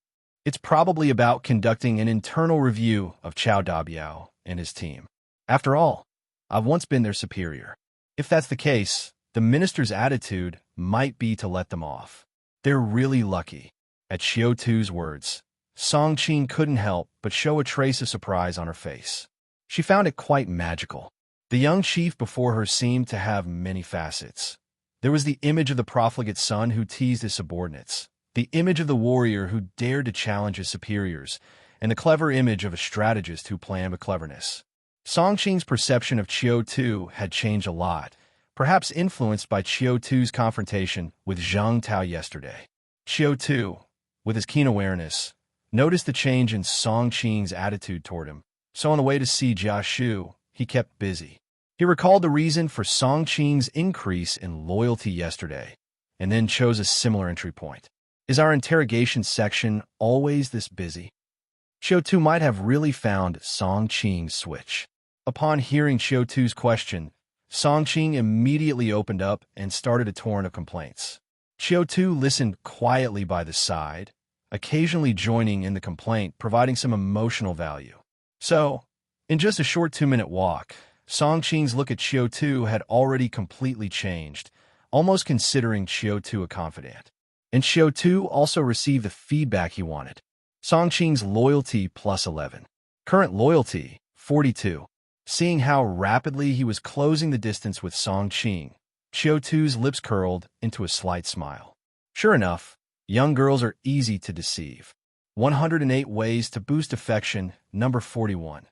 It's probably about conducting an internal review of Qiao Dabiao and his team. After all, I've once been their superior. If that's the case, the minister's attitude might be to let them off. They're really lucky." At Qiu Tu's words, Song Qing couldn't help but show a trace of surprise on her face. She found it quite magical. The young chief before her seemed to have many facets. There was the image of the profligate son who teased his subordinates, the image of the warrior who dared to challenge his superiors, and the clever image of a strategist who planned with cleverness. Song Qing's perception of Qiu Tu had changed a lot, perhaps influenced by Qiu Tu's confrontation with Zhang Tao yesterday. Qiu Tu, with his keen awareness, noticed the change in Song Qing's attitude toward him, so on the way to see Jia Shu, he kept busy. He recalled the reason for Song Qing's increase in loyalty yesterday, and then chose a similar entry point. Is our interrogation section always this busy? Qiu Tu might have really found Song Qing's switch. Upon hearing Qiu Tu's question, Song Qing immediately opened up and started a torrent of complaints. Qiu Tu listened quietly by the side, occasionally joining in the complaint, providing some emotional value. So, in just a short 2-minute walk, Song Qing's look at Qiu Tu had already completely changed, almost considering Qiu Tu a confidant. And Qiu Tu also received the feedback he wanted. Song Qing's loyalty plus 11. Current loyalty, 42. Seeing how rapidly he was closing the distance with Song Qing, Qiu Tu's lips curled into a slight smile. Sure enough, young girls are easy to deceive. 108 ways to boost affection, number 41.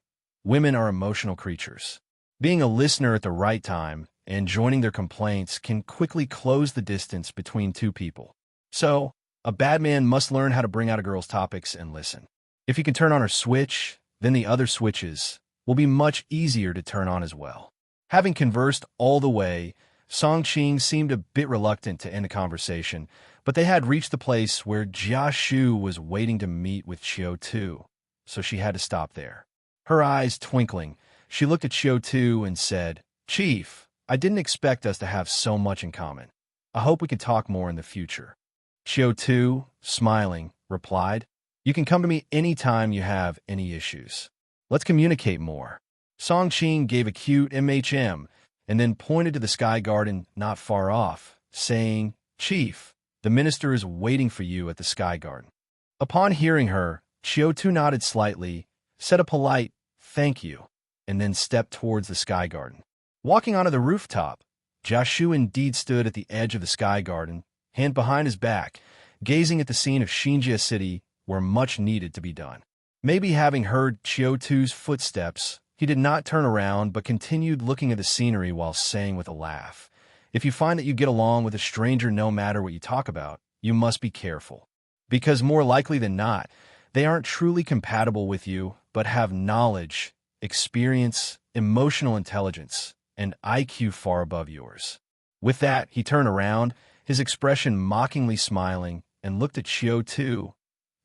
Women are emotional creatures. Being a listener at the right time and joining their complaints can quickly close the distance between two people. So, a bad man must learn how to bring out a girl's topics and listen. If he can turn on her switch, then the other switches will be much easier to turn on as well. Having conversed all the way, Song Qing seemed a bit reluctant to end the conversation, but they had reached the place where Jia Shu was waiting to meet with Qiu Tu, so she had to stop there. Her eyes twinkling, she looked at Qiu Tu and said, "Chief, I didn't expect us to have so much in common. I hope we can talk more in the future." Qiu Tu, smiling, replied, "You can come to me anytime you have any issues. Let's communicate more." Song Qing gave a cute MHM and then pointed to the sky garden not far off, saying, "Chief, the minister is waiting for you at the sky garden." Upon hearing her, Qiu Tu nodded slightly, said a polite, "Thank you," and then stepped towards the sky garden. Walking onto the rooftop, Jia Shu indeed stood at the edge of the sky garden, hand behind his back, gazing at the scene of Xinjia City where much needed to be done. Maybe having heard Qiu Tu's footsteps, he did not turn around but continued looking at the scenery while saying with a laugh, "If you find that you get along with a stranger no matter what you talk about, you must be careful. Because more likely than not, they aren't truly compatible with you, but have knowledge, experience, emotional intelligence, and IQ far above yours." With that, he turned around, his expression mockingly smiling, and looked at Qiu Tu.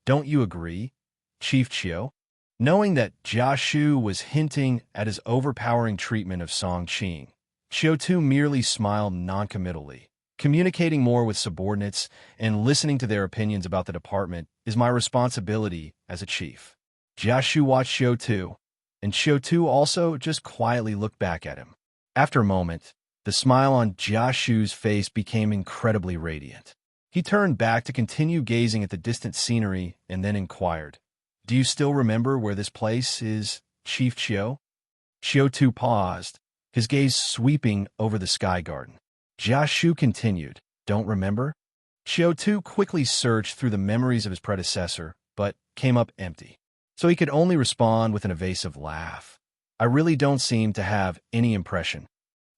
"Don't you agree, Chief Qiu?" Knowing that Jia Shu was hinting at his overpowering treatment of Song Qing, Qiu Tu merely smiled noncommittally. "Communicating more with subordinates and listening to their opinions about the department is my responsibility as a chief." Jia Shu watched Qiu Tu, and Qiu Tu also just quietly looked back at him. After a moment, the smile on Jia Shu's face became incredibly radiant. He turned back to continue gazing at the distant scenery and then inquired, "Do you still remember where this place is, Chief Qiu?" Qiu Tu paused, his gaze sweeping over the sky garden. Jia Shu continued, "Don't remember?" Qiu Tu quickly searched through the memories of his predecessor, but came up empty. So he could only respond with an evasive laugh. "I really don't seem to have any impression."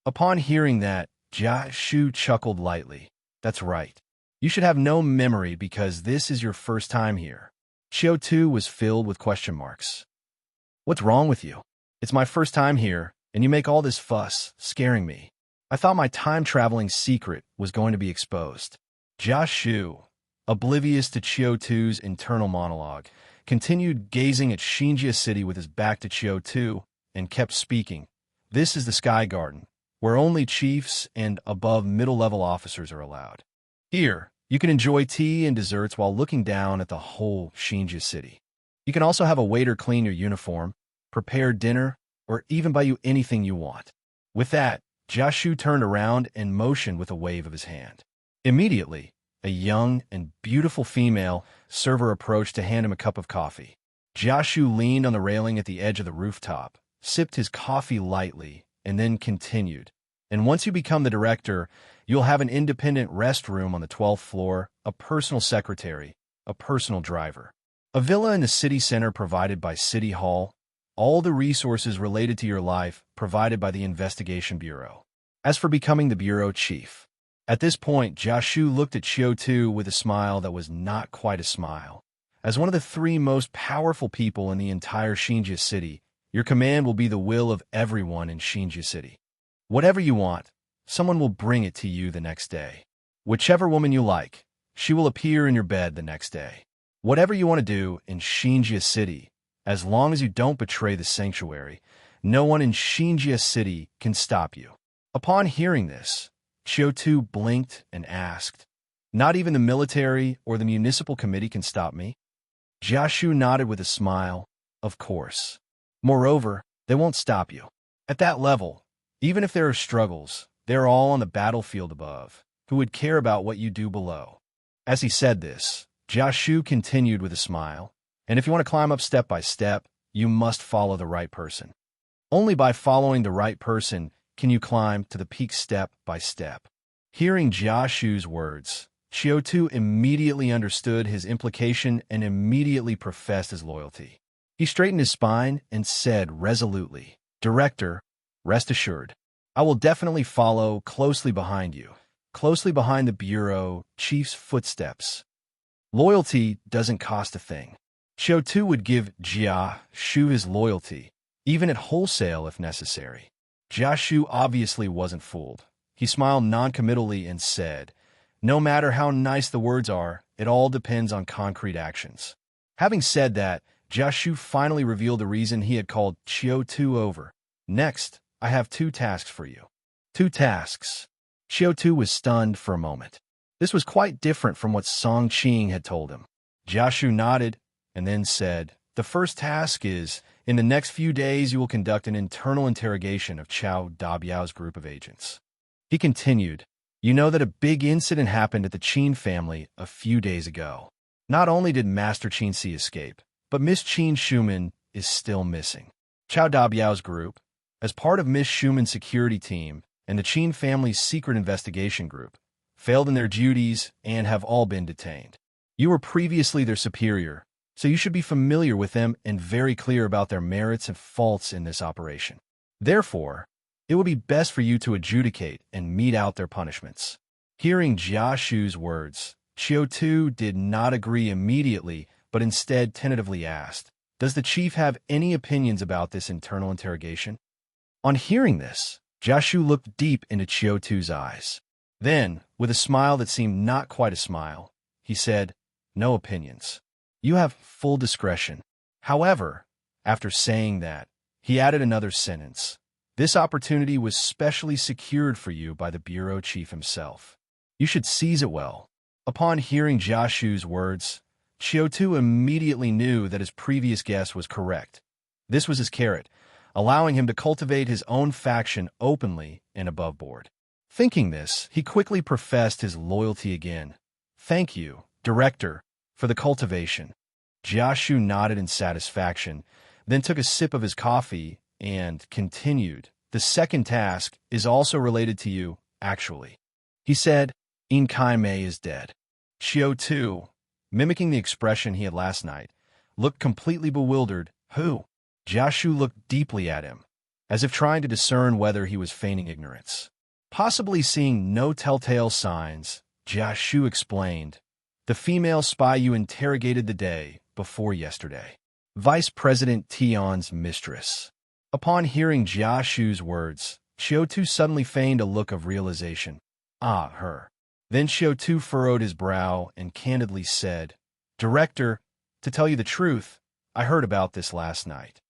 Upon hearing that, Jia Shu chuckled lightly. "That's right. You should have no memory because this is your first time here." Qiu Tu was filled with question marks. "What's wrong with you? It's my first time here, and you make all this fuss, scaring me. I thought my time-traveling secret was going to be exposed." Jia Shu, oblivious to Qiu Tu's internal monologue, continued gazing at Xinjia City with his back to Qiu Tu and kept speaking. "This is the Sky Garden, where only chiefs and above middle-level officers are allowed. Here, you can enjoy tea and desserts while looking down at the whole Xinjia City. You can also have a waiter clean your uniform, prepare dinner, or even buy you anything you want." With that, Jia Shu turned around and motioned with a wave of his hand. Immediately, a young and beautiful female server approached to hand him a cup of coffee. Jia Shu leaned on the railing at the edge of the rooftop, sipped his coffee lightly, and then continued. "And once you become the director, you'll have an independent restroom on the 12th floor, a personal secretary, a personal driver, a villa in the city center provided by City Hall, all the resources related to your life provided by the Investigation Bureau. As for becoming the bureau chief..." At this point, Jia Shu looked at Qiu Tu with a smile that was not quite a smile. "As one of the three most powerful people in the entire Xinjia City, your command will be the will of everyone in Xinjia City. Whatever you want, someone will bring it to you the next day. Whichever woman you like, she will appear in your bed the next day. Whatever you want to do in Xinjia City, as long as you don't betray the sanctuary, no one in Xinjia City can stop you." Upon hearing this, Qiu Tu blinked and asked, "Not even the military or the municipal committee can stop me?" Jia Shu nodded with a smile, "Of course. Moreover, they won't stop you. At that level, even if there are struggles, they're all on the battlefield above, who would care about what you do below." As he said this, Jia Shu continued with a smile, "And if you want to climb up step by step, you must follow the right person. Only by following the right person can you climb to the peak step by step." Hearing Jia Shu's words, Qiu Tu immediately understood his implication and immediately professed his loyalty. He straightened his spine and said resolutely, "Director, rest assured, I will definitely follow closely behind you, closely behind the bureau chief's footsteps. Loyalty doesn't cost a thing." Qiu Tu would give Jia Shu his loyalty, even at wholesale if necessary. Jia Shu obviously wasn't fooled. He smiled noncommittally and said, "No matter how nice the words are, it all depends on concrete actions." Having said that, Jia Shu finally revealed the reason he had called Qiu Tu over. "Next, I have 2 tasks for you." 2 tasks. Qiu Tu was stunned for a moment. This was quite different from what Song Qing had told him. Jia Shu nodded and then said, "The first task is, in the next few days you will conduct an internal interrogation of Qiao Dabiao's group of agents." He continued, "You know that a big incident happened at the Qin family a few days ago. Not only did Master Qin Si escape, but Miss Qin Shuman is still missing. Qiao Dabiao's group, as part of Miss Shuman's security team and the Qin family's secret investigation group, failed in their duties and have all been detained. You were previously their superior, so you should be familiar with them and very clear about their merits and faults in this operation. Therefore, it would be best for you to adjudicate and mete out their punishments." Hearing Jia Shu's words, Qiu Tu did not agree immediately, but instead tentatively asked, "Does the chief have any opinions about this internal interrogation?" On hearing this, Jia Shu looked deep into Qiu Tu's eyes. Then, with a smile that seemed not quite a smile, he said, "No opinions. You have full discretion." However, after saying that, he added another sentence. "This opportunity was specially secured for you by the bureau chief himself. You should seize it well." Upon hearing Jia Shu's words, Qiu Tu immediately knew that his previous guess was correct. This was his carrot, allowing him to cultivate his own faction openly and above board. Thinking this, he quickly professed his loyalty again. "Thank you, Director, for the cultivation." Jia Shu nodded in satisfaction, then took a sip of his coffee and continued, "The second task is also related to you, actually." He said, "In Kai Mei is dead." Qiu Tu, mimicking the expression he had last night, looked completely bewildered. "Who?" Jia Shu looked deeply at him, as if trying to discern whether he was feigning ignorance. Possibly seeing no telltale signs, Jia Shu explained, "The female spy you interrogated the day before yesterday. Vice President Tian's mistress." Upon hearing Jia Shu's words, Qiu Tu suddenly feigned a look of realization. "Ah, her." Then Qiu Tu furrowed his brow and candidly said, "Director, to tell you the truth, I heard about this last night."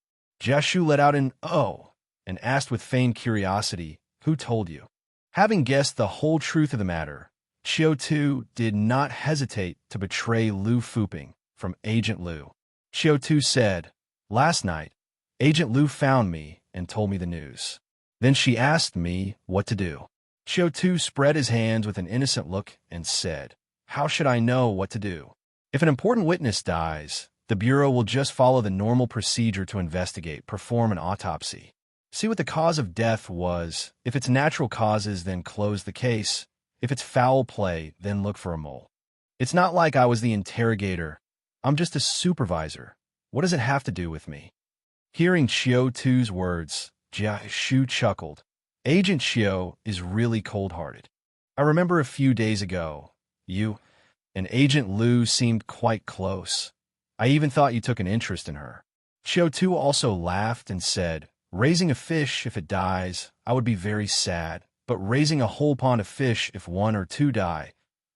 Jia Shu let out an "oh" and asked with feigned curiosity, "Who told you?" Having guessed the whole truth of the matter, Qiu Tu did not hesitate to betray Lu Fuping from Agent Lu. Qiu Tu said, "Last night, Agent Lu found me and told me the news. Then she asked me what to do." Qiu Tu spread his hands with an innocent look and said, "How should I know what to do? If an important witness dies, the Bureau will just follow the normal procedure to investigate, perform an autopsy. See what the cause of death was. If it's natural causes, then close the case. If it's foul play, then look for a mole. It's not like I was the interrogator. I'm just a supervisor. What does it have to do with me?" Hearing Qiu Tu's words, Jia Shu chuckled. "Agent Qiu is really cold-hearted. I remember a few days ago, you and Agent Lu seemed quite close. I even thought you took an interest in her." Qiu Tu also laughed and said, "Raising a fish, if it dies, I would be very sad, but raising a whole pond of fish if one or two die,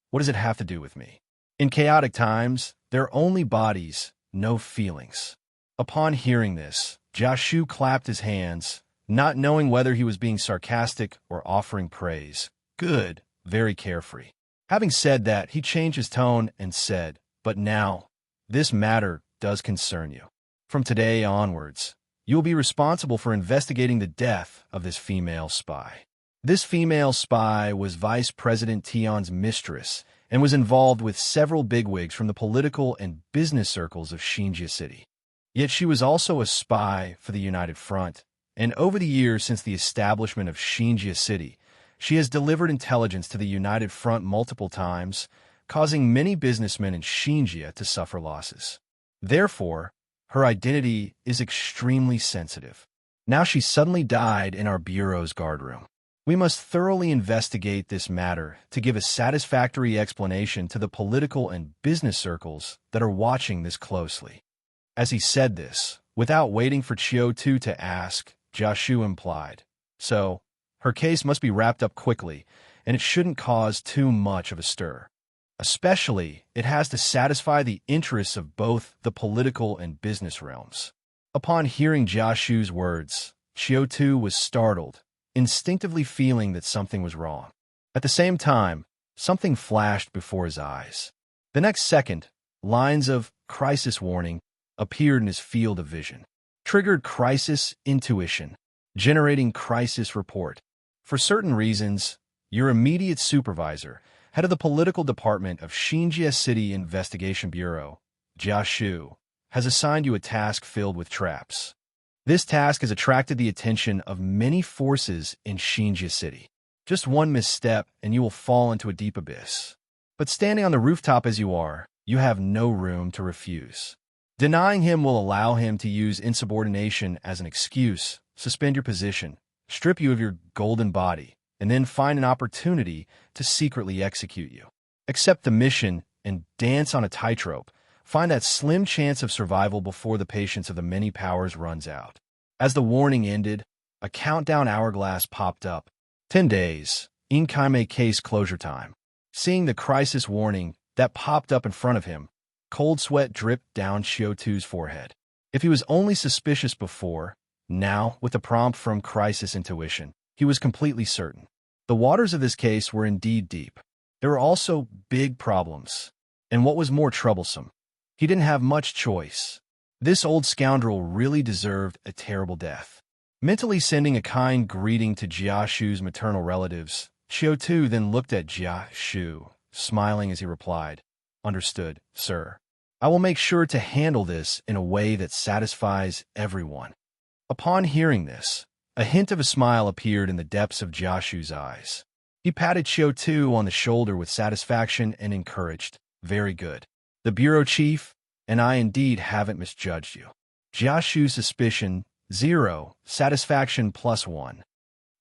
what does it have to do with me? In chaotic times, there are only bodies, no feelings." Upon hearing this, Jia Shu clapped his hands, not knowing whether he was being sarcastic or offering praise. "Good, very carefree." Having said that, he changed his tone and said, "But now, this matter does concern you. From today onwards, you will be responsible for investigating the death of this female spy." This female spy was Vice President Tian's mistress and was involved with several bigwigs from the political and business circles of Xinjia City. Yet she was also a spy for the United Front, and over the years since the establishment of Xinjia City, she has delivered intelligence to the United Front multiple times, causing many businessmen in Xinjia to suffer losses. Therefore, her identity is extremely sensitive. Now she suddenly died in our bureau's guardroom. We must thoroughly investigate this matter to give a satisfactory explanation to the political and business circles that are watching this closely. As he said this, without waiting for Qiu Tu to ask, Jia Shu implied, "So, her case must be wrapped up quickly, and it shouldn't cause too much of a stir. Especially, it has to satisfy the interests of both the political and business realms." Upon hearing Jia Shu's words, Qiu Tu was startled, instinctively feeling that something was wrong. At the same time, something flashed before his eyes. The next second, lines of "crisis warning" appeared in his field of vision. Triggered crisis intuition, generating crisis report. For certain reasons, your immediate supervisor, head of the political department of Xinjia City Investigation Bureau, Jia Shu, has assigned you a task filled with traps. This task has attracted the attention of many forces in Xinjia City. Just one misstep and you will fall into a deep abyss. But standing on the rooftop as you are, you have no room to refuse. Denying him will allow him to use insubordination as an excuse, suspend your position, strip you of your golden body, and then find an opportunity to secretly execute you. Accept the mission and dance on a tightrope. Find that slim chance of survival before the patience of the many powers runs out. As the warning ended, a countdown hourglass popped up. 10 days. Inkaime case closure time. Seeing the crisis warning that popped up in front of him, cold sweat dripped down Qiu Tu's forehead. If he was only suspicious before, now, with the prompt from crisis intuition, he was completely certain. The waters of this case were indeed deep. There were also big problems. And what was more troublesome, he didn't have much choice. This old scoundrel really deserved a terrible death. Mentally sending a kind greeting to Jia Shu's maternal relatives, Qiu Tu then looked at Jia Shu, smiling as he replied, "Understood, sir. I will make sure to handle this in a way that satisfies everyone." Upon hearing this, a hint of a smile appeared in the depths of Jia Shu's eyes. He patted Qiu Tu on the shoulder with satisfaction and encouraged, "Very good. The bureau chief and I indeed haven't misjudged you." Jia Shu's suspicion, 0, satisfaction +1.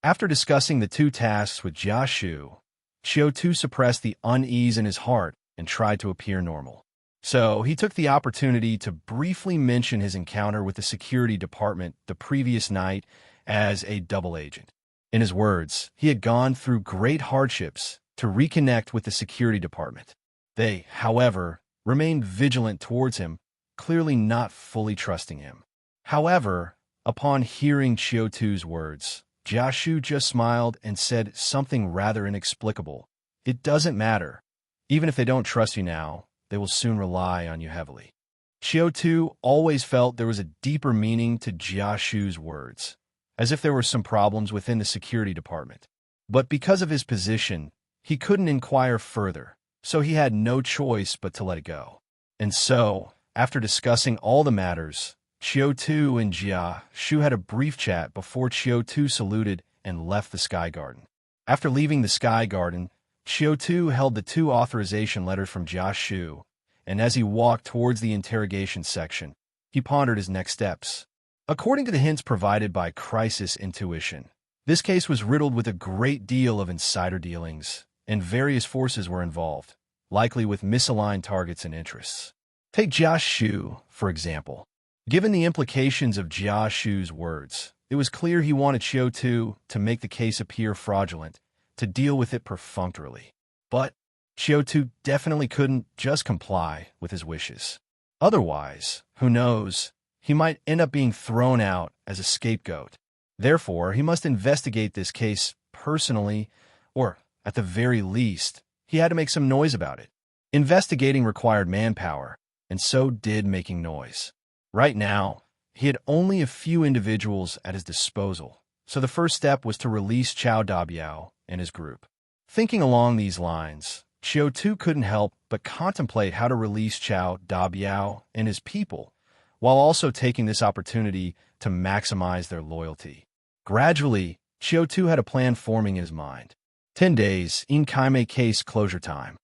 After discussing the two tasks with Jia Shu, Qiu Tu suppressed the unease in his heart and tried to appear normal. So he took the opportunity to briefly mention his encounter with the security department the previous night as a double agent. In his words, he had gone through great hardships to reconnect with the security department. They, however, remained vigilant towards him, clearly not fully trusting him. However, upon hearing Qiu Tu's words, Jia Shu just smiled and said something rather inexplicable. "It doesn't matter. Even if they don't trust you now, they will soon rely on you heavily." Qiu Tu always felt there was a deeper meaning to Jia Shu's words, as if there were some problems within the security department. But because of his position, he couldn't inquire further, so he had no choice but to let it go. And so, after discussing all the matters, Qiu Tu and Jia Shu had a brief chat before Qiu Tu saluted and left the Sky Garden. After leaving the Sky Garden, Qiu Tu held the 2 authorization letters from Jia Shu, and as he walked towards the interrogation section, he pondered his next steps. According to the hints provided by Crisis Intuition, this case was riddled with a great deal of insider dealings, and various forces were involved, likely with misaligned targets and interests. Take Jia Shu, for example. Given the implications of Jia Shu's words, it was clear he wanted Qiu Tu to make the case appear fraudulent, to deal with it perfunctorily. But Qiu Tu definitely couldn't just comply with his wishes. Otherwise, who knows, he might end up being thrown out as a scapegoat. Therefore, he must investigate this case personally, or, at the very least, he had to make some noise about it. Investigating required manpower, and so did making noise. Right now, he had only a few individuals at his disposal, so the first step was to release Qiao Dabiao and his group. Thinking along these lines, Qiu Tu couldn't help but contemplate how to release Qiao Dabiao and his people, while also taking this opportunity to maximize their loyalty. Gradually, Qiu Tu had a plan forming in his mind. 10 days, Inkaime case closure time.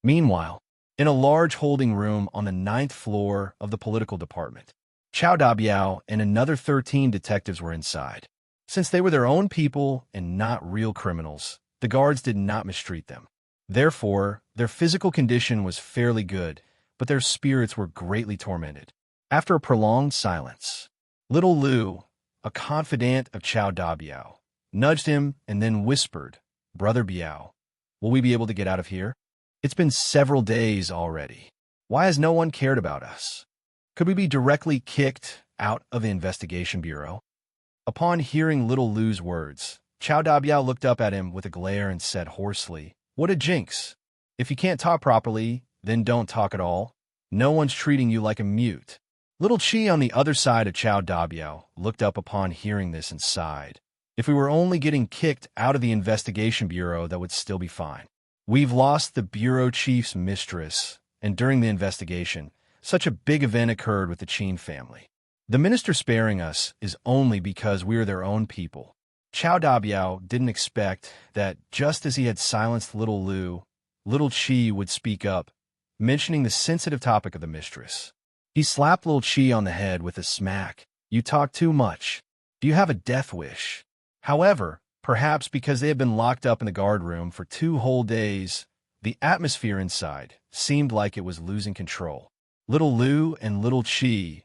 Meanwhile, in a large holding room on the 9th floor of the political department, Qiao Dabiao and another 13 detectives were inside. Since they were their own people and not real criminals, the guards did not mistreat them. Therefore, their physical condition was fairly good, but their spirits were greatly tormented. After a prolonged silence, little Lu, a confidant of Qiao Dabiao, nudged him and then whispered, "Brother Biao, will we be able to get out of here? It's been several days already. Why has no one cared about us? Could we be directly kicked out of the investigation bureau?" Upon hearing little Lu's words, Qiao Dabiao looked up at him with a glare and said hoarsely, "What a jinx! If you can't talk properly, then don't talk at all. No one's treating you like a mute." Little Qi on the other side of Qiao Dabiao looked up upon hearing this and sighed. "If we were only getting kicked out of the investigation bureau, that would still be fine. We've lost the bureau chief's mistress, and during the investigation, such a big event occurred with the Qin family. The minister sparing us is only because we are their own people." Qiao Dabiao didn't expect that just as he had silenced little Lu, little Qi would speak up, mentioning the sensitive topic of the mistress. He slapped little Qi on the head with a smack. "You talk too much. Do you have a death wish?" However, perhaps because they had been locked up in the guard room for 2 whole days, the atmosphere inside seemed like it was losing control. Little Lu and little Qi,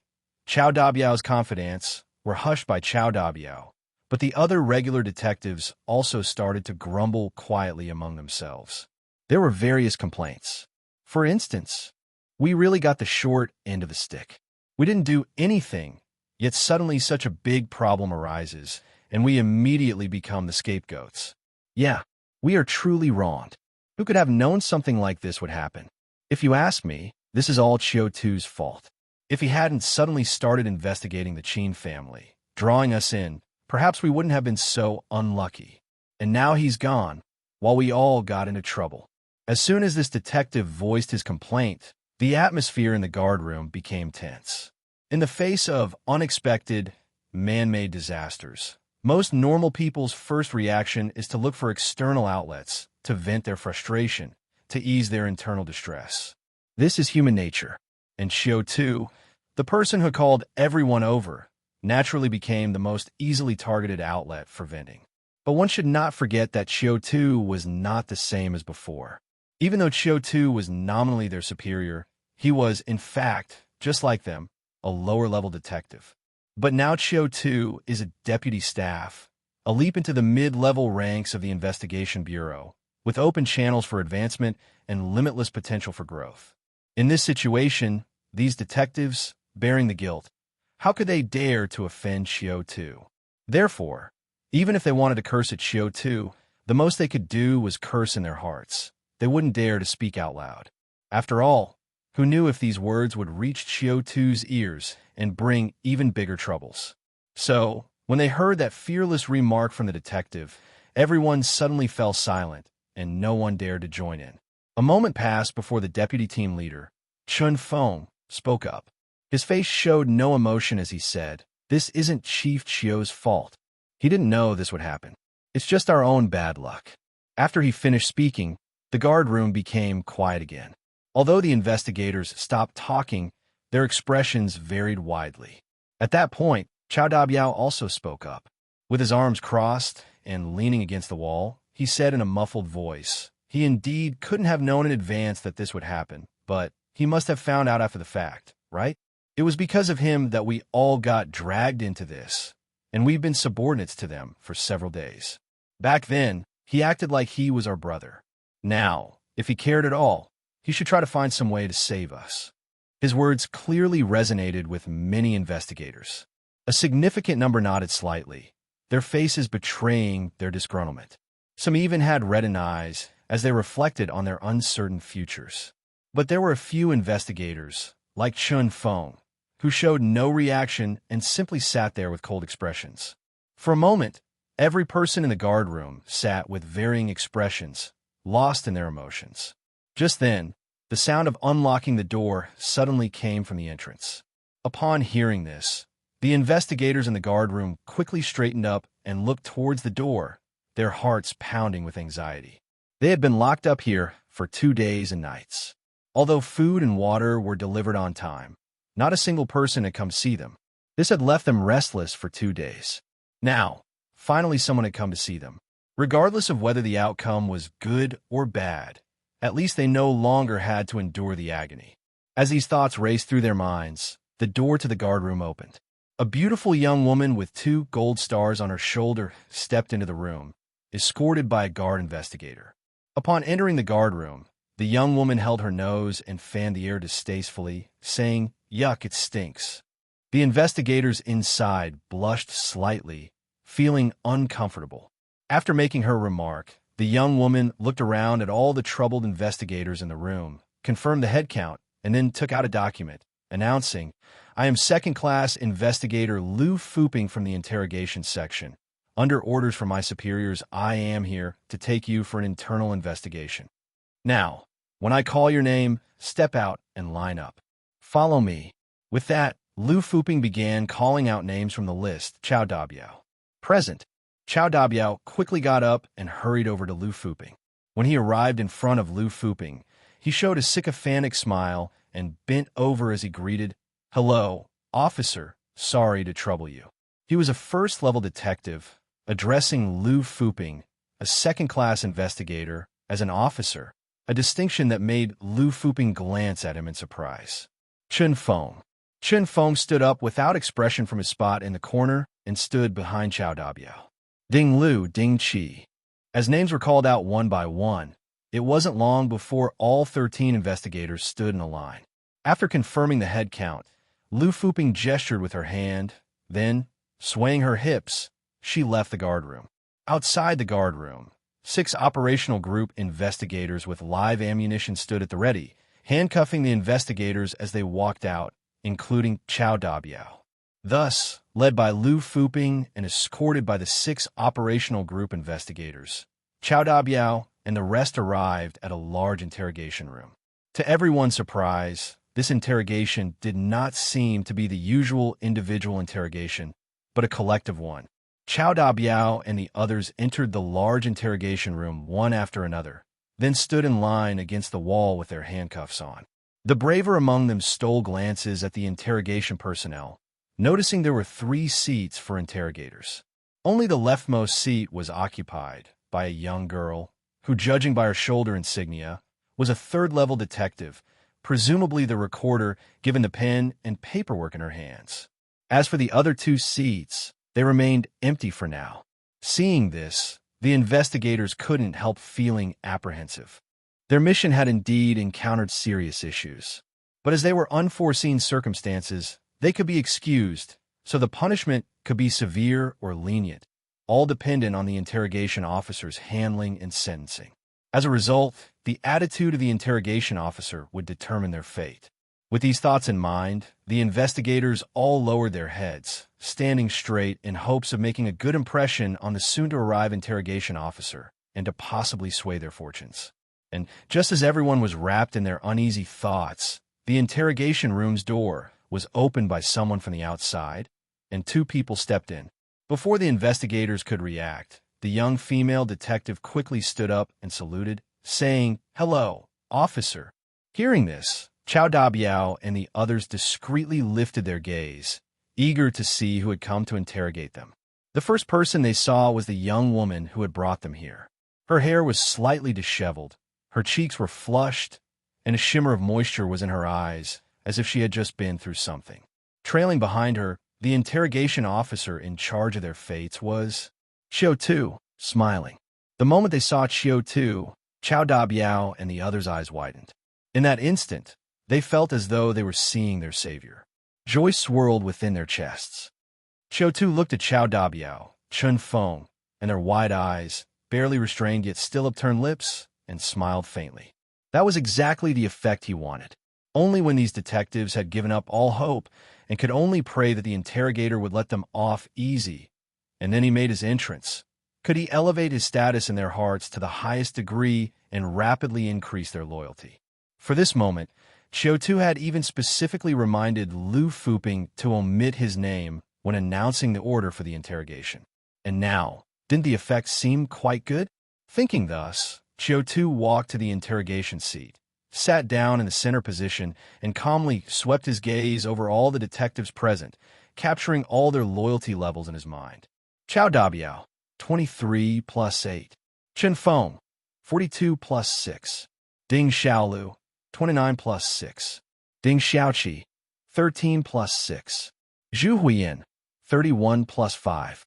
Qiao Dabiao's confidants, were hushed by Qiao Dabiao, but the other regular detectives also started to grumble quietly among themselves. There were various complaints. For instance, "We really got the short end of the stick. We didn't do anything, yet suddenly such a big problem arises, and we immediately become the scapegoats. Yeah, we are truly wronged. Who could have known something like this would happen? If you ask me, this is all Qiu Tu's fault. If he hadn't suddenly started investigating the Qin family, drawing us in, perhaps we wouldn't have been so unlucky. And now he's gone, while we all got into trouble." As soon as this detective voiced his complaint, the atmosphere in the guard room became tense. In the face of unexpected, man-made disasters, most normal people's first reaction is to look for external outlets to vent their frustration, to ease their internal distress. This is human nature, and Qiu Tu, the person who called everyone over, naturally became the most easily targeted outlet for venting. But one should not forget that Qiu Tu was not the same as before. Even though Qiu Tu was nominally their superior, he was, in fact, just like them, a lower-level detective. But now Qiu Tu is a deputy staff, a leap into the mid-level ranks of the Investigation Bureau, with open channels for advancement and limitless potential for growth. In this situation, these detectives, bearing the guilt, how could they dare to offend Qiu Tu? Therefore, even if they wanted to curse at Qiu Tu, the most they could do was curse in their hearts. They wouldn't dare to speak out loud. After all, who knew if these words would reach Qiu Tu's ears and bring even bigger troubles? So, when they heard that fearless remark from the detective, everyone suddenly fell silent, and no one dared to join in. A moment passed before the deputy team leader, Chun Feng, spoke up. His face showed no emotion as he said, "This isn't Chief Qiu's fault. He didn't know this would happen. It's just our own bad luck." After he finished speaking, the guard room became quiet again. Although the investigators stopped talking, their expressions varied widely. At that point, Qiao Dabiao also spoke up. With his arms crossed and leaning against the wall, he said in a muffled voice, he indeed couldn't have known in advance that this would happen, but he must have found out after the fact, right? It was because of him that we all got dragged into this, and we've been subordinates to them for several days. Back then, he acted like he was our brother. Now, if he cared at all, he should try to find some way to save us. His words clearly resonated with many investigators. A significant number nodded slightly, their faces betraying their disgruntlement. Some even had reddened eyes as they reflected on their uncertain futures. But there were a few investigators, like Chun Feng, who showed no reaction and simply sat there with cold expressions. For a moment, every person in the guard room sat with varying expressions, lost in their emotions. Just then, the sound of unlocking the door suddenly came from the entrance. Upon hearing this, the investigators in the guard room quickly straightened up and looked towards the door, their hearts pounding with anxiety. They had been locked up here for 2 days and nights. Although food and water were delivered on time, not a single person had come to see them. This had left them restless for 2 days. Now, finally someone had come to see them. Regardless of whether the outcome was good or bad, at least they no longer had to endure the agony. As these thoughts raced through their minds, the door to the guard room opened. A beautiful young woman with 2 gold stars on her shoulder stepped into the room, escorted by a guard investigator. Upon entering the guard room, the young woman held her nose and fanned the air distastefully, saying, "Yuck, it stinks." The investigators inside blushed slightly, feeling uncomfortable. After making her remark, the young woman looked around at all the troubled investigators in the room, confirmed the head count, and then took out a document, announcing, "I am second-class investigator Lu Fuping from the interrogation section. Under orders from my superiors, I am here to take you for an internal investigation. Now, when I call your name, step out and line up. Follow me." With that, Lu Fuping began calling out names from the list. Qiao Dabiao. Present. Qiao Dabiao quickly got up and hurried over to Lu Fuping. When he arrived in front of Lu Fuping, he showed a sycophantic smile and bent over as he greeted, "Hello, officer. Sorry to trouble you." He was a first-level detective, addressing Lu Fuping, a second-class investigator, as an officer, a distinction that made Lu Fuping glance at him in surprise. Chen Feng. Chen Feng stood up without expression from his spot in the corner and stood behind Qiu Dabiao. Ding Lu, Ding Qi. As names were called out one by one, it wasn't long before all 13 investigators stood in a line. After confirming the head count, Lu Fuping gestured with her hand, then, swaying her hips, she left the guardroom. Outside the guardroom, 6 operational group investigators with live ammunition stood at the ready, handcuffing the investigators as they walked out, including Qiu Dabiao. Thus, led by Lu Fuping and escorted by the 6 operational group investigators, Qiu Dabiao and the rest arrived at a large interrogation room. To everyone's surprise, this interrogation did not seem to be the usual individual interrogation, but a collective one. Qiu Dabiao and the others entered the large interrogation room one after another, then stood in line against the wall with their handcuffs on. The braver among them stole glances at the interrogation personnel, noticing there were 3 seats for interrogators. Only the leftmost seat was occupied by a young girl, who, judging by her shoulder insignia, was a third-level detective, presumably the recorder given the pen and paperwork in her hands. As for the other 2 seats, they remained empty for now. Seeing this, the investigators couldn't help feeling apprehensive. Their mission had indeed encountered serious issues, but as they were unforeseen circumstances, they could be excused, so the punishment could be severe or lenient, all dependent on the interrogation officer's handling and sentencing. As a result, the attitude of the interrogation officer would determine their fate. With these thoughts in mind, the investigators all lowered their heads, standing straight in hopes of making a good impression on the soon-to-arrive interrogation officer and to possibly sway their fortunes. And just as everyone was wrapped in their uneasy thoughts, the interrogation room's door was opened by someone from the outside, and 2 people stepped in. Before the investigators could react, the young female detective quickly stood up and saluted, saying, "Hello, officer." Hearing this, Qiu Dabiao and the others discreetly lifted their gaze, eager to see who had come to interrogate them. The first person they saw was the young woman who had brought them here. Her hair was slightly disheveled, her cheeks were flushed, and a shimmer of moisture was in her eyes, as if she had just been through something. Trailing behind her, the interrogation officer in charge of their fates was Qiu Tu, smiling. The moment they saw Qiu Tu, Qiu Dabiao and the others' eyes widened. In that instant, they felt as though they were seeing their savior. Joy swirled within their chests. Qiu Tu looked at Qiu Dabiao, Chen Feng, and their wide eyes, barely restrained yet still upturned lips, and smiled faintly. That was exactly the effect he wanted. Only when these detectives had given up all hope and could only pray that the interrogator would let them off easy, and then he made his entrance, could he elevate his status in their hearts to the highest degree and rapidly increase their loyalty. For this moment, Qiu Tu had even specifically reminded Lu Fuping to omit his name when announcing the order for the interrogation. And now, didn't the effect seem quite good? Thinking thus, Qiu Tu walked to the interrogation seat, sat down in the center position, and calmly swept his gaze over all the detectives present, capturing all their loyalty levels in his mind. Qiu Dabiao, 23 plus 8. Chen Feng, 42 plus 6. Ding Xiaolu, 29 plus 6. Ding Xiaoqi, 13 plus 6. Zhu Huiyan, 31 plus 5.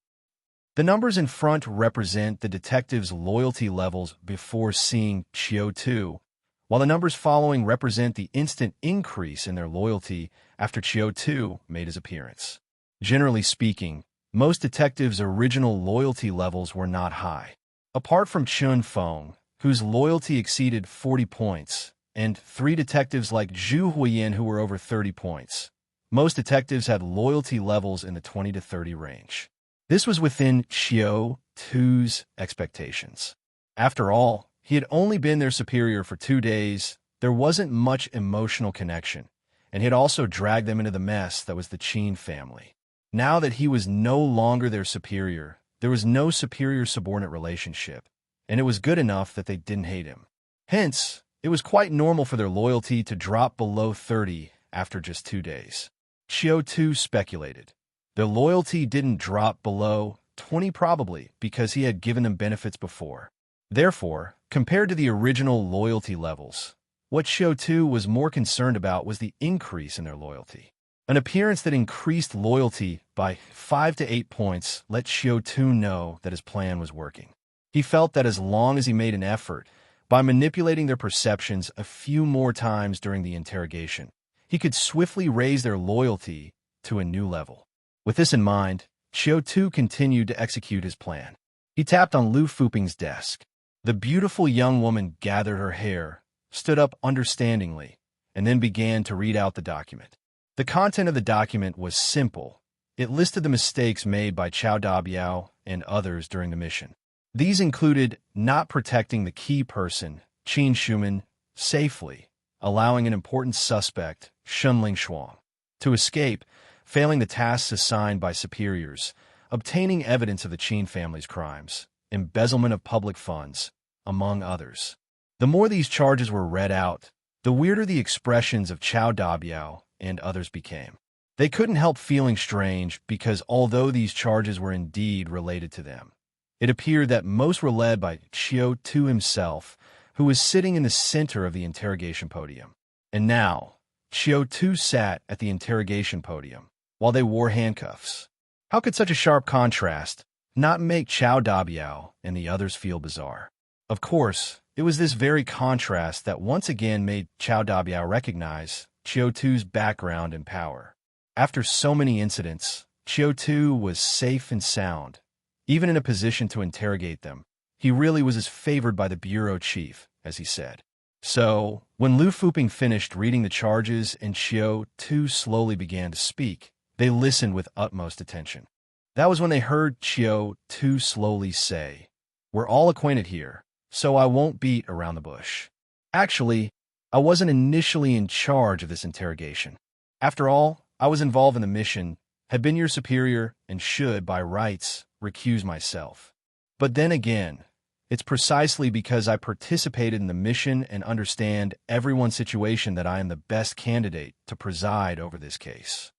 The numbers in front represent the detectives' loyalty levels before seeing Qiu Tu, while the numbers following represent the instant increase in their loyalty after Qiu Tu made his appearance. Generally speaking, most detectives' original loyalty levels were not high. Apart from Chen Feng, whose loyalty exceeded 40 points, and 3 detectives like Zhu Huiyan who were over 30 points, most detectives had loyalty levels in the 20 to 30 range. This was within Qiu Tu's expectations. After all, he had only been their superior for 2 days, there wasn't much emotional connection, and he had also dragged them into the mess that was the Qin family. Now that he was no longer their superior, there was no superior-subordinate relationship, and it was good enough that they didn't hate him. Hence, it was quite normal for their loyalty to drop below 30 after just 2 days. Qiu Tu speculated. Their loyalty didn't drop below 20 probably because he had given them benefits before. Therefore, compared to the original loyalty levels, what Qiu Tu was more concerned about was the increase in their loyalty. An appearance that increased loyalty by 5 to 8 points let Qiu Tu know that his plan was working. He felt that as long as he made an effort, by manipulating their perceptions a few more times during the interrogation, he could swiftly raise their loyalty to a new level. With this in mind, Qiu Tu continued to execute his plan. He tapped on Lu Fuping's desk. The beautiful young woman gathered her hair, stood up understandingly, and then began to read out the document. The content of the document was simple. It listed the mistakes made by Qiao Dabiao and others during the mission. These included not protecting the key person, Qin Shuman, safely, allowing an important suspect, Shunling Shuang, to escape, failing the tasks assigned by superiors, obtaining evidence of the Qin family's crimes, embezzlement of public funds, among others. The more these charges were read out, the weirder the expressions of Qiao Dabiao and others became. They couldn't help feeling strange because although these charges were indeed related to them, it appeared that most were led by Qiu Tu himself, who was sitting in the center of the interrogation podium. And now, Qiu Tu sat at the interrogation podium, while they wore handcuffs. How could such a sharp contrast not make Qiao Dabiao and the others feel bizarre? Of course, it was this very contrast that once again made Qiao Dabiao recognize Qiu Tu's background and power. After so many incidents, Qiu Tu was safe and sound. Even in a position to interrogate them, he really was as favored by the bureau chief, as he said. So, when Lu Fuping finished reading the charges and Qiu Tu slowly began to speak, they listened with utmost attention. That was when they heard Qiu Tu slowly say, "We're all acquainted here, so I won't beat around the bush. Actually, I wasn't initially in charge of this interrogation. After all, I was involved in the mission, had been your superior, and should, by rights, recuse myself. But then again, it's precisely because I participated in the mission and understand everyone's situation that I am the best candidate to preside over this case.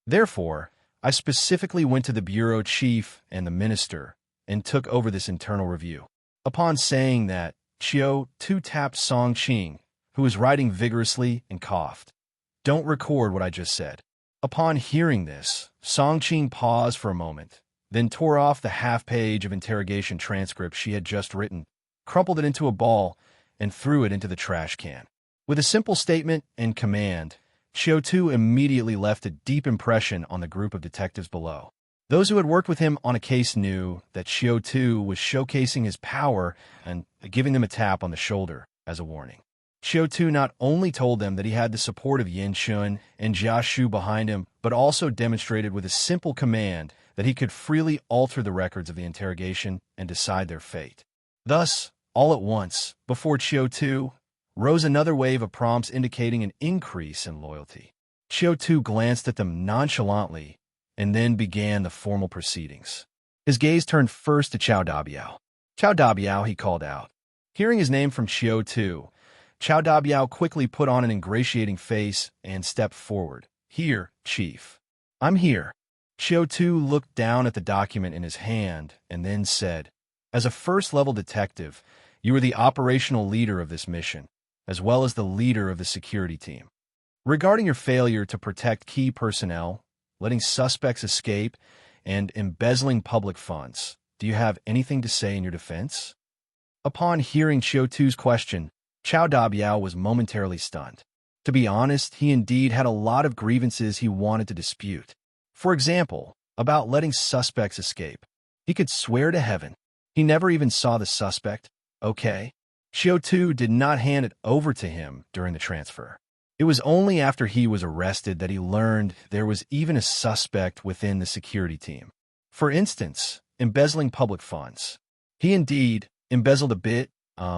Therefore, I specifically went to the bureau chief and the minister and took over this internal review." Upon saying that, Qiu Tu tapped Song Qing, who was writing vigorously, and coughed. "Don't record what I just said." Upon hearing this, Song Qing paused for a moment, then tore off the half-page of interrogation transcript she had just written, crumpled it into a ball, and threw it into the trash can. With a simple statement and command, Qiu Tu immediately left a deep impression on the group of detectives below. Those who had worked with him on a case knew that Qiu Tu was showcasing his power and giving them a tap on the shoulder as a warning. Qiu Tu not only told them that he had the support of Yin Shun and Jia Shu behind him, but also demonstrated with a simple command that he could freely alter the records of the interrogation and decide their fate. Thus, all at once, before Qiu Tu, rose another wave of prompts indicating an increase in loyalty. Qiu Tu glanced at them nonchalantly and then began the formal proceedings. His gaze turned first to Qiao Dabiao. "Qiao Dabiao," he called out. Hearing his name from Qiu Tu, Qiao Dabiao quickly put on an ingratiating face and stepped forward. "Here, Chief." "I'm here." Qiu Tu looked down at the document in his hand and then said, "As a first-level detective, you are the operational leader of this mission, as well as the leader of the security team. Regarding your failure to protect key personnel, letting suspects escape, and embezzling public funds, do you have anything to say in your defense?" Upon hearing Qiu Tu's question, Qiao Dabiao was momentarily stunned. To be honest, he indeed had a lot of grievances he wanted to dispute. For example, about letting suspects escape. He could swear to heaven he never even saw the suspect. Okay. Qiu Tu did not hand it over to him during the transfer. It was only after he was arrested that he learned there was even a suspect within the security team. For instance, embezzling public funds. He indeed embezzled a bit,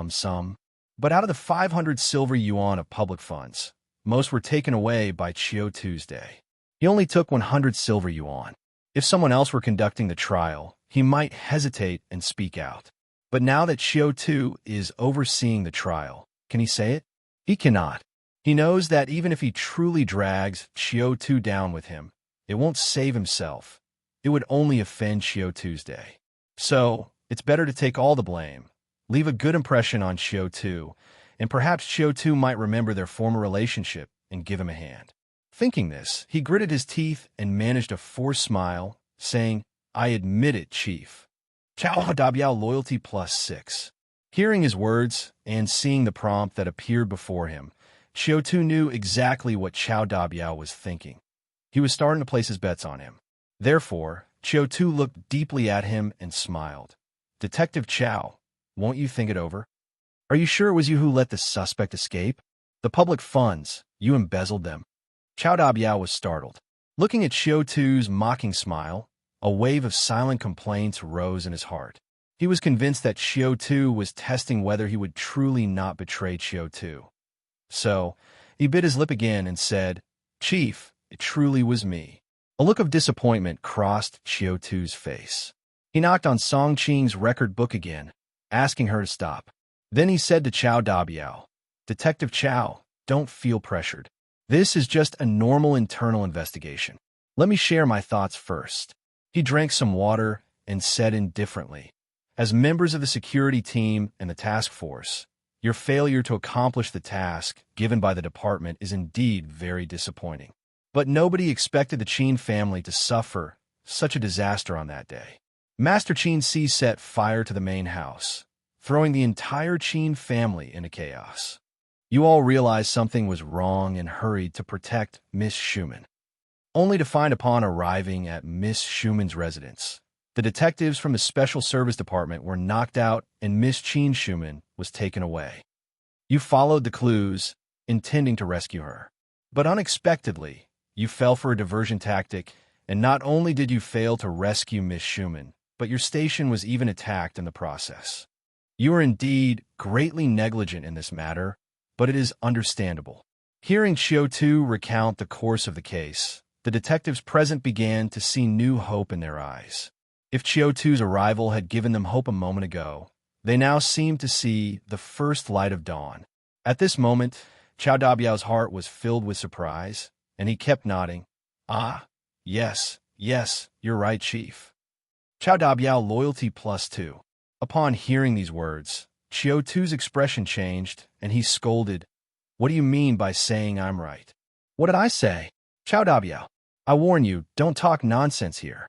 some. But out of the 500 silver yuan of public funds, most were taken away by Qiu Tu's day. He only took 100 silver yuan. If someone else were conducting the trial, he might hesitate and speak out. But now that Qiu Tu is overseeing the trial, can he say it? He cannot. He knows that even if he truly drags Qiu Tu down with him, it won't save himself. It would only offend Qiu Tu's day. So, it's better to take all the blame, leave a good impression on Qiu Tu, and perhaps Qiu Tu might remember their former relationship and give him a hand. Thinking this, he gritted his teeth and managed a forced smile, saying, "I admit it, Chief. Chao Dabiao loyalty +6. Hearing his words and seeing the prompt that appeared before him, Qiu Tu knew exactly what Chao Dabiao was thinking. He was starting to place his bets on him. Therefore, Qiu Tu looked deeply at him and smiled. "Detective Chao, won't you think it over? Are you sure it was you who let the suspect escape? The public funds, you embezzled them." Chao Dabiao was startled. Looking at Qiu Tu's mocking smile, a wave of silent complaints rose in his heart. He was convinced that Qiu Tu was testing whether he would truly not betray Qiu Tu. So, he bit his lip again and said, "Chief, it truly was me." A look of disappointment crossed Qiu Tu's face. He knocked on Song Qing's record book again, asking her to stop. Then he said to Chao Dabiao, "Detective Chao, don't feel pressured. This is just a normal internal investigation. Let me share my thoughts first." He drank some water and said indifferently, "As members of the security team and the task force, your failure to accomplish the task given by the department is indeed very disappointing. But nobody expected the Qin family to suffer such a disaster on that day. Master Qin Si set fire to the main house, throwing the entire Qin family into chaos. You all realized something was wrong and hurried to protect Miss Schumann, only to find upon arriving at Miss Schumann's residence, the detectives from the Special Service Department were knocked out and Miss Qin Schumann was taken away. You followed the clues, intending to rescue her. But unexpectedly, you fell for a diversion tactic, and not only did you fail to rescue Miss Schumann, but your station was even attacked in the process. You are indeed greatly negligent in this matter, but it is understandable." Hearing Qiu Tu recount the course of the case, the detectives present began to see new hope in their eyes. If Qiu Tu's arrival had given them hope a moment ago, they now seemed to see the first light of dawn. At this moment, Chao Dabiao's heart was filled with surprise, and he kept nodding. "Ah, yes, you're right, Chief." Chao Dabiao loyalty +2. Upon hearing these words, Qiu Tu's expression changed, and he scolded, "What do you mean by saying I'm right?" "What did I say?" "Chao Dabiao, I warn you, don't talk nonsense here."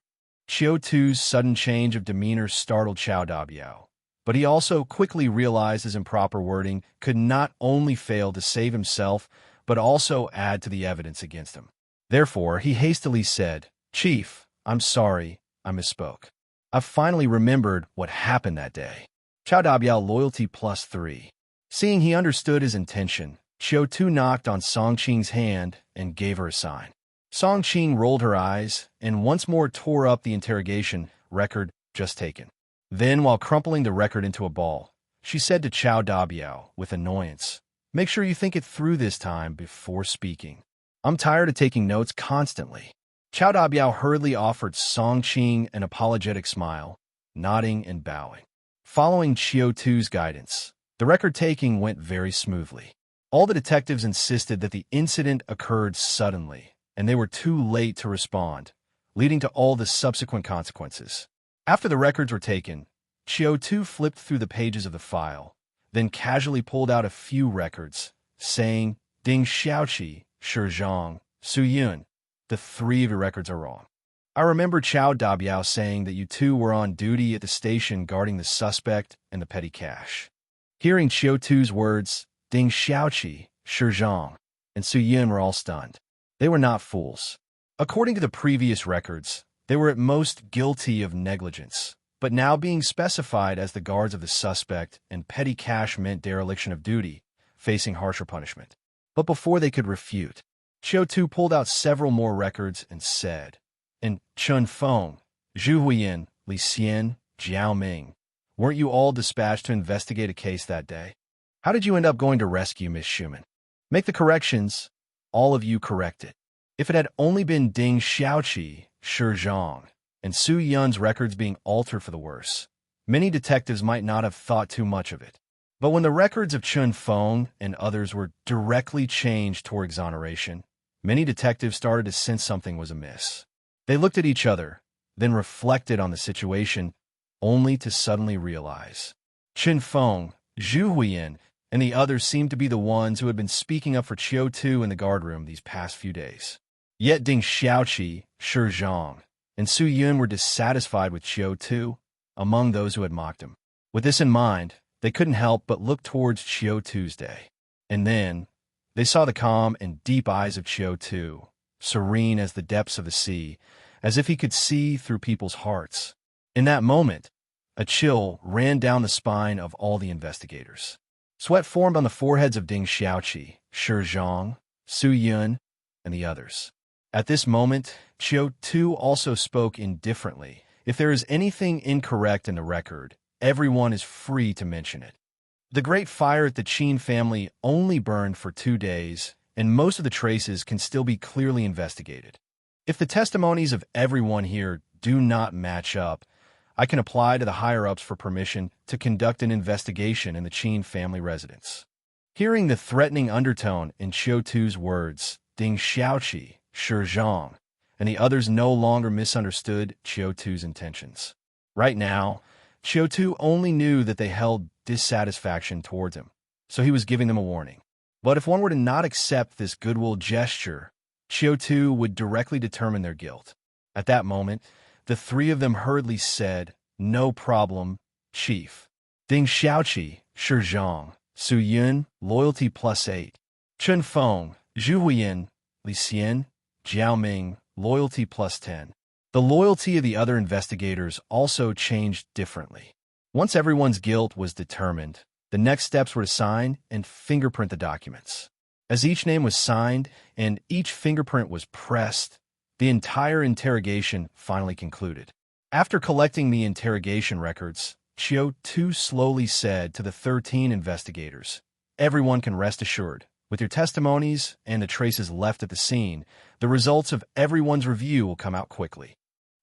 Qiu Tu's sudden change of demeanor startled Chao Dabiao, but he also quickly realized his improper wording could not only fail to save himself, but also add to the evidence against him. Therefore, he hastily said, "Chief, I'm sorry, I misspoke. I've finally remembered what happened that day." Chao Dabiao loyalty +3. Seeing he understood his intention, Qiu Tu knocked on Song Qing's hand and gave her a sign. Song Qing rolled her eyes and once more tore up the interrogation record just taken. Then, while crumpling the record into a ball, she said to Chao Dabiao with annoyance, "Make sure you think it through this time before speaking. I'm tired of taking notes constantly." Chao Dabiao hurriedly offered Song Qing an apologetic smile, nodding and bowing. Following Qiu Tu's guidance, the record-taking went very smoothly. All the detectives insisted that the incident occurred suddenly, and they were too late to respond, leading to all the subsequent consequences. After the records were taken, Qiu Tu flipped through the pages of the file, then casually pulled out a few records, saying, "Ding Xiaoqi, Shi Zhang, Su Yun, the three of your records are wrong. I remember Chao Dabiao saying that you two were on duty at the station guarding the suspect and the petty cash." Hearing Qiu Tu's words, Ding Xiaoqi, Shi Zhang, and Su Yun were all stunned. They were not fools. According to the previous records, they were at most guilty of negligence, but now being specified as the guards of the suspect and petty cash meant dereliction of duty, facing harsher punishment. But before they could refute, Qiu Tu pulled out several more records and said, "And Chun Feng, Zhu Huiyin, Li Xian, Jiao Ming, weren't you all dispatched to investigate a case that day? How did you end up going to rescue Miss Schumann? Make the corrections, all of you correct it. If it had only been Ding Xiaoqi, Shi Zhang, and Su Yun's records being altered for the worse, many detectives might not have thought too much of it. But when the records of Chun Feng and others were directly changed toward exoneration, many detectives started to sense something was amiss. They looked at each other, then reflected on the situation, only to suddenly realize Chun Feng, Zhu Huiyan, and the others seemed to be the ones who had been speaking up for Qiu Tu in the guardroom these past few days. Yet Ding Xiaoqi, Shi Zhang, and Su Yun were dissatisfied with Qiu Tu among those who had mocked him. With this in mind, they couldn't help but look towards Qiu Tu's day. And then, they saw the calm and deep eyes of Qiu Tu, serene as the depths of the sea, as if he could see through people's hearts. In that moment, a chill ran down the spine of all the investigators. Sweat formed on the foreheads of Ding Xiaoqi, Shi Zhang, Su Yun, and the others. At this moment, Qiu Tu also spoke indifferently. If there is anything incorrect in the record, everyone is free to mention it. The Great Fire at the Qin family only burned for 2 days, and most of the traces can still be clearly investigated. If the testimonies of everyone here do not match up, I can apply to the higher-ups for permission to conduct an investigation in the Qin family residence. Hearing the threatening undertone in Qiu Tu's words, Ding Xiaoqi, Shi Zhang, and the others no longer misunderstood Qiu Tu's intentions. Right now, Qiu Tu only knew that they held dissatisfaction towards him, so he was giving them a warning. But if one were to not accept this goodwill gesture, Qiu Tu would directly determine their guilt. At that moment, the three of them hurriedly said, "No problem, Chief." Ding Xiaoqi, Shi Zhang, Su Yun, loyalty +8. Chun Feng, Zhu Huiyan, Li Xian, Jiao Ming, loyalty +10. The loyalty of the other investigators also changed differently. Once everyone's guilt was determined, the next steps were to sign and fingerprint the documents. As each name was signed and each fingerprint was pressed, the entire interrogation finally concluded. After collecting the interrogation records, Qiu Tu slowly said to the 13 investigators, "Everyone can rest assured. With your testimonies and the traces left at the scene, the results of everyone's review will come out quickly.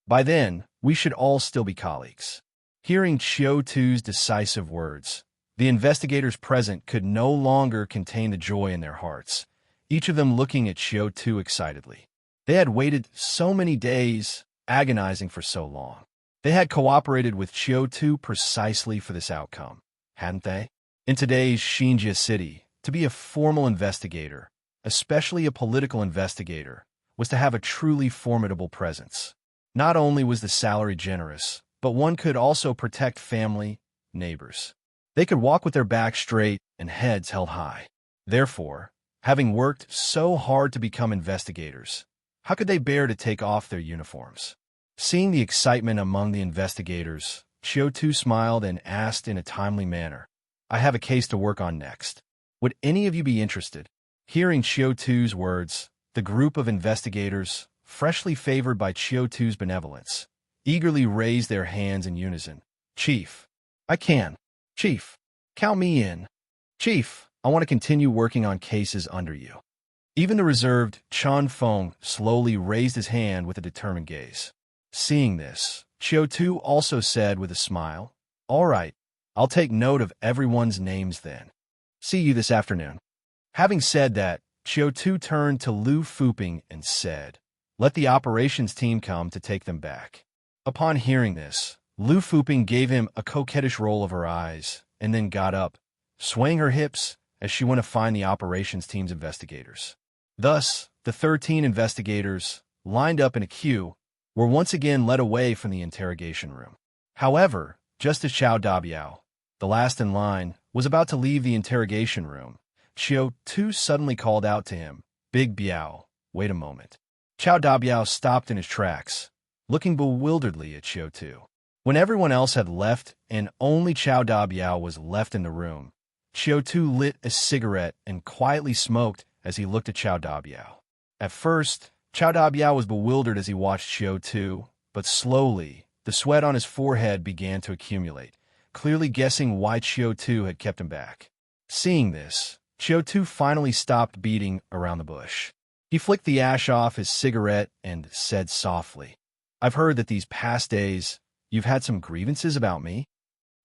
By then, we should all still be colleagues." Hearing Qiu Tu's decisive words, the investigators present could no longer contain the joy in their hearts, each of them looking at Qiu Tu excitedly. They had waited so many days, agonizing for so long. They had cooperated with Qiu Tu precisely for this outcome, hadn't they? In today's Xinjia city, to be a formal investigator, especially a political investigator, was to have a truly formidable presence. Not only was the salary generous, but one could also protect family, neighbors. They could walk with their backs straight and heads held high. Therefore, having worked so hard to become investigators, how could they bear to take off their uniforms? Seeing the excitement among the investigators, Qiu Tu smiled and asked in a timely manner, "I have a case to work on next. Would any of you be interested?" Hearing Qiu Tu's words, the group of investigators, freshly favored by Qiu Tu's benevolence, eagerly raised their hands in unison. "Chief, I can. Chief, count me in. Chief, I want to continue working on cases under you." Even the reserved Chun Feng slowly raised his hand with a determined gaze. Seeing this, Qiu Tu also said with a smile, "All right, I'll take note of everyone's names then. See you this afternoon." Having said that, Qiu Tu turned to Lu Fuping and said, "Let the operations team come to take them back." Upon hearing this, Lu Fuping gave him a coquettish roll of her eyes and then got up, swaying her hips as she went to find the operations team's investigators. Thus, the 13 investigators, lined up in a queue, were once again led away from the interrogation room. However, just as Qiao Dabiao, the last in line, was about to leave the interrogation room, Qiu Tu suddenly called out to him, "Big Biao, wait a moment." Qiao Dabiao stopped in his tracks, looking bewilderedly at Qiu Tu. When everyone else had left and only Qiao Dabiao was left in the room, Qiu Tu lit a cigarette and quietly smoked as he looked at Qiao Dabiao. At first, Qiao Dabiao was bewildered as he watched Qiu Tu, but slowly, the sweat on his forehead began to accumulate, clearly guessing why Qiu Tu had kept him back. Seeing this, Qiu Tu finally stopped beating around the bush. He flicked the ash off his cigarette and said softly, "I've heard that these past days, you've had some grievances about me."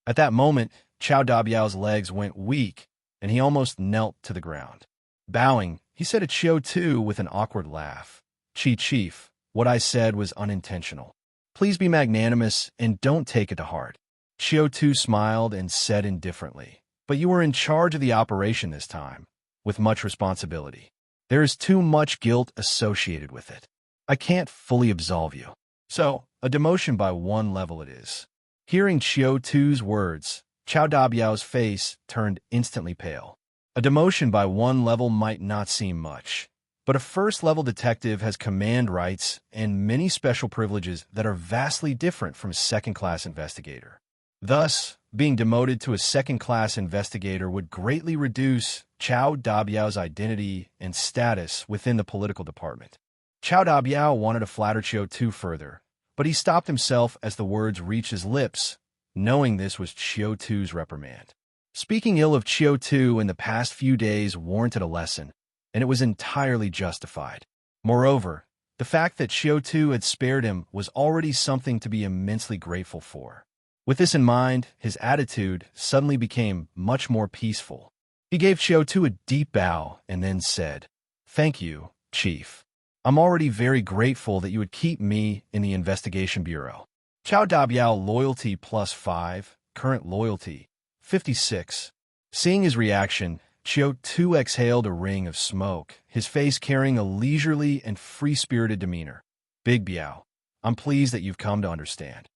At that moment, Qiu Dabiao's legs went weak, and he almost knelt to the ground. Bowing, he said to Qiu Tu with an awkward laugh, Chief, what I said was unintentional. Please be magnanimous and don't take it to heart." Qiu Tu smiled and said indifferently, "But you were in charge of the operation this time, with much responsibility. There is too much guilt associated with it. I can't fully absolve you. So, a demotion by 1 level it is." Hearing Qiu Tu's words, Qiu Dabiao's face turned instantly pale. A demotion by 1 level might not seem much, but a first-level detective has command rights and many special privileges that are vastly different from a second-class investigator. Thus, being demoted to a second-class investigator would greatly reduce Qiu Dabiao's identity and status within the political department. Qiu Dabiao wanted to flatter Qiu Tu further, but he stopped himself as the words reached his lips, knowing this was Qiu Tu's reprimand. Speaking ill of Qiu Tu in the past few days warranted a lesson, and it was entirely justified. Moreover, the fact that Qiu Tu had spared him was already something to be immensely grateful for. With this in mind, his attitude suddenly became much more peaceful. He gave Qiu Tu a deep bow and then said, "Thank you, Chief. I'm already very grateful that you would keep me in the investigation bureau." Qiu Dabiao loyalty +5, current loyalty 56. Seeing his reaction, Qiu Tu exhaled a ring of smoke, his face carrying a leisurely and free-spirited demeanor. "Big Biao, I'm pleased that you've come to understand.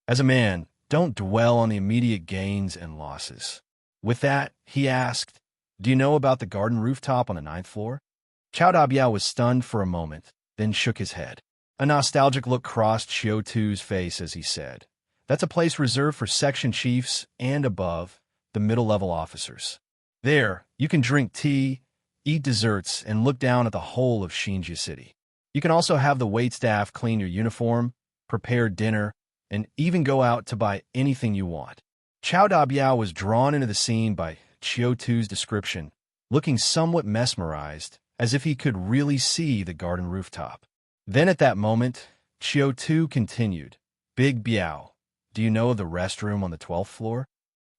As a man, don't dwell on the immediate gains and losses." With that, he asked, "Do you know about the garden rooftop on the 9th floor?" Qiu Dabiao was stunned for a moment, then shook his head. A nostalgic look crossed Qiu Tu's face as he said, "That's a place reserved for section chiefs and above, the middle-level officers. There, you can drink tea, eat desserts, and look down at the whole of Xinjia City. You can also have the waitstaff clean your uniform, prepare dinner, and even go out to buy anything you want." Qiu Dabiao was drawn into the scene by Qiu Tu's description, looking somewhat mesmerized, as if he could really see the garden rooftop. Then at that moment, Qiu Tu continued, "Big Biao, do you know of the restroom on the 12th floor?"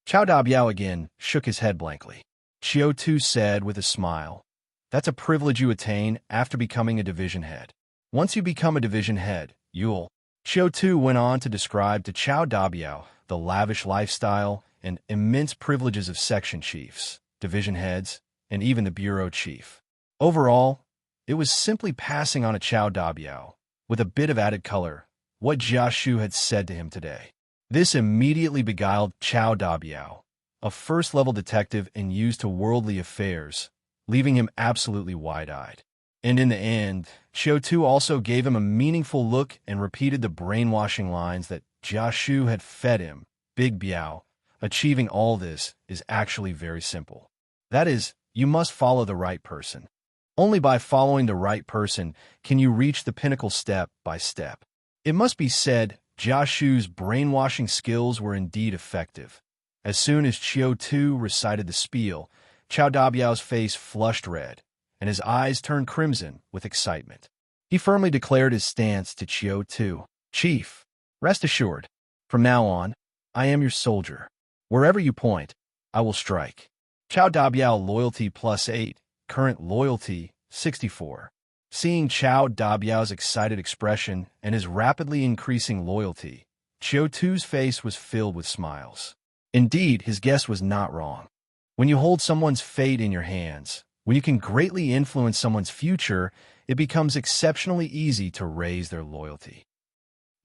Qiu Dabiao again shook his head blankly. Qiu Tu said with a smile, "That's a privilege you attain after becoming a division head. Once you become a division head, you'll..." Qiu Tu went on to describe to Qiu Dabiao the lavish lifestyle and immense privileges of section chiefs, division heads, and even the bureau chief. Overall, it was simply passing on to Qiu Dabiao, with a bit of added color, what Jia Shu had said to him today. This immediately beguiled Qiu Dabiao, a first-level detective and used to worldly affairs, leaving him absolutely wide-eyed. And in the end, Qiu Tu also gave him a meaningful look and repeated the brainwashing lines that Jia Shu had fed him. "Big Biao, achieving all this is actually very simple. That is, you must follow the right person. Only by following the right person can you reach the pinnacle step by step." It must be said, Jia Shu's brainwashing skills were indeed effective. As soon as Qiu Tu recited the spiel, Qiu Dabiao's face flushed red, and his eyes turned crimson with excitement. He firmly declared his stance to Qiu Tu. "Chief, rest assured, from now on, I am your soldier. Wherever you point, I will strike." Qiu Dabiao loyalty +8, current loyalty 64. Seeing Qiu Dabiao's excited expression and his rapidly increasing loyalty, Qiu Tu's face was filled with smiles. Indeed, his guess was not wrong. When you hold someone's fate in your hands, when you can greatly influence someone's future, it becomes exceptionally easy to raise their loyalty.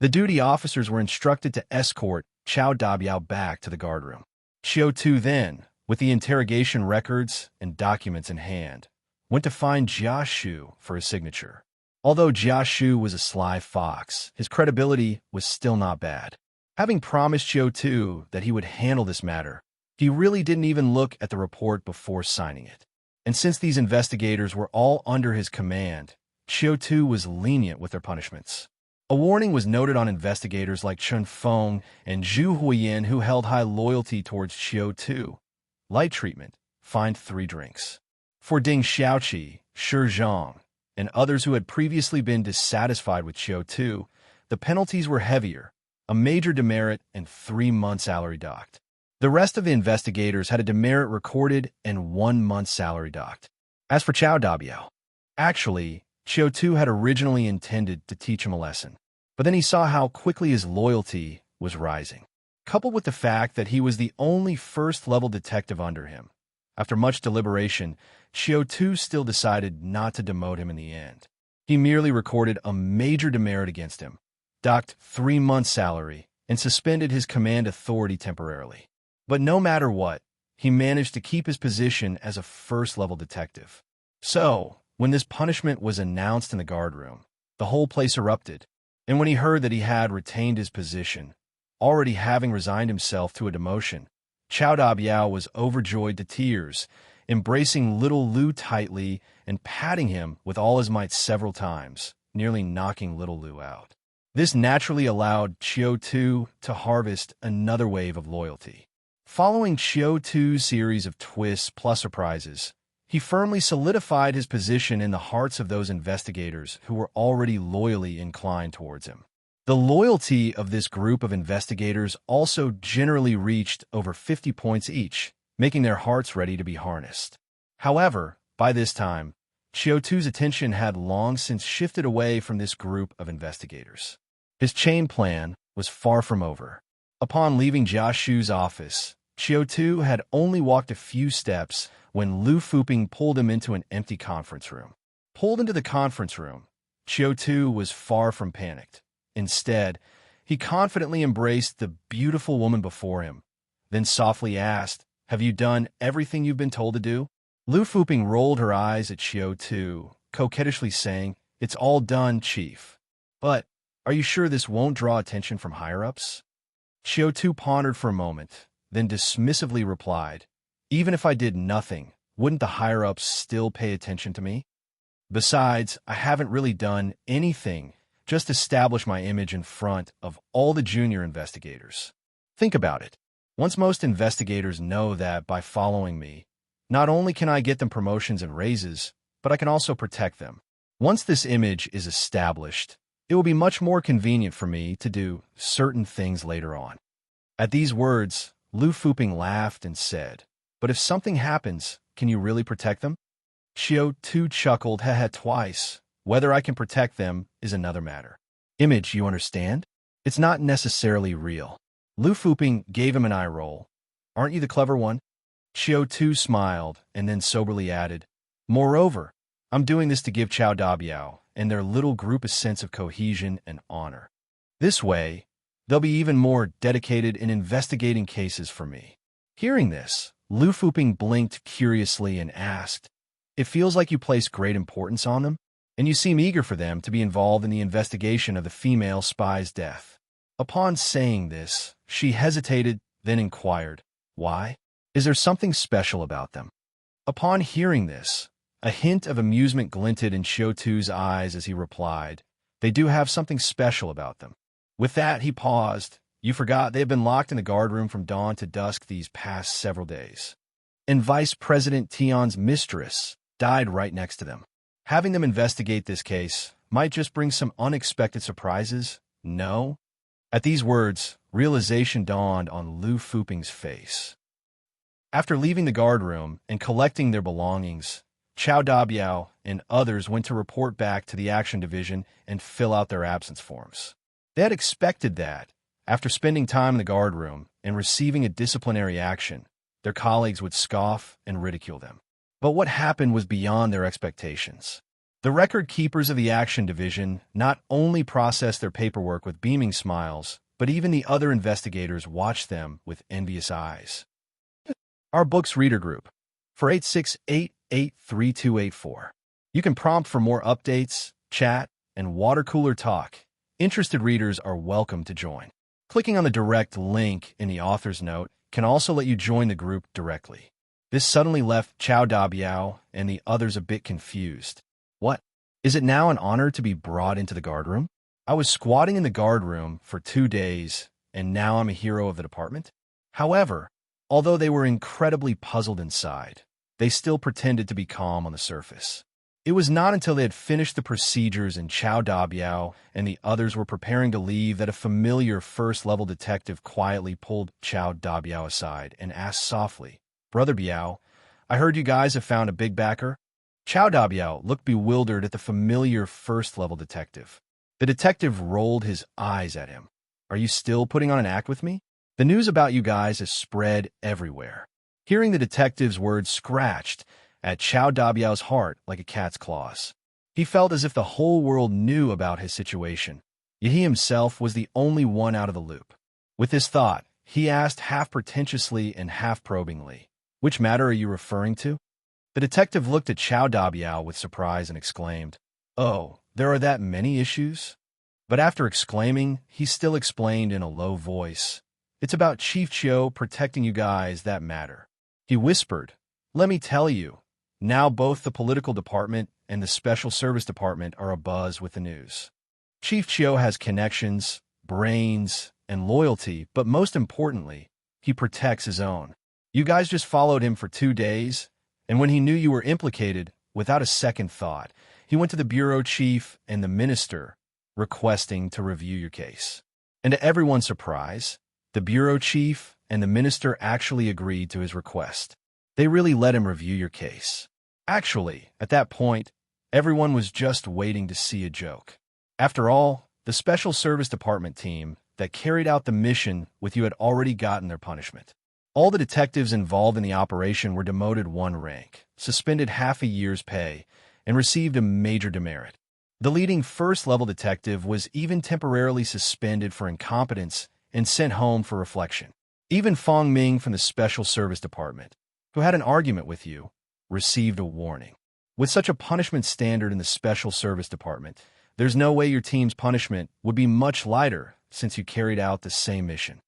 The duty officers were instructed to escort Qiu Dabiao back to the guardroom. Qiu Tu then, with the interrogation records and documents in hand, went to find Jia Shu for his signature. Although Jia Shu was a sly fox, his credibility was still not bad. Having promised Qiu Tu that he would handle this matter, he really didn't even look at the report before signing it. And since these investigators were all under his command, Qiu Tu was lenient with their punishments. A warning was noted on investigators like Chen Feng and Zhu Huiyan who held high loyalty towards Qiu Tu. Light treatment, fined 3 drinks. For Ding Xiaoqi, Shi Zhang, and others who had previously been dissatisfied with Qiu Tu, the penalties were heavier, a major demerit and 3 months salary docked. The rest of the investigators had a demerit recorded and 1 month's salary docked. As for Qiu Tu, actually, Qiu Tu had originally intended to teach him a lesson, but then he saw how quickly his loyalty was rising. Coupled with the fact that he was the only first-level detective under him, after much deliberation, Qiu Tu still decided not to demote him in the end. He merely recorded a major demerit against him, docked 3 months' salary, and suspended his command authority temporarily. But no matter what, he managed to keep his position as a first-level detective. So, when this punishment was announced in the guardroom, the whole place erupted, and when he heard that he had retained his position, already having resigned himself to a demotion, Qiu Tu was overjoyed to tears, embracing little Lu tightly and patting him with all his might several times, nearly knocking little Lu out. This naturally allowed Qiu Tu to harvest another wave of loyalty. Following Qiu Tu's series of twists plus surprises, he firmly solidified his position in the hearts of those investigators who were already loyally inclined towards him. The loyalty of this group of investigators also generally reached over 50 points each, making their hearts ready to be harnessed. However, by this time, Qiu Tu's attention had long since shifted away from this group of investigators. His chain plan was far from over. Upon leaving Jia Shu's office, Qiu Tu had only walked a few steps when Lu Fuping pulled him into an empty conference room. Pulled into the conference room, Qiu Tu was far from panicked. Instead, he confidently embraced the beautiful woman before him, then softly asked, "Have you done everything you've been told to do?" Lu Fuping rolled her eyes at Qiu Tu, coquettishly saying, "It's all done, Chief. But are you sure this won't draw attention from higher-ups?" Qiu Tu pondered for a moment, then dismissively replied, "Even if I did nothing, wouldn't the higher-ups still pay attention to me? Besides, I haven't really done anything, just establish my image in front of all the junior investigators. Think about it. Once most investigators know that by following me, not only can I get them promotions and raises, but I can also protect them. Once this image is established, it will be much more convenient for me to do certain things later on." At these words, Lu Fuping laughed and said, "But if something happens, can you really protect them?" Qiu Tu chuckled, "Haha, twice. Whether I can protect them is another matter. Image, you understand? It's not necessarily real." Lu Fuping gave him an eye roll. "Aren't you the clever one?" Qiu Tu smiled and then soberly added, "Moreover, I'm doing this to give Qiu Tu and their little group a sense of cohesion and honor. This way, they'll be even more dedicated in investigating cases for me." Hearing this, Lu Fuping blinked curiously and asked, "It feels like you place great importance on them, and you seem eager for them to be involved in the investigation of the female spy's death." Upon saying this, she hesitated, then inquired, "Why? Is there something special about them?" Upon hearing this, a hint of amusement glinted in Qiu Tu's eyes as he replied, "They do have something special about them." With that, he paused. "You forgot they have been locked in the guardroom from dawn to dusk these past several days. And Vice President Tian's mistress died right next to them. Having them investigate this case might just bring some unexpected surprises, no?" At these words, realization dawned on Lu Fuping's face. After leaving the guardroom and collecting their belongings, Qiu Tu and others went to report back to the Action Division and fill out their absence forms. They had expected that, after spending time in the guardroom and receiving a disciplinary action, their colleagues would scoff and ridicule them. But what happened was beyond their expectations. The record keepers of the Action Division not only processed their paperwork with beaming smiles, but even the other investigators watched them with envious eyes. Our book's reader group, for 86883284. You can prompt for more updates, chat, and water cooler talk. Interested readers are welcome to join. Clicking on the direct link in the author's note can also let you join the group directly. This suddenly left Qiu Tu and the others a bit confused. What? Is it now an honor to be brought into the guardroom? I was squatting in the guardroom for 2 days, and now I'm a hero of the department? However, although they were incredibly puzzled inside, they still pretended to be calm on the surface. It was not until they had finished the procedures and Qiu Dabiao and the others were preparing to leave that a familiar first-level detective quietly pulled Qiu Dabiao aside and asked softly, "Brother Biao, I heard you guys have found a big backer?" Qiu Dabiao looked bewildered at the familiar first-level detective. The detective rolled his eyes at him. "Are you still putting on an act with me? The news about you guys has spread everywhere." Hearing the detective's words scratched at Qiu Dabiao's heart like a cat's claws. He felt as if the whole world knew about his situation, yet he himself was the only one out of the loop. With this thought, he asked half pretentiously and half probingly, "Which matter are you referring to?" The detective looked at Qiu Dabiao with surprise and exclaimed, "Oh, there are that many issues?" But after exclaiming, he still explained in a low voice, "It's about Chief Qiu protecting you guys that matter." He whispered, "Let me tell you, now both the political department and the special service department are abuzz with the news. Chief Qiu has connections, brains, and loyalty, but most importantly, he protects his own. You guys just followed him for 2 days, and when he knew you were implicated, without a second thought, he went to the bureau chief and the minister, requesting to review your case. And to everyone's surprise, the bureau chief and the minister actually agreed to his request. They really let him review your case. Actually, at that point, everyone was just waiting to see a joke. After all, the Special Service Department team that carried out the mission with you had already gotten their punishment. All the detectives involved in the operation were demoted 1 rank, suspended half a year's pay, and received a major demerit. The leading first-level detective was even temporarily suspended for incompetence and sent home for reflection. Even Fong Ming from the Special Service Department, who had an argument with you, received a warning. With such a punishment standard in the Special Service Department, there's no way your team's punishment would be much lighter since you carried out the same mission.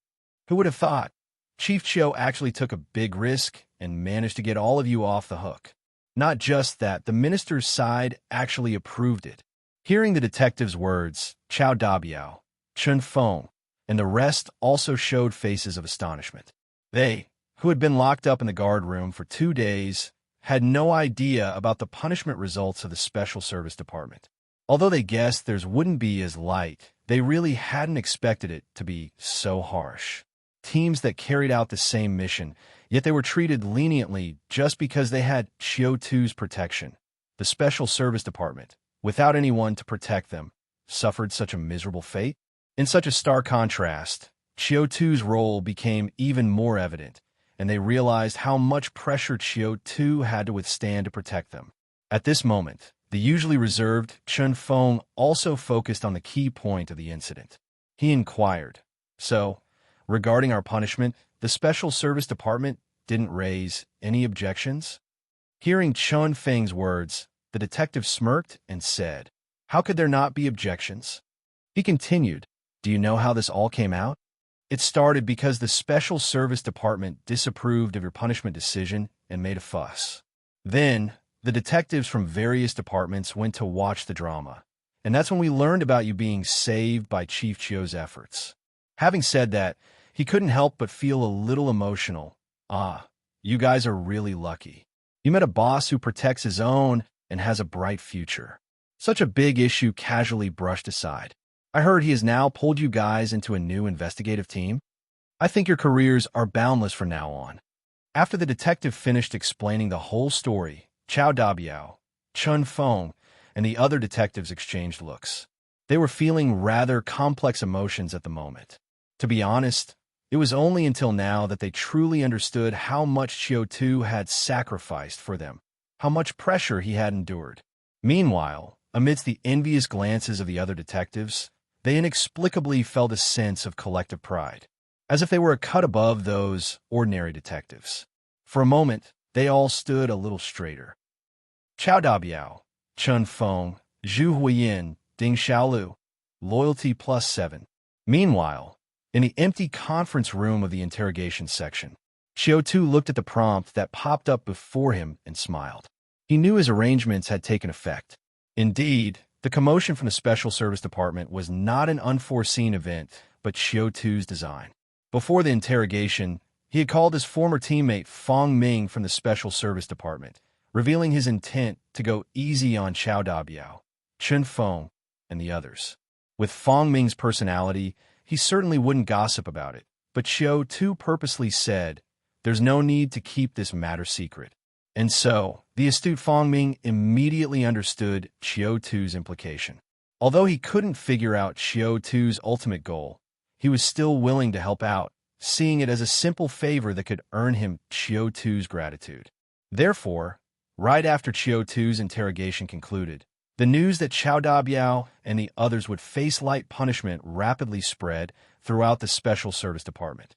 Who would have thought? Chief Qiu actually took a big risk and managed to get all of you off the hook. Not just that, the minister's side actually approved it. Hearing the detective's words, Qiu Dabiao, Chen Feng, and the rest also showed faces of astonishment. They, who had been locked up in the guard room for 2 days, had no idea about the punishment results of the Special Service Department. Although they guessed theirs wouldn't be as light, they really hadn't expected it to be so harsh. Teams that carried out the same mission, yet they were treated leniently just because they had Qiu Tu's protection. The Special Service Department, without anyone to protect them, suffered such a miserable fate. In such a stark contrast, Qiu Tu's role became even more evident, and they realized how much pressure Qiu Tu had to withstand to protect them. At this moment, the usually reserved Chen Feng also focused on the key point of the incident. He inquired, "So, regarding our punishment, the Special Service Department didn't raise any objections?" Hearing Chen Feng's words, the detective smirked and said, "How could there not be objections?" He continued, "Do you know how this all came out? It started because the Special Service Department disapproved of your punishment decision and made a fuss. Then, the detectives from various departments went to watch the drama, and that's when we learned about you being saved by Chief Qiu's efforts." Having said that, he couldn't help but feel a little emotional. You guys are really lucky. You met a boss who protects his own and has a bright future. Such a big issue casually brushed aside. I heard he has now pulled you guys into a new investigative team. I think your careers are boundless from now on. After the detective finished explaining the whole story, Qiu Dabiao, Chen Feng, and the other detectives exchanged looks. They were feeling rather complex emotions at the moment. To be honest, it was only until now that they truly understood how much Qiu Tu had sacrificed for them, how much pressure he had endured. Meanwhile, amidst the envious glances of the other detectives, they inexplicably felt a sense of collective pride, as if they were a cut above those ordinary detectives. For a moment, they all stood a little straighter. Qiu Dabiao, Chen Feng, Zhu Huiyin, Ding Xiaolu, loyalty +7. Meanwhile, in the empty conference room of the interrogation section, Qiu Tu looked at the prompt that popped up before him and smiled. He knew his arrangements had taken effect. Indeed, the commotion from the Special Service Department was not an unforeseen event, but Qiu Tu's design. Before the interrogation, he had called his former teammate Fong Ming from the Special Service Department, revealing his intent to go easy on Qiu Dabiao, Chen Feng, and the others. With Feng Ming's personality, he certainly wouldn't gossip about it, but Qiu Tu purposely said, "There's no need to keep this matter secret." And so, the astute Feng Ming immediately understood Qiu Tu's implication. Although he couldn't figure out Qiu Tu's ultimate goal, he was still willing to help out, seeing it as a simple favor that could earn him Qiu Tu's gratitude. Therefore, right after Qiu Tu's interrogation concluded, the news that Qiu Dabiao and the others would face light punishment rapidly spread throughout the Special Service Department.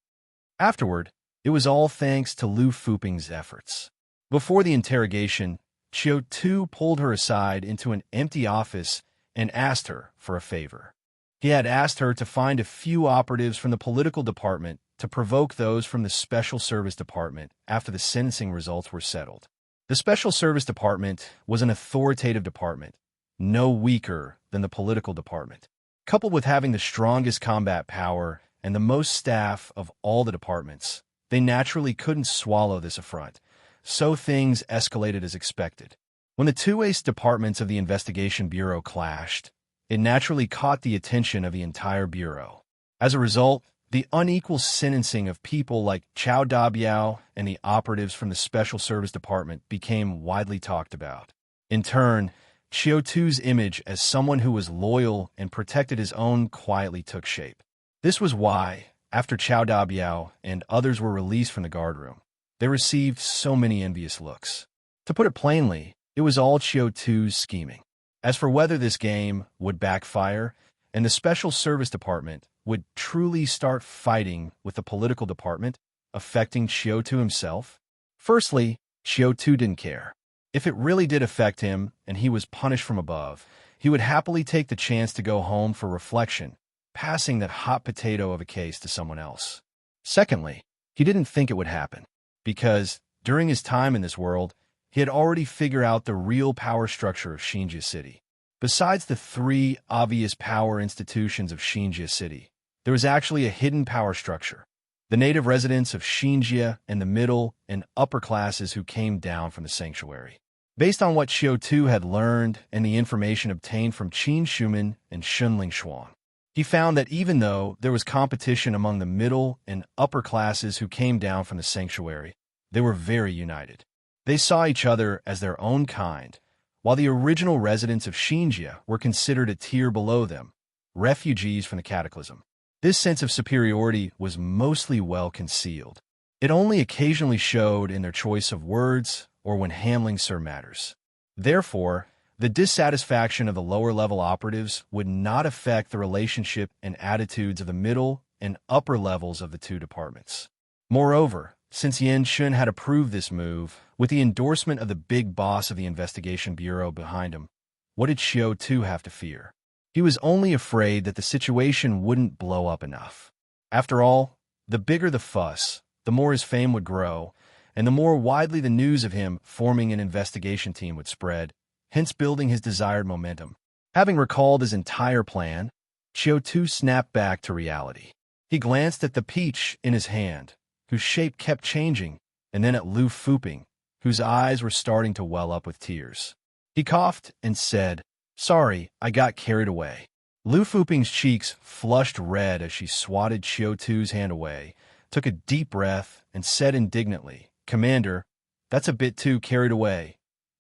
Afterward, it was all thanks to Lu Fuping's efforts. Before the interrogation, Qiu Tu pulled her aside into an empty office and asked her for a favor. He had asked her to find a few operatives from the political department to provoke those from the Special Service Department after the sentencing results were settled. The Special Service Department was an authoritative department, no weaker than the political department. Coupled with having the strongest combat power and the most staff of all the departments, they naturally couldn't swallow this affront, so things escalated as expected. When the two ace departments of the Investigation Bureau clashed, it naturally caught the attention of the entire bureau. As a result, the unequal sentencing of people like Qiu Dabiao and the operatives from the Special Service Department became widely talked about. In turn, Qiu Tu's image as someone who was loyal and protected his own quietly took shape. This was why, after Qiu Dabiao and others were released from the guardroom, they received so many envious looks. To put it plainly, it was all Qiu Tu's scheming. As for whether this game would backfire and the Special Service Department would truly start fighting with the political department, affecting Qiu Tu himself, firstly, Qiu Tu didn't care. If it really did affect him and he was punished from above, he would happily take the chance to go home for reflection, passing that hot potato of a case to someone else. Secondly, he didn't think it would happen, because during his time in this world, he had already figured out the real power structure of Xinjia City. Besides the three obvious power institutions of Xinjia City, there was actually a hidden power structure: the native residents of Xinjia and the middle and upper classes who came down from the sanctuary. Based on what Qiu Tu had learned and the information obtained from Qin Shuman and Shunling Xuan, he found that even though there was competition among the middle and upper classes who came down from the sanctuary, they were very united. They saw each other as their own kind, while the original residents of Xinjia were considered a tier below them, refugees from the cataclysm. This sense of superiority was mostly well concealed. It only occasionally showed in their choice of words or when handling certain matters. Therefore, the dissatisfaction of the lower-level operatives would not affect the relationship and attitudes of the middle and upper levels of the two departments. Moreover, since Yan Shun had approved this move, with the endorsement of the big boss of the Investigation Bureau behind him, what did Qiu Tu have to fear? He was only afraid that the situation wouldn't blow up enough. After all, the bigger the fuss, the more his fame would grow, and the more widely the news of him forming an investigation team would spread, hence building his desired momentum. Having recalled his entire plan, Qiu Tu snapped back to reality. He glanced at the peach in his hand, whose shape kept changing, and then at Lu Fuping, whose eyes were starting to well up with tears. He coughed and said, "Sorry, I got carried away." Lu Fuping's cheeks flushed red as she swatted Qiu Tu's hand away, took a deep breath, and said indignantly, "Commander, that's a bit too carried away,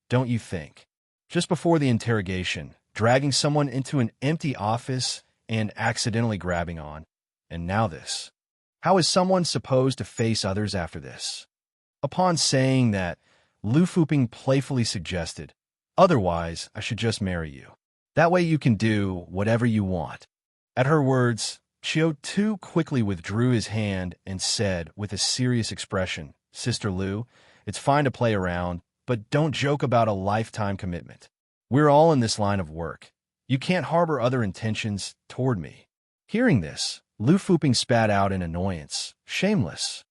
don't you think?" Just before the interrogation, dragging someone into an empty office and accidentally grabbing on, and now this. How is someone supposed to face others after this? Upon saying that, Lu Fuping playfully suggested, "Otherwise, I should just marry you. That way you can do whatever you want." At her words, Qiu Tu quickly withdrew his hand and said with a serious expression, "Sister Lu, it's fine to play around, but don't joke about a lifetime commitment. We're all in this line of work. You can't harbor other intentions toward me." Hearing this, Lu Fuping spat out in annoyance, "Shameless."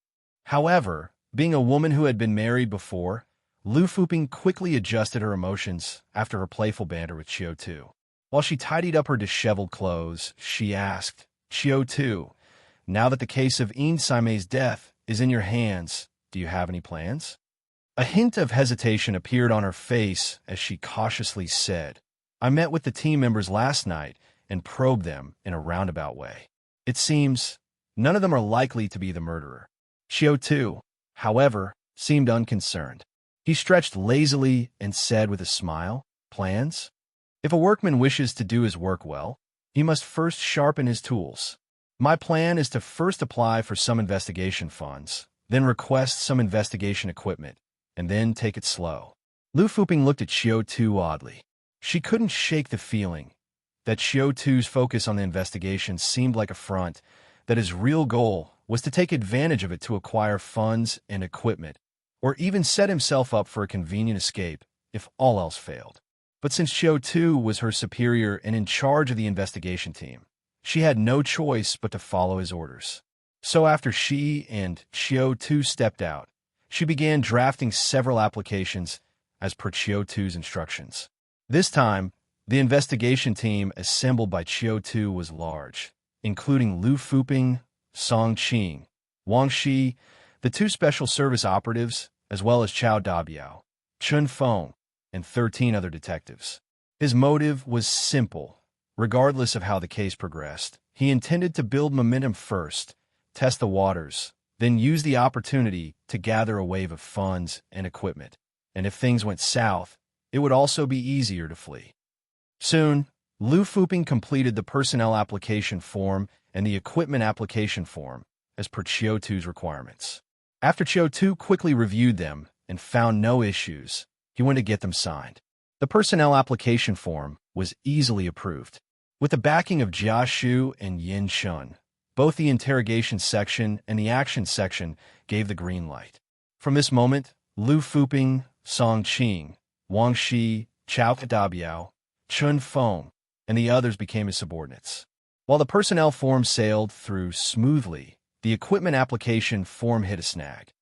However, being a woman who had been married before, Lu Fuping quickly adjusted her emotions after her playful banter with Qiu Tu. While she tidied up her disheveled clothes, she asked, "Qiu Tu, now that the case of Yin Saimei's death is in your hands, do you have any plans?" A hint of hesitation appeared on her face as she cautiously said, "I met with the team members last night and probed them in a roundabout way. It seems none of them are likely to be the murderer." Qiu Tu, however, seemed unconcerned. He stretched lazily and said with a smile, "Plans? If a workman wishes to do his work well, he must first sharpen his tools. My plan is to first apply for some investigation funds, then request some investigation equipment, and then take it slow." Lu Fuping looked at Qiu Tu oddly. She couldn't shake the feeling that Qiu Tu's focus on the investigation seemed like a front, that his real goal was to take advantage of it to acquire funds and equipment, or even set himself up for a convenient escape if all else failed. But since Qiu Tu was her superior and in charge of the investigation team, she had no choice but to follow his orders. So after she and Qiu Tu stepped out, she began drafting several applications as per Qiu Tu's instructions. This time, the investigation team assembled by Qiu Tu was large, including Lu Fuping, Song Qing, Wang Shi, the two special service operatives, as well as Chao Dabiao, Chun Feng, and 13 other detectives. His motive was simple. Regardless of how the case progressed, he intended to build momentum first, test the waters, then use the opportunity to gather a wave of funds and equipment. And if things went south, it would also be easier to flee. Soon, Lu Fuping completed the personnel application form and the equipment application form as per Qiu Tu's requirements. After Qiu Tu quickly reviewed them and found no issues, he went to get them signed. The personnel application form was easily approved. With the backing of Jia Shu and Yin Shun, both the interrogation section and the action section gave the green light. From this moment, Lu Fuping, Song Qing, Wang Shi, Chao Dabiao, Chun Feng, and the others became his subordinates. While the personnel form sailed through smoothly, the equipment application form hit a snag.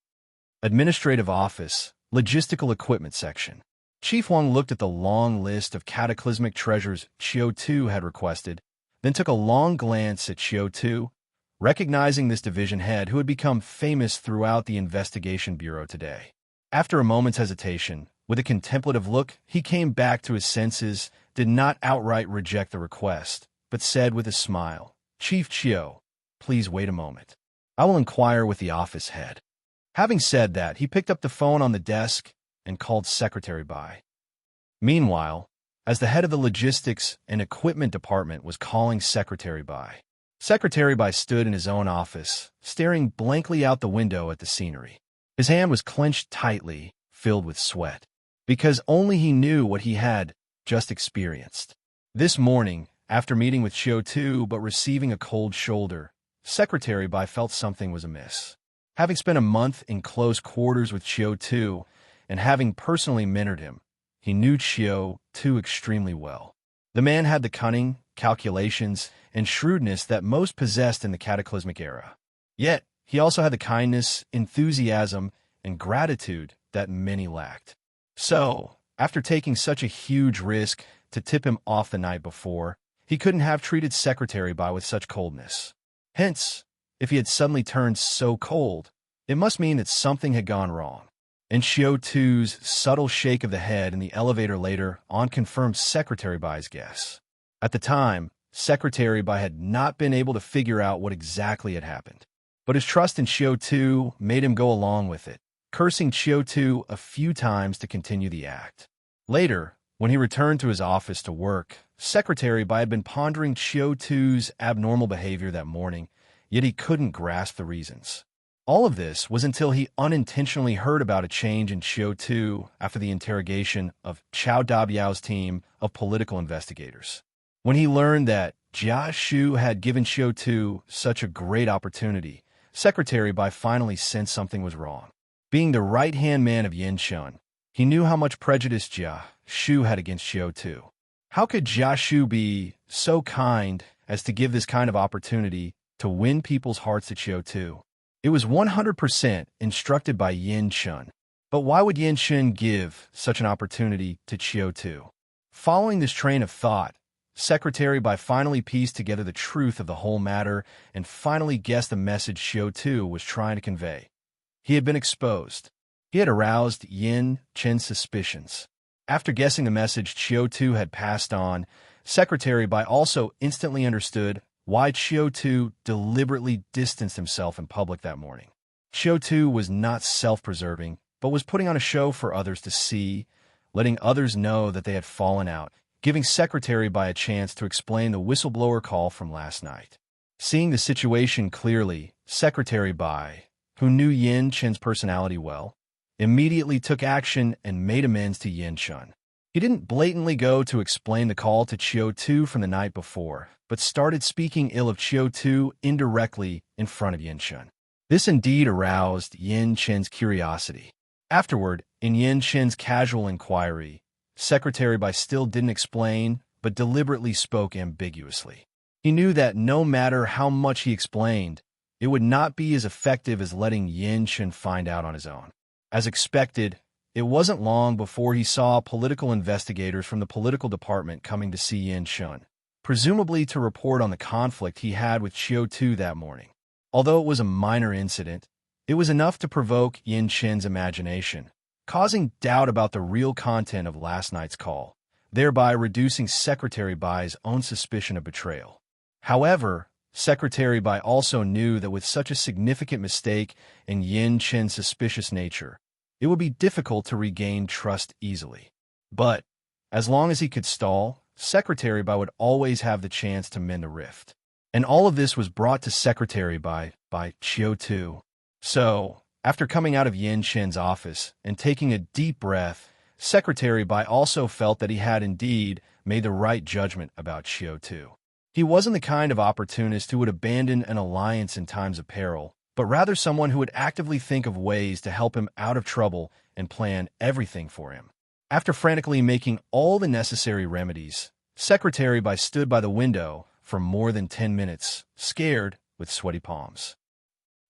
Administrative Office, Logistical Equipment Section. Chief Wang looked at the long list of cataclysmic treasures Qiu Tu had requested, then took a long glance at Qiu Tu, recognizing this division head who had become famous throughout the investigation bureau today. After a moment's hesitation, with a contemplative look, he came back to his senses, did not outright reject the request, but said with a smile, "Chief Qiu, please wait a moment. I will inquire with the office head." Having said that, he picked up the phone on the desk and called Secretary Bai. Meanwhile, as the head of the logistics and equipment department was calling Secretary Bai, Secretary Bai stood in his own office, staring blankly out the window at the scenery. His hand was clenched tightly, filled with sweat, because only he knew what he had just experienced. This morning, after meeting with Qiu Tu but receiving a cold shoulder, Secretary Bai felt something was amiss. Having spent a month in close quarters with Qiu Tu, and having personally mentored him, he knew Qiu Tu extremely well. The man had the cunning, calculations, and shrewdness that most possessed in the cataclysmic era. Yet, he also had the kindness, enthusiasm, and gratitude that many lacked. So, after taking such a huge risk to tip him off the night before, he couldn't have treated Secretary Bai with such coldness. Hence, if he had suddenly turned so cold, it must mean that something had gone wrong. And Qiu Tu's subtle shake of the head in the elevator later on confirmed Secretary Bai's guess. At the time, Secretary Bai had not been able to figure out what exactly had happened. But his trust in Qiu Tu made him go along with it, cursing Qiu Tu a few times to continue the act. Later, when he returned to his office to work, Secretary Bai had been pondering Qiu Tu's abnormal behavior that morning, yet he couldn't grasp the reasons. All of this was until he unintentionally heard about a change in Qiu Tu after the interrogation of Chao Dabiao's team of political investigators. When he learned that Jia Shu had given Qiu Tu such a great opportunity, Secretary Bai finally sensed something was wrong. Being the right-hand man of Yin Shun, he knew how much prejudice Jia Shu had against Qiu Tu. How could Jia Shu be so kind as to give this kind of opportunity to win people's hearts to Qiu Tu? It was 100% instructed by Yin Shun. But why would Yin Shun give such an opportunity to Qiu Tu? Following this train of thought, Secretary Bai finally pieced together the truth of the whole matter and finally guessed the message Qiu Tu was trying to convey. He had been exposed. He had aroused Yin Chen's suspicions. After guessing the message Qiu Tu had passed on, Secretary Bai also instantly understood why Qiu Tu deliberately distanced himself in public that morning. Qiu Tu was not self-preserving, but was putting on a show for others to see, letting others know that they had fallen out, giving Secretary Bai a chance to explain the whistleblower call from last night. Seeing the situation clearly, Secretary Bai, who knew Yin Chen's personality well, immediately took action and made amends to Yin Chen. He didn't blatantly go to explain the call to Qiu Tu from the night before, but started speaking ill of Qiu Tu indirectly in front of Yin Chen. This indeed aroused Yin Chen's curiosity. Afterward, in Yin Chen's casual inquiry, Secretary Bai still didn't explain, but deliberately spoke ambiguously. He knew that no matter how much he explained, it would not be as effective as letting Yin Chen find out on his own. As expected, it wasn't long before he saw political investigators from the political department coming to see Yin Chen, presumably to report on the conflict he had with Qiu Tu that morning. Although it was a minor incident, it was enough to provoke Yin Chen's imagination, causing doubt about the real content of last night's call, thereby reducing Secretary Bai's own suspicion of betrayal. However, Secretary Bai also knew that with such a significant mistake in Yin Chen's suspicious nature, it would be difficult to regain trust easily. But, as long as he could stall, Secretary Bai would always have the chance to mend the rift. And all of this was brought to Secretary Bai by Qiu Tu. So, after coming out of Yin Chen's office and taking a deep breath, Secretary Bai also felt that he had indeed made the right judgment about Qiu Tu. He wasn't the kind of opportunist who would abandon an alliance in times of peril, but rather someone who would actively think of ways to help him out of trouble and plan everything for him. After frantically making all the necessary remedies, Secretary Bai stood by the window for more than 10 minutes, scared with sweaty palms.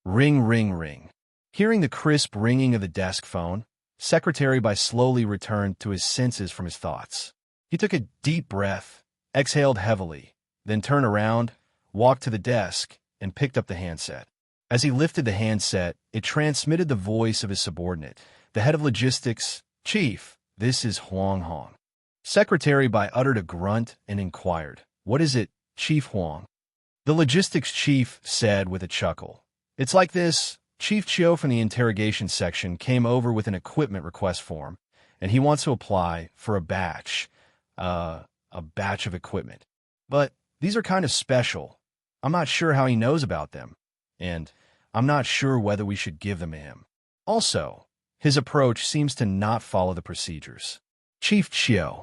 Ring, ring, ring. Hearing the crisp ringing of the desk phone, Secretary Bai slowly returned to his senses from his thoughts. He took a deep breath, exhaled heavily, then turned around, walked to the desk, and picked up the handset. As he lifted the handset, it transmitted the voice of his subordinate, the head of logistics. "Chief, this is Huang Hong." Secretary Bai uttered a grunt and inquired, "What is it, Chief Huang?" The logistics chief said with a chuckle, "It's like this. Chief Qiu from the interrogation section came over with an equipment request form, and he wants to apply for a batch of equipment. But these are kind of special. I'm not sure how he knows about them, and I'm not sure whether we should give them to him. Also, his approach seems to not follow the procedures." Chief Qiu.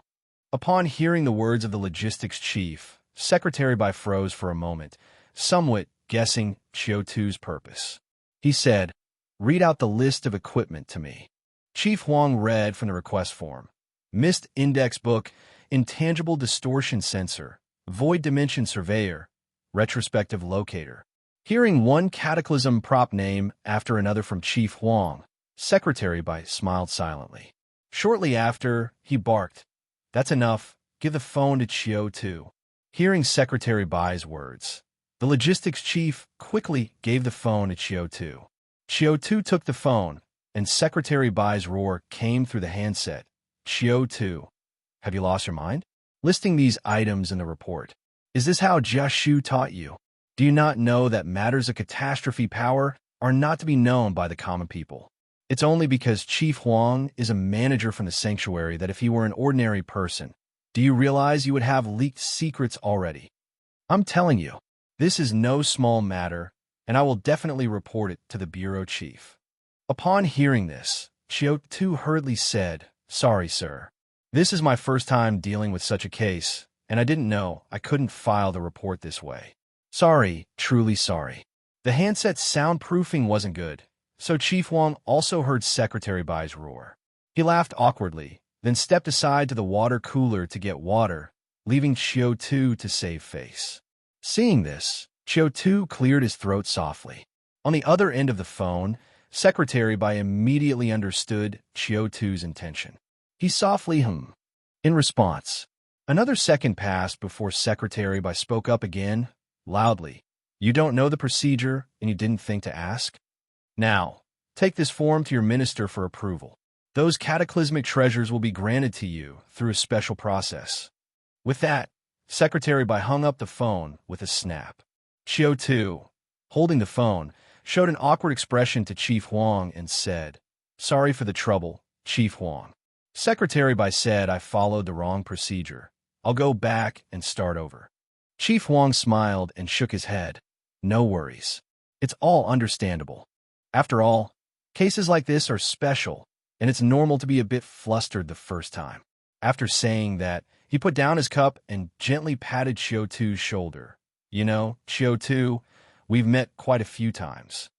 Upon hearing the words of the logistics chief, Secretary Bai froze for a moment, somewhat guessing Qiu Tu's purpose. He said, "Read out the list of equipment to me." Chief Huang read from the request form. Mist Index Book, Intangible Distortion Sensor, Void Dimension Surveyor, Retrospective Locator. Hearing one cataclysm prop name after another from Chief Huang, Secretary Bai smiled silently. Shortly after, he barked, "That's enough. Give the phone to Qiu Tu." Hearing Secretary Bai's words, the logistics chief quickly gave the phone to Qiu Tu. Qiu Tu took the phone, and Secretary Bai's roar came through the handset. "Qiu Tu, have you lost your mind? Listing these items in the report. Is this how Jia Shu taught you? Do you not know that matters of catastrophe power are not to be known by the common people? It's only because Chief Huang is a manager from the sanctuary that if he were an ordinary person, do you realize you would have leaked secrets already? I'm telling you, this is no small matter, and I will definitely report it to the bureau chief." Upon hearing this, Qiu Tu hurriedly said, "Sorry, sir. This is my first time dealing with such a case, and I didn't know I couldn't file the report this way. Sorry, truly sorry." The handset's soundproofing wasn't good, so Chief Huang also heard Secretary Bai's roar. He laughed awkwardly, then stepped aside to the water cooler to get water, leaving Qiu Tu to save face. Seeing this, Qiu Tu cleared his throat softly. On the other end of the phone, Secretary Bai immediately understood Qiu Tu's intention. He softly hummed. In response, another second passed before Secretary Bai spoke up again, loudly. "You don't know the procedure, and you didn't think to ask? Now, Take this form to your minister for approval. Those cataclysmic treasures will be granted to you through a special process. With that, Secretary Bai hung up the phone with a snap. Qiu Tu, holding the phone, showed an awkward expression to Chief Huang and said, "Sorry for the trouble, Chief Huang." Secretary Bai said, "I followed the wrong procedure. I'll go back and start over." Chief Huang smiled and shook his head. "No worries. It's all understandable. After all, cases like this are special, and it's normal to be a bit flustered the first time." After saying that, he put down his cup and gently patted Qiu Tu's shoulder. "You know, Qiu Tu, we've met quite a few times.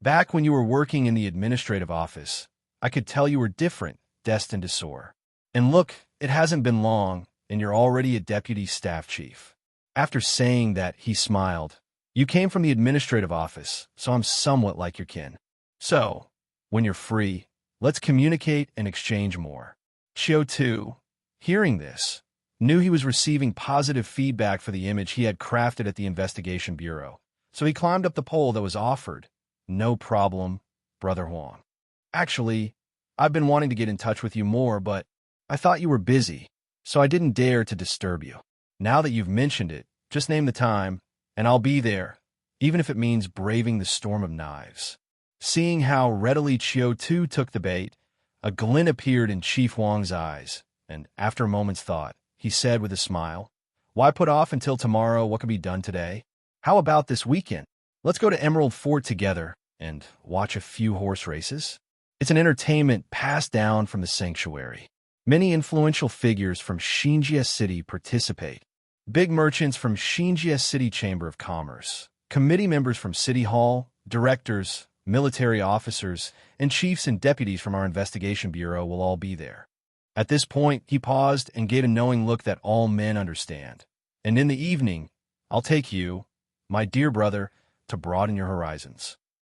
Back when you were working in the administrative office, I could tell you were different, destined to soar. And look, it hasn't been long, and you're already a deputy staff chief." After saying that, he smiled. "You came from the administrative office, so I'm somewhat like your kin. So, when you're free, let's communicate and exchange more." Qiu Tu, hearing this, knew he was receiving positive feedback for the image he had crafted at the Investigation Bureau, so he climbed up the pole that was offered. "No problem, Brother Huang. Actually, I've been wanting to get in touch with you more, but I thought you were busy, so I didn't dare to disturb you. Now that you've mentioned it, just name the time, and I'll be there, even if it means braving the storm of knives." Seeing how readily Qiu Tu took the bait, a glint appeared in Chief Huang's eyes, and after a moment's thought, he said with a smile, "Why put off until tomorrow what can be done today? How about this weekend? Let's go to Emerald Fort together and watch a few horse races." It's an entertainment passed down from the sanctuary. Many influential figures from Xinjie City participate. Big merchants from Xinjie City Chamber of Commerce, committee members from City Hall, directors, military officers, and chiefs and deputies from our Investigation Bureau will all be there. At this point, he paused and gave a knowing look that all men understand. "And in the evening, I'll take you, my dear brother, to broaden your horizons.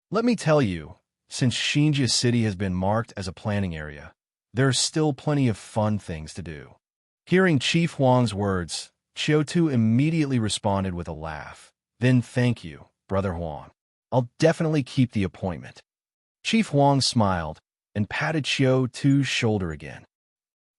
Let me tell you, since Xinjie City has been marked as a planning area, there are still plenty of fun things to do." Hearing Chief Huang's words, Qiu Tu immediately responded with a laugh. "Then thank you, Brother Huang. I'll definitely keep the appointment." Chief Huang smiled and patted Qiu Tu's shoulder again.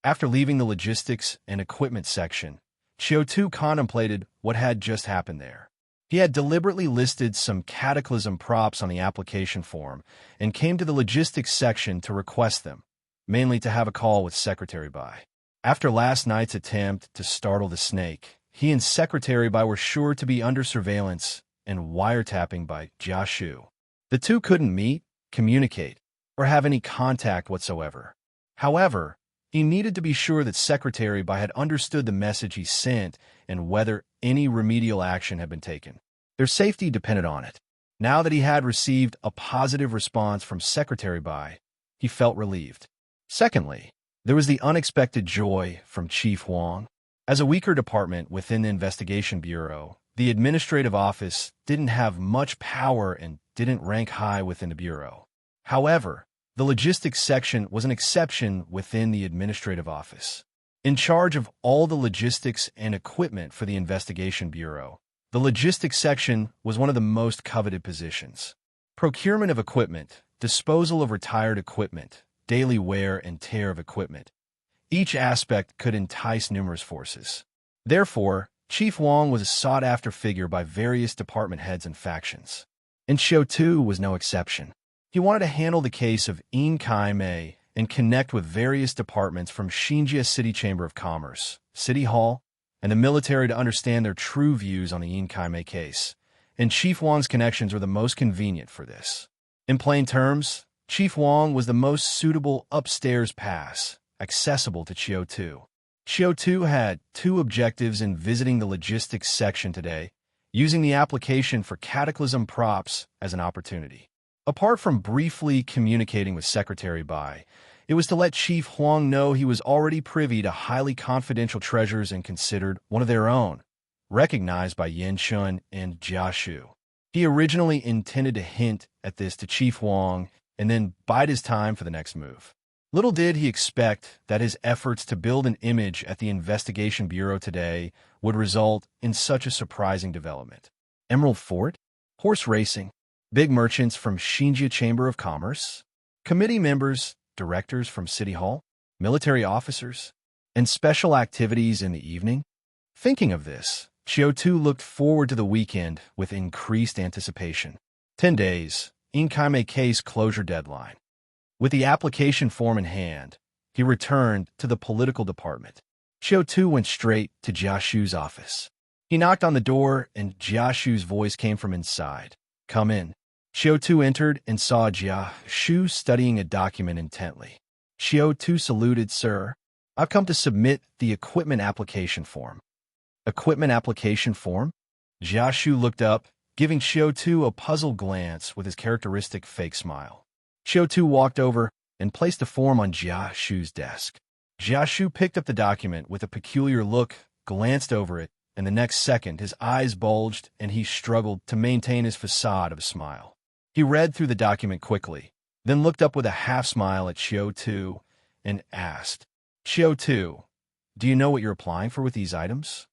After leaving the logistics and equipment section, Qiu Tu contemplated what had just happened there. He had deliberately listed some cataclysm props on the application form and came to the logistics section to request them, mainly to have a call with Secretary Bai. After last night's attempt to startle the snake, he and Secretary Bai were sure to be under surveillance and wiretapping by Jia Shu. The two couldn't meet, communicate, or have any contact whatsoever. However, he needed to be sure that Secretary Bai had understood the message he sent and whether any remedial action had been taken. Their safety depended on it. Now that he had received a positive response from Secretary Bai, he felt relieved. Secondly, there was the unexpected joy from Chief Huang. As a weaker department within the Investigation Bureau, the administrative office didn't have much power and didn't rank high within the Bureau. However, the logistics section was an exception within the administrative office. In charge of all the logistics and equipment for the Investigation Bureau, the logistics section was one of the most coveted positions. Procurement of equipment, disposal of retired equipment, daily wear and tear of equipment. Each aspect could entice numerous forces. Therefore, Chief Huang was a sought-after figure by various department heads and factions. And Qiu Tu was no exception. He wanted to handle the case of Yin Kai Mei and connect with various departments from Xinjie City Chamber of Commerce, City Hall, and the military to understand their true views on the Yin Kai Mei case, and Chief Huang's connections were the most convenient for this. In plain terms, Chief Huang was the most suitable upstairs pass, accessible to Qiu Tu. Qiu Tu had two objectives in visiting the logistics section today, using the application for cataclysm props as an opportunity. Apart from briefly communicating with Secretary Bai, it was to let Chief Huang know he was already privy to highly confidential treasures and considered one of their own, recognized by Yan Shun and Jia Shu. He originally intended to hint at this to Chief Huang and then bide his time for the next move. Little did he expect that his efforts to build an image at the Investigation Bureau today would result in such a surprising development. Emerald Fort? Horse racing? Big merchants from Xinjie Chamber of Commerce? Committee members, directors from City Hall, military officers, and special activities in the evening. Thinking of this, Qiu Tu looked forward to the weekend with increased anticipation. 10 days, Inkaime case closure deadline. With the application form in hand, he returned to the political department. Qiu Tu went straight to Jia Shu's office. He knocked on the door, and Jia Shu's voice came from inside. "Come in." Qiu Tu entered and saw Jia Shu studying a document intently. Qiu Tu saluted, "Sir, I've come to submit the equipment application form." "Equipment application form?" Jia Shu looked up, giving Qiu Tu a puzzled glance with his characteristic fake smile. Qiu Tu walked over and placed the form on Jia Shu's desk. Jia Shu picked up the document with a peculiar look, glanced over it, and the next second his eyes bulged and he struggled to maintain his facade of a smile. He read through the document quickly, then looked up with a half-smile at Qiu Tu and asked, "Qiu Tu, do you know what you're applying for with these items?"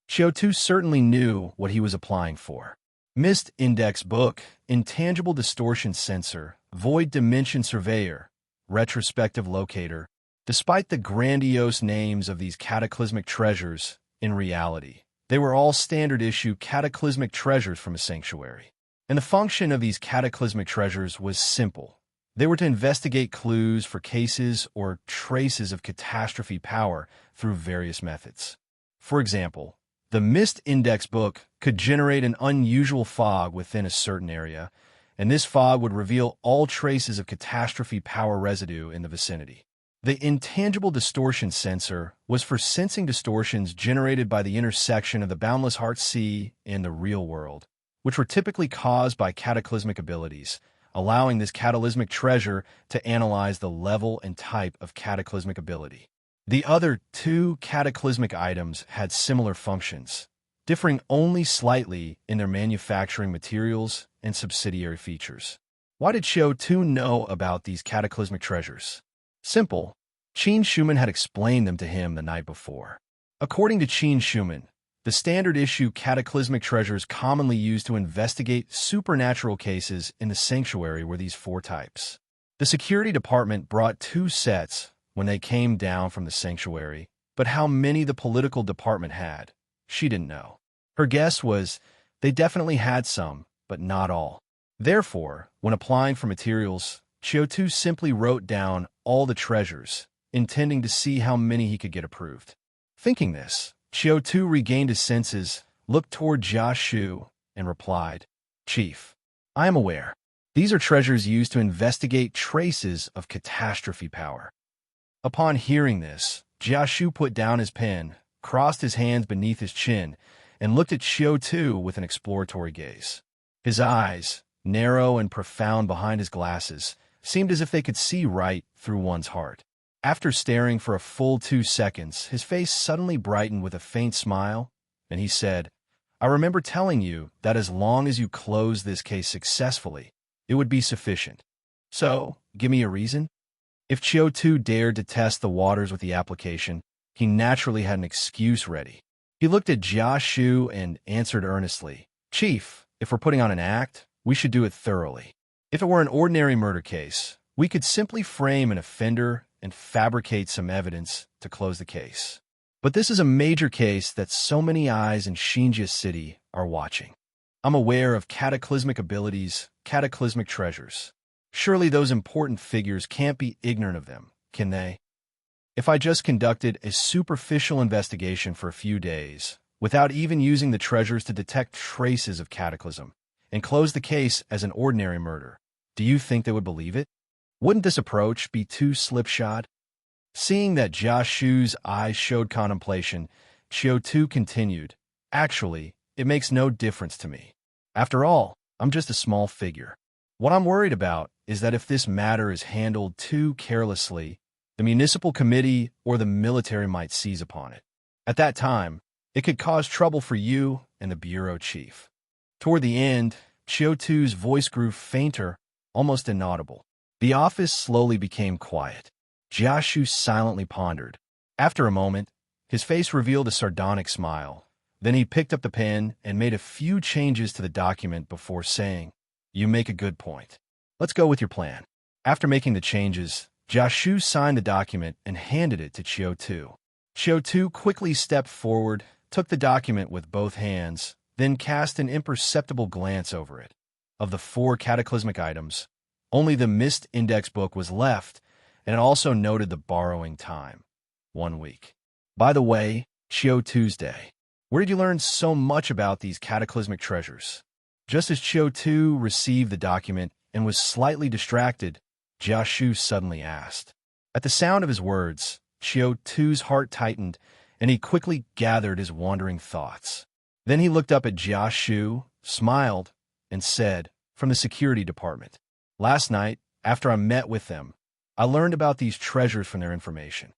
Qiu Tu certainly knew what he was applying for. Mist Index Book, Intangible Distortion Sensor, Void Dimension Surveyor, Retrospective Locator. Despite the grandiose names of these cataclysmic treasures, in reality, they were all standard-issue cataclysmic treasures from a sanctuary. And the function of these cataclysmic treasures was simple. They were to investigate clues for cases or traces of catastrophe power through various methods. For example, the Mist Index Book could generate an unusual fog within a certain area, and this fog would reveal all traces of catastrophe power residue in the vicinity. The Intangible Distortion Sensor was for sensing distortions generated by the intersection of the Boundless Heart Sea and the real world, which were typically caused by cataclysmic abilities, allowing this cataclysmic treasure to analyze the level and type of cataclysmic ability. The other two cataclysmic items had similar functions, differing only slightly in their manufacturing materials and subsidiary features. Why did Qiu Tu know about these cataclysmic treasures? Simple. Qin Schumann had explained them to him the night before. According to Qin Schumann, the standard-issue cataclysmic treasures commonly used to investigate supernatural cases in the sanctuary were these four types. The security department brought 2 sets when they came down from the sanctuary, but how many the political department had, she didn't know. Her guess was they definitely had some, but not all. Therefore, when applying for materials, Qiu Tu simply wrote down all the treasures, intending to see how many he could get approved. Thinking this, Qiu Tu regained his senses, looked toward Jia Shu, and replied, "Chief, I am aware. These are treasures used to investigate traces of catastrophe power." Upon hearing this, Jia Shu put down his pen, crossed his hands beneath his chin, and looked at Qiu Tu with an exploratory gaze. His eyes, narrow and profound behind his glasses, seemed as if they could see right through one's heart. After staring for a full 2 seconds, his face suddenly brightened with a faint smile, and he said, "I remember telling you that as long as you close this case successfully, it would be sufficient. So, give me a reason." If Qiu Tu dared to test the waters with the application, he naturally had an excuse ready. He looked at Jia Shu and answered earnestly, "Chief, if we're putting on an act, we should do it thoroughly. If it were an ordinary murder case, we could simply frame an offender and fabricate some evidence to close the case. But this is a major case that so many eyes in Xinjia City are watching. I'm aware of cataclysmic abilities, cataclysmic treasures. Surely those important figures can't be ignorant of them, can they? If I just conducted a superficial investigation for a few days, without even using the treasures to detect traces of cataclysm, and close the case as an ordinary murder, do you think they would believe it? Wouldn't this approach be too slipshod?" Seeing that Jia Shu's eyes showed contemplation, Qiu Tu continued, "Actually, it makes no difference to me. After all, I'm just a small figure. What I'm worried about is that if this matter is handled too carelessly, the municipal committee or the military might seize upon it. At that time, it could cause trouble for you and the bureau chief." Toward the end, Qiu Tu's voice grew fainter, almost inaudible. The office slowly became quiet. Jia Shu silently pondered. After a moment, his face revealed a sardonic smile. Then he picked up the pen and made a few changes to the document before saying, "You make a good point. Let's go with your plan." After making the changes, Jiaxu signed the document and handed it to Qiu Tu. Qiu Tu quickly stepped forward, took the document with both hands, then cast an imperceptible glance over it. Of the 4 cataclysmic items, only the missed index book was left, and it also noted the borrowing time, 1 week. By the way, Qiu Tuesday, where did you learn so much about these cataclysmic treasures? Just as Qiu Tu received the document and was slightly distracted, Jiaxu suddenly asked. At the sound of his words, Qiu Tu's heart tightened, and he quickly gathered his wandering thoughts. Then he looked up at Jiaxu, smiled, and said, from the security department, "Last night, after I met with them, I learned about these treasures from their information."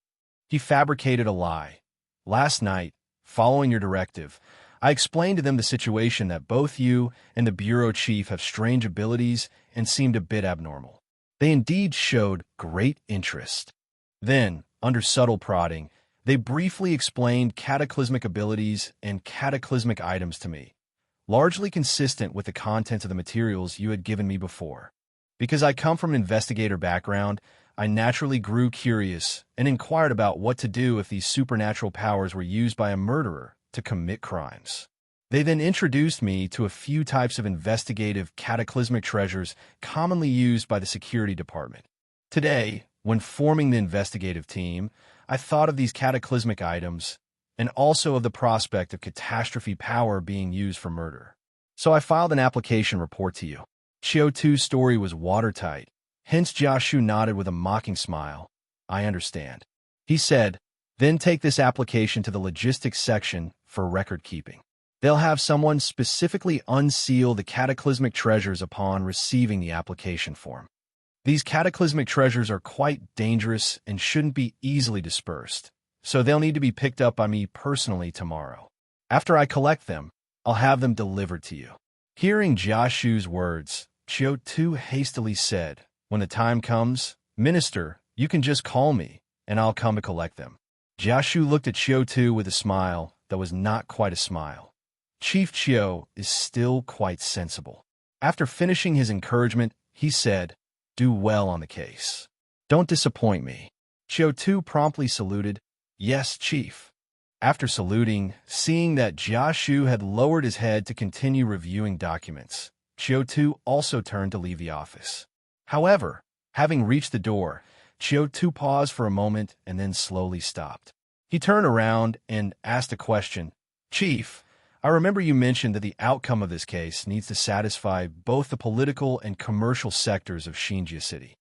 He fabricated a lie. "Last night, following your directive, I explained to them the situation that both you and the bureau chief have strange abilities and seemed a bit abnormal. They indeed showed great interest. Then, under subtle prodding, they briefly explained cataclysmic abilities and cataclysmic items to me, largely consistent with the contents of the materials you had given me before. Because I come from an investigator background, I naturally grew curious and inquired about what to do if these supernatural powers were used by a murderer to commit crimes. They then introduced me to a few types of investigative cataclysmic treasures commonly used by the security department. Today, when forming the investigative team, I thought of these cataclysmic items and also of the prospect of catastrophe power being used for murder. So I filed an application report to you." Qiu Tu's story was watertight. Hence Jiaxu nodded with a mocking smile. "I understand." He said, "Then take this application to the logistics section for record keeping. They'll have someone specifically unseal the cataclysmic treasures upon receiving the application form. These cataclysmic treasures are quite dangerous and shouldn't be easily dispersed, so they'll need to be picked up by me personally tomorrow. After I collect them, I'll have them delivered to you." Hearing Jiaxu's words, Qiu Tu hastily said, "When the time comes, Minister, you can just call me, and I'll come to collect them." Jiaxu looked at Qiu Tu with a smile that was not quite a smile. Chief Qiu is still quite sensible. After finishing his encouragement, he said, "Do well on the case. Don't disappoint me." Qiu Tu promptly saluted, "Yes, Chief." After saluting, seeing that Jiaxu had lowered his head to continue reviewing documents, Qiu Tu also turned to leave the office. However, having reached the door, Qiu Tu paused for a moment and then slowly stopped. He turned around and asked a question. "Chief, I remember you mentioned that the outcome of this case needs to satisfy both the political and commercial sectors of Xinjia City.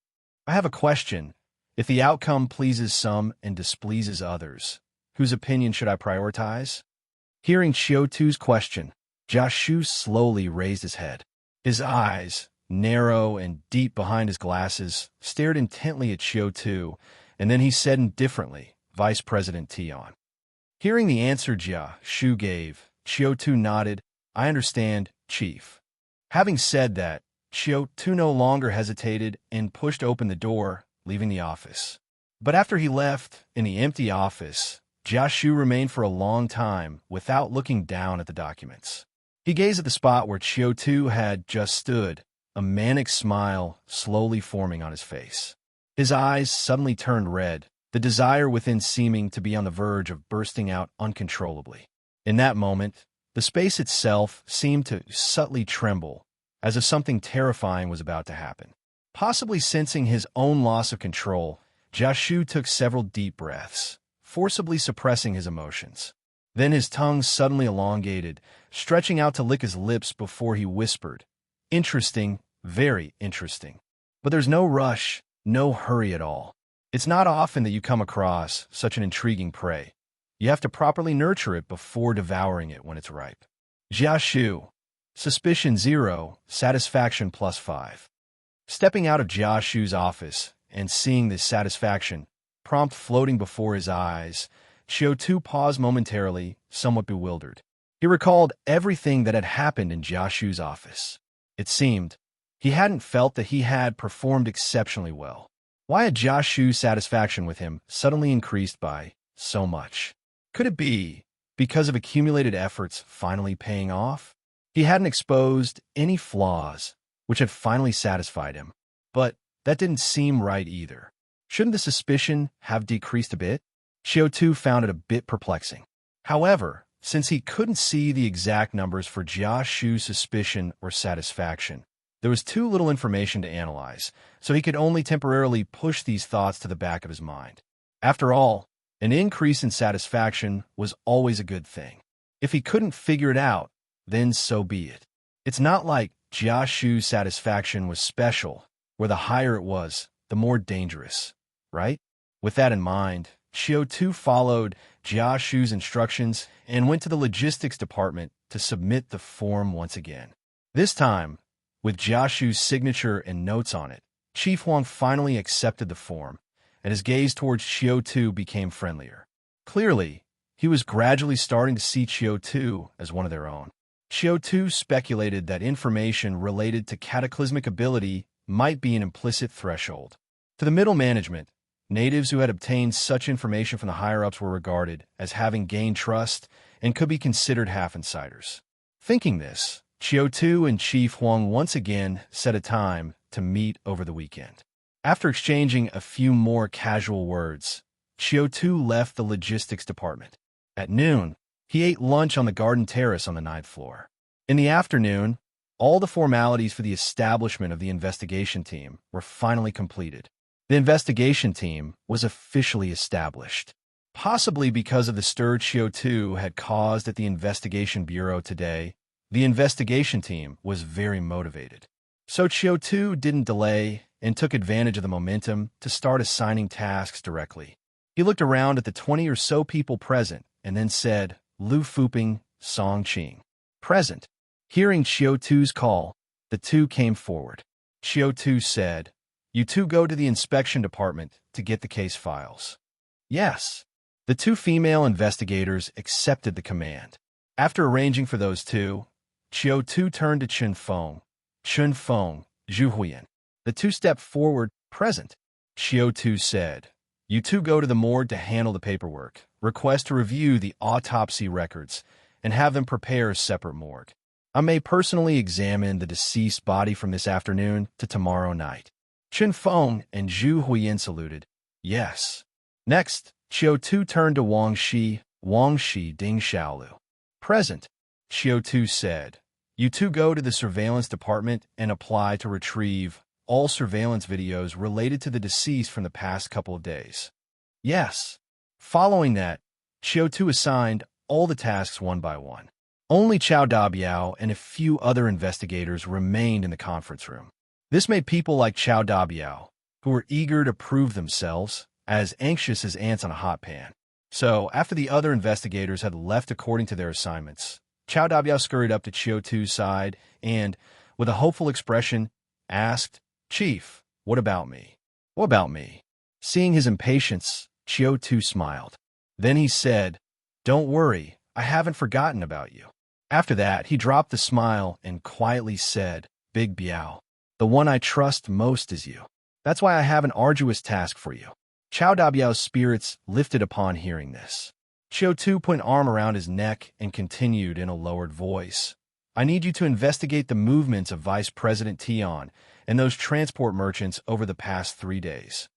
I have a question. If the outcome pleases some and displeases others, whose opinion should I prioritize?" Hearing Qiu Tu's question, Jiaxu slowly raised his head. His eyes, narrow and deep behind his glasses, stared intently at Qiu Tu, and then he said indifferently, "Vice President Tian." Hearing the answer Jiaxu gave, Qiu Tu nodded, "I understand, Chief." Having said that, Qiu Tu no longer hesitated and pushed open the door, leaving the office. But after he left, in the empty office, Jiaxu remained for a long time without looking down at the documents. He gazed at the spot where Qiu Tu had just stood, a manic smile slowly forming on his face. His eyes suddenly turned red, the desire within seeming to be on the verge of bursting out uncontrollably. In that moment, the space itself seemed to subtly tremble, as if something terrifying was about to happen. Possibly sensing his own loss of control, Jiaxu took several deep breaths, forcibly suppressing his emotions. Then his tongue suddenly elongated, stretching out to lick his lips before he whispered, "Interesting, very interesting. But there's no rush, no hurry at all. It's not often that you come across such an intriguing prey. You have to properly nurture it before devouring it when it's ripe." Jiaxu. Suspicion 0, satisfaction +5. Stepping out of Jiaxu's office and seeing this satisfaction prompt floating before his eyes, Qiu Tu paused momentarily, somewhat bewildered. He recalled everything that had happened in Jiaxu's office. It seemed he hadn't felt that he had performed exceptionally well. Why had Jiaxu's satisfaction with him suddenly increased by so much? Could it be because of accumulated efforts finally paying off? He hadn't exposed any flaws, which had finally satisfied him. But That didn't seem right either. Shouldn't the suspicion have decreased a bit? Qiu Tu found it a bit perplexing. However, since he couldn't see the exact numbers for Jia Shu's suspicion or satisfaction, there was too little information to analyze, so he could only temporarily push these thoughts to the back of his mind. After all, an increase in satisfaction was always a good thing. If he couldn't figure it out, then so be it. It's not like Jia Shu's satisfaction was special, where the higher it was, the more dangerous, right? With that in mind, Qiu Tu followed Jia Shu's instructions and went to the logistics department to submit the form once again. This time, with Jia Shu's signature and notes on it, Chief Huang finally accepted the form, and his gaze towards Qiu Tu became friendlier. Clearly, he was gradually starting to see Qiu Tu as one of their own. Qiu Tu speculated that information related to cataclysmic ability might be an implicit threshold. To the middle management, natives who had obtained such information from the higher-ups were regarded as having gained trust and could be considered half-insiders. Thinking this, Qiu Tu and Chief Huang once again set a time to meet over the weekend. After exchanging a few more casual words, Qiu Tu left the logistics department. At noon, he ate lunch on the garden terrace on the 9th floor. In the afternoon, all the formalities for the establishment of the investigation team were finally completed. The investigation team was officially established. Possibly because of the stir Qiu Tu had caused at the investigation bureau today, the investigation team was very motivated. So Qiu Tu didn't delay and took advantage of the momentum to start assigning tasks directly. He looked around at the 20 or so people present and then said, Lu Fuping, Song Qing. Present. Hearing Qiu Tu's call, the two came forward. Qiu Tu said, You two go to the inspection department to get the case files. Yes. The two female investigators accepted the command. After arranging for those two, Qiu Tu turned to Chun Feng, Zhu Huiyan. The two stepped forward, present. Qiu Tu said, You two go to the morgue to handle the paperwork, request to review the autopsy records, and have them prepare a separate morgue. I may personally examine the deceased body from this afternoon to tomorrow night. Chun Feng and Zhu Huiyan saluted. Yes. Next, Qiu Tu turned to Wang Shi Ding Xiaolu. Present. Qiu Tu said, You two go to the surveillance department and apply to retrieve all surveillance videos related to the deceased from the past couple of days. Yes. Following that, Qiu Tu assigned all the tasks one by one. Only Chao Dabiao and a few other investigators remained in the conference room. This made people like Chao Dabiao, who were eager to prove themselves, as anxious as ants on a hot pan. So, after the other investigators had left according to their assignments, Chao Dabiao scurried up to Qiu Tu's side and, with a hopeful expression, asked, Chief, what about me? What about me? Seeing his impatience, Qiu Tu smiled. Then he said, Don't worry, I haven't forgotten about you. After that, he dropped the smile and quietly said, Big Biao, the one I trust most is you. That's why I have an arduous task for you. Chao Dabiao's spirits lifted upon hearing this. Qiu Tu put an arm around his neck and continued in a lowered voice. I need you to investigate the movements of Vice President Tian and those transport merchants over the past 3 days.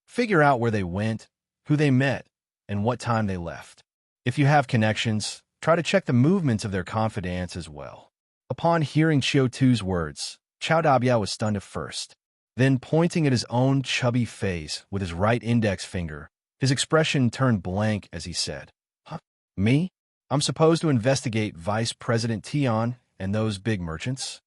Figure out where they went, who they met, and what time they left. If you have connections, try to check the movements of their confidants as well. Upon hearing Qiu Tu's words, Chao Dabiao was stunned at first. Then, pointing at his own chubby face with his right index finger, his expression turned blank as he said, Huh? Me? I'm supposed to investigate Vice President Tian and those big merchants?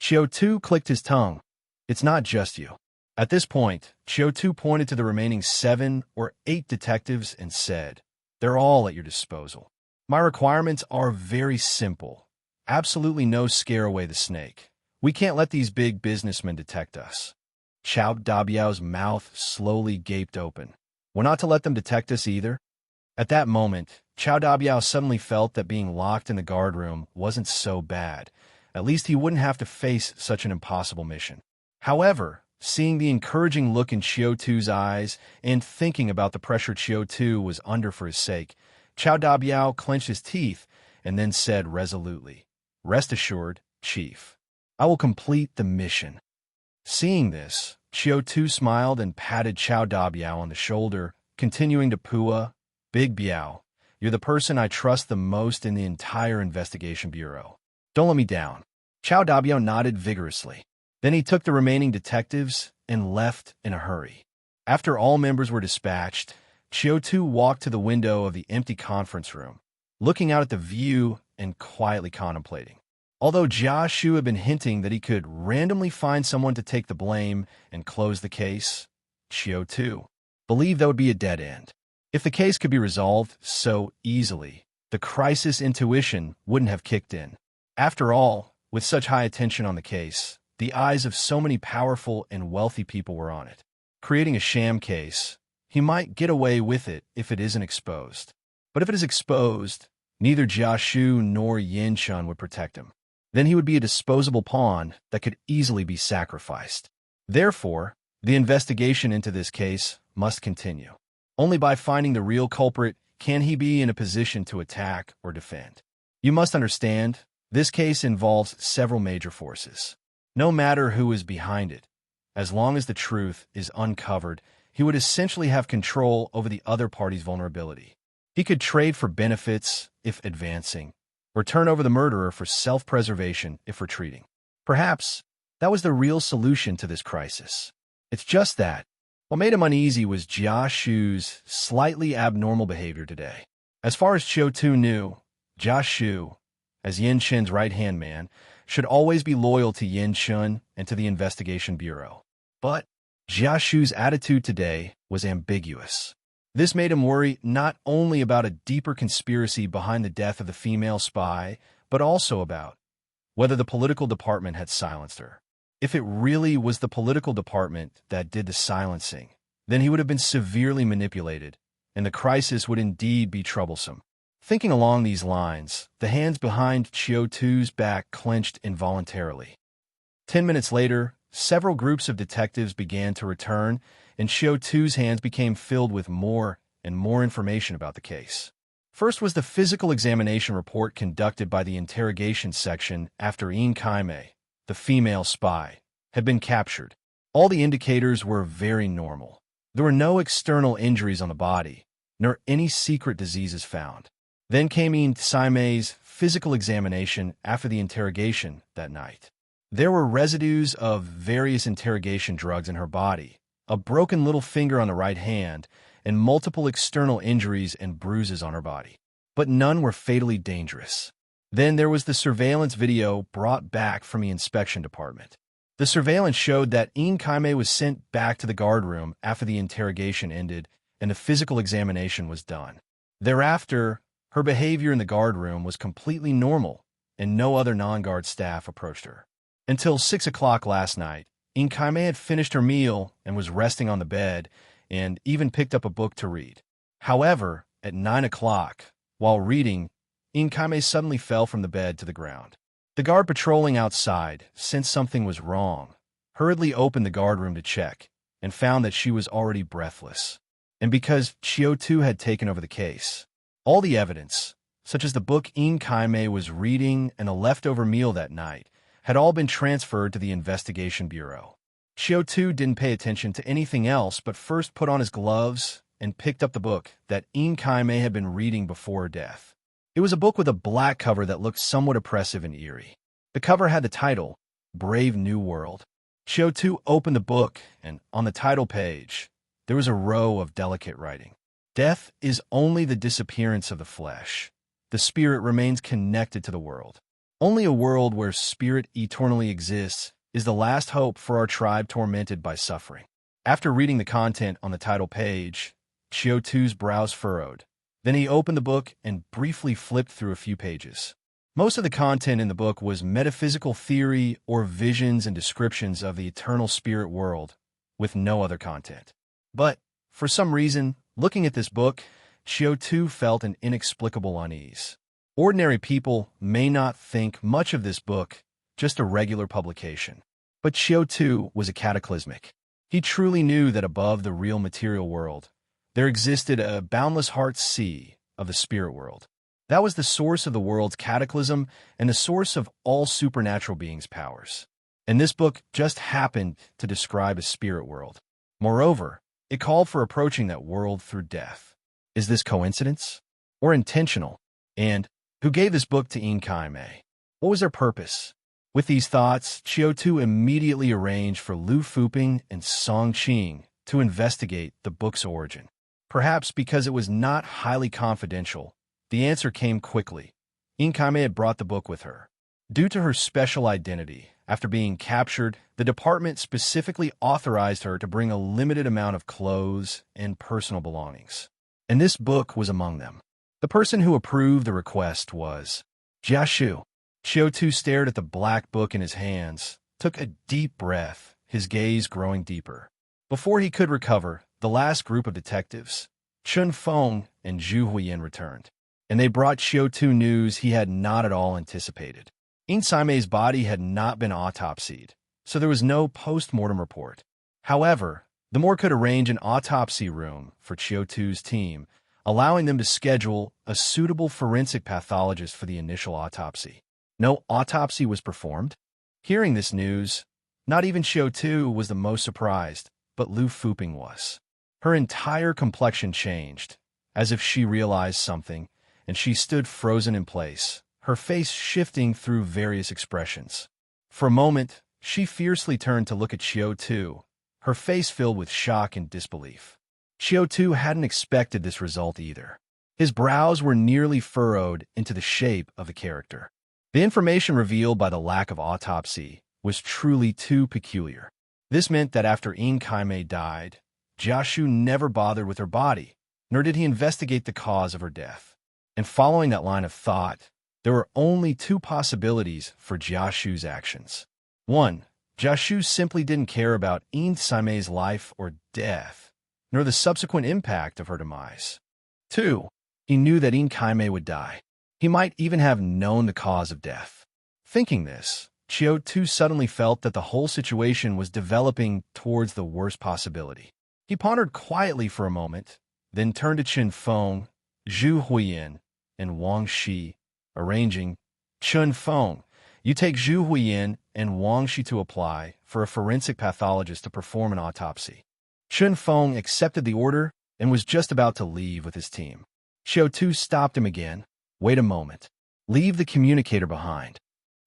Qiu Tu clicked his tongue. It's not just you. At this point, Qiu Tu pointed to the remaining 7 or 8 detectives and said, They're all at your disposal. My requirements are very simple. Absolutely no scare away the snake. We can't let these big businessmen detect us. Chao Dabiao's mouth slowly gaped open. We're not to let them detect us either. At that moment, Chao Dabiao suddenly felt that being locked in the guardroom wasn't so bad. At least he wouldn't have to face such an impossible mission. However, seeing the encouraging look in Qiu Tu's eyes and thinking about the pressure Qiu Tu was under for his sake, Chao Dabiao clenched his teeth and then said resolutely, Rest assured, Chief, I will complete the mission. Seeing this, Qiu Tu smiled and patted Chao Dabiao on the shoulder, continuing to pua, "Big Biao, you're the person I trust the most in the entire investigation bureau. Don't let me down." Chao Dabiao nodded vigorously. Then he took the remaining detectives and left in a hurry. After all members were dispatched, Qiu Tu walked to the window of the empty conference room, looking out at the view and quietly contemplating. Although Jia Shu had been hinting that he could randomly find someone to take the blame and close the case, Qiu Tu believed that would be a dead end. If the case could be resolved so easily, the crisis intuition wouldn't have kicked in. After all, with such high attention on the case, the eyes of so many powerful and wealthy people were on it. Creating a sham case, he might get away with it if it isn't exposed. But if it is exposed, neither Jia Shu nor Yin Chun would protect him. Then he would be a disposable pawn that could easily be sacrificed. Therefore, the investigation into this case must continue. Only by finding the real culprit can he be in a position to attack or defend. You must understand, this case involves several major forces. No matter who is behind it, as long as the truth is uncovered, he would essentially have control over the other party's vulnerability. He could trade for benefits if advancing, or turn over the murderer for self-preservation if retreating. Perhaps that was the real solution to this crisis. It's just that what made him uneasy was Jia Shu's slightly abnormal behavior today. As far as Qiu Tu knew, Jia Shu, as Yin Chen's right-hand man, should always be loyal to Yin Chen and to the investigation bureau. But Jia Shu's attitude today was ambiguous. This made him worry not only about a deeper conspiracy behind the death of the female spy, but also about whether the political department had silenced her. If it really was the political department that did the silencing, then he would have been severely manipulated, and the crisis would indeed be troublesome. Thinking along these lines, the hands behind Qiu Tu's back clenched involuntarily. 10 minutes later, several groups of detectives began to return, and Qiu Tu's hands became filled with more and more information about the case. First was the physical examination report conducted by the interrogation section after Yin Kaimei, the female spy, had been captured. All the indicators were very normal. There were no external injuries on the body, nor any secret diseases found. Then came Yin Kaimei's physical examination after the interrogation that night. There were residues of various interrogation drugs in her body, a broken little finger on the right hand, and multiple external injuries and bruises on her body. But none were fatally dangerous. Then there was the surveillance video brought back from the inspection department. The surveillance showed that Yin Kaimei was sent back to the guardroom after the interrogation ended and the physical examination was done. Thereafter, her behavior in the guardroom was completely normal, and no other non-guard staff approached her. Until 6 o'clock last night, Yin Kaimei had finished her meal and was resting on the bed, and even picked up a book to read. However, at 9 o'clock, while reading, Yin Kaimei suddenly fell from the bed to the ground. The guard patrolling outside, sensed something was wrong, hurriedly opened the guardroom to check, and found that she was already breathless. And because Qiu Tu had taken over the case, all the evidence, such as the book Yin Kaimei was reading and a leftover meal that night, had all been transferred to the investigation bureau. Qiu Tu didn't pay attention to anything else but first put on his gloves and picked up the book that Yin Kaimei had been reading before her death. It was a book with a black cover that looked somewhat oppressive and eerie. The cover had the title, Brave New World. Qiu Tu opened the book, and on the title page, there was a row of delicate writing. Death is only the disappearance of the flesh. The spirit remains connected to the world. Only a world where spirit eternally exists is the last hope for our tribe tormented by suffering. After reading the content on the title page, Qiu Tu's brows furrowed. Then he opened the book and briefly flipped through a few pages. Most of the content in the book was metaphysical theory or visions and descriptions of the eternal spirit world, with no other content. But, for some reason, looking at this book, Qiu Tu felt an inexplicable unease. Ordinary people may not think much of this book, just a regular publication. But Qiu Tu was a cataclysmic. He truly knew that above the real material world, there existed a boundless heart sea of the spirit world. That was the source of the world's cataclysm and the source of all supernatural beings' powers. and this book just happened to describe a spirit world. Moreover, it called for approaching that world through death. Is this coincidence? Or intentional? And who gave this book to Kai? What was their purpose? With these thoughts, Qiu Tu immediately arranged for Lu Fuping and Song Qing to investigate the book's origin. Perhaps because it was not highly confidential, the answer came quickly. Kai had brought the book with her. Due to her special identity, after being captured, the department specifically authorized her to bring a limited amount of clothes and personal belongings. And this book was among them. The person who approved the request was Jiashu. Qiu Tu stared at the black book in his hands, took a deep breath, his gaze growing deeper. Before he could recover, the last group of detectives, Chun Feng and Zhu Huiyin, returned, and they brought Qiu Tu news he had not at all anticipated. Saime's body had not been autopsied, so there was no post-mortem report. However, the morgue could arrange an autopsy room for Qiu Tu's team, allowing them to schedule a suitable forensic pathologist for the initial autopsy. No autopsy was performed. Hearing this news, not even Qiu Tu was the most surprised, but Lu Fuping was. Her entire complexion changed, as if she realized something, and she stood frozen in place, her face shifting through various expressions. For a moment, she fiercely turned to look at Qiu Tu, her face filled with shock and disbelief. Qiu Tu hadn't expected this result either. His brows were nearly furrowed into the shape of a character. The information revealed by the lack of autopsy was truly too peculiar. This meant that after Kai died, Jiashu never bothered with her body, nor did he investigate the cause of her death. And following that line of thought, there were only two possibilities for Jiashu's actions. 1. Jiashu simply didn't care about Saime's life or death, nor the subsequent impact of her demise. 2. He knew that Kai would die. He might even have known the cause of death. Thinking this, Qiu Tu suddenly felt that the whole situation was developing towards the worst possibility. He pondered quietly for a moment, then turned to Chun Feng, Zhu Huiyin, and Wang Shi, arranging, Chun Feng, you take Zhu Huiyin and Wang Shi to apply for a forensic pathologist to perform an autopsy. Chun Feng accepted the order and was just about to leave with his team. Qiu Tu stopped him again. Wait a moment. Leave the communicator behind.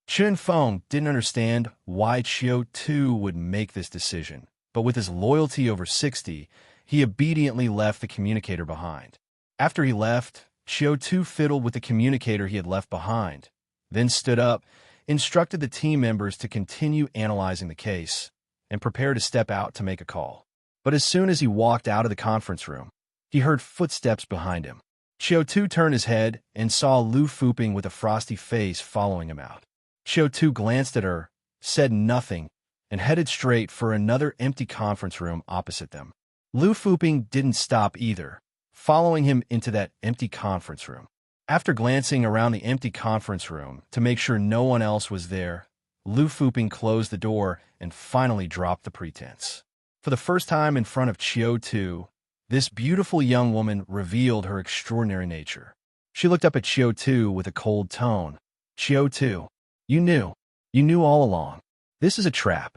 Chun Feng didn't understand why Qiu Tu would make this decision, but with his loyalty over 60, he obediently left the communicator behind. After he left, Qiu Tu fiddled with the communicator he had left behind, then stood up, instructed the team members to continue analyzing the case, and prepare to step out to make a call. But as soon as he walked out of the conference room, he heard footsteps behind him. Qiu Tu turned his head and saw Lu Fuping with a frosty face following him out. Qiu Tu glanced at her, said nothing, and headed straight for another empty conference room opposite them. Lu Fuping didn't stop either, following him into that empty conference room. After glancing around the empty conference room to make sure no one else was there, Lu Fuping closed the door and finally dropped the pretense. For the first time in front of Qiu Tu, this beautiful young woman revealed her extraordinary nature. She looked up at Qiu Tu with a cold tone. Qiu Tu, you knew all along. This is a trap.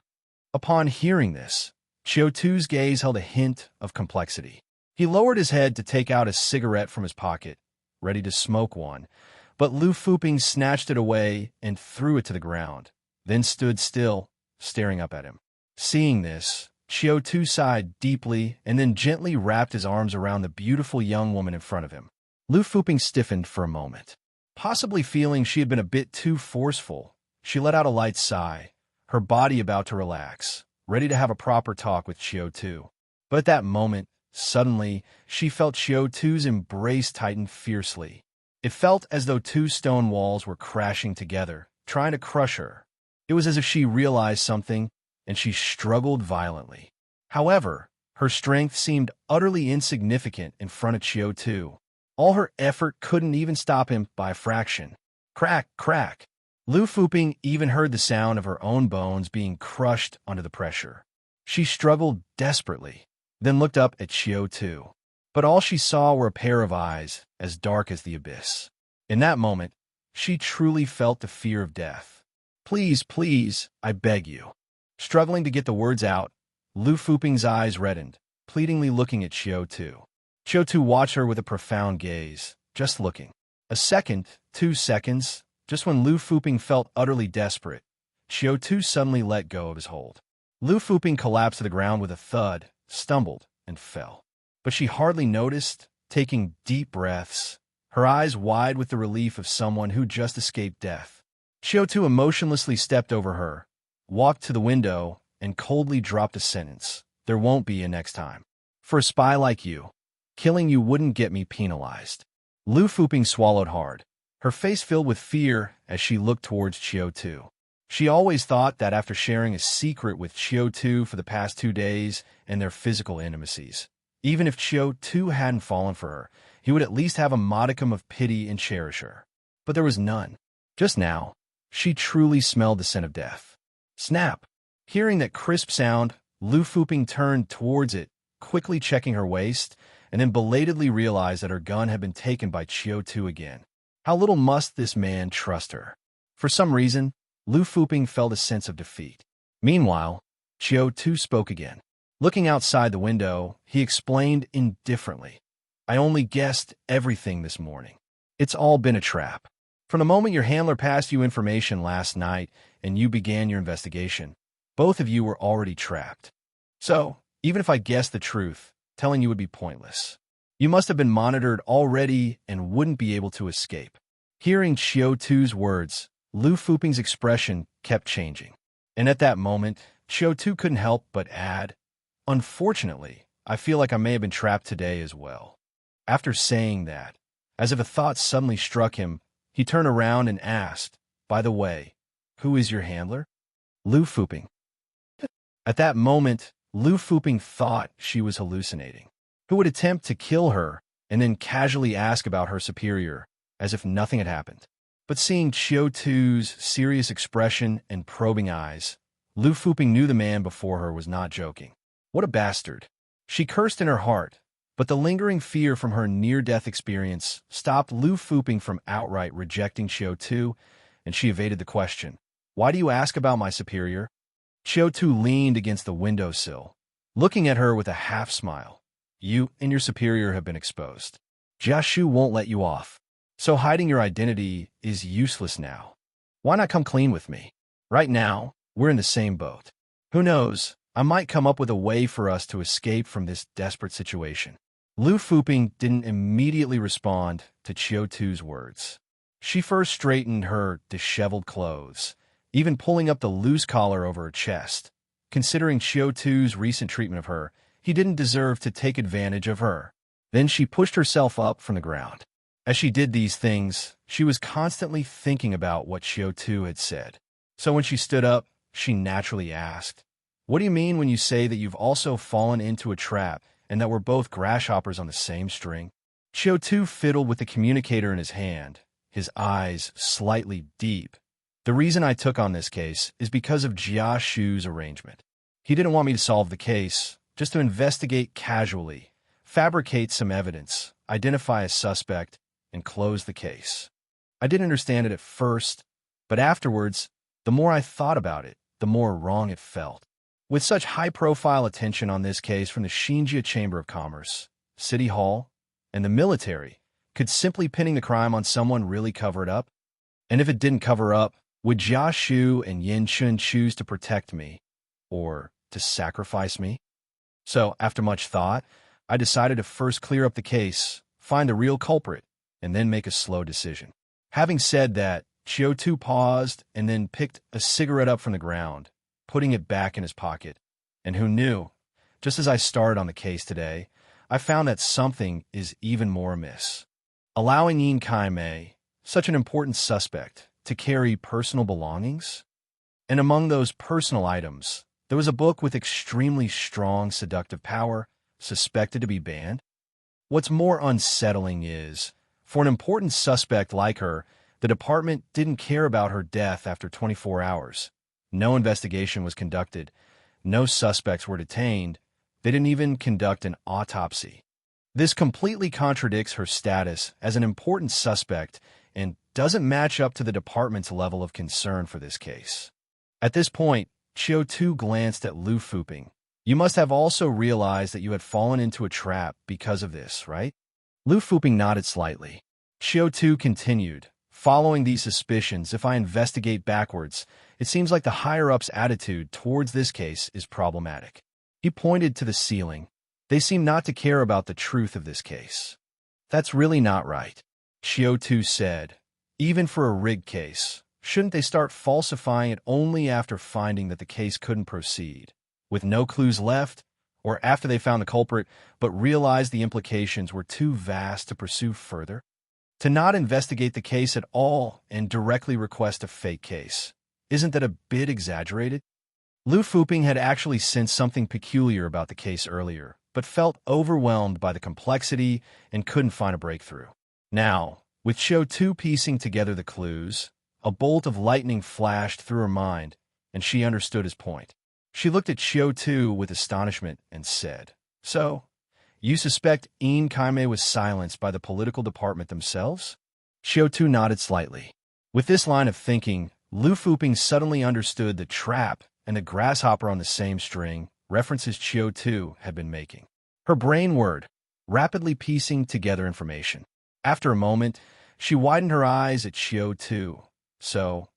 Upon hearing this, Qiu Tu's gaze held a hint of complexity. He lowered his head to take out a cigarette from his pocket, ready to smoke one, but Lu Fuping snatched it away and threw it to the ground, then stood still, staring up at him. Seeing this, Qiu Tu sighed deeply and then gently wrapped his arms around the beautiful young woman in front of him. Lu Fuping stiffened for a moment. Possibly feeling she had been a bit too forceful, she let out a light sigh, her body about to relax, ready to have a proper talk with Qiu Tu. But at that moment, suddenly, she felt Qiu Tu's embrace tighten fiercely. It felt as though two stone walls were crashing together, trying to crush her. It was as if she realized something, and she struggled violently. However, her strength seemed utterly insignificant in front of Qiu Tu. All her effort couldn't even stop him by a fraction. Crack, crack. Lu Fuping even heard the sound of her own bones being crushed under the pressure. She struggled desperately, then looked up at Qiu Tu. But all she saw were a pair of eyes as dark as the abyss. In that moment, she truly felt the fear of death. Please, please, I beg you. Struggling to get the words out, Lu Fuping's eyes reddened, pleadingly looking at Qiu Tu. Qiu Tu watched her with a profound gaze, just looking. A second, 2 seconds, just when Lu Fuping felt utterly desperate, Qiu Tu suddenly let go of his hold. Lu Fuping collapsed to the ground with a thud, stumbled, and fell. But she hardly noticed, taking deep breaths, her eyes wide with the relief of someone who just escaped death. Qiu Tu emotionlessly stepped over her, walked to the window, and coldly dropped a sentence. There won't be a next time. For a spy like you, killing you wouldn't get me penalized. Lu Fuping swallowed hard, her face filled with fear as she looked towards Qiu Tu. She always thought that after sharing a secret with Qiu Tu for the past 2 days and their physical intimacies, even if Qiu Tu hadn't fallen for her, he would at least have a modicum of pity and cherish her. But there was none. Just now, she truly smelled the scent of death. Snap! Hearing that crisp sound, Lu Fuping turned towards it, quickly checking her waist, and then belatedly realized that her gun had been taken by Qiu Tu again. How little must this man trust her? For some reason, Lu Fuping felt a sense of defeat. Meanwhile, Qiu Tu spoke again. Looking outside the window, he explained indifferently. I only guessed everything this morning. It's all been a trap. From the moment your handler passed you information last night and you began your investigation, both of you were already trapped. So, even if I guessed the truth, telling you would be pointless. You must have been monitored already and wouldn't be able to escape. Hearing Qiu Tu's words, Lu Fuping's expression kept changing. And at that moment, Qiu Tu couldn't help but add, Unfortunately, I feel like I may have been trapped today as well. After saying that, as if a thought suddenly struck him, he turned around and asked, By the way, who is your handler? Lu Fuping. At that moment, Lu Fuping thought she was hallucinating. Who would attempt to kill her and then casually ask about her superior, as if nothing had happened? But seeing Qiu Tu's serious expression and probing eyes, Lu Fuping knew the man before her was not joking. What a bastard. She cursed in her heart, but the lingering fear from her near-death experience stopped Lu Fuping from outright rejecting Qiu Tu, and she evaded the question. Why do you ask about my superior? Qiu Tu leaned against the windowsill, looking at her with a half-smile. You and your superior have been exposed. Jiashu won't let you off. So hiding your identity is useless now. Why not come clean with me? Right now, we're in the same boat. Who knows, I might come up with a way for us to escape from this desperate situation. Lu Fuping didn't immediately respond to Qiu Tu's words. She first straightened her disheveled clothes, even pulling up the loose collar over her chest. Considering Qiu Tu's recent treatment of her, he didn't deserve to take advantage of her. Then she pushed herself up from the ground. As she did these things, she was constantly thinking about what Qiu Tu had said. So when she stood up, she naturally asked, What do you mean when you say that you've also fallen into a trap and that we're both grasshoppers on the same string? Qiu Tu fiddled with the communicator in his hand, his eyes slightly deep. The reason I took on this case is because of Jia Shu's arrangement. He didn't want me to solve the case, just to investigate casually, fabricate some evidence, identify a suspect, and close the case. I didn't understand it at first, but afterwards, the more I thought about it, the more wrong it felt. With such high-profile attention on this case from the Xinjia Chamber of Commerce, City Hall, and the military, could simply pinning the crime on someone really cover it up? And if it didn't cover up, would Jia Shu and Yin Chun choose to protect me, or to sacrifice me? So, after much thought, I decided to first clear up the case, find the real culprit, and then make a slow decision. Having said that, Qiu Tu paused and then picked a cigarette up from the ground, putting it back in his pocket. And who knew? Just as I started on the case today, I found that something is even more amiss. Allowing Yin Kai-mei, such an important suspect, to carry personal belongings? And among those personal items, there was a book with extremely strong seductive power, suspected to be banned. What's more unsettling is, for an important suspect like her, the department didn't care about her death after 24 hours. No investigation was conducted. No suspects were detained. They didn't even conduct an autopsy. This completely contradicts her status as an important suspect and doesn't match up to the department's level of concern for this case. At this point, Qiu Tu glanced at Lu Fuping. You must have also realized that you had fallen into a trap because of this, right? Lu Fuping nodded slightly. Qiu Tu continued, following these suspicions, if I investigate backwards, it seems like the higher-ups' attitude towards this case is problematic. He pointed to the ceiling. They seem not to care about the truth of this case. That's really not right, Qiu Tu said. Even for a rigged case, shouldn't they start falsifying it only after finding that the case couldn't proceed, with no clues left, or after they found the culprit but realized the implications were too vast to pursue further? To not investigate the case at all and directly request a fake case, isn't that a bit exaggerated? Lu Fuping had actually sensed something peculiar about the case earlier, but felt overwhelmed by the complexity and couldn't find a breakthrough. Now, with Qiu Tu piecing together the clues, a bolt of lightning flashed through her mind, and she understood his point. She looked at Qiu Tu with astonishment and said, So, you suspect Yin Kaimei was silenced by the political department themselves? Qiu Tu nodded slightly. With this line of thinking, Lu Fuping suddenly understood the trap and the grasshopper on the same string references Qiu Tu had been making. Her brain whirred, rapidly piecing together information. After a moment, she widened her eyes at Qiu Tu. So,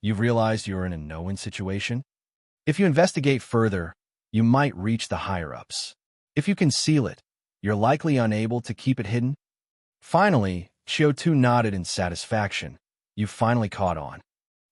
you've realized you're in a no-win situation? If you investigate further, you might reach the higher-ups. If you conceal it, you're likely unable to keep it hidden. Finally, Qiu Tu nodded in satisfaction. You finally caught on.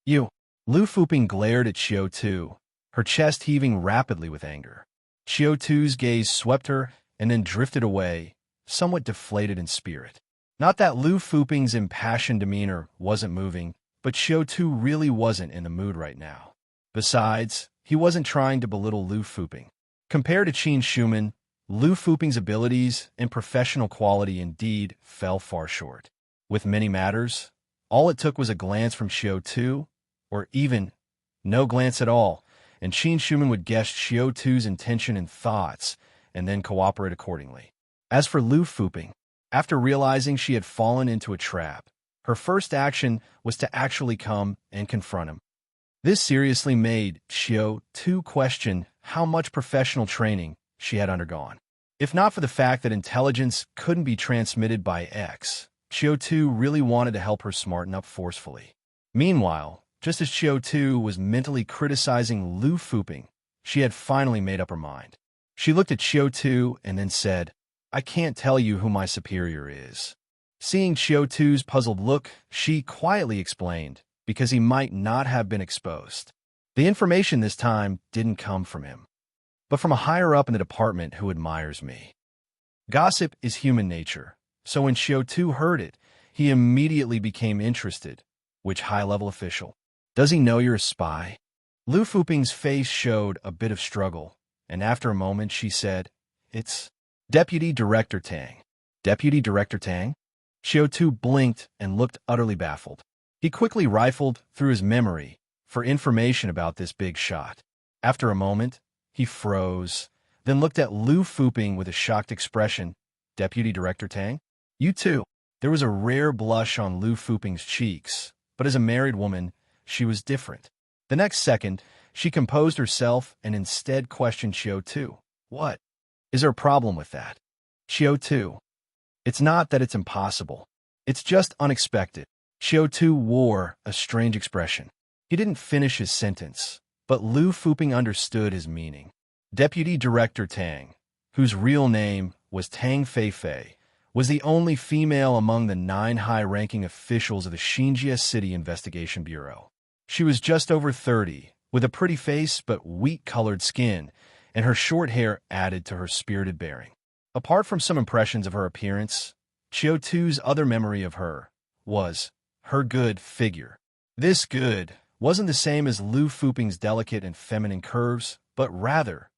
You. Lu Fuping glared at Qiu Tu, her chest heaving rapidly with anger. Qiu Tu's gaze swept her and then drifted away, somewhat deflated in spirit. Not that Lu Fuping's impassioned demeanor wasn't moving, but Qiu Tu really wasn't in the mood right now. Besides, he wasn't trying to belittle Lu Fuping. Compared to Qin Schumann, Lu Fuping's abilities and professional quality indeed fell far short. With many matters, all it took was a glance from Qiu Tu, or even no glance at all, and Qin Schumann would guess Qiu Tu's intention and thoughts, and then cooperate accordingly. As for Lu Fuping, after realizing she had fallen into a trap, her first action was to actually come and confront him. This seriously made Qiu Tu question how much professional training she had undergone. If not for the fact that intelligence couldn't be transmitted by X, Qiu Tu really wanted to help her smarten up forcefully. Meanwhile, just as Qiu Tu was mentally criticizing Lu Fuping, she had finally made up her mind. She looked at Qiu Tu and then said, I can't tell you who my superior is. Seeing Qiu Tu's puzzled look, she quietly explained, because he might not have been exposed. The information this time didn't come from him, but from a higher-up in the department who admires me. Gossip is human nature, so when Qiu Tu heard it, he immediately became interested. Which high-level official? Does he know you're a spy? Lu Fuping's face showed a bit of struggle, and after a moment she said, It's Deputy Director Tang. Deputy Director Tang? Qiu Tu blinked and looked utterly baffled. He quickly rifled through his memory for information about this big shot. After a moment, he froze, then looked at Lu Fuping with a shocked expression. Deputy Director Tang? You too. There was a rare blush on Lu Fuping's cheeks, but as a married woman, she was different. The next second, she composed herself and instead questioned Qiu Tu. What? Is there a problem with that? Qiu Tu. It's not that it's impossible. It's just unexpected. Qiu Tu wore a strange expression. He didn't finish his sentence, but Lu Fuping understood his meaning. Deputy Director Tang, whose real name was Tang Feifei, was the only female among the 9 high-ranking officials of the Xinjie City Investigation Bureau. She was just over 30, with a pretty face but wheat-colored skin, and her short hair added to her spirited bearing. Apart from some impressions of her appearance, Qiu Tu's other memory of her was her good figure. This good wasn't the same as Lu Fuping's delicate and feminine curves, but rather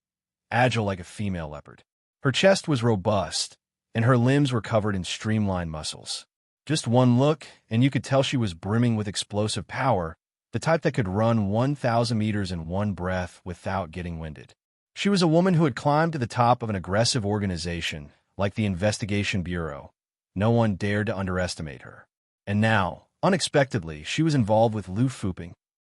agile like a female leopard. Her chest was robust, and her limbs were covered in streamlined muscles. Just one look, and you could tell she was brimming with explosive power, the type that could run 1,000 meters in one breath without getting winded. She was a woman who had climbed to the top of an aggressive organization, like the Investigation Bureau. No one dared to underestimate her. And now, Unexpectedly, she was involved with Lu Fuping.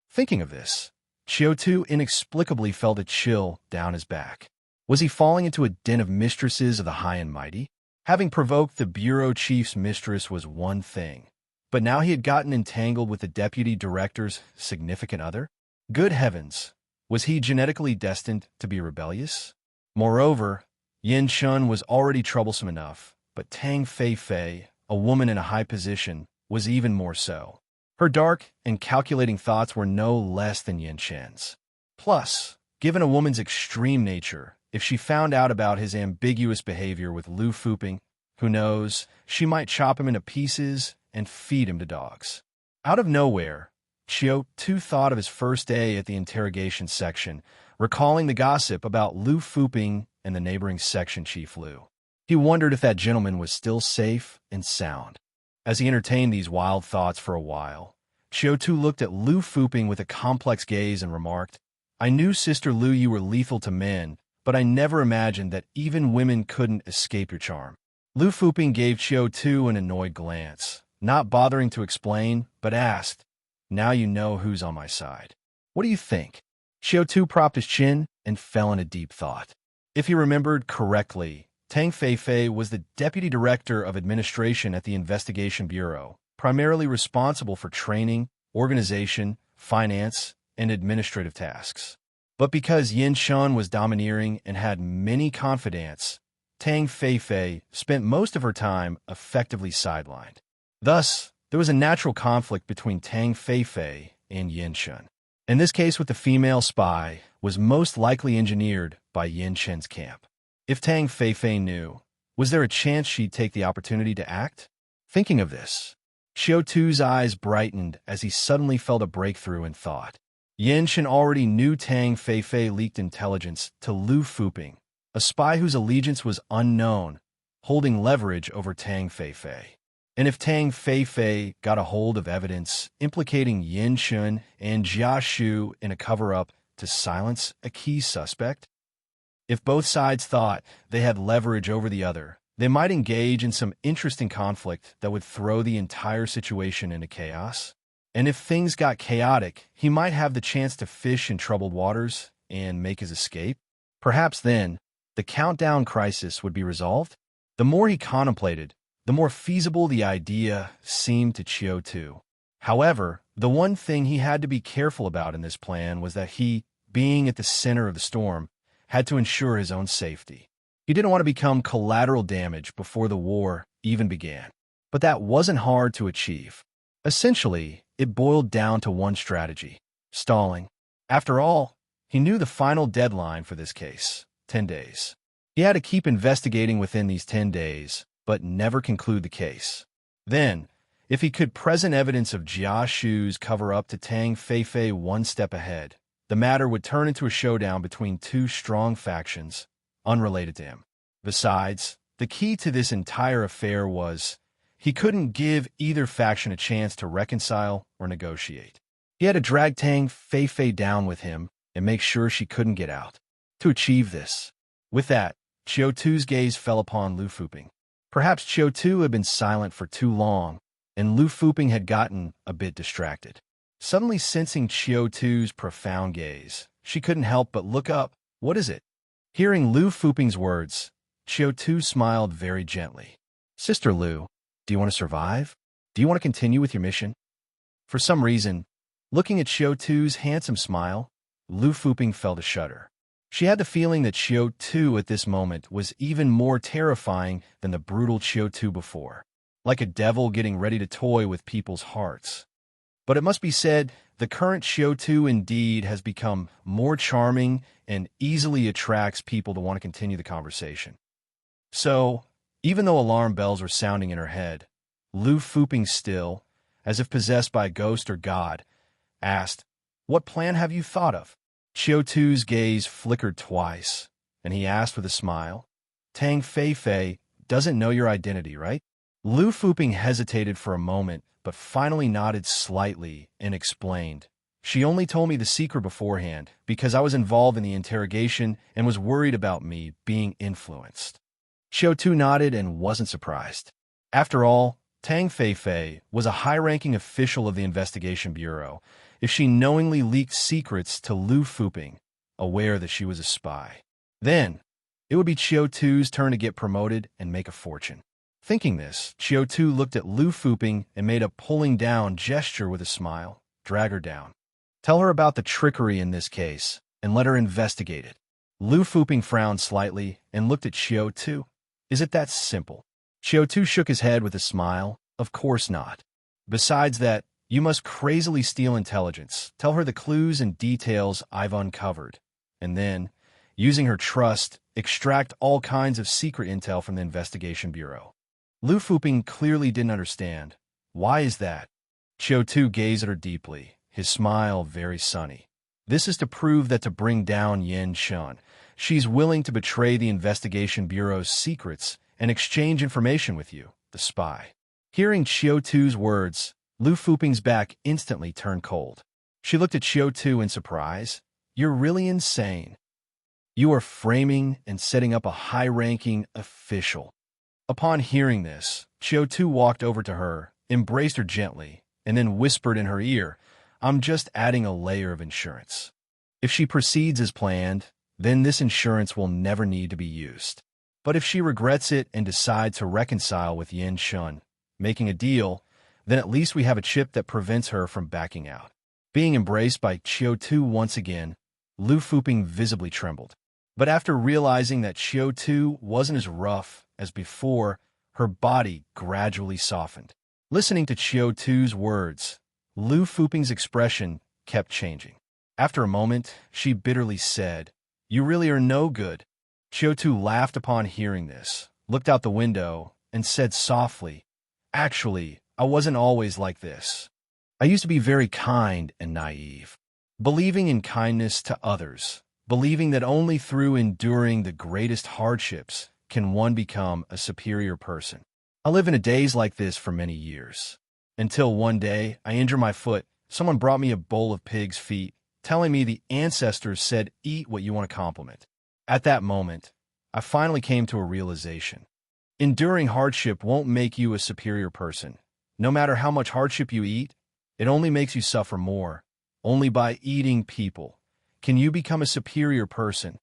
Thinking of this, Qiu Tu inexplicably felt a chill down his back. Was he falling into a den of mistresses of the high and mighty? Having provoked the bureau chief's mistress was one thing, but now he had gotten entangled with the deputy director's significant other? Good heavens, was he genetically destined to be rebellious? Moreover, Yin Shun was already troublesome enough, but Tang Fei, a woman in a high position, was even more so. Her dark and calculating thoughts were no less than Yin Shen's. Plus, given a woman's extreme nature, if she found out about his ambiguous behavior with Lu Fuping, who knows, she might chop him into pieces and feed him to dogs. Out of nowhere, Qiu Tu thought of his first day at the interrogation section, recalling the gossip about Lu Fuping and the neighboring section chief Lu. He wondered if that gentleman was still safe and sound. As he entertained these wild thoughts for a while, Qiu Tu looked at Lu Fuping with a complex gaze and remarked, "I knew, Sister Lu, you were lethal to men, but I never imagined that even women couldn't escape your charm." Lu Fuping gave Qiu Tu an annoyed glance, not bothering to explain, but asked, "Now you know who's on my side. What do you think?" Qiu Tu propped his chin and fell in a deep thought. If he remembered correctly, Tang Fei was the deputy director of administration at the Investigation Bureau, primarily responsible for training, organization, finance, and administrative tasks. But because Yin Shun was domineering and had many confidants, Tang Fei spent most of her time effectively sidelined. Thus, there was a natural conflict between Tang Fei and Yin Shun. In this case, with the female spy, was most likely engineered by Yin Shen's camp. If Tang Fei knew, was there a chance she'd take the opportunity to act? Thinking of this, Qiu Tu's eyes brightened as he suddenly felt a breakthrough in thought. Yin Shen already knew Tang Fei leaked intelligence to Lu Fuping, a spy whose allegiance was unknown, holding leverage over Tang Fei. And if Tang Fei got a hold of evidence implicating Yin Shun and Jia Shu in a cover-up to silence a key suspect, if both sides thought they had leverage over the other, they might engage in some interesting conflict that would throw the entire situation into chaos. And if things got chaotic, he might have the chance to fish in troubled waters and make his escape. Perhaps then, the countdown crisis would be resolved. The more he contemplated, the more feasible the idea seemed to Qiu Tu. However, the one thing he had to be careful about in this plan was that he, being at the center of the storm, had to ensure his own safety. He didn't want to become collateral damage before the war even began. But that wasn't hard to achieve. Essentially, it boiled down to one strategy: stalling. After all, he knew the final deadline for this case, 10 days. He had to keep investigating within these 10 days, but never conclude the case. Then, if he could present evidence of Jia Shu's cover-up to Tang Fei one step ahead, the matter would turn into a showdown between two strong factions, unrelated to him. Besides, the key to this entire affair was he couldn't give either faction a chance to reconcile or negotiate. He had to drag Tang Fei down with him and make sure she couldn't get out. To achieve this, with that, Qiu Tu's gaze fell upon Lu Fuping. Perhaps Qiu Tu had been silent for too long, and Lu Fuping had gotten a bit distracted. Suddenly sensing Qiu Tu's profound gaze, she couldn't help but look up. "What is it?" Hearing Lu Fuping's words, Qiu Tu smiled very gently. "Sister Lu, do you want to survive? Do you want to continue with your mission?" For some reason, looking at Qiu Tu's handsome smile, Lu Fuping felt a shudder. She had the feeling that Qiu Tu at this moment was even more terrifying than the brutal Qiu Tu before, like a devil getting ready to toy with people's hearts. But it must be said, the current Qiu Tu indeed has become more charming and easily attracts people to want to continue the conversation. So, even though alarm bells were sounding in her head, Lu Fuping still, as if possessed by a ghost or god, asked, "What plan have you thought of?" Qiu Tu's gaze flickered twice, and he asked with a smile, "Tang Fei doesn't know your identity, right?" Lu Fuping hesitated for a moment, but finally nodded slightly and explained, "She only told me the secret beforehand because I was involved in the interrogation and was worried about me being influenced." Qiu Tu nodded and wasn't surprised. After all, Tang Feifei was a high-ranking official of the Investigation Bureau if she knowingly leaked secrets to Lu Fuping, aware that she was a spy. Then, it would be Qiu Tu's turn to get promoted and make a fortune. Thinking this, Qiu Tu looked at Lu Fuping and made a pulling down gesture with a smile. Drag her down. Tell her about the trickery in this case, and let her investigate it. Lu Fuping frowned slightly and looked at Qiu Tu. Is it that simple? Qiu Tu shook his head with a smile. Of course not. Besides that, you must crazily steal intelligence. Tell her the clues and details I've uncovered. And then, using her trust, extract all kinds of secret intel from the Investigation Bureau. Lu Fuping clearly didn't understand. Why is that? Qiu Tu gazed at her deeply, his smile very sunny. This is to prove that to bring down Yin Shun, she's willing to betray the Investigation Bureau's secrets and exchange information with you, the spy. Hearing Qiu Tu's words, Lu Fuping's back instantly turned cold. She looked at Qiu Tu in surprise. You're really insane. You are framing and setting up a high-ranking official. Upon hearing this, Qiu Tu walked over to her, embraced her gently, and then whispered in her ear, I'm just adding a layer of insurance. If she proceeds as planned, then this insurance will never need to be used. But if she regrets it and decides to reconcile with Yin Shun, making a deal, then at least we have a chip that prevents her from backing out. Being embraced by Qiu Tu once again, Lu Fuping visibly trembled. But after realizing that Qiu Tu wasn't as rough as before, her body gradually softened. Listening to Qiu Tu's words, Lu Fuping's expression kept changing. After a moment, she bitterly said, You really are no good. Qiu Tu laughed upon hearing this, looked out the window, and said softly, Actually, I wasn't always like this. I used to be very kind and naive, believing in kindness to others, believing that only through enduring the greatest hardships can one become a superior person. I lived in a daze like this for many years, until one day I injured my foot. Someone brought me a bowl of pig's feet, telling me the ancestors said, Eat what you want to compliment. At that moment, I finally came to a realization. Enduring hardship won't make you a superior person. No matter how much hardship you eat, it only makes you suffer more. Only by eating people can you become a superior person.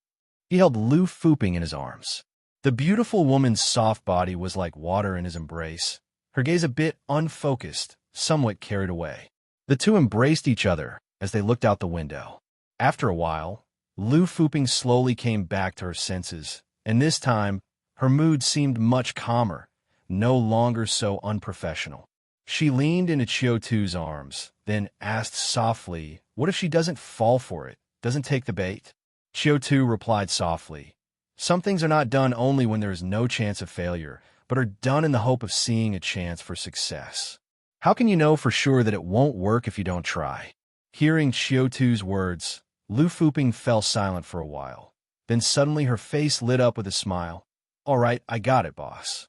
He held Lu Fuping in his arms. The beautiful woman's soft body was like water in his embrace, her gaze a bit unfocused, somewhat carried away. The two embraced each other as they looked out the window. After a while, Lu Fuping slowly came back to her senses, and this time, her mood seemed much calmer, no longer so unprofessional. She leaned into Qiu Tu's arms, then asked softly, What if she doesn't fall for it, doesn't take the bait? Qiu Tu replied softly, Some things are not done only when there is no chance of failure, but are done in the hope of seeing a chance for success. How can you know for sure that it won't work if you don't try? Hearing Qiu Tu's words, Lu Fuping fell silent for a while. Then suddenly her face lit up with a smile. All right, I got it, boss.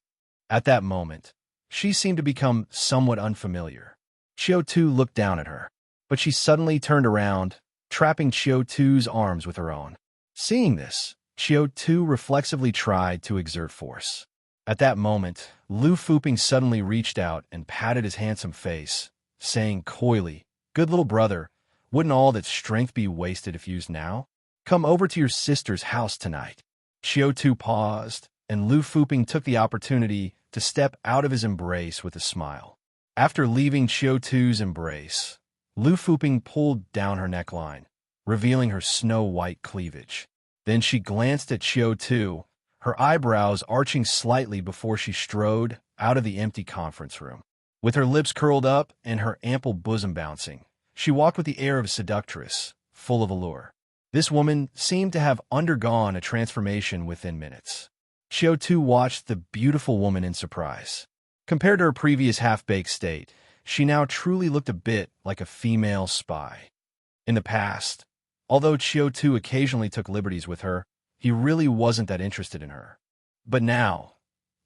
At that moment, she seemed to become somewhat unfamiliar. Qiu Tu looked down at her, but she suddenly turned around, trapping Qiu Tu's arms with her own. Seeing this, Qiu Tu reflexively tried to exert force. At that moment, Lu Fuping suddenly reached out and patted his handsome face, saying coyly, Good little brother, wouldn't all that strength be wasted if used now? Come over to your sister's house tonight. Qiu Tu paused, and Lu Fuping took the opportunity to step out of his embrace with a smile. After leaving Qiu Tu's embrace, Lu Fuping pulled down her neckline, revealing her snow-white cleavage. Then she glanced at Qiu Tu, her eyebrows arching slightly before she strode out of the empty conference room. With her lips curled up and her ample bosom bouncing, she walked with the air of a seductress, full of allure. This woman seemed to have undergone a transformation within minutes. Qiu Tu watched the beautiful woman in surprise. Compared to her previous half-baked state, she now truly looked a bit like a female spy. In the past, although Qiu Tu occasionally took liberties with her, he really wasn't that interested in her. But now,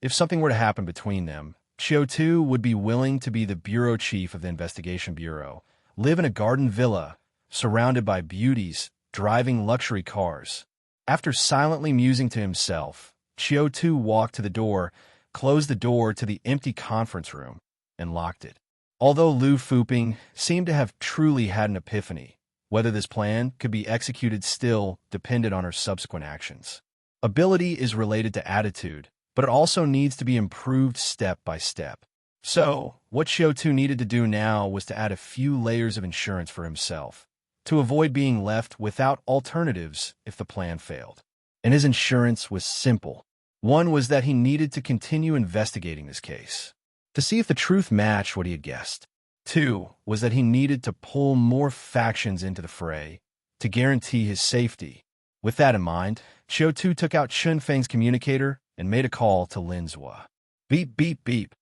if something were to happen between them, Qiu Tu would be willing to be the bureau chief of the Investigation Bureau, live in a garden villa, surrounded by beauties, driving luxury cars. After silently musing to himself, Qiu Tu walked to the door, closed the door to the empty conference room, and locked it. Although Lu Fuping seemed to have truly had an epiphany, whether this plan could be executed still depended on her subsequent actions. Ability is related to attitude, but it also needs to be improved step by step. So, what Qiu Tu needed to do now was to add a few layers of insurance for himself, to avoid being left without alternatives if the plan failed. And his insurance was simple. One was that he needed to continue investigating this case, to see if the truth matched what he had guessed. Two was that he needed to pull more factions into the fray, to guarantee his safety. With that in mind, Qiu Tu took out Chunfeng's communicator and made a call to Lin Zhua. Beep, beep, beep.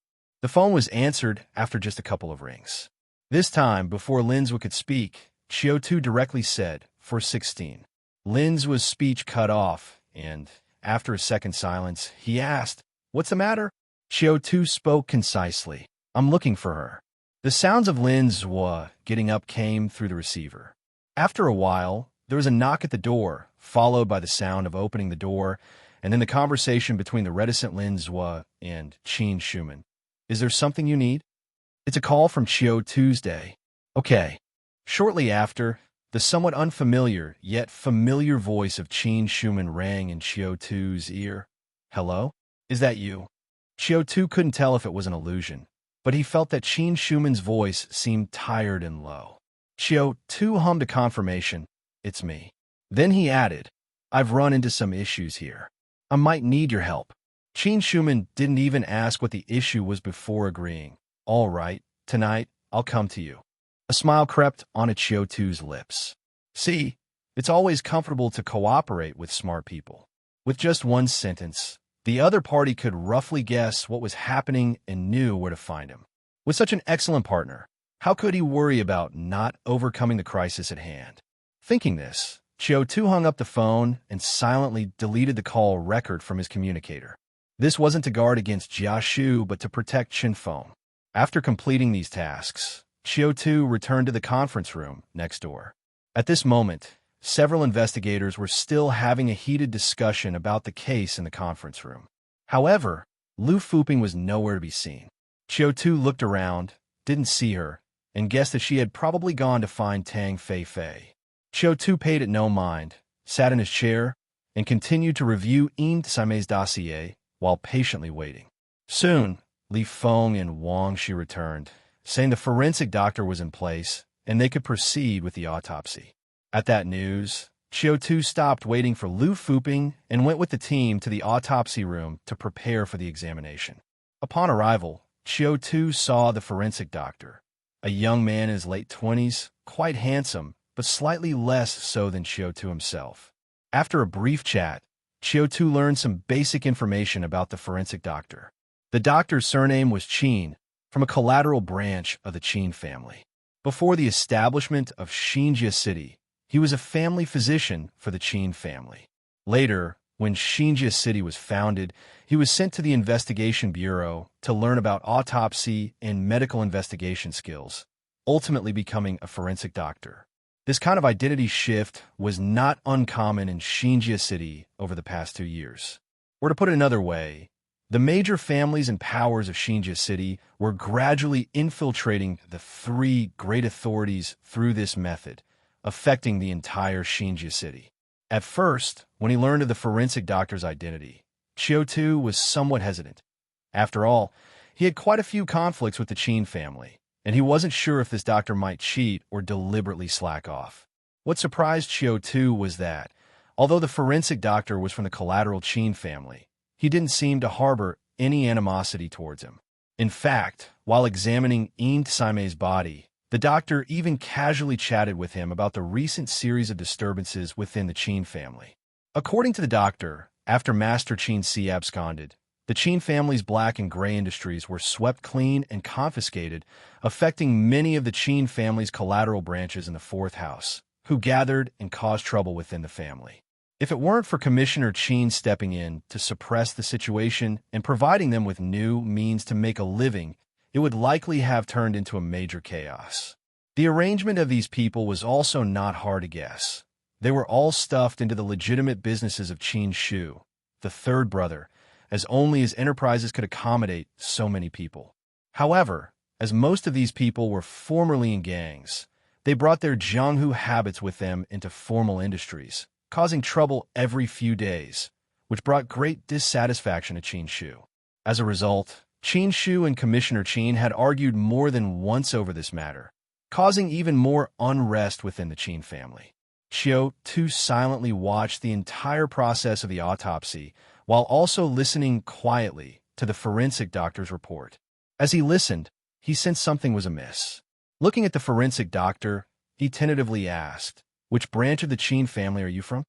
The phone was answered after just a couple of rings. This time, before Lin Zhua could speak, Qiu Tu directly said, "For 16. Lin Zhua's speech cut off, and, after a second silence, he asked, "What's the matter?" Qiu Tu spoke concisely. "I'm looking for her." The sounds of Lin Zhua getting up came through the receiver. After a while, there was a knock at the door, followed by the sound of opening the door, and then the conversation between the reticent Lin Zhua and Qin Shuman. "Is there something you need?" "It's a call from Qiu Tuesday." "Okay." Shortly after, the somewhat unfamiliar yet familiar voice of Qin Shuman rang in Qiu Tu's ear. "Hello? Is that you?" Qiu Tu couldn't tell if it was an illusion, but he felt that Qin Shuman's voice seemed tired and low. Qiu Tu hummed a confirmation, "It's me." Then he added, "I've run into some issues here. I might need your help." Qin Shuman didn't even ask what the issue was before agreeing. "All right, tonight, I'll come to you." A smile crept onto Qiu Tu's lips. "See, it's always comfortable to cooperate with smart people." With just one sentence, the other party could roughly guess what was happening and knew where to find him. With such an excellent partner, how could he worry about not overcoming the crisis at hand? Thinking this, Qiu Tu hung up the phone and silently deleted the call record from his communicator. This wasn't to guard against Jia Shu, but to protect Qinfeng. After completing these tasks, Qiu Tu returned to the conference room next door. At this moment, several investigators were still having a heated discussion about the case in the conference room. However, Lu Fuping was nowhere to be seen. Qiu Tu looked around, didn't see her, and guessed that she had probably gone to find Tang Fei. Qiu Tu paid it no mind, sat in his chair, and continued to review Yin Saime's dossier while patiently waiting. Soon, Li Feng and Wang Shi returned, saying the forensic doctor was in place and they could proceed with the autopsy. At that news, Qiu Tu stopped waiting for Lu Fuping and went with the team to the autopsy room to prepare for the examination. Upon arrival, Qiu Tu saw the forensic doctor, a young man in his late 20s, quite handsome, but slightly less so than Qiu Tu himself. After a brief chat, Qiu Tu learned some basic information about the forensic doctor. The doctor's surname was Qin, from a collateral branch of the Qin family. Before the establishment of Xinjia City, he was a family physician for the Qin family. Later, when Xinjia City was founded, he was sent to the Investigation Bureau to learn about autopsy and medical investigation skills, ultimately becoming a forensic doctor. This kind of identity shift was not uncommon in Xinjia City over the past 2 years. Or to put it another way, the major families and powers of Xinjia City were gradually infiltrating the 3 great authorities through this method, affecting the entire Xinjia City. At first, when he learned of the forensic doctor's identity, Qiu Tu was somewhat hesitant. After all, he had quite a few conflicts with the Qin family, and he wasn't sure if this doctor might cheat or deliberately slack off. What surprised Qiu Tu was that, although the forensic doctor was from the collateral Qin family, he didn't seem to harbor any animosity towards him. In fact, while examining Yin Saime's body, the doctor even casually chatted with him about the recent series of disturbances within the Qin family. According to the doctor, after Master Qin Si absconded, the Qin family's black and gray industries were swept clean and confiscated, affecting many of the Qin family's collateral branches in the 4th house, who gathered and caused trouble within the family. If it weren't for Commissioner Qin stepping in to suppress the situation and providing them with new means to make a living, it would likely have turned into a major chaos. The arrangement of these people was also not hard to guess. They were all stuffed into the legitimate businesses of Qin Shu, the 3rd brother, as only his enterprises could accommodate so many people. However, as most of these people were formerly in gangs. They brought their Jianghu habits with them into formal industries, causing trouble every few days, which brought great dissatisfaction to Qiu Tu. As a result, Qiu Tu and Commissioner Qiu had argued more than once over this matter, causing even more unrest within the Qiu family. Qiu Tu silently watched the entire process of the autopsy while also listening quietly to the forensic doctor's report. As he listened, he sensed something was amiss. Looking at the forensic doctor, he tentatively asked, "Which branch of the Qiu family are you from?"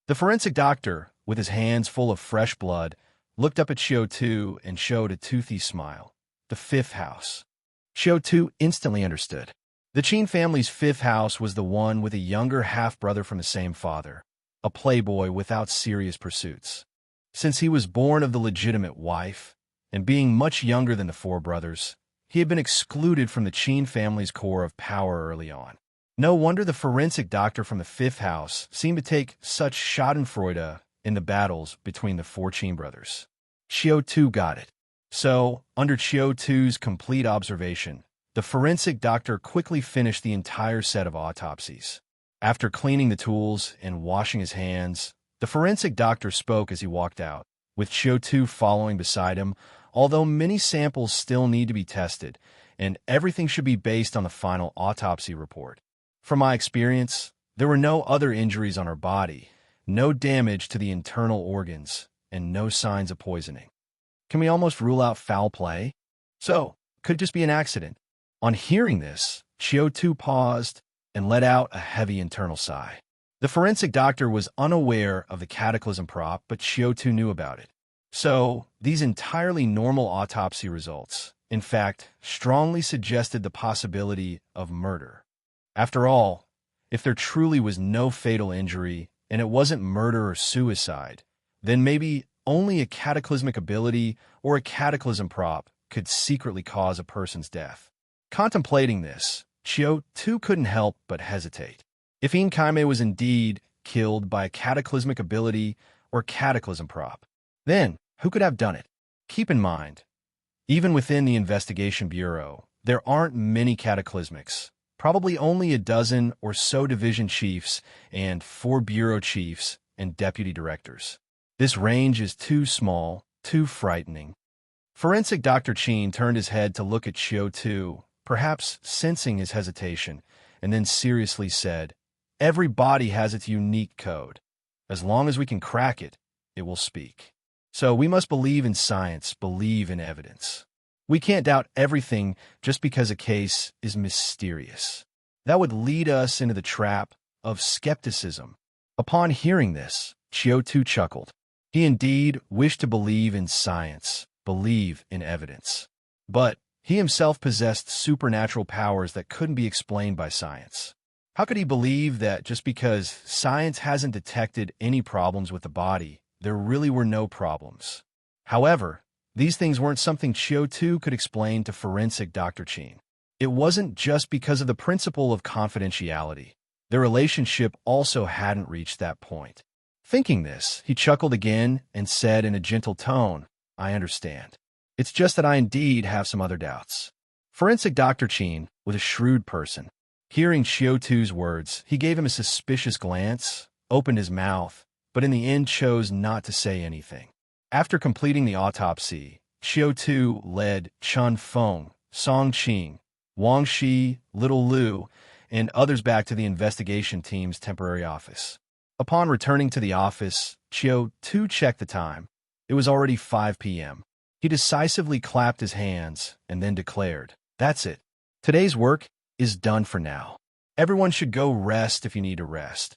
The forensic doctor, with his hands full of fresh blood, looked up at Qiu Tu and showed a toothy smile. "The fifth house." Qiu Tu instantly understood. The Qiu family's fifth house was the one with a younger half-brother from the same father, a playboy without serious pursuits. Since he was born of the legitimate wife, and being much younger than the four brothers, he had been excluded from the Qiu family's core of power early on. No wonder the forensic doctor from the fifth house seemed to take such schadenfreude in the battles between the four Qiu brothers. Qiu Tu got it. So, under Qiu Tu's complete observation, the forensic doctor quickly finished the entire set of autopsies. After cleaning the tools and washing his hands, the forensic doctor spoke as he walked out, with Qiu Tu following beside him, although many samples still need to be tested, and everything should be based on the final autopsy report. From my experience, there were no other injuries on her body, no damage to the internal organs, and no signs of poisoning. Can we almost rule out foul play? So, could it just be an accident? On hearing this, Qiu Tu paused and let out a heavy internal sigh. The forensic doctor was unaware of the cataclysm prop, but Qiu Tu knew about it. So, these entirely normal autopsy results, in fact, strongly suggested the possibility of murder. After all, if there truly was no fatal injury, and it wasn't murder or suicide, then maybe only a cataclysmic ability or a cataclysm prop could secretly cause a person's death. Contemplating this, Qiu Tu couldn't help but hesitate. If Ian Kaime was indeed killed by a cataclysmic ability or cataclysm prop, then who could have done it? Keep in mind, even within the Investigation Bureau, there aren't many cataclysmics, probably only a dozen or so division chiefs and 4 bureau chiefs and deputy directors. This range is too small, too frightening. Forensic Dr. Qiu turned his head to look at Qiu Tu, perhaps sensing his hesitation, and then seriously said, "Every body has its unique code. As long as we can crack it, it will speak. So we must believe in science, believe in evidence. We can't doubt everything just because a case is mysterious. That would lead us into the trap of skepticism." Upon hearing this, Qiu Tu chuckled. He indeed wished to believe in science, believe in evidence. But he himself possessed supernatural powers that couldn't be explained by science. How could he believe that just because science hasn't detected any problems with the body, there really were no problems? However, these things weren't something Qiu Tu could explain to forensic Dr. Qiu. It wasn't just because of the principle of confidentiality. Their relationship also hadn't reached that point. Thinking this, he chuckled again and said in a gentle tone, "I understand. It's just that I indeed have some other doubts." Forensic Dr. Qiu was a shrewd person. Hearing Qiu Tu's words, he gave him a suspicious glance, opened his mouth, but in the end chose not to say anything. After completing the autopsy, Qiu Tu led Chun Feng, Song Qing, Wang Shi, Little Lu, and others back to the investigation team's temporary office. Upon returning to the office, Qiu Tu checked the time. It was already 5 p.m. He decisively clapped his hands and then declared, "That's it. Today's work is done for now. Everyone should go rest if you need to rest.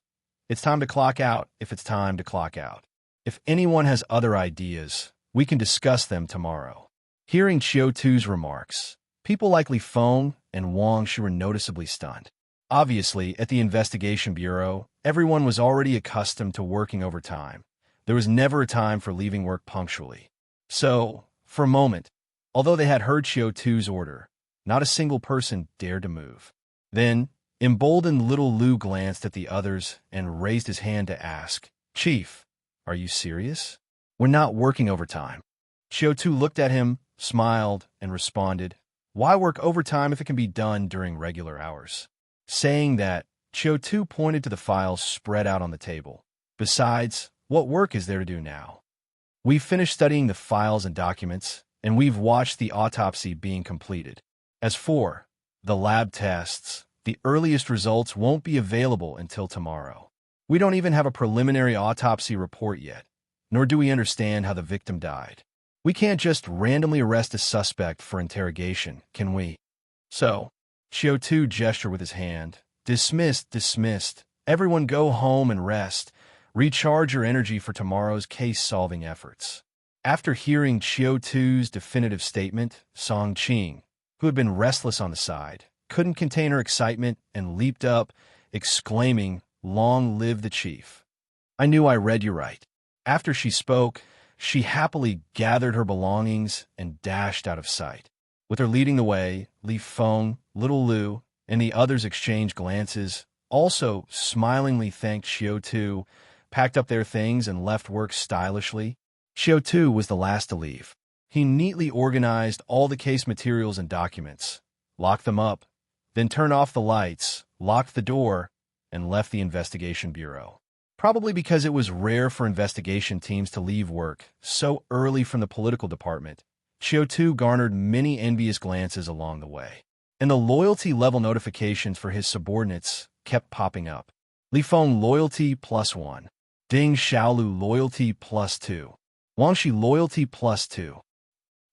It's time to clock out if it's time to clock out. If anyone has other ideas, we can discuss them tomorrow." Hearing Qiu Tu's remarks, people like Li Feng and Wang Shi were noticeably stunned. Obviously, at the Investigation Bureau, everyone was already accustomed to working overtime. There was never a time for leaving work punctually. So, for a moment, although they had heard Qiu Tu's order, not a single person dared to move. Then, emboldened, Little Lu glanced at the others and raised his hand to ask, "Chief, are you serious? We're not working overtime." Qiu Tu looked at him, smiled, and responded, Why work overtime if it can be done during regular hours? Saying that, Qiu Tu pointed to the files spread out on the table. Besides, what work is there to do now? We've finished studying the files and documents, and we've watched the autopsy being completed. As for the lab tests, the earliest results won't be available until tomorrow. We don't even have a preliminary autopsy report yet, nor do we understand how the victim died. We can't just randomly arrest a suspect for interrogation, can we? So, Qiu Tu gestured with his hand. Dismissed, dismissed. Everyone go home and rest. Recharge your energy for tomorrow's case-solving efforts. After hearing Qiu Tu's definitive statement, Song Qing, who had been restless on the side, couldn't contain her excitement and leaped up, exclaiming, "Long live the chief." I knew I read you right. After she spoke, she happily gathered her belongings and dashed out of sight. With her leading the way, Li Feng, Little Lu, and the others exchanged glances, also smilingly thanked Qiu Tu, packed up their things, and left work stylishly. Qiu Tu was the last to leave. He neatly organized all the case materials and documents, locked them up, then turned off the lights, locked the door, and left the investigation bureau. Probably because it was rare for investigation teams to leave work so early from the political department, Qiu Tu garnered many envious glances along the way. And the loyalty level notifications for his subordinates kept popping up. Li Feng loyalty +1. Ding Xiaolu loyalty +2. Wangxi loyalty +2.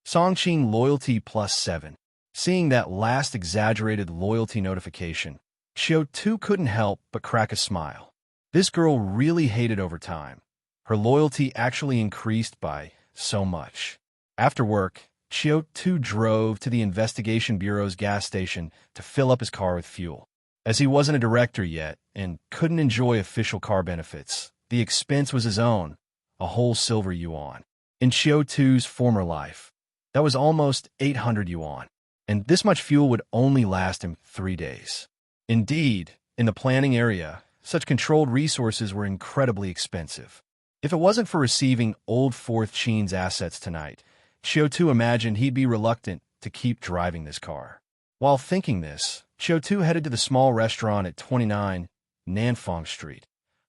Songqing loyalty +7. Seeing that last exaggerated loyalty notification, Qiu Tu couldn't help but crack a smile. This girl really hated overtime. Her loyalty actually increased by so much. After work, Qiu Tu drove to the investigation bureau's gas station to fill up his car with fuel. As he wasn't a director yet and couldn't enjoy official car benefits, the expense was his own, a whole silver yuan. In Qiu Tu's former life, that was almost 800 yuan, and this much fuel would only last him 3 days. Indeed, in the planning area, such controlled resources were incredibly expensive. If it wasn't for receiving old Fourth Qin's assets tonight, Qiu Tu imagined he'd be reluctant to keep driving this car. While thinking this, Qiu Tu headed to the small restaurant at 29 Nanfang Street,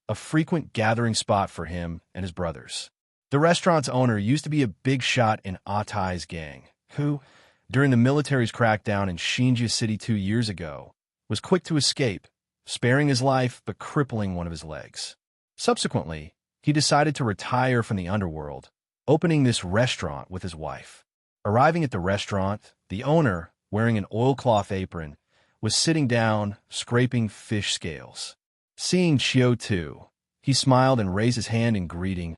a frequent gathering spot for him and his brothers. The restaurant's owner used to be a big shot in Tai's gang, who, during the military's crackdown in Xinjia City 2 years ago, was quick to escape, sparing his life but crippling one of his legs. Subsequently, he decided to retire from the underworld, opening this restaurant with his wife. Arriving at the restaurant, the owner, wearing an oilcloth apron, was sitting down, scraping fish scales. Seeing Qiu Tu, he smiled and raised his hand in greeting.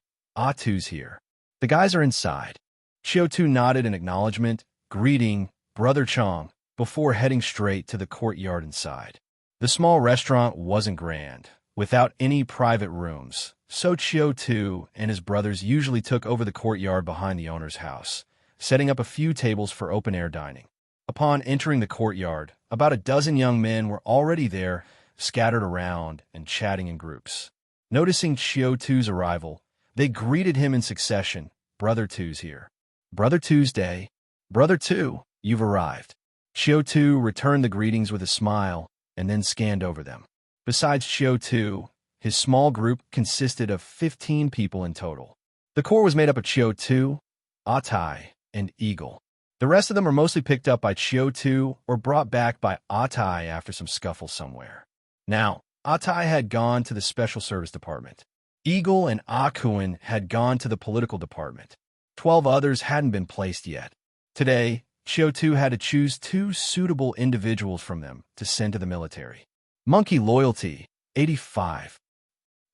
Tu's here. The guys are inside. Qiu Tu nodded in acknowledgement, greeting Brother Chong, before heading straight to the courtyard inside. The small restaurant wasn't grand, without any private rooms, so Qiu Tu and his brothers usually took over the courtyard behind the owner's house, setting up a few tables for open-air dining. Upon entering the courtyard, about a dozen young men were already there, scattered around and chatting in groups. Noticing Qiu Tu's arrival, they greeted him in succession. Brother Tu's here. Brother Tuesday. Brother Tu, you've arrived. Qiu Tu returned the greetings with a smile and then scanned over them. Besides Qiu Tu, his small group consisted of 15 people in total. The core was made up of Qiu Tu, Tai, and Eagle. The rest of them are mostly picked up by Qiu Tu or brought back by Tai after some scuffle somewhere. Now, Tai had gone to the Special Service Department. Eagle and Akuan had gone to the Political Department. 12 others hadn't been placed yet. Today, Qiu Tu had to choose 2 suitable individuals from them to send to the military. Monkey Loyalty, 85.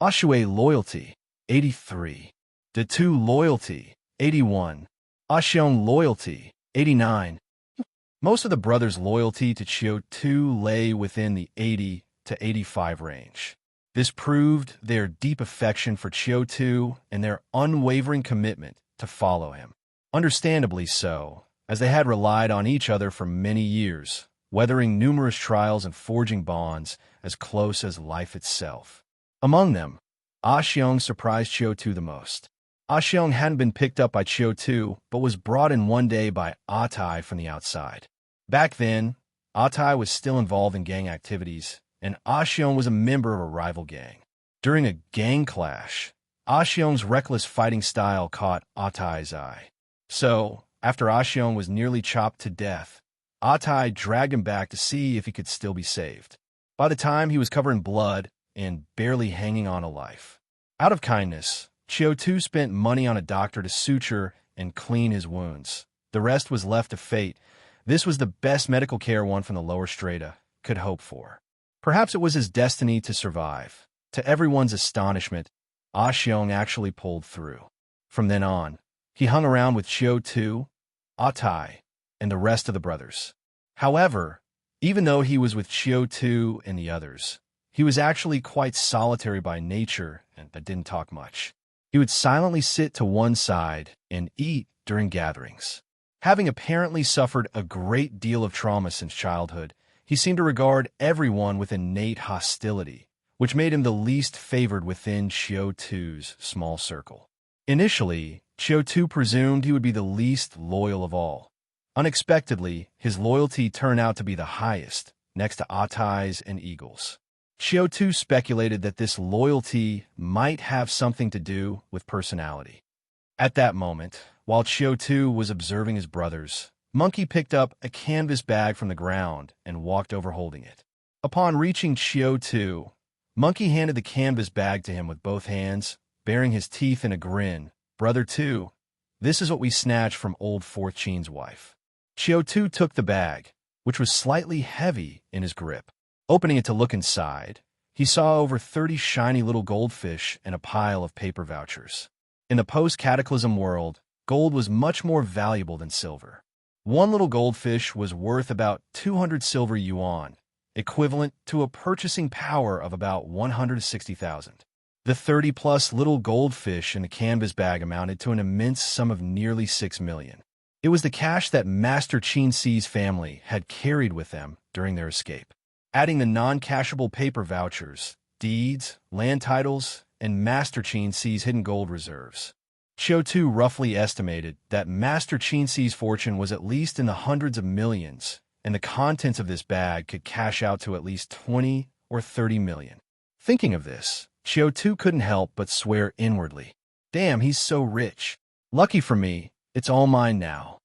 Ashue Loyalty, 83. Tu Loyalty, 81. Ashiong Loyalty, 89. Most of the brothers' loyalty to Qiu Tu lay within the 80 to 85 range. This proved their deep affection for Qiu Tu and their unwavering commitment to follow him. Understandably so, as they had relied on each other for many years, weathering numerous trials and forging bonds as close as life itself. Among them, Xiong surprised Qiu Tu the most. Xiong hadn't been picked up by Qiu Tu, but was brought in one day by Tai from the outside. Back then, Atai was still involved in gang activities, and Xiong was a member of a rival gang. During a gang clash, Xiong's reckless fighting style caught Atai's eye. So, after Xiong was nearly chopped to death, Atai dragged him back to see if he could still be saved. By the time he was covered in blood and barely hanging on to life. Out of kindness, Qiu Tu spent money on a doctor to suture and clean his wounds. The rest was left to fate. This was the best medical care one from the lower strata could hope for. Perhaps it was his destiny to survive. To everyone's astonishment, Xiong actually pulled through. From then on, he hung around with Qiu Tu, Atai, and the rest of the brothers. However, even though he was with Qiu Tu and the others, he was actually quite solitary by nature and didn't talk much. He would silently sit to one side and eat during gatherings. Having apparently suffered a great deal of trauma since childhood, he seemed to regard everyone with innate hostility, which made him the least favored within Qiu Tu's small circle. Initially, Qiu Tu presumed he would be the least loyal of all. Unexpectedly, his loyalty turned out to be the highest, next to Atai's and Eagle's. Qiu Tu speculated that this loyalty might have something to do with personality. At that moment, while Qiu Tu was observing his brothers, Monkey picked up a canvas bag from the ground and walked over holding it. Upon reaching Qiu Tu, Monkey handed the canvas bag to him with both hands, baring his teeth in a grin. "Brother Tu, this is what we snatched from old Fourth Chin's wife." Qiu Tu took the bag, which was slightly heavy in his grip. Opening it to look inside, he saw over 30 shiny little goldfish and a pile of paper vouchers. In the post-cataclysm world, gold was much more valuable than silver. One little goldfish was worth about 200 silver yuan, equivalent to a purchasing power of about 160,000. The 30-plus little goldfish in the canvas bag amounted to an immense sum of nearly 6 million. It was the cash that Master Qin Si's family had carried with them during their escape. Adding the non-cashable paper vouchers, deeds, land titles, and Master Qin Si's hidden gold reserves, Qiu Tu roughly estimated that Master Qin Si's fortune was at least in the hundreds of millions, and the contents of this bag could cash out to at least 20 or 30 million. Thinking of this, Qiu Tu couldn't help but swear inwardly, "Damn, he's so rich. Lucky for me, it's all mine now."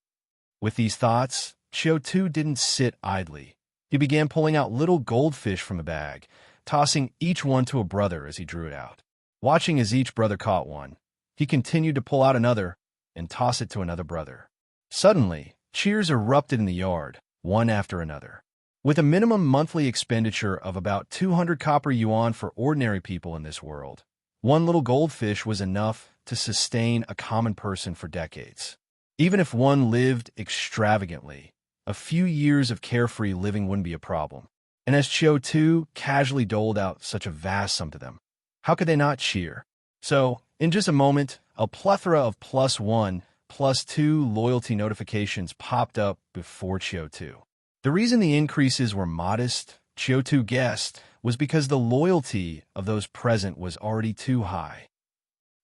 With these thoughts, Qiu Tu didn't sit idly. He began pulling out little goldfish from the bag, tossing each one to a brother as he drew it out. Watching as each brother caught one, he continued to pull out another and toss it to another brother. Suddenly, cheers erupted in the yard, one after another. With a minimum monthly expenditure of about 200 copper yuan for ordinary people in this world, one little goldfish was enough to sustain a common person for decades. Even if one lived extravagantly, a few years of carefree living wouldn't be a problem. And as Qiu Tu casually doled out such a vast sum to them, how could they not cheer? So, in just a moment, a plethora of +1, +2 loyalty notifications popped up before Qiu Tu. The reason the increases were modest, Qiu Tu guessed, was because the loyalty of those present was already too high.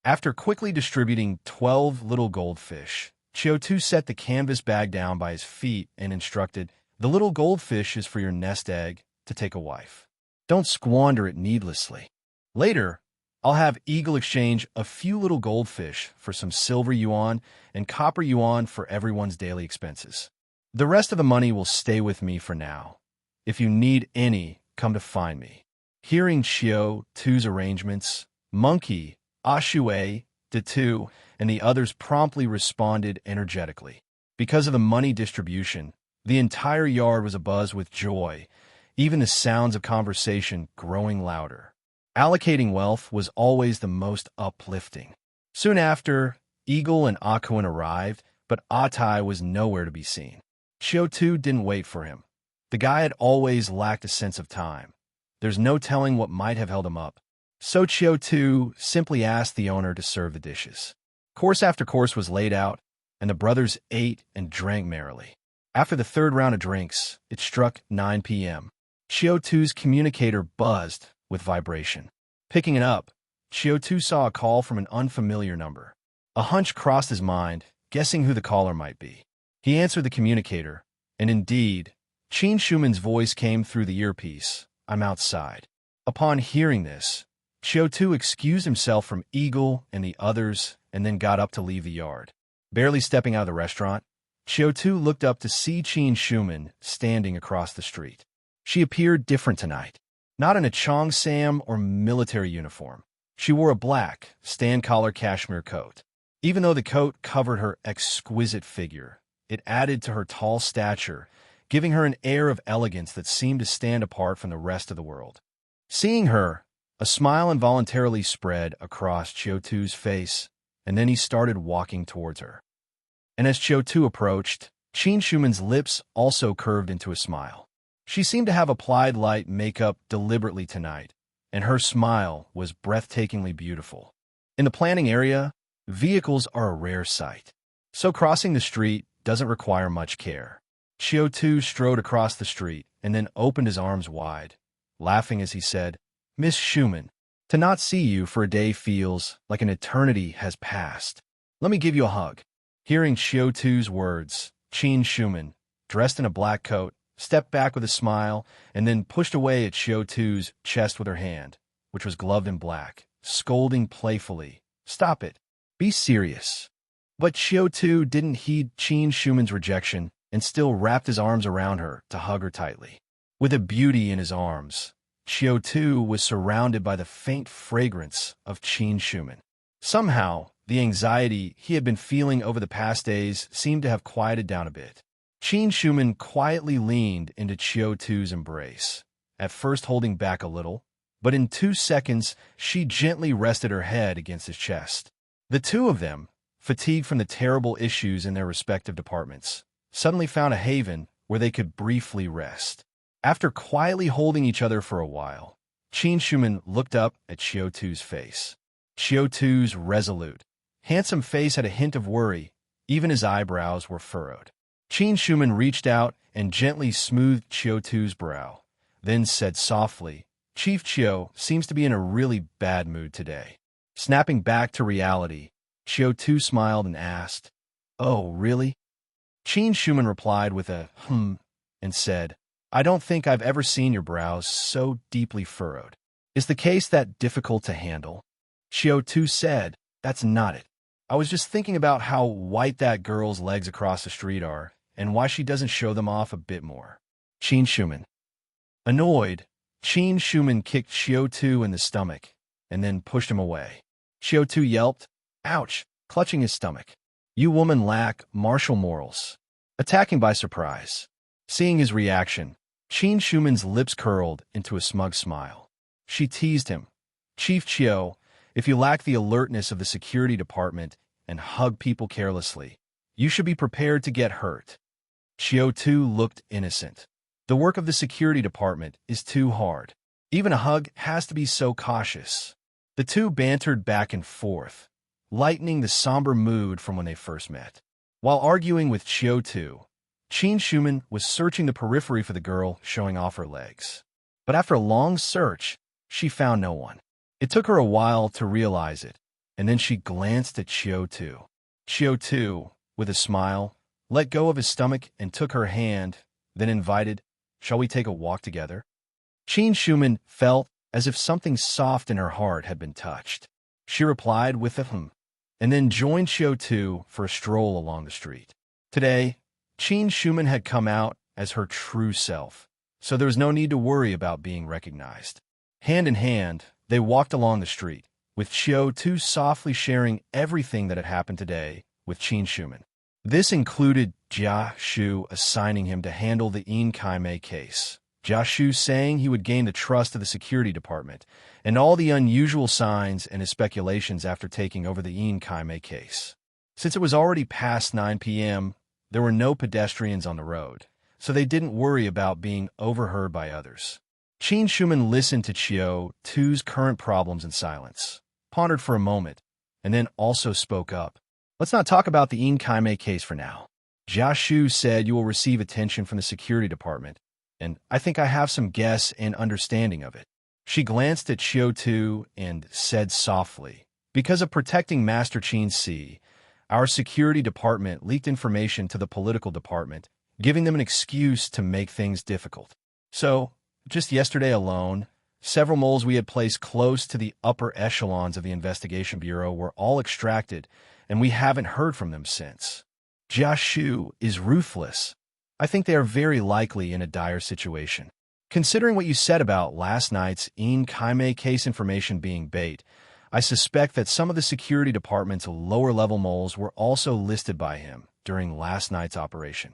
After quickly distributing 12 little goldfish, Qiu Tu set the canvas bag down by his feet and instructed, "The little goldfish is for your nest egg to take a wife. Don't squander it needlessly. Later, I'll have Eagle exchange a few little goldfish for some silver yuan and copper yuan for everyone's daily expenses. The rest of the money will stay with me for now. If you need any, come to find me." Hearing Qiu Tu's arrangements, Monkey, Ashui, Tu, and the others promptly responded energetically. Because of the money distribution, the entire yard was abuzz with joy, even the sounds of conversation growing louder. Allocating wealth was always the most uplifting. Soon after, Eagle and Akuan arrived, but Atai was nowhere to be seen. Qiu Tu didn't wait for him. The guy had always lacked a sense of time. There's no telling what might have held him up. So Qiu Tu simply asked the owner to serve the dishes. Course after course was laid out, and the brothers ate and drank merrily. After the third round of drinks, it struck 9 p.m. Qiu Tu's communicator buzzed with vibration. Picking it up, Qiu Tu saw a call from an unfamiliar number. A hunch crossed his mind, guessing who the caller might be. He answered the communicator, And indeed, Qin Shuman's voice came through the earpiece. "I'm outside." Upon hearing this, Qiu Tu excused himself from Eagle and the others and then got up to leave the yard. Barely stepping out of the restaurant, Qiu Tu looked up to see Qin Shuman standing across the street. She appeared different tonight, not in a cheongsam or military uniform. She wore a black, stand-collar cashmere coat. Even though the coat covered her exquisite figure, it added to her tall stature, giving her an air of elegance that seemed to stand apart from the rest of the world. Seeing her, a smile involuntarily spread across Qiu Tu's face, and then he started walking towards her. And as Qiu Tu approached, Qin Shuman's lips also curved into a smile. She seemed to have applied light makeup deliberately tonight, and her smile was breathtakingly beautiful. In the planning area, vehicles are a rare sight, so crossing the street doesn't require much care. Qiu Tu strode across the street and then opened his arms wide, laughing as he said, "Miss Shuman, to not see you for a day feels like an eternity has passed. Let me give you a hug." Hearing Qiu Tu's words, Qin Shuman, dressed in a black coat, stepped back with a smile and then pushed away at Qiu Tu's chest with her hand, which was gloved in black, scolding playfully, "Stop it. Be serious." But Qiu Tu didn't heed Qin Shuman's rejection and still wrapped his arms around her to hug her tightly. With a beauty in his arms, Qiu Tu was surrounded by the faint fragrance of Qin Shuman. Somehow, the anxiety he had been feeling over the past days seemed to have quieted down a bit. Qin Shuman quietly leaned into Qiu Tu's embrace, at first holding back a little, but in 2 seconds she gently rested her head against his chest. The two of them, fatigued from the terrible issues in their respective departments, suddenly found a haven where they could briefly rest. After quietly holding each other for a while, Qin Shuman looked up at Qiu Tu's face. Qiu Tu's resolute, handsome face had a hint of worry, even his eyebrows were furrowed. Qin Shuman reached out and gently smoothed Qiu Tu's brow, then said softly, "Chief Qiu seems to be in a really bad mood today." Snapping back to reality, Qiu Tu smiled and asked, "Oh, really?" Qin Shuman replied with a and said, "I don't think I've ever seen your brows so deeply furrowed. Is the case that difficult to handle?" Qiu Tu said, "That's not it. I was just thinking about how white that girl's legs across the street are, and why she doesn't show them off a bit more." Qin Shuman. Annoyed, Qin Shuman kicked Qiu Tu in the stomach, and then pushed him away. Qiu Tu yelped, "Ouch," clutching his stomach. "You women lack martial morals." Attacking by surprise. Seeing his reaction, Qin Shuman's lips curled into a smug smile. She teased him, "Chief Qiu, if you lack the alertness of the security department and hug people carelessly, you should be prepared to get hurt." Qiu Tu looked innocent. The work of the security department is too hard. Even a hug has to be so cautious. The two bantered back and forth, lightening the somber mood from when they first met. While arguing with Qiu Tu, Qin Shuman was searching the periphery for the girl showing off her legs. But after a long search, she found no one. It took her a while to realize it, and then she glanced at Qiu Tu. Qiu Tu, with a smile, let go of his stomach and took her hand, then invited, "Shall we take a walk together?" Qin Shuman felt as if something soft in her heart had been touched. She replied with a and then joined Qiu Tu for a stroll along the street. Today, Qin Shuman had come out as her true self, so there was no need to worry about being recognized. Hand in hand, they walked along the street, with Qiu Tu softly sharing everything that had happened today with Qin Shuman. This included Jia Shu assigning him to handle the Yin Kaimei case, Jia Shu saying he would gain the trust of the security department, and all the unusual signs and his speculations after taking over the Yin Kaimei case. Since it was already past 9 p.m., there were no pedestrians on the road, so they didn't worry about being overheard by others. Qin Shuman listened to Qiu Tu's current problems in silence, pondered for a moment, and then also spoke up. "Let's not talk about the Yin Kaimei case for now. Jia Shu said you will receive attention from the security department, and I think I have some guess and understanding of it." She glanced at Qiu Tu and said softly, "Because of protecting Master Qin Si, our security department leaked information to the political department giving them an excuse to make things difficult. So, just yesterday alone, several moles we had placed close to the upper echelons of the Investigation Bureau were all extracted, and we haven't heard from them since. Qiu Tu is ruthless. I think they are very likely in a dire situation. Considering what you said about last night's Kaime case information being bait, I suspect that some of the security department's lower-level moles were also listed by him during last night's operation.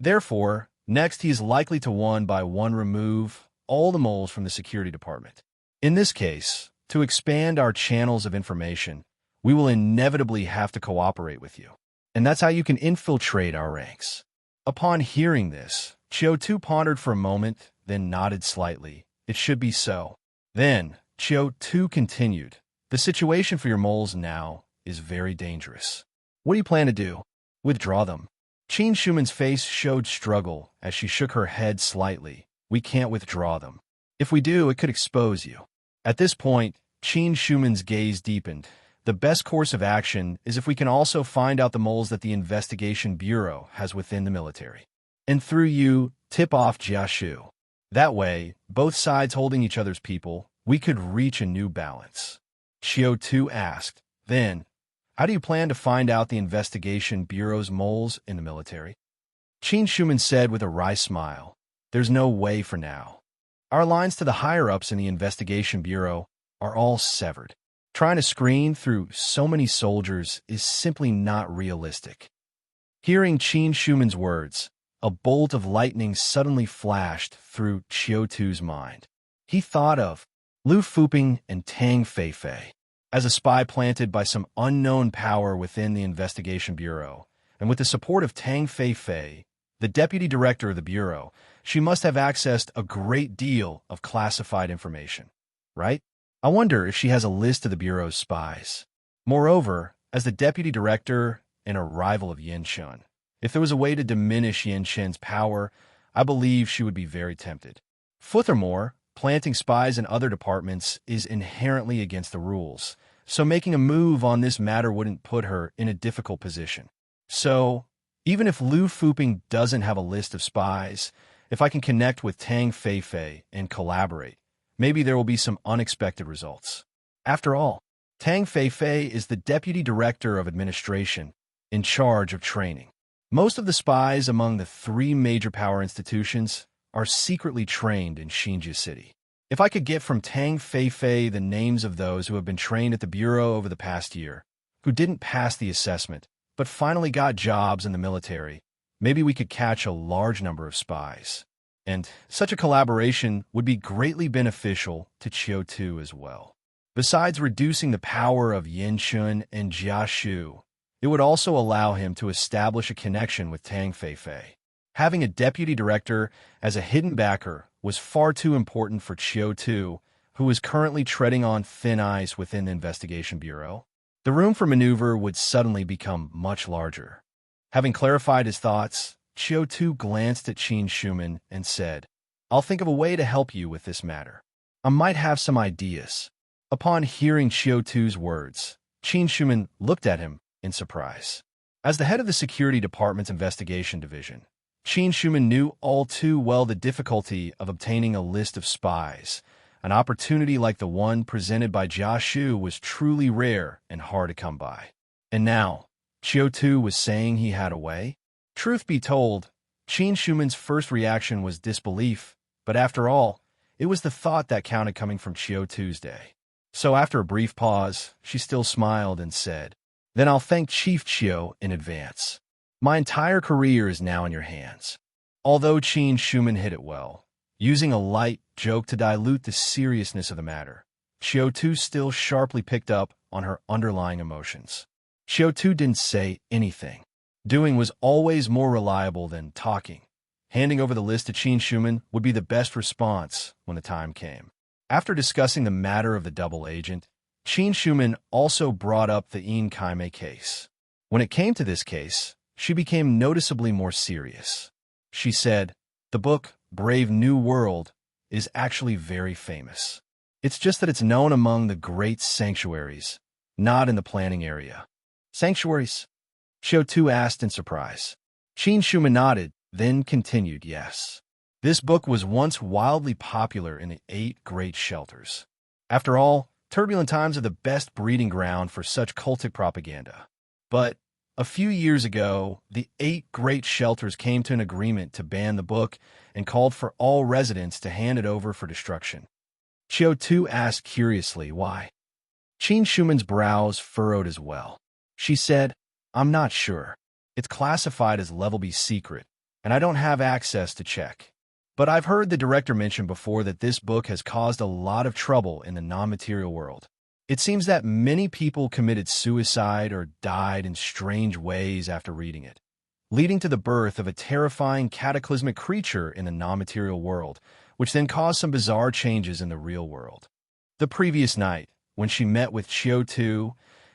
Therefore, next he is likely to one-by-one remove all the moles from the security department. In this case, to expand our channels of information, we will inevitably have to cooperate with you. And that's how you can infiltrate our ranks. Upon hearing this, Qiu Tu pondered for a moment, then nodded slightly. It should be so. Then, Qiu Tu continued, the situation for your moles now is very dangerous. What do you plan to do? Withdraw them. Qin Shuman's face showed struggle as she shook her head slightly. We can't withdraw them. If we do, it could expose you. At this point, Qin Shuman's gaze deepened. The best course of action is if we can also find out the moles that the Investigation Bureau has within the military. And through you, tip off Qiu Tu. That way, both sides holding each other's people, we could reach a new balance. Qiu Tu asked, then, how do you plan to find out the Investigation Bureau's moles in the military? Qin Shuman said with a wry smile, there's no way for now. Our lines to the higher-ups in the Investigation Bureau are all severed. Trying to screen through so many soldiers is simply not realistic. Hearing Qin Shuman's words, a bolt of lightning suddenly flashed through Qiu Tu's mind. He thought of Lu Fuping and Tang Feifei as a spy planted by some unknown power within the Investigation Bureau, and with the support of Tang Feifei, the deputy director of the Bureau, she must have accessed a great deal of classified information, right? I wonder if she has a list of the Bureau's spies. Moreover, as the deputy director and a rival of Yin Shun, if there was a way to diminish Yin Shen's power, I believe she would be very tempted. Furthermore, planting spies in other departments is inherently against the rules, so making a move on this matter wouldn't put her in a difficult position. So, even if Lu Fuping doesn't have a list of spies, if I can connect with Tang Feifei and collaborate, maybe there will be some unexpected results. After all, Tang Feifei is the Deputy Director of Administration in charge of training. Most of the spies among the three major power institutions are secretly trained in Xinjia City. If I could get from Tang Feifei the names of those who have been trained at the Bureau over the past year, who didn't pass the assessment, but finally got jobs in the military, maybe we could catch a large number of spies. And such a collaboration would be greatly beneficial to Qiu Tu as well. Besides reducing the power of Yin Shun and Qiu Tu, it would also allow him to establish a connection with Tang Feifei. Having a deputy director as a hidden backer was far too important for Qiu Tu, who is currently treading on thin ice within the Investigation Bureau. The room for maneuver would suddenly become much larger. Having clarified his thoughts, Qiu Tu glanced at Qin Shuman and said, I'll think of a way to help you with this matter. I might have some ideas. Upon hearing Qiu Tu's words, Qin Shuman looked at him in surprise. As the head of the Security Department's Investigation Division, Qin Shuman knew all too well the difficulty of obtaining a list of spies. An opportunity like the one presented by Qiu Tu was truly rare and hard to come by. And now, Qiu Tu was saying he had a way? Truth be told, Qin Shuman's first reaction was disbelief, but after all, it was the thought that counted coming from Qiu Tuesday. So after a brief pause, she still smiled and said, Then I'll thank Chief Qiu in advance. My entire career is now in your hands. Although Qin Shuman hit it well, using a light joke to dilute the seriousness of the matter, Qiu Tu still sharply picked up on her underlying emotions. Qiu Tu didn't say anything. Doing was always more reliable than talking. Handing over the list to Qin Shuman would be the best response when the time came. After discussing the matter of the double agent, Qin Shuman also brought up the Kaime case. When it came to this case, she became noticeably more serious. She said, the book, Brave New World, is actually very famous. It's just that it's known among the great sanctuaries, not in the planning area. Sanctuaries? Qiu Tu asked in surprise. Qin Shuman nodded, then continued, yes. This book was once wildly popular in the 8 great shelters. After all, turbulent times are the best breeding ground for such cultic propaganda. But a few years ago, the 8 great shelters came to an agreement to ban the book and called for all residents to hand it over for destruction. Qiu Tu asked curiously why. Qin Shuman's brows furrowed as well. She said, I'm not sure. It's classified as Level B secret, and I don't have access to check. But I've heard the director mention before that this book has caused a lot of trouble in the non-material world. It seems that many people committed suicide or died in strange ways after reading it, leading to the birth of a terrifying cataclysmic creature in the non-material world, which then caused some bizarre changes in the real world. The previous night, when she met with Qiu Tu,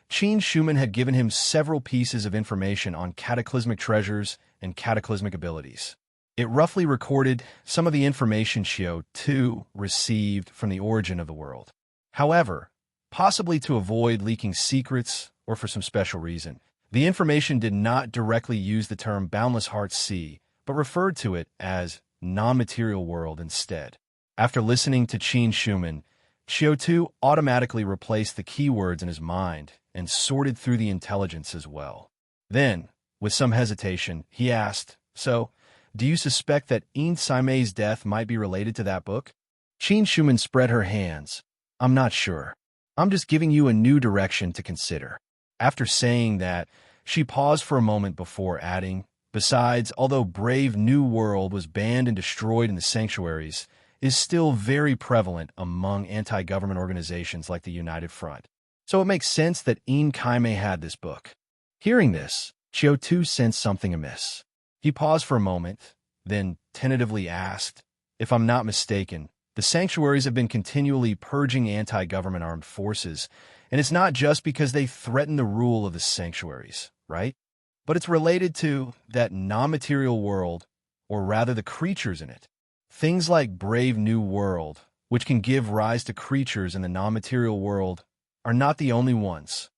Qin Shuman had given him several pieces of information on cataclysmic treasures and cataclysmic abilities. It roughly recorded some of the information Qiu Tu received from the origin of the world. However, possibly to avoid leaking secrets or for some special reason, the information did not directly use the term Boundless Heart Sea, but referred to it as non-material world instead. After listening to Qin Shuman, Qiu Tu automatically replaced the keywords in his mind and sorted through the intelligence as well. Then, with some hesitation, he asked, So, do you suspect that Yin Saimei's death might be related to that book? Qin Shuman spread her hands. I'm not sure. I'm just giving you a new direction to consider. After saying that, she paused for a moment before adding, Besides, although Brave New World was banned and destroyed in the sanctuaries, is still very prevalent among anti-government organizations like the United Front. So it makes sense that Yin Kaimei had this book. Hearing this, Qiu Tu sensed something amiss. He paused for a moment, then tentatively asked, If I'm not mistaken, the sanctuaries have been continually purging anti-government armed forces, and it's not just because they threaten the rule of the sanctuaries, right? But it's related to that non-material world, or rather the creatures in it. Things like Brave New World, which can give rise to creatures in the non-material world, are not the only ones.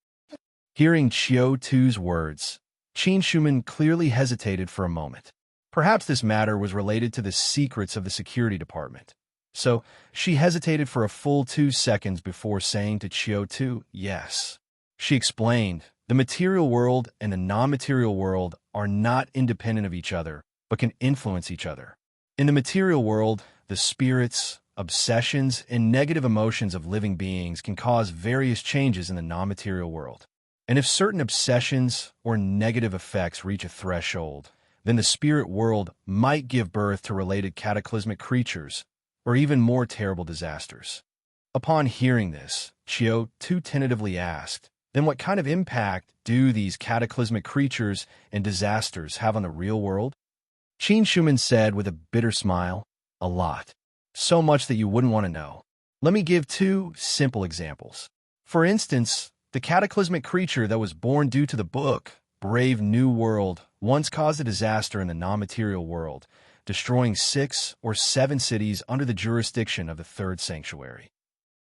Hearing Qiu Tu's words, Qin Shuman clearly hesitated for a moment. Perhaps this matter was related to the secrets of the security department. So she hesitated for a full 2 seconds before saying to Qiu Tu, yes. She explained, the material world and the non-material world are not independent of each other, but can influence each other. In the material world, the spirits, obsessions, and negative emotions of living beings can cause various changes in the non-material world. And if certain obsessions or negative effects reach a threshold, then the spirit world might give birth to related cataclysmic creatures, or even more terrible disasters. Upon hearing this, Qiu Tu tentatively asked, Then what kind of impact do these cataclysmic creatures and disasters have on the real world? Qin Shuman said with a bitter smile, A lot. So much that you wouldn't want to know. Let me give 2 simple examples. For instance, the cataclysmic creature that was born due to the book, Brave New World, once caused a disaster in the non-material world, destroying 6 or 7 cities under the jurisdiction of the 3rd sanctuary.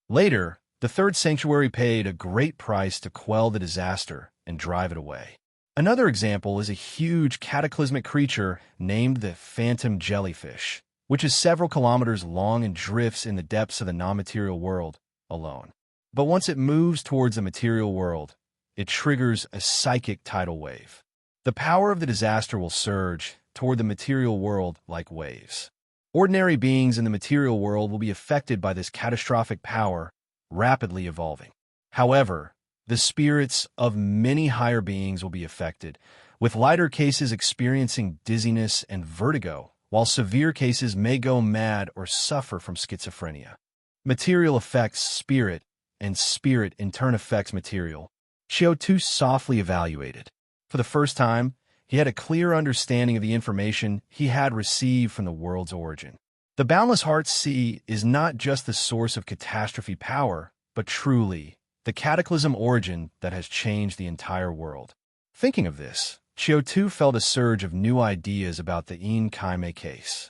Later, the 3rd sanctuary paid a great price to quell the disaster and drive it away. Another example is a huge cataclysmic creature named the Phantom Jellyfish, which is several kilometers long and drifts in the depths of the non-material world alone. But once it moves towards the material world, it triggers a psychic tidal wave. The power of the disaster will surge toward the material world like waves. Ordinary beings in the material world will be affected by this catastrophic power, rapidly evolving. However, the spirits of many higher beings will be affected, with lighter cases experiencing dizziness and vertigo, while severe cases may go mad or suffer from schizophrenia. Material affects spirit, and spirit in turn affects material. Qiu Tu softly evaluated. For the first time, he had a clear understanding of the information he had received from the world's origin. The Boundless Heart Sea is not just the source of catastrophe power, but truly the cataclysm origin that has changed the entire world. Thinking of this, Qiu Tu felt a surge of new ideas about the Yin Kaimei case.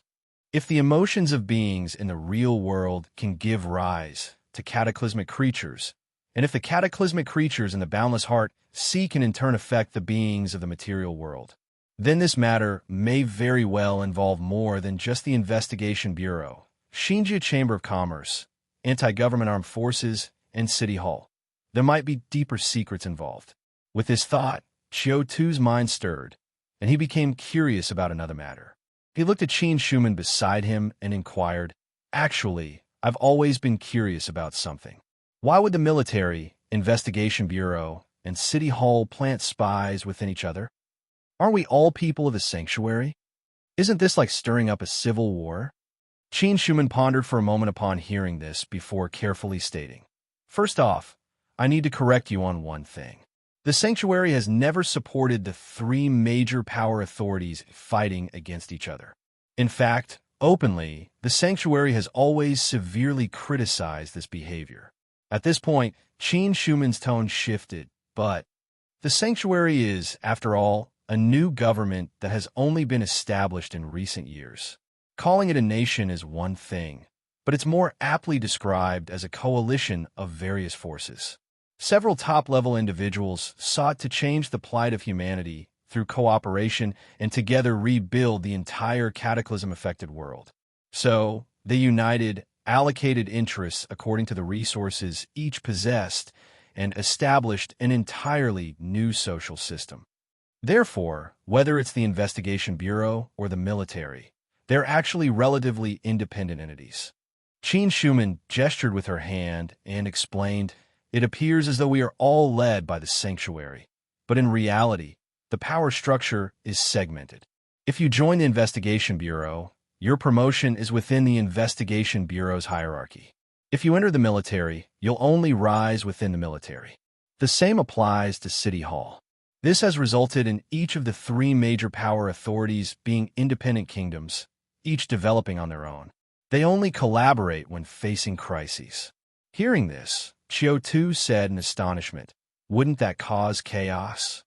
If the emotions of beings in the real world can give rise to cataclysmic creatures, and if the cataclysmic creatures in the Boundless Heart Sea can in turn affect the beings of the material world, then this matter may very well involve more than just the Investigation Bureau, Xinjia Chamber of Commerce, anti-government armed forces, and City Hall. There might be deeper secrets involved. With this thought, Qiu Tu's mind stirred, and he became curious about another matter. He looked at Qin Shuman beside him and inquired, "Actually, I've always been curious about something. Why would the military, Investigation Bureau, and City Hall plant spies within each other? Aren't we all people of the sanctuary? Isn't this like stirring up a civil war?" Qin Shuman pondered for a moment upon hearing this before carefully stating, "First off, I need to correct you on one thing. The sanctuary has never supported the three major power authorities fighting against each other. In fact, openly, the sanctuary has always severely criticized this behavior." At this point, Qin Shuman's tone shifted, but the sanctuary is, after all, a new government that has only been established in recent years. Calling it a nation is one thing, but it's more aptly described as a coalition of various forces. Several top-level individuals sought to change the plight of humanity through cooperation and together rebuild the entire cataclysm-affected world. So, they united, allocated interests according to the resources each possessed, and established an entirely new social system. Therefore, whether it's the Investigation Bureau or the military, they're actually relatively independent entities. Qin Shuman gestured with her hand and explained, "It appears as though we are all led by the sanctuary, but in reality, the power structure is segmented. If you join the Investigation Bureau, your promotion is within the Investigation Bureau's hierarchy. If you enter the military, you'll only rise within the military. The same applies to City Hall. This has resulted in each of the three major power authorities being independent kingdoms, each developing on their own. They only collaborate when facing crises." Hearing this, Qiu Tu said in astonishment, "Wouldn't that cause chaos?"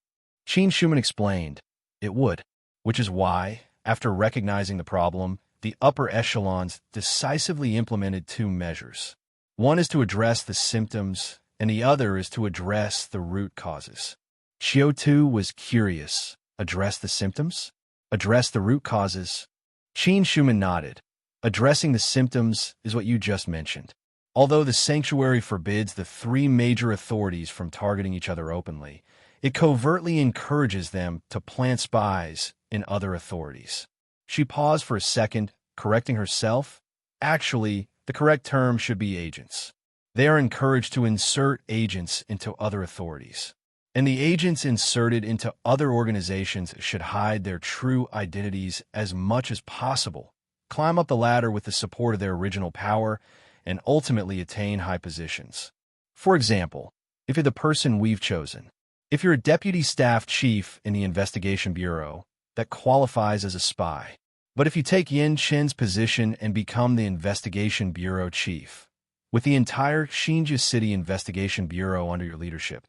Qin Shuman explained, "It would, which is why, after recognizing the problem, the upper echelons decisively implemented two measures. One is to address the symptoms, and the other is to address the root causes." Qiu Tu was curious. Address the symptoms? Address the root causes? Qin Shuman nodded. Addressing the symptoms is what you just mentioned. Although the sanctuary forbids the three major authorities from targeting each other openly, it covertly encourages them to plant spies in other authorities. She paused for a second, correcting herself. Actually, the correct term should be agents. They are encouraged to insert agents into other authorities. And the agents inserted into other organizations should hide their true identities as much as possible, climb up the ladder with the support of their original power, and ultimately attain high positions. For example, if you're the person we've chosen, if you're a deputy staff chief in the Investigation Bureau, that qualifies as a spy. But if you take Yin Chen's position and become the Investigation Bureau chief, with the entire Xinjia City Investigation Bureau under your leadership,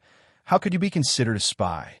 how could you be considered a spy?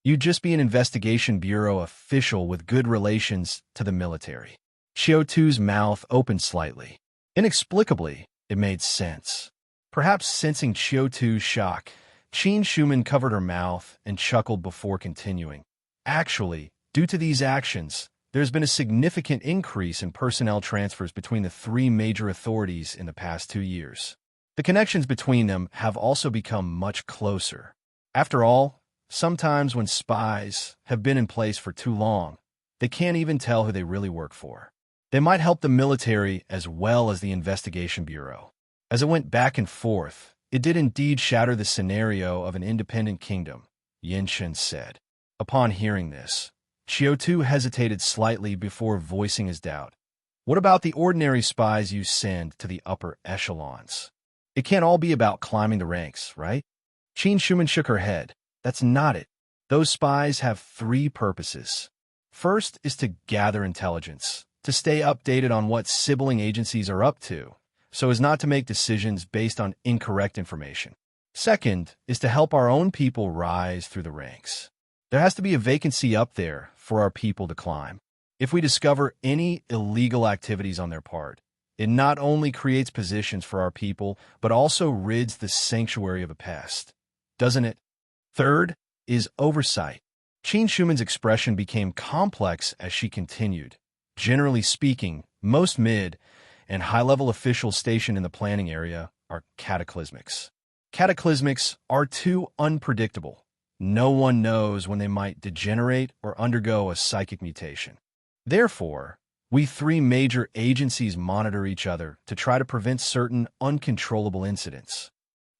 You'd just be an Investigation Bureau official with good relations to the military. Qiu Tu's mouth opened slightly. Inexplicably, it made sense. Perhaps sensing Qiu Tu's shock, Qin Shuman covered her mouth and chuckled before continuing. Actually, due to these actions, there's been a significant increase in personnel transfers between the three major authorities in the past 2 years. The connections between them have also become much closer. After all, sometimes when spies have been in place for too long, they can't even tell who they really work for. They might help the military as well as the Investigation Bureau. As it went back and forth, it did indeed shatter the scenario of an independent kingdom, Yin Chen said. Upon hearing this, Qiu Tu hesitated slightly before voicing his doubt. What about the ordinary spies you send to the upper echelons? It can't all be about climbing the ranks, right? Qin Shuman shook her head. That's not it. Those spies have three purposes. First is to gather intelligence, to stay updated on what sibling agencies are up to, so as not to make decisions based on incorrect information. Second is to help our own people rise through the ranks. There has to be a vacancy up there for our people to climb. If we discover any illegal activities on their part, it not only creates positions for our people, but also rids the sanctuary of a pest. Doesn't it? Third is oversight. Qin Shuman's expression became complex as she continued. Generally speaking, most mid- and high-level officials stationed in the planning area are cataclysmics. Cataclysmics are too unpredictable. No one knows when they might degenerate or undergo a psychic mutation. Therefore, we three major agencies monitor each other to try to prevent certain uncontrollable incidents.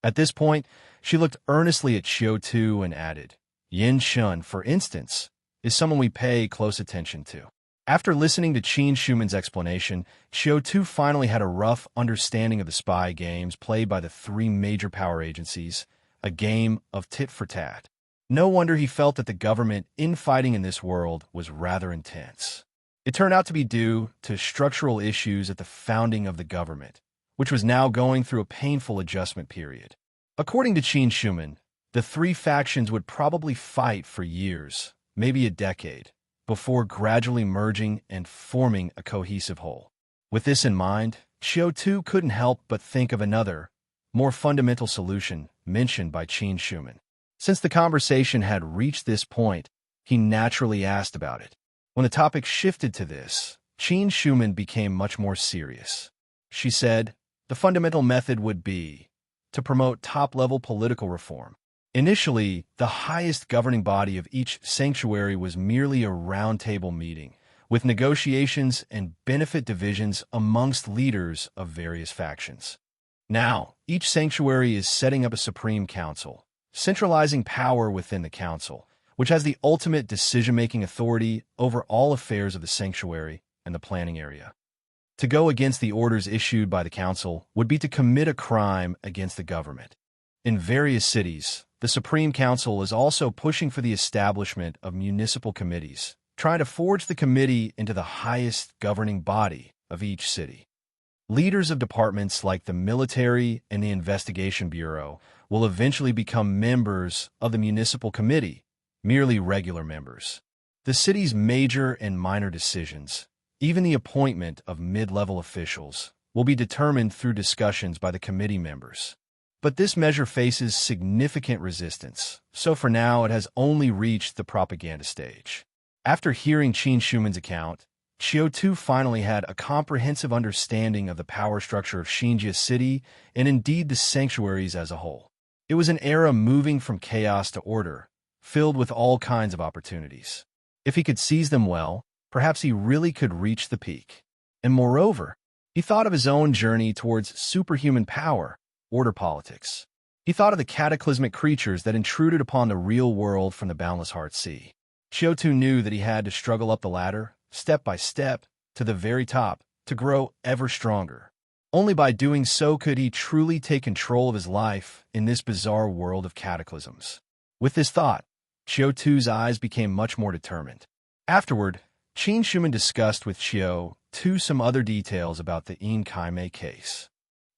At this point, she looked earnestly at Qiu Tu and added, Yin Shun, for instance, is someone we pay close attention to. After listening to Qin Shuman's explanation, Qiu Tu finally had a rough understanding of the spy games played by the three major power agencies, a game of tit for tat. No wonder he felt that the government infighting in this world was rather intense. It turned out to be due to structural issues at the founding of the government, which was now going through a painful adjustment period. According to Qin Shuman, the three factions would probably fight for years, maybe a decade, before gradually merging and forming a cohesive whole. With this in mind, Qiu Tu couldn't help but think of another, more fundamental solution mentioned by Qin Shuman. Since the conversation had reached this point, he naturally asked about it. When the topic shifted to this, Qin Shuman became much more serious. She said, the fundamental method would be to promote top-level political reform. Initially, the highest governing body of each sanctuary was merely a roundtable meeting, with negotiations and benefit divisions amongst leaders of various factions. Now, each sanctuary is setting up a supreme council, centralizing power within the council, which has the ultimate decision-making authority over all affairs of the sanctuary and the planning area. To go against the orders issued by the council would be to commit a crime against the government. In various cities, the Supreme Council is also pushing for the establishment of municipal committees, trying to forge the committee into the highest governing body of each city. Leaders of departments like the military and the investigation bureau will eventually become members of the municipal committee, merely regular members. The city's major and minor decisions, even the appointment of mid-level officials, will be determined through discussions by the committee members. But this measure faces significant resistance, so for now it has only reached the propaganda stage. After hearing Qin Shuman's account, Qiu Tu finally had a comprehensive understanding of the power structure of Xinjia City and indeed the sanctuaries as a whole. It was an era moving from chaos to order, filled with all kinds of opportunities. If he could seize them well, perhaps he really could reach the peak. And moreover, he thought of his own journey towards superhuman power, order politics. He thought of the cataclysmic creatures that intruded upon the real world from the boundless heart sea. Qiu Tu knew that he had to struggle up the ladder, step by step, to the very top, to grow ever stronger. Only by doing so could he truly take control of his life in this bizarre world of cataclysms. With this thought, Qiu Tu's eyes became much more determined. Afterward, Qin Shuman discussed with Qiu Tu some other details about the Yin Kaimei case.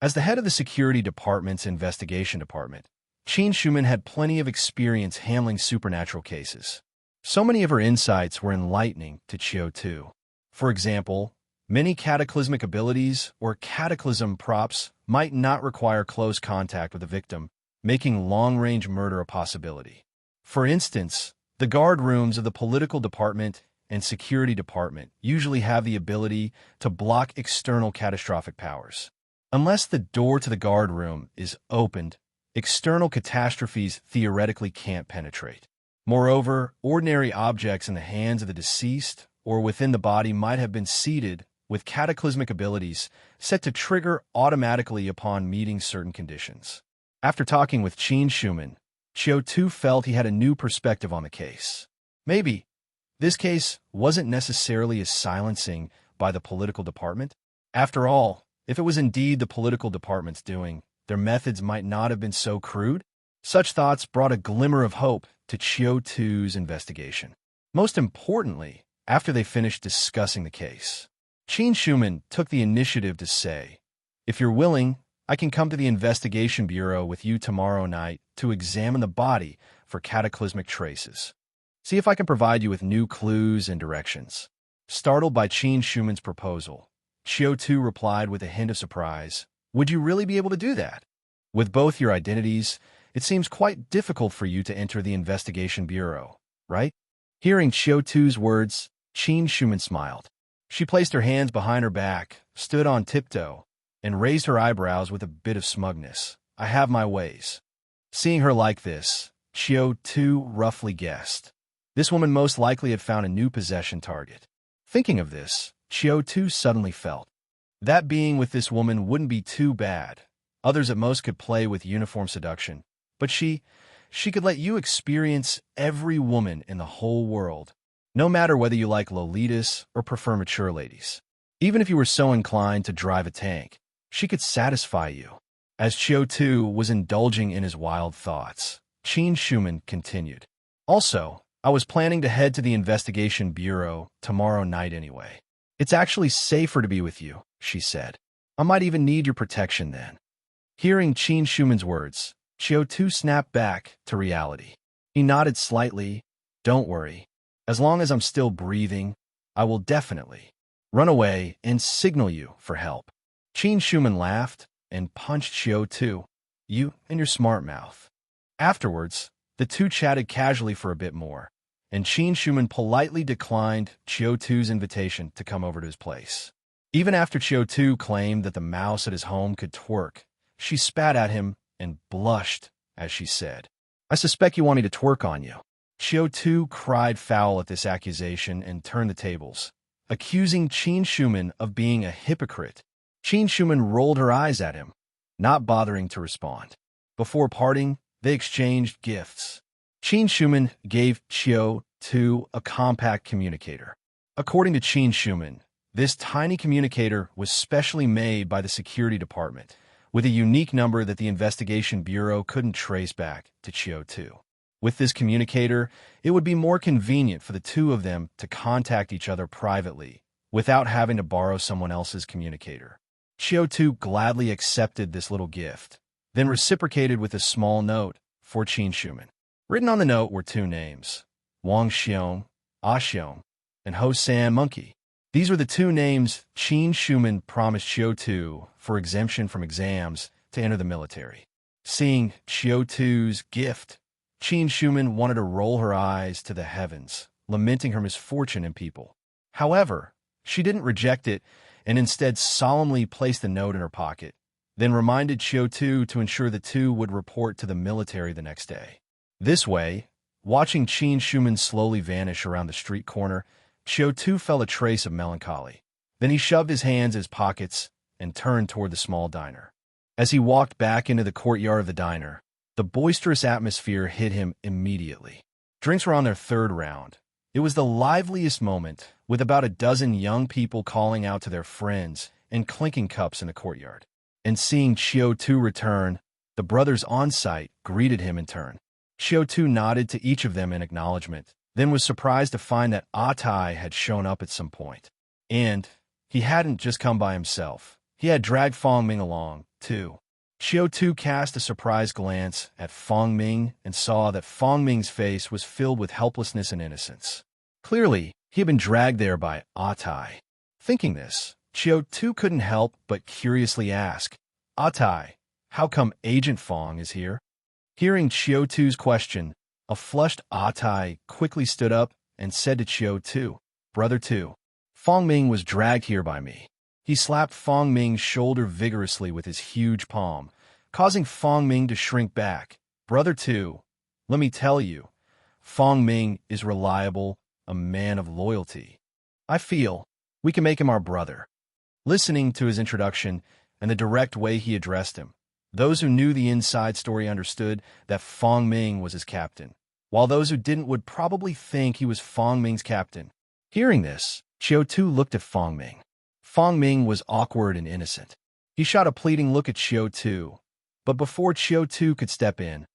As the head of the Security Department's investigation department, Qin Shuman had plenty of experience handling supernatural cases. So many of her insights were enlightening to Qiu Tu. For example, many cataclysmic abilities or cataclysm props might not require close contact with the victim, making long-range murder a possibility. For instance, the guard rooms of the political department and security department usually have the ability to block external catastrophic powers. Unless the door to the guard room is opened, external catastrophes theoretically can't penetrate. Moreover, ordinary objects in the hands of the deceased or within the body might have been seeded with cataclysmic abilities set to trigger automatically upon meeting certain conditions. After talking with Qin Shuman, Qiu Tu felt he had a new perspective on the case. Maybe this case wasn't necessarily as silencing by the political department. After all, if it was indeed the political department's doing, their methods might not have been so crude. Such thoughts brought a glimmer of hope to Qiu Tu's investigation. Most importantly, after they finished discussing the case, Qin Shuman took the initiative to say, "If you're willing, I can come to the investigation bureau with you tomorrow night to examine the body for cataclysmic traces. See if I can provide you with new clues and directions." Startled by Qin Shuman's proposal, Qiu Tu replied with a hint of surprise, "Would you really be able to do that? With both your identities, it seems quite difficult for you to enter the investigation bureau, right?" Hearing Qiu Tu's words, Qin Shuman smiled. She placed her hands behind her back, stood on tiptoe, and raised her eyebrows with a bit of smugness. I have my ways. Seeing her like this, Qiu Tu roughly guessed. This woman most likely had found a new possession target. Thinking of this, Qiu Tu suddenly felt that being with this woman wouldn't be too bad. Others at most could play with uniform seduction, but she could let you experience every woman in the whole world, no matter whether you like Lolitas or prefer mature ladies. Even if you were so inclined to drive a tank, she could satisfy you. As Qiu Tu was indulging in his wild thoughts, Qin Shuman continued. Also, I was planning to head to the investigation bureau tomorrow night anyway. It's actually safer to be with you, she said. I might even need your protection then. Hearing Qin Shuman's words, Qiu Tu snapped back to reality. He nodded slightly. Don't worry. As long as I'm still breathing, I will definitely run away and signal you for help. Qin Shuman laughed and punched Qiu Tu. You and your smart mouth. Afterwards, the two chatted casually for a bit more, and Qin Shuman politely declined Qiu Tu's invitation to come over to his place. Even after Qiu Tu claimed that the mouse at his home could twerk, she spat at him and blushed as she said, I suspect you want me to twerk on you. Qiu Tu cried foul at this accusation and turned the tables, accusing Qin Shuman of being a hypocrite. Qin Shuman rolled her eyes at him, not bothering to respond. Before parting, they exchanged gifts. Qin Shuman gave Qiu Tu a compact communicator. According to Qin Shuman, this tiny communicator was specially made by the security department, with a unique number that the investigation bureau couldn't trace back to Qiu Tu. With this communicator, it would be more convenient for the two of them to contact each other privately, without having to borrow someone else's communicator. Qiu Tu gladly accepted this little gift, then reciprocated with a small note for Qin Shuman. Written on the note were two names, Wang Xiong, Ah Xiong, and Ho San Monkey. These were the two names Qin Shuman promised Qiu Tu for exemption from exams to enter the military. Seeing Qiu Tu's gift, Qin Shuman wanted to roll her eyes to the heavens, lamenting her misfortune in people. However, she didn't reject it and instead solemnly placed the note in her pocket, then reminded Qiu Tu to ensure the two would report to the military the next day. This way, watching Qin Shuman slowly vanish around the street corner, Qiu Tu felt a trace of melancholy. Then he shoved his hands in his pockets and turned toward the small diner. As he walked back into the courtyard of the diner, the boisterous atmosphere hit him immediately. Drinks were on their third round. It was the liveliest moment, with about a dozen young people calling out to their friends and clinking cups in the courtyard. And seeing Qiu Tu return, the brothers on site greeted him in turn. Qiu Tu nodded to each of them in acknowledgement, then was surprised to find that Atai had shown up at some point. And he hadn't just come by himself. He had dragged Fong Ming along, too. Qiu Tu cast a surprised glance at Fong Ming and saw that Fong Ming's face was filled with helplessness and innocence. Clearly, he had been dragged there by Atai. Thinking this, Qiu Tu couldn't help but curiously ask, Atai, how come Agent Fong is here? Hearing Qiu Tu's question, a flushed Atai quickly stood up and said to Qiu Tu, Brother Tu, Fong Ming was dragged here by me. He slapped Fong Ming's shoulder vigorously with his huge palm, causing Fong Ming to shrink back. Brother Tu, let me tell you, Fong Ming is reliable, a man of loyalty. I feel we can make him our brother. Listening to his introduction and the direct way he addressed him, those who knew the inside story understood that Fong Ming was his captain, while those who didn't would probably think he was Fong Ming's captain. Hearing this, Qiu Tu looked at Fong Ming. Fong Ming was awkward and innocent. He shot a pleading look at Qiu Tu, but before Qiu Tu could step in,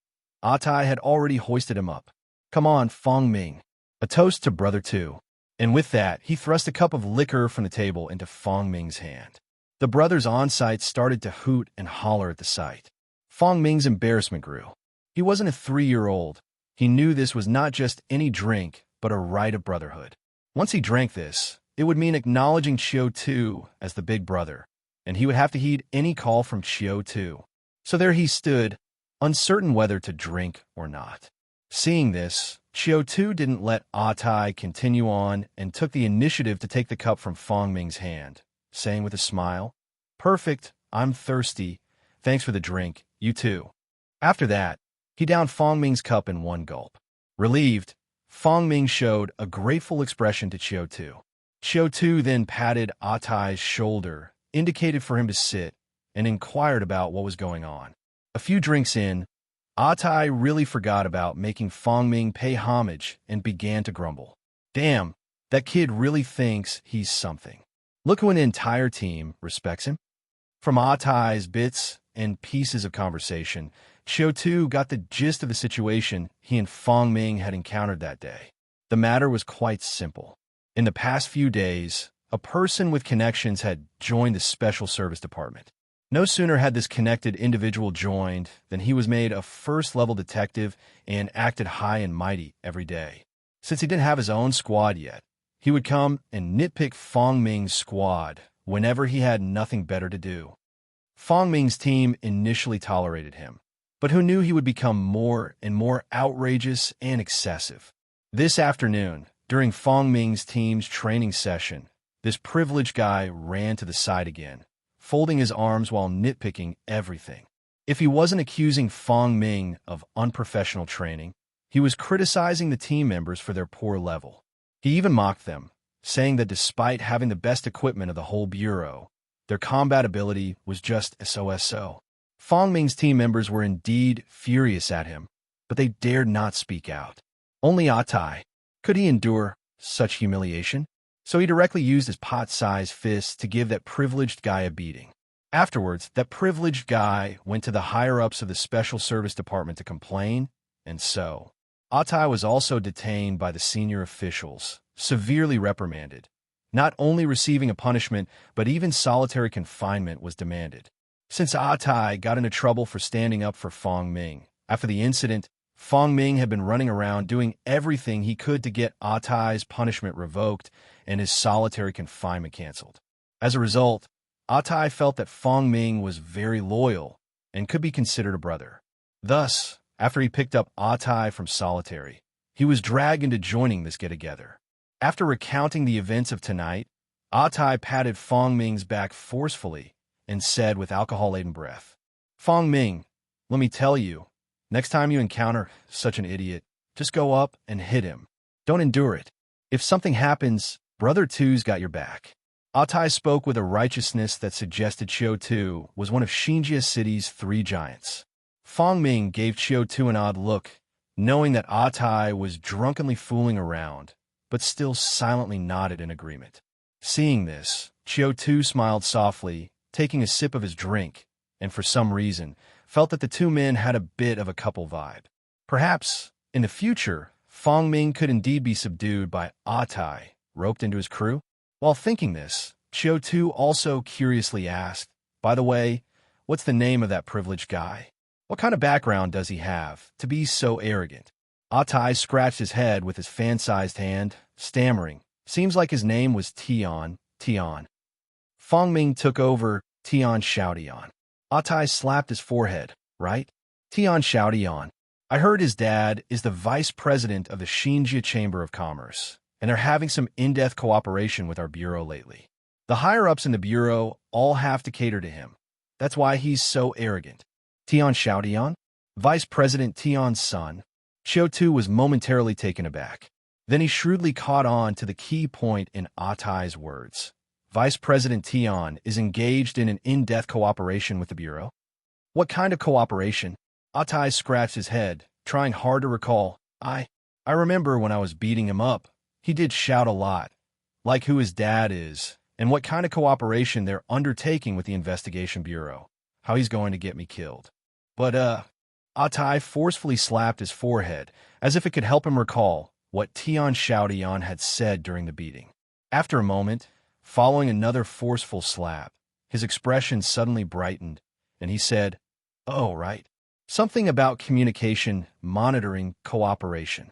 Atai had already hoisted him up. Come on, Fong Ming. A toast to Brother Tu. And with that, he thrust a cup of liquor from the table into Fong Ming's hand. The brothers on site started to hoot and holler at the sight. Fong Ming's embarrassment grew. He wasn't a 3-year-old. He knew this was not just any drink, but a rite of brotherhood. Once he drank this, it would mean acknowledging Qiu Tu as the big brother, and he would have to heed any call from Qiu Tu. So there he stood, uncertain whether to drink or not. Seeing this, Qiu Tu didn't let Tai continue on and took the initiative to take the cup from Fong Ming's hand, saying with a smile, "Perfect, I'm thirsty. Thanks for the drink, you too." After that, he downed Fong Ming's cup in one gulp. Relieved, Fong Ming showed a grateful expression to Qiu Tu. Qiu Tu then patted Tai's shoulder, indicated for him to sit, and inquired about what was going on. A few drinks in, Tai really forgot about making Fong Ming pay homage and began to grumble. Damn, that kid really thinks he's something. Look who an entire team respects him. From Tai's bits and pieces of conversation, Qiu Tu got the gist of the situation he and Fong Ming had encountered that day. The matter was quite simple. In the past few days, a person with connections had joined the Special Service Department. No sooner had this connected individual joined than he was made a first-level detective and acted high and mighty every day. Since he didn't have his own squad yet, he would come and nitpick Fong Ming's squad whenever he had nothing better to do. Fong Ming's team initially tolerated him, but who knew he would become more and more outrageous and excessive. This afternoon, during Fong Ming's team's training session, this privileged guy ran to the side again, folding his arms while nitpicking everything. If he wasn't accusing Fong Ming of unprofessional training, he was criticizing the team members for their poor level. He even mocked them, saying that despite having the best equipment of the whole bureau, their combat ability was just so-so. Fong Ming's team members were indeed furious at him, but they dared not speak out. Only Tai could he endure such humiliation, so he directly used his pot-sized fist to give that privileged guy a beating. Afterwards, that privileged guy went to the higher-ups of the Special Service Department to complain, and so Tai was also detained by the senior officials, severely reprimanded. Not only receiving a punishment, but even solitary confinement was demanded. Since Tai got into trouble for standing up for Fong Ming, after the incident, Fong Ming had been running around doing everything he could to get Tai's punishment revoked and his solitary confinement canceled. As a result, Tai felt that Fong Ming was very loyal and could be considered a brother. Thus, after he picked up Tai from solitary, he was dragged into joining this get-together. After recounting the events of tonight, Tai patted Fong Ming's back forcefully and said with alcohol-laden breath, "Fong Ming, let me tell you, next time you encounter such an idiot, just go up and hit him. Don't endure it. If something happens, Brother Tu's got your back." Tai spoke with a righteousness that suggested Qiu Tu was one of Xinjia City's three giants. Fong Ming gave Qiu Tu an odd look, knowing that Tai was drunkenly fooling around, but still silently nodded in agreement. Seeing this, Qiu Tu smiled softly, taking a sip of his drink, and for some reason, felt that the two men had a bit of a couple vibe. Perhaps, in the future, Fong Ming could indeed be subdued by Tai, roped into his crew? While thinking this, Qiu Tu also curiously asked, "By the way, what's the name of that privileged guy? What kind of background does he have to be so arrogant?" Tai scratched his head with his fan-sized hand, stammering, "Seems like his name was Tian." Fong Ming took over Tian Xiaodian. Tai slapped his forehead, "Right? Tian Xiaodian. I heard his dad is the vice president of the Xinjia Chamber of Commerce, and they're having some in-depth cooperation with our bureau lately. The higher-ups in the bureau all have to cater to him. That's why he's so arrogant." Tian Xiaodian? Vice President Tian's son? Qiu Tu was momentarily taken aback. Then he shrewdly caught on to the key point in Tai's words. Vice President Tian is engaged in an in-depth cooperation with the bureau? What kind of cooperation? Tai scratched his head, trying hard to recall. I remember when I was beating him up, he did shout a lot, like who his dad is, and what kind of cooperation they're undertaking with the investigation bureau, how he's going to get me killed. But, Tai forcefully slapped his forehead, as if it could help him recall what Tian Xiaodian had said during the beating. After a moment, following another forceful slap, his expression suddenly brightened, and he said, "Oh, right. Something about communication, monitoring, cooperation."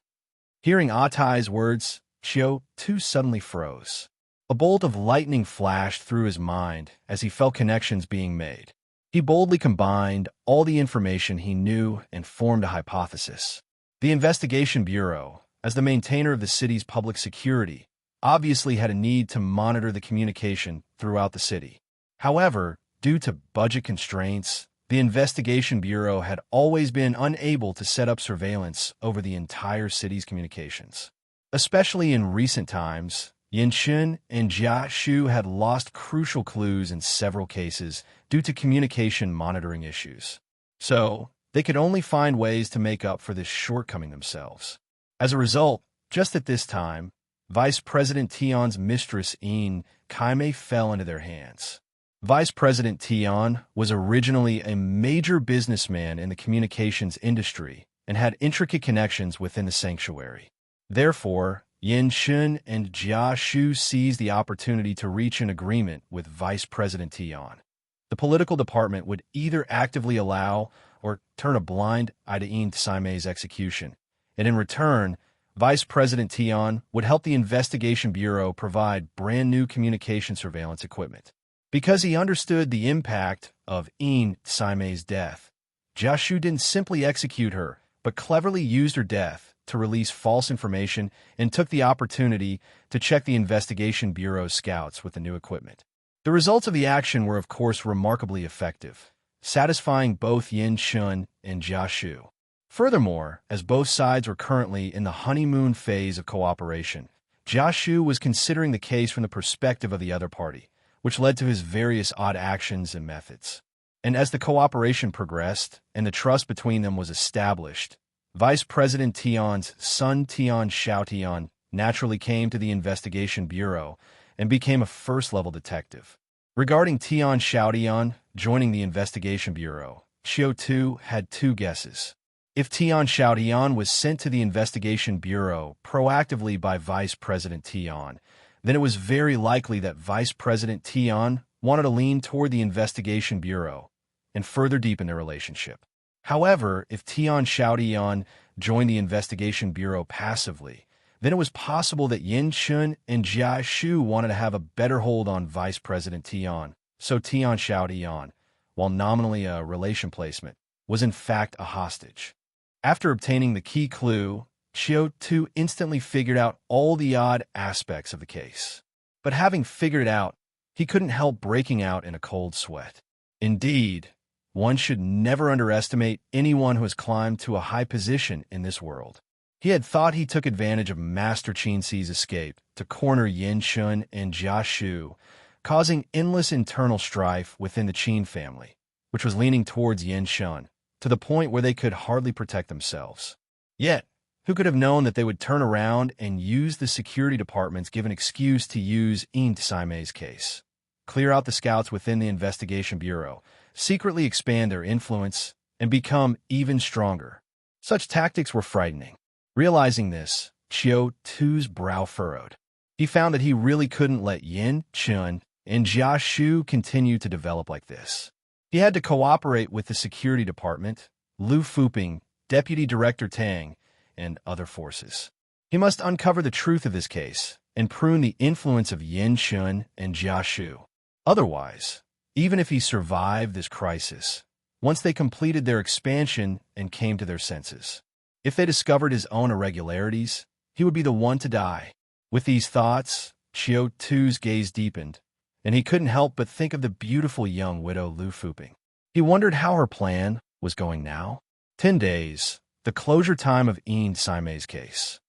Hearing Tai's words, Qiu Tu suddenly froze. A bolt of lightning flashed through his mind as he felt connections being made. He boldly combined all the information he knew and formed a hypothesis. The Investigation Bureau, as the maintainer of the city's public security, obviously had a need to monitor the communication throughout the city. However, due to budget constraints, the Investigation Bureau had always been unable to set up surveillance over the entire city's communications. Especially in recent times, Yin Shun and Jia Shu had lost crucial clues in several cases due to communication monitoring issues. So, they could only find ways to make up for this shortcoming themselves. As a result, just at this time, Vice President Tian's mistress Yin Kaimei fell into their hands. Vice President Tian was originally a major businessman in the communications industry and had intricate connections within the sanctuary. Therefore, Yin Shun and Jia Shu seized the opportunity to reach an agreement with Vice President Tian. The political department would either actively allow or turn a blind eye to Yin Saimei's execution, and in return, Vice President Tian would help the Investigation Bureau provide brand new communication surveillance equipment. Because he understood the impact of Yin Saimei's death, Jia Shu didn't simply execute her, but cleverly used her death to release false information and took the opportunity to check the Investigation Bureau's scouts with the new equipment. The results of the action were, of course, remarkably effective, satisfying both Yin Shun and Jia Shu. Furthermore, as both sides were currently in the honeymoon phase of cooperation, Jia Shu was considering the case from the perspective of the other party, which led to his various odd actions and methods. And as the cooperation progressed and the trust between them was established, Vice President Tian's son Tian Xiaotian naturally came to the Investigation Bureau and became a first-level detective. Regarding Tian Xiaotian joining the Investigation Bureau, Qiu Tu had two guesses. If Tian Xiaotian was sent to the Investigation Bureau proactively by Vice President Tian, then it was very likely that Vice President Tian wanted to lean toward the Investigation Bureau and further deepen their relationship. However, if Tian Xiaotian joined the Investigation Bureau passively, then it was possible that Yin Shun and Jia Shu wanted to have a better hold on Vice President Tian. So Tian Xiaotian, while nominally a relation placement, was in fact a hostage. After obtaining the key clue, Qiu Tu instantly figured out all the odd aspects of the case. But having figured it out, he couldn't help breaking out in a cold sweat. Indeed, one should never underestimate anyone who has climbed to a high position in this world. He had thought he took advantage of Master Qin Si's escape to corner Yin Shun and Jia Shu, causing endless internal strife within the Qin family, which was leaning towards Yin Shun, to the point where they could hardly protect themselves. Yet, who could have known that they would turn around and use the security department's given excuse to use Yin Saimei's case, clear out the scouts within the Investigation Bureau, secretly expand their influence, and become even stronger. Such tactics were frightening. Realizing this, Qiu Tu's brow furrowed. He found that he really couldn't let Yin Shun and Jia Shu continue to develop like this. He had to cooperate with the security department, Lu Fuping, Deputy Director Tang, and other forces. He must uncover the truth of this case and prune the influence of Yin Shun and Jia Shu. Otherwise, even if he survived this crisis, once they completed their expansion and came to their senses, if they discovered his own irregularities, he would be the one to die. With these thoughts, Qiu Tu's gaze deepened, and he couldn't help but think of the beautiful young widow Lu Fuping. He wondered how her plan was going now. 10 days, the closure time of Yin Saimei's case.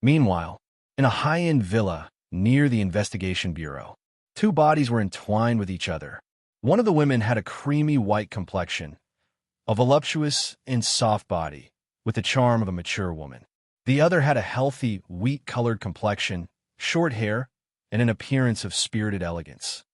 Meanwhile, in a high-end villa near the Investigation Bureau, two bodies were entwined with each other. One of the women had a creamy white complexion, a voluptuous and soft body, with the charm of a mature woman. The other had a healthy, wheat-colored complexion, short hair, and an appearance of spirited elegance.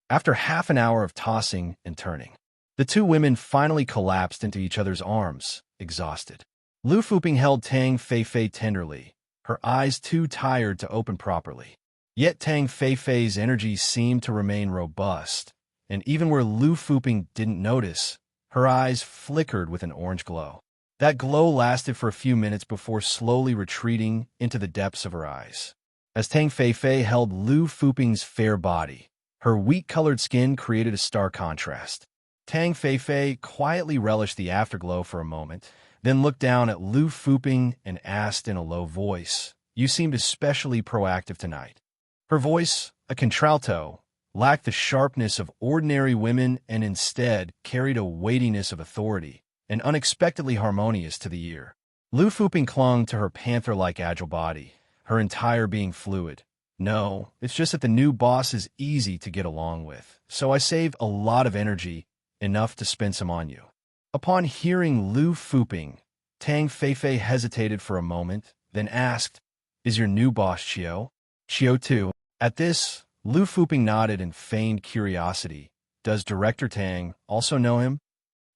After half an hour of tossing and turning, the two women finally collapsed into each other's arms, exhausted. Lu Fuping held Tang Feifei tenderly, her eyes too tired to open properly. Yet Tang Feifei's energy seemed to remain robust, and even where Lu Fuping didn't notice, her eyes flickered with an orange glow. That glow lasted for a few minutes before slowly retreating into the depths of her eyes. As Tang Feifei held Lu Fuping's fair body, her wheat-colored skin created a stark contrast. Tang Feifei quietly relished the afterglow for a moment, then looked down at Lu Fuping and asked in a low voice, "You seemed especially proactive tonight." Her voice, a contralto, lacked the sharpness of ordinary women and instead carried a weightiness of authority, and unexpectedly harmonious to the ear. Lu Fuping clung to her panther-like agile body, her entire being fluid. "No, it's just that the new boss is easy to get along with, so I save a lot of energy, enough to spend some on you." Upon hearing Lu Fuping, Tang Feifei hesitated for a moment, then asked, "Is your new boss Qiu Tu?" At this, Lu Fuping nodded in feigned curiosity. "Does Director Tang also know him?"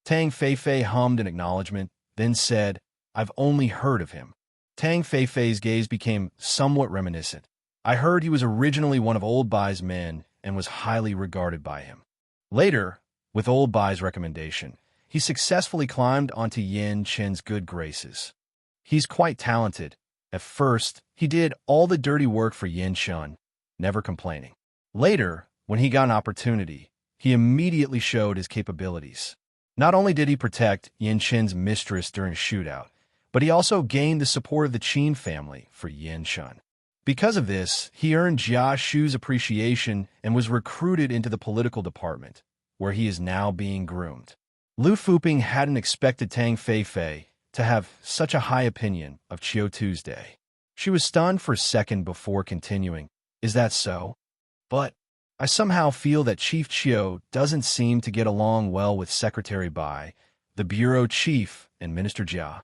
Tang Feifei hummed in acknowledgement, then said, "I've only heard of him." Tang Feifei's gaze became somewhat reminiscent. "I heard he was originally one of Old Bai's men and was highly regarded by him. Later, with Old Bai's recommendation, he successfully climbed onto Yan Chen's good graces. He's quite talented. At first, he did all the dirty work for Yan Chen, never complaining. Later, when he got an opportunity, he immediately showed his capabilities. Not only did he protect Yan Chen's mistress during a shootout, but he also gained the support of the Qin family for Yan Chen. Because of this, he earned Jia Shu's appreciation and was recruited into the political department, where he is now being groomed." Lu Fuping hadn't expected Tang Feifei to have such a high opinion of Qiu Tu's day. She was stunned for a second before continuing, "Is that so? But I somehow feel that Chief Qiu doesn't seem to get along well with Secretary Bai, the bureau chief, and Minister Jia.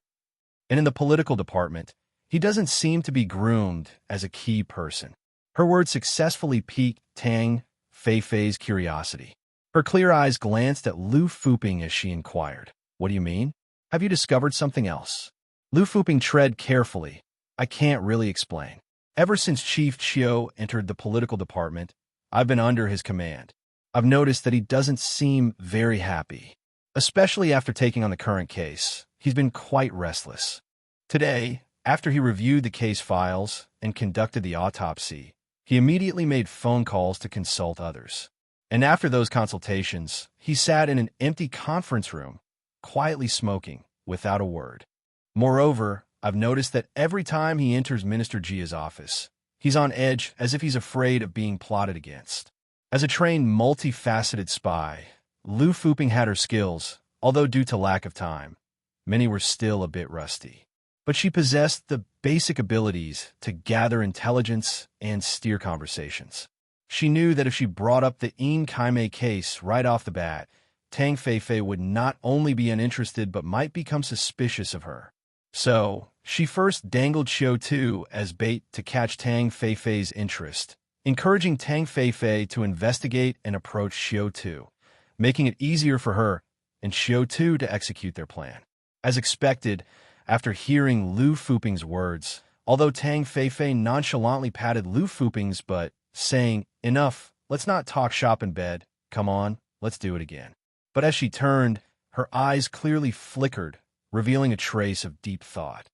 And in the political department, he doesn't seem to be groomed as a key person." Her words successfully piqued Tang Feifei's curiosity. Her clear eyes glanced at Lu Fuping as she inquired, "What do you mean? Have you discovered something else?" Lu Fuping tread carefully. "I can't really explain. Ever since Chief Qiu entered the political department, I've been under his command. I've noticed that he doesn't seem very happy. Especially after taking on the current case, he's been quite restless. Today, after he reviewed the case files and conducted the autopsy, he immediately made phone calls to consult others. And after those consultations, he sat in an empty conference room, quietly smoking, without a word. Moreover, I've noticed that every time he enters Minister Jia's office, he's on edge as if he's afraid of being plotted against." As a trained, multifaceted spy, Lu Fuping had her skills, although due to lack of time, many were still a bit rusty. But she possessed the basic abilities to gather intelligence and steer conversations. She knew that if she brought up the Yin Kaimei case right off the bat, Tang Feifei would not only be uninterested but might become suspicious of her. So, she first dangled Qiu Tu as bait to catch Tang Feifei's interest, encouraging Tang Feifei to investigate and approach Qiu Tu, making it easier for her and Qiu Tu to execute their plan. As expected, after hearing Lu Fuping's words, although Tang Feifei nonchalantly patted Lu Fuping's butt, saying, "Enough, let's not talk shop in bed, come on, let's do it again." But as she turned, her eyes clearly flickered, revealing a trace of deep thought.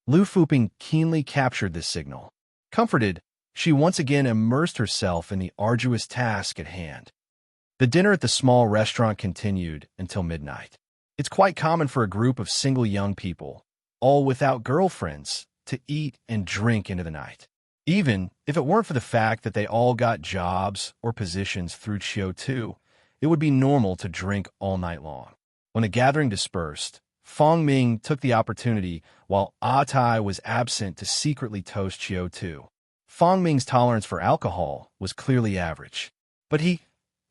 Lu Fuping keenly captured this signal. Comforted, she once again immersed herself in the arduous task at hand. The dinner at the small restaurant continued until midnight. It's quite common for a group of single young people, all without girlfriends, to eat and drink into the night. Even if it weren't for the fact that they all got jobs or positions through Qiu Tu, it would be normal to drink all night long. When the gathering dispersed, Fong Ming took the opportunity while Tai was absent to secretly toast Qiu Tu. Fong Ming's tolerance for alcohol was clearly average, but he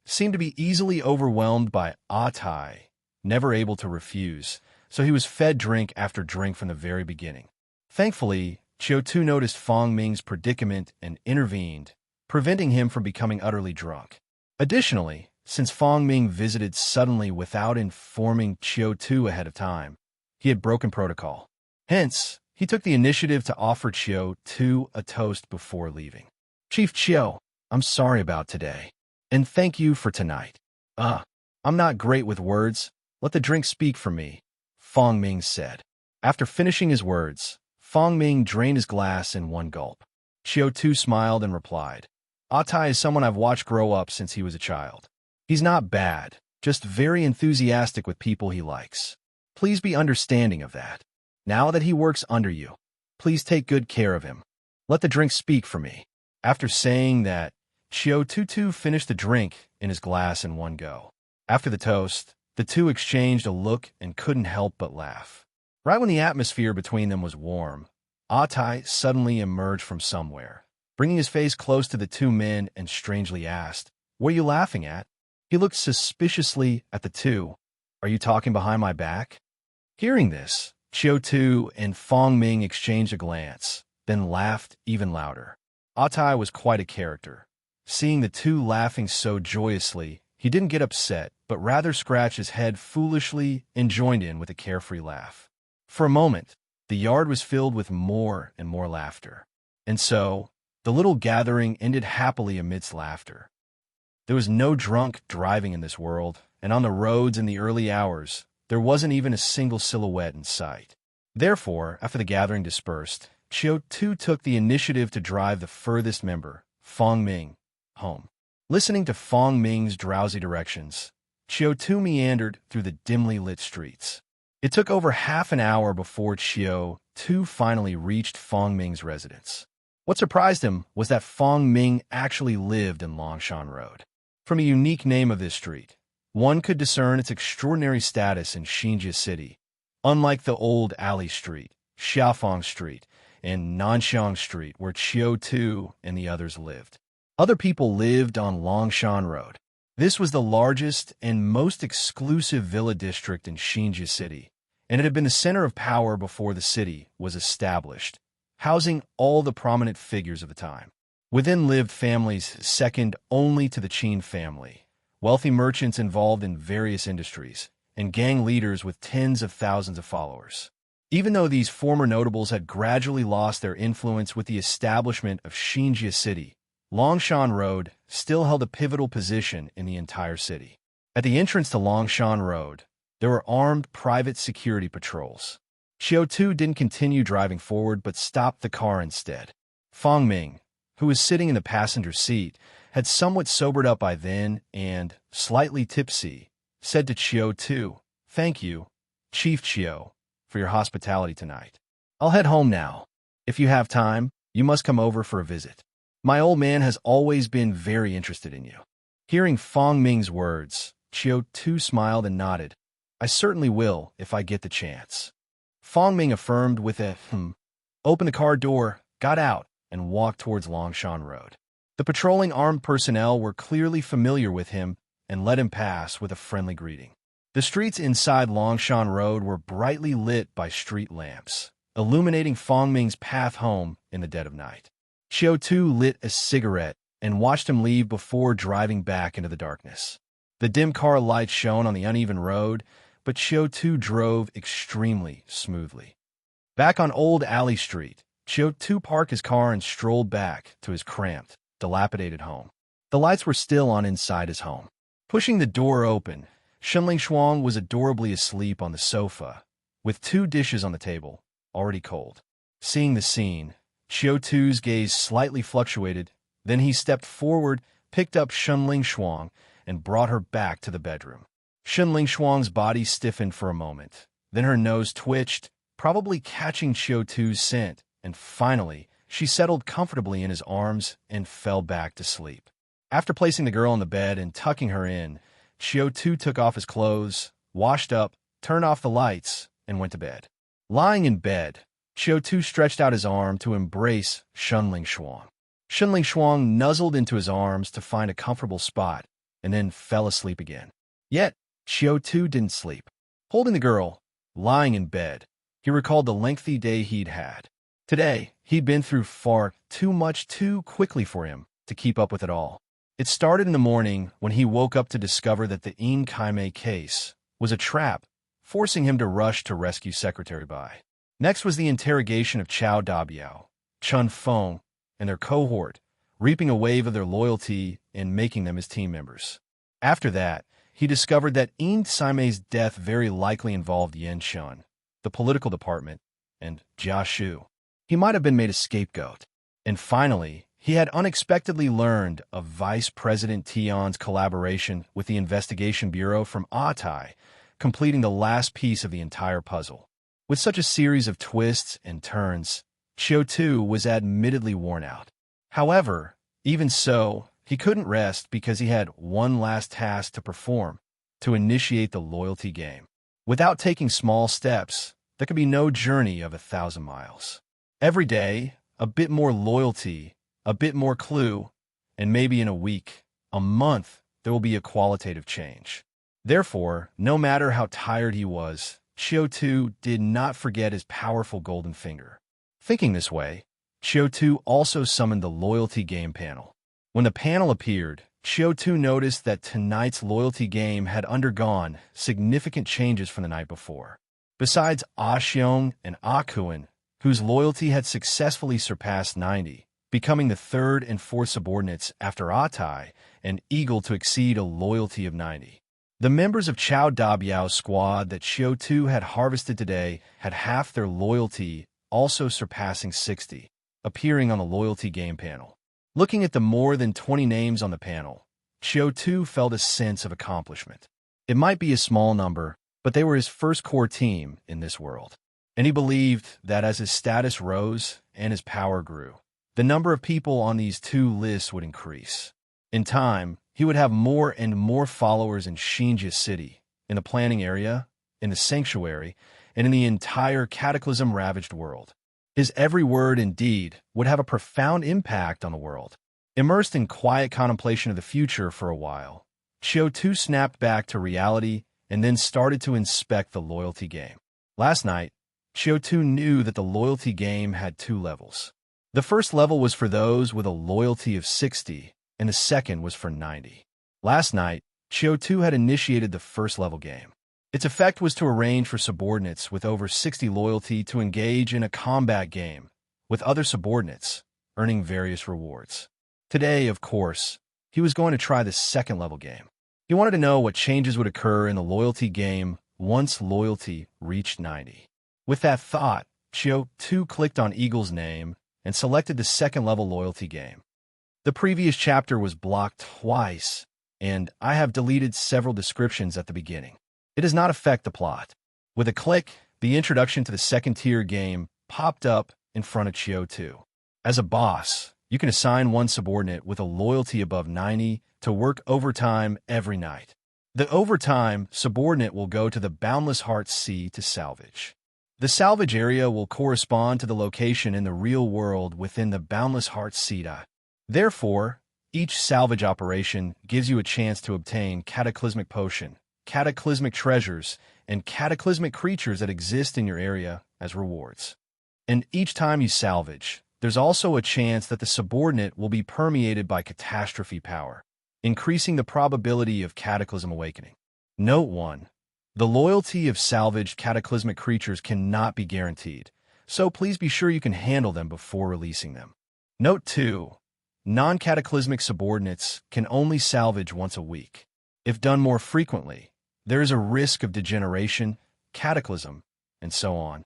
seemed to be easily overwhelmed by Tai, never able to refuse, so he was fed drink after drink from the very beginning. Thankfully, Qiu Tu noticed Fong Ming's predicament and intervened, preventing him from becoming utterly drunk. Additionally, since Fong Ming visited suddenly without informing Qiu Tu ahead of time, he had broken protocol. Hence, he took the initiative to offer Qiu Tu a toast before leaving. "Chief Qiu, I'm sorry about today, and thank you for tonight. I'm not great with words. Let the drink speak for me," Fong Ming said. After finishing his words, Fong Ming drained his glass in one gulp. Qiu Tu smiled and replied, "Tai is someone I've watched grow up since he was a child. He's not bad, just very enthusiastic with people he likes. Please be understanding of that. Now that he works under you, please take good care of him. Let the drink speak for me." After saying that, Qiu Tu finished the drink in his glass in one go. After the toast, the two exchanged a look and couldn't help but laugh. Right when the atmosphere between them was warm, Atai suddenly emerged from somewhere, bringing his face close to the two men and strangely asked, "What are you laughing at?" He looked suspiciously at the two. "Are you talking behind my back?" Hearing this, Qiu Tu and Fong Ming exchanged a glance, then laughed even louder. Atai was quite a character. Seeing the two laughing so joyously, he didn't get upset, but rather scratched his head foolishly and joined in with a carefree laugh. For a moment, the yard was filled with more and more laughter. And so, the little gathering ended happily amidst laughter. There was no drunk driving in this world, and on the roads in the early hours, there wasn't even a single silhouette in sight. Therefore, after the gathering dispersed, Qiu Tu took the initiative to drive the furthest member, Fong Ming, home. Listening to Fong Ming's drowsy directions, Qiu Tu meandered through the dimly lit streets. It took over half an hour before Qiu Tu finally reached Fong Ming's residence. What surprised him was that Fong Ming actually lived in Longshan Road. From a unique name of this street, one could discern its extraordinary status in Xinjia City. Unlike the old alley street, Xiaofang Street, and Nanxiang Street where Qiu Tu and the others lived. Other people lived on Longshan Road. This was the largest and most exclusive villa district in Xinjia City, and it had been the center of power before the city was established, housing all the prominent figures of the time. Within lived families second only to the Qin family, wealthy merchants involved in various industries, and gang leaders with tens of thousands of followers. Even though these former notables had gradually lost their influence with the establishment of Xinjia City, Longshan Road still held a pivotal position in the entire city. At the entrance to Longshan Road, there were armed private security patrols. Qiu Tu didn't continue driving forward but stopped the car instead. Fong Ming, who was sitting in the passenger seat, had somewhat sobered up by then and, slightly tipsy, said to Qiu Tu, "Thank you, Chief Qiu, for your hospitality tonight. I'll head home now. If you have time, you must come over for a visit. My old man has always been very interested in you." Hearing Fong Ming's words, Qiu Tu smiled and nodded. "I certainly will if I get the chance." Fong Ming affirmed with a opened the car door, got out, and walked towards Longshan Road. The patrolling armed personnel were clearly familiar with him and let him pass with a friendly greeting. The streets inside Longshan Road were brightly lit by street lamps, illuminating Fong Ming's path home in the dead of night. Qiu Tu lit a cigarette and watched him leave before driving back into the darkness. The dim car lights shone on the uneven road, but Qiu Tu drove extremely smoothly. Back on Old Alley Street, Qiu Tu parked his car and strolled back to his cramped, dilapidated home. The lights were still on inside his home. Pushing the door open, Shenling Shuang was adorably asleep on the sofa, with two dishes on the table, already cold. Seeing the scene, Qiu Tu's gaze slightly fluctuated, then he stepped forward, picked up Shenling Shuang, and brought her back to the bedroom. Shenling Shuang's body stiffened for a moment, then her nose twitched, probably catching Qiu Tu's scent, and finally, she settled comfortably in his arms and fell back to sleep. After placing the girl on the bed and tucking her in, Qiu Tu took off his clothes, washed up, turned off the lights, and went to bed. Lying in bed, Qiu Tu stretched out his arm to embrace Shenling Shuang. Shenling Shuang nuzzled into his arms to find a comfortable spot, and then fell asleep again. Yet, Qiu Tu didn't sleep. Holding the girl, lying in bed, he recalled the lengthy day he'd had. Today, he'd been through far too much too quickly for him to keep up with it all. It started in the morning when he woke up to discover that the Yin Kaimei case was a trap, forcing him to rush to rescue Secretary Bai. Next was the interrogation of Chao Dabiao, Chun Feng, and their cohort, reaping a wave of their loyalty and making them his team members. After that, he discovered that Yin Kaimei's death very likely involved Yan Chun, the political department, and Jia Shu. He might have been made a scapegoat. And finally, he had unexpectedly learned of Vice President Tian's collaboration with the Investigation Bureau from Atai, completing the last piece of the entire puzzle. With such a series of twists and turns, Qiu Tu was admittedly worn out. However, even so, he couldn't rest because he had one last task to perform, to initiate the loyalty game. Without taking small steps, there could be no journey of 1,000 miles. Every day, a bit more loyalty, a bit more clue, and maybe in a week, a month, there will be a qualitative change. Therefore, no matter how tired he was, Qiu Tu did not forget his powerful golden finger. Thinking this way, Qiu Tu also summoned the loyalty game panel. When the panel appeared, Qiu Tu noticed that tonight's loyalty game had undergone significant changes from the night before. Besides Xiong and Kun, whose loyalty had successfully surpassed 90, becoming the third and fourth subordinates after Tai and Eagle to exceed a loyalty of 90. The members of Qiao Dabiao's squad that Qiu Tu had harvested today had half their loyalty, also surpassing 60, appearing on the loyalty game panel. Looking at the more than 20 names on the panel, Qiu Tu felt a sense of accomplishment. It might be a small number, but they were his first core team in this world. And he believed that as his status rose and his power grew, the number of people on these two lists would increase. In time, he would have more and more followers in Xinjia City, in the planning area, in the sanctuary, and in the entire cataclysm-ravaged world. His every word and deed would have a profound impact on the world. Immersed in quiet contemplation of the future for a while, Qiu Tu snapped back to reality and then started to inspect the loyalty game. Last night, Qiu Tu knew that the loyalty game had two levels. The first level was for those with a loyalty of 60, and the second was for 90. Last night, Qiu Tu had initiated the first level game. Its effect was to arrange for subordinates with over 60 loyalty to engage in a combat game with other subordinates, earning various rewards. Today, of course, he was going to try the second level game. He wanted to know what changes would occur in the loyalty game once loyalty reached 90. With that thought, Qiu Tu clicked on Eagle's name and selected the second level loyalty game. The previous chapter was blocked twice, and I have deleted several descriptions at the beginning. It does not affect the plot. With a click, the introduction to the second-tier game popped up in front of Qiu Tu. As a boss, you can assign one subordinate with a loyalty above 90 to work overtime every night. The overtime subordinate will go to the Boundless Heart Sea to salvage. The salvage area will correspond to the location in the real world within the Boundless Heart Sea. Therefore, each salvage operation gives you a chance to obtain cataclysmic potion, cataclysmic treasures, and cataclysmic creatures that exist in your area as rewards. And each time you salvage, there's also a chance that the subordinate will be permeated by catastrophe power, increasing the probability of cataclysm awakening. Note 1. The loyalty of salvaged cataclysmic creatures cannot be guaranteed, so please be sure you can handle them before releasing them. Note 2. Non-cataclysmic subordinates can only salvage once a week. If done more frequently, there is a risk of degeneration, cataclysm, and so on.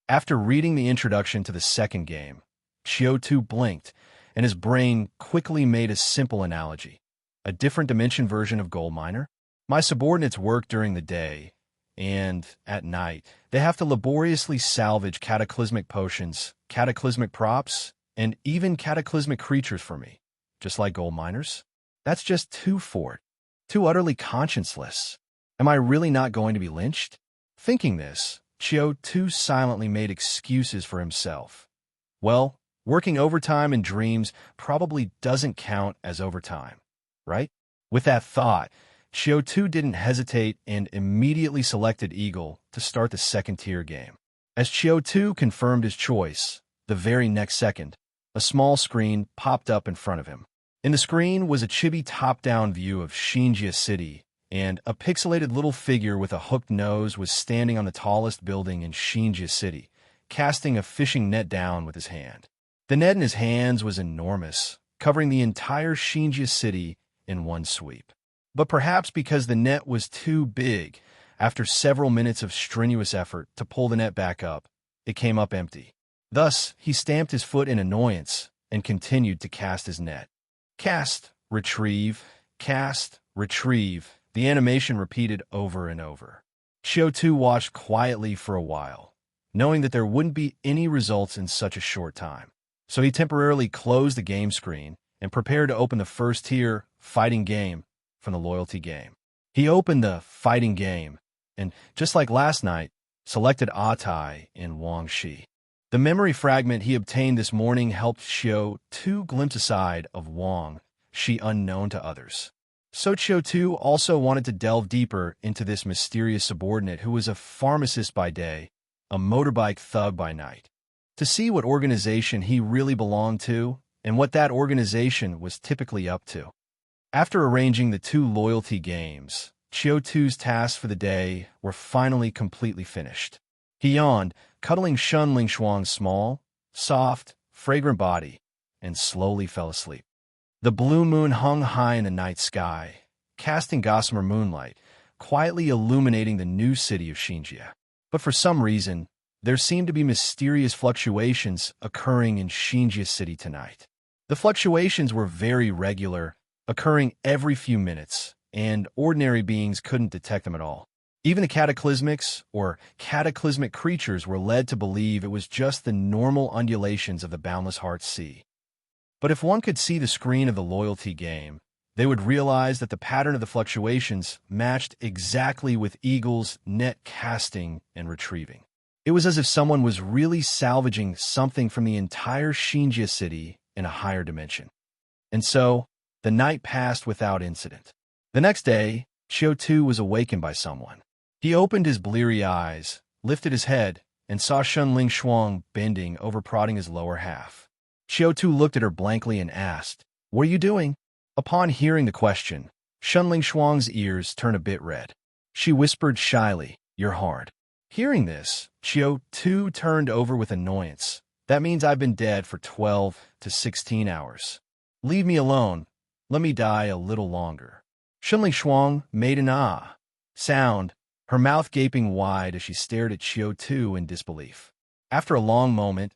After reading the introduction to the second game, Qiu Tu blinked, and his brain quickly made a simple analogy. A different dimension version of gold miner? My subordinates work during the day, and, at night, they have to laboriously salvage cataclysmic potions, cataclysmic props, and even cataclysmic creatures for me, just like gold miners. That's just too utterly conscienceless. Am I really not going to be lynched? Thinking this, Qiu Tu silently made excuses for himself. Well, working overtime in dreams probably doesn't count as overtime, right? With that thought, Qiu Tu didn't hesitate and immediately selected Eagle to start the second-tier game. As Qiu Tu confirmed his choice, the very next second, a small screen popped up in front of him. In the screen was a chibi top-down view of Xinjia City, and a pixelated little figure with a hooked nose was standing on the tallest building in Xinjia City, casting a fishing net down with his hand. The net in his hands was enormous, covering the entire Xinjia City in one sweep. But perhaps because the net was too big, after several minutes of strenuous effort to pull the net back up, it came up empty. Thus, he stamped his foot in annoyance and continued to cast his net. Cast, retrieve, the animation repeated over and over. Qiu Tu watched quietly for a while, knowing that there wouldn't be any results in such a short time. So he temporarily closed the game screen and prepared to open the first tier fighting game from the loyalty game. He opened the fighting game and, just like last night, selected Atai and Wang Shi. The memory fragment he obtained this morning helped Qiu Tu glimpse a side of Wang Shi unknown to others. So Qiu Tu also wanted to delve deeper into this mysterious subordinate who was a pharmacist by day, a motorbike thug by night, to see what organization he really belonged to and what that organization was typically up to. After arranging the two loyalty games, Qiu Tu's tasks for the day were finally completely finished. He yawned, cuddling Shun Lingshuang's small, soft, fragrant body, and slowly fell asleep. The blue moon hung high in the night sky, casting gossamer moonlight, quietly illuminating the new city of Xinjia. But for some reason, there seemed to be mysterious fluctuations occurring in Xinjia city tonight. The fluctuations were very regular, occurring every few minutes, and ordinary beings couldn't detect them at all. Even the cataclysmics, or cataclysmic creatures, were led to believe it was just the normal undulations of the boundless heart sea. But if one could see the screen of the loyalty game, they would realize that the pattern of the fluctuations matched exactly with Eagle's net casting and retrieving. It was as if someone was really salvaging something from the entire Xinjia city in a higher dimension. And so, the night passed without incident. The next day, Qiu Tu was awakened by someone. He opened his bleary eyes, lifted his head, and saw Shun Lingshuang bending over prodding his lower half. Qiu Tu looked at her blankly and asked, "What are you doing?" Upon hearing the question, Shun Lingshuang's ears turned a bit red. She whispered shyly, "You're hard." Hearing this, Qiu Tu turned over with annoyance. "That means I've been dead for 12 to 16 hours. Leave me alone. Let me die a little longer." Shun Lingshuang made an ah sound, her mouth gaping wide as she stared at Qiu Tu in disbelief. After a long moment,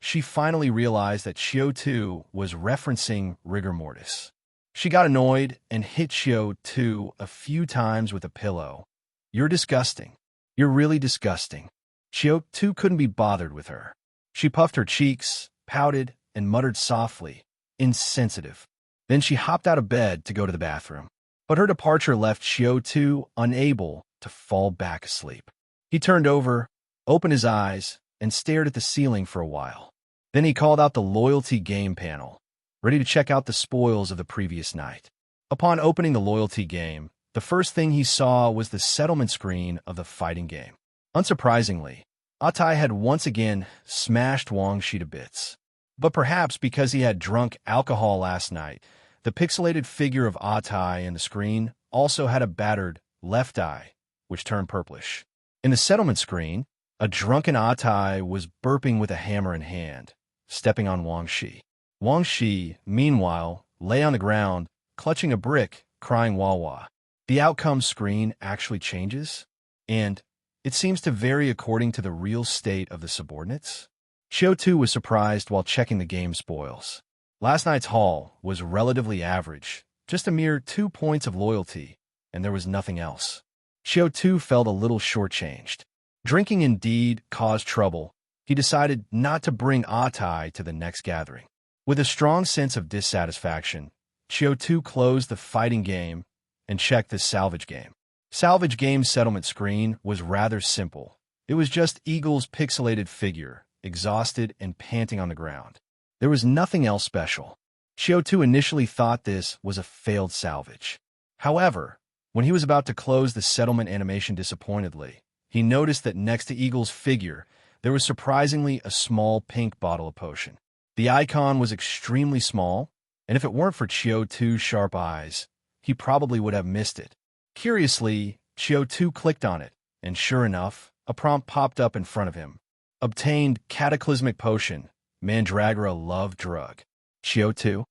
she finally realized that Qiu Tu was referencing rigor mortis. She got annoyed and hit Qiu Tu a few times with a pillow. "You're disgusting. You're really disgusting." Qiu Tu couldn't be bothered with her. She puffed her cheeks, pouted, and muttered softly, "Insensitive." Then she hopped out of bed to go to the bathroom. But her departure left Qiu Tu unable to fall back asleep. He turned over, opened his eyes, and stared at the ceiling for a while. Then he called out the loyalty game panel, ready to check out the spoils of the previous night. Upon opening the loyalty game, the first thing he saw was the settlement screen of the fighting game. Unsurprisingly, Atai had once again smashed Wang Shi to bits. But perhaps because he had drunk alcohol last night, the pixelated figure of Atai in the screen also had a battered left eye, which turned purplish. In the settlement screen, a drunken Atai was burping with a hammer in hand, stepping on Wang Shi. Wang Shi, meanwhile, lay on the ground, clutching a brick, crying wah wah. The outcome screen actually changes, and it seems to vary according to the real state of the subordinates. Qiu Tu was surprised while checking the game spoils. Last night's haul was relatively average, just a mere 2 points of loyalty, and there was nothing else. Qiu Tu felt a little shortchanged. Drinking indeed caused trouble. He decided not to bring Atai to the next gathering. With a strong sense of dissatisfaction, Qiu Tu closed the fighting game and checked the salvage game. Salvage game's settlement screen was rather simple. It was just Eagle's pixelated figure, exhausted and panting on the ground. There was nothing else special. Qiu Tu initially thought this was a failed salvage. However, when he was about to close the settlement animation disappointedly, he noticed that next to Eagle's figure, there was surprisingly a small pink bottle of potion. The icon was extremely small, and if it weren't for Qiu Tu's sharp eyes, he probably would have missed it. Curiously, Qiu Tu clicked on it, and sure enough, a prompt popped up in front of him. Obtained cataclysmic potion, Mandragora love drug. Qiu Tu?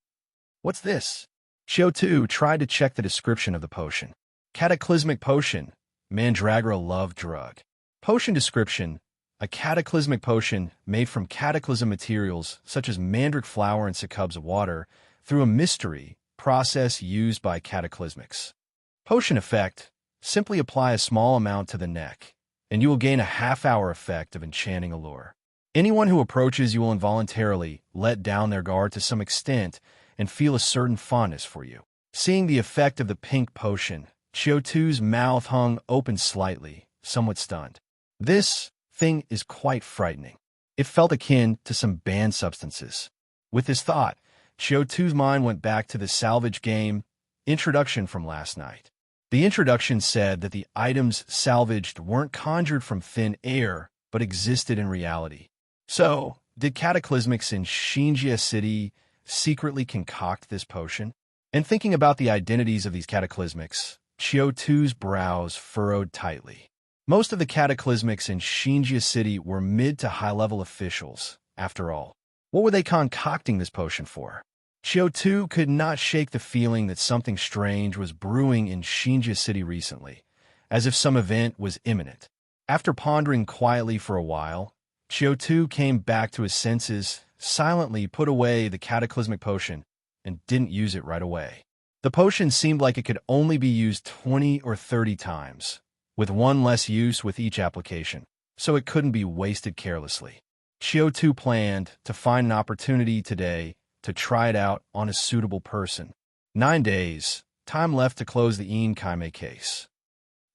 What's this? Qiu Tu tried to check the description of the potion. Cataclysmic potion, Mandragora love drug. Potion description: a cataclysmic potion made from cataclysm materials such as mandrake flower and succubs of water through a mystery process used by cataclysmics. Potion effect: Simply apply a small amount to the neck, and you will gain a half-hour effect of enchanting allure. Anyone who approaches you will involuntarily let down their guard to some extent and feel a certain fondness for you. Seeing the effect of the pink potion, Qiu Tu's mouth hung open slightly, somewhat stunned. This thing is quite frightening. It felt akin to some banned substances. With this thought, Qiu Tu's mind went back to the salvage game introduction from last night. The introduction said that the items salvaged weren't conjured from thin air, but existed in reality. So, did cataclysmics in Xinjia City secretly concoct this potion? And thinking about the identities of these cataclysmics, Qiu Tu's brows furrowed tightly. Most of the cataclysmics in Xinjia City were mid to high-level officials, after all. What were they concocting this potion for? Qiu Tu could not shake the feeling that something strange was brewing in Xinjia City recently, as if some event was imminent. After pondering quietly for a while, Qiu Tu came back to his senses, silently put away the cataclysmic potion, and didn't use it right away. The potion seemed like it could only be used 20 or 30 times, with one less use with each application, so it couldn't be wasted carelessly. Qiu Tu planned to find an opportunity today to try it out on a suitable person. 9 days, time left to close the Yin Kaimei case.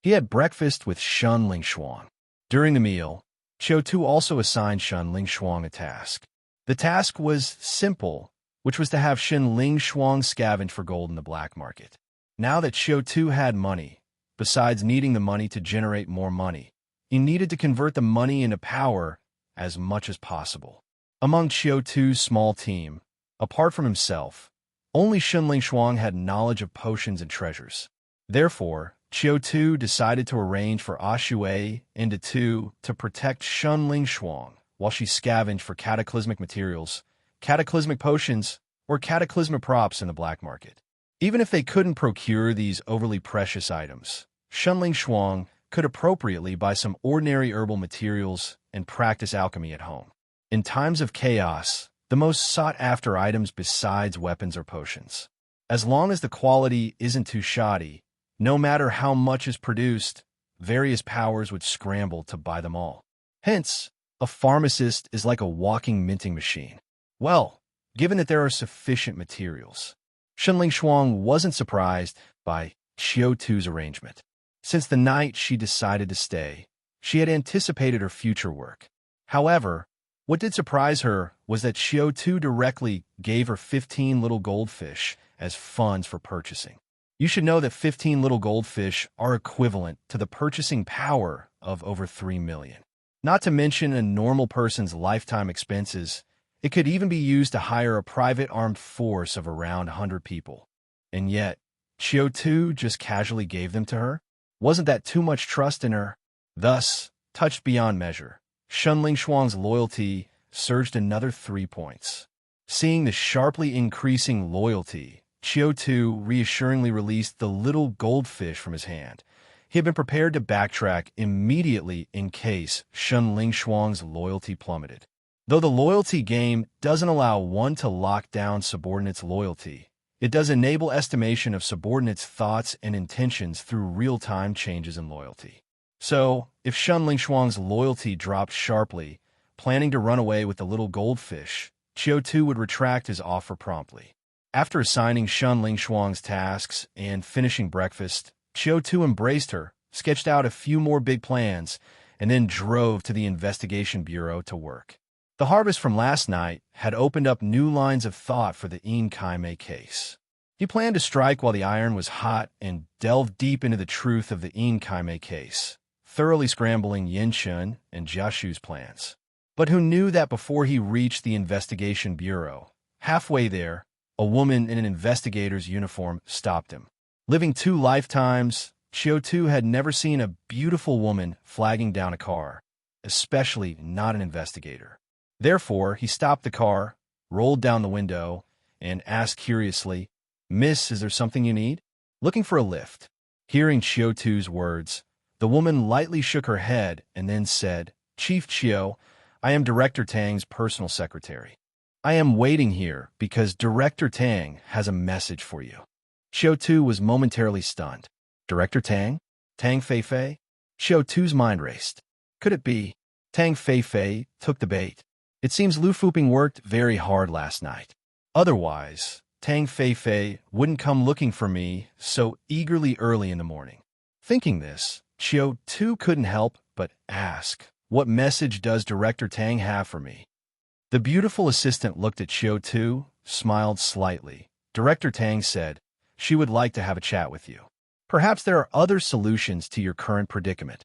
He had breakfast with Shun Lingshuang. During the meal, Qiu Tu also assigned Shun Lingshuang a task. The task was simple, which was to have Shun Lingshuang scavenge for gold in the black market. Now that Qiu Tu had money, besides needing the money to generate more money, he needed to convert the money into power as much as possible. Among Qiu Tu's small team, apart from himself, only Shun Lingshuang had knowledge of potions and treasures. Therefore, Qiu Tu decided to arrange for Shui and Tu to protect Shun Lingshuang while she scavenged for cataclysmic materials, cataclysmic potions, or cataclysmic props in the black market. Even if they couldn't procure these overly precious items, Shun Lingshuang could appropriately buy some ordinary herbal materials and practice alchemy at home. In times of chaos, the most sought-after items besides weapons or potions. As long as the quality isn't too shoddy, no matter how much is produced, various powers would scramble to buy them all. Hence, a pharmacist is like a walking minting machine. Well, given that there are sufficient materials, Shun Lingshuang wasn't surprised by Qiu Tu's arrangement. Since the night she decided to stay, she had anticipated her future work. However, what did surprise her was that Qiu Tu directly gave her 15 little goldfish as funds for purchasing. You should know that 15 little goldfish are equivalent to the purchasing power of over 3 million. Not to mention a normal person's lifetime expenses, it could even be used to hire a private armed force of around 100 people. And yet, Qiu Tu just casually gave them to her? Wasn't that too much trust in her? Thus, touched beyond measure, Shun Lingshuang's loyalty surged another 3 points. Seeing the sharply increasing loyalty, Qiu Tu reassuringly released the little goldfish from his hand. He had been prepared to backtrack immediately in case Shun Lingshuang's loyalty plummeted. Though the loyalty game doesn't allow one to lock down subordinates' loyalty, it does enable estimation of subordinates' thoughts and intentions through real-time changes in loyalty. So, if Shun Lingshuang's loyalty dropped sharply, planning to run away with the little goldfish, Qiu Tu would retract his offer promptly. After assigning Shun Lingshuang's tasks and finishing breakfast, Qiu Tu embraced her, sketched out a few more big plans, and then drove to the investigation bureau to work. The harvest from last night had opened up new lines of thought for the Yin Kaimei case. He planned to strike while the iron was hot and delve deep into the truth of the Yin Kaimei case, thoroughly scrambling Yin Shun and Jiashu's plans. But who knew that before he reached the investigation bureau, halfway there, a woman in an investigator's uniform stopped him. Living 2 lifetimes, Qiu Tu had never seen a beautiful woman flagging down a car, especially not an investigator. Therefore, he stopped the car, rolled down the window, and asked curiously, "Miss, is there something you need?" Looking for a lift. Hearing Qiu Tu's words, the woman lightly shook her head and then said, "Chief Qiu, I am Director Tang's personal secretary. I am waiting here because Director Tang has a message for you." Qiu Tu was momentarily stunned. Director Tang? Tang Feifei? Qiu Tu's mind raced. Could it be? Tang Feifei took the bait. It seems Lu Fuping worked very hard last night. Otherwise, Tang Feifei wouldn't come looking for me so eagerly early in the morning. Thinking this, Qiu Tu couldn't help but ask, what message does Director Tang have for me? The beautiful assistant looked at Qiu Tu, smiled slightly. Director Tang said, she would like to have a chat with you. Perhaps there are other solutions to your current predicament.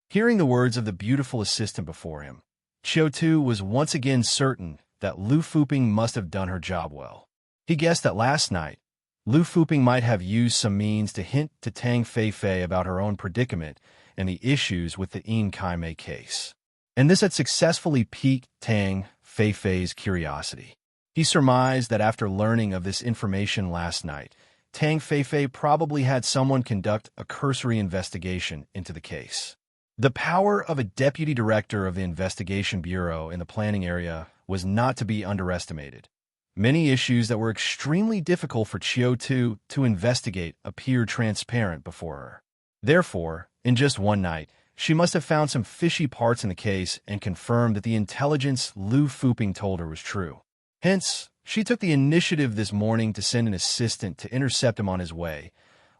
Hearing the words of the beautiful assistant before him, Qiu Tu was once again certain that Lu Fuping must have done her job well. He guessed that last night, Lu Fuping might have used some means to hint to Tang Feifei about her own predicament and the issues with the Yin Kaimei case. And this had successfully piqued Tang Feifei's curiosity. He surmised that after learning of this information last night, Tang Feifei probably had someone conduct a cursory investigation into the case. The power of a deputy director of the investigation bureau in the planning area was not to be underestimated. Many issues that were extremely difficult for Qiu Tu to investigate appeared transparent before her. Therefore, in just one night, she must have found some fishy parts in the case and confirmed that the intelligence Lu Fuping told her was true. Hence, she took the initiative this morning to send an assistant to intercept him on his way,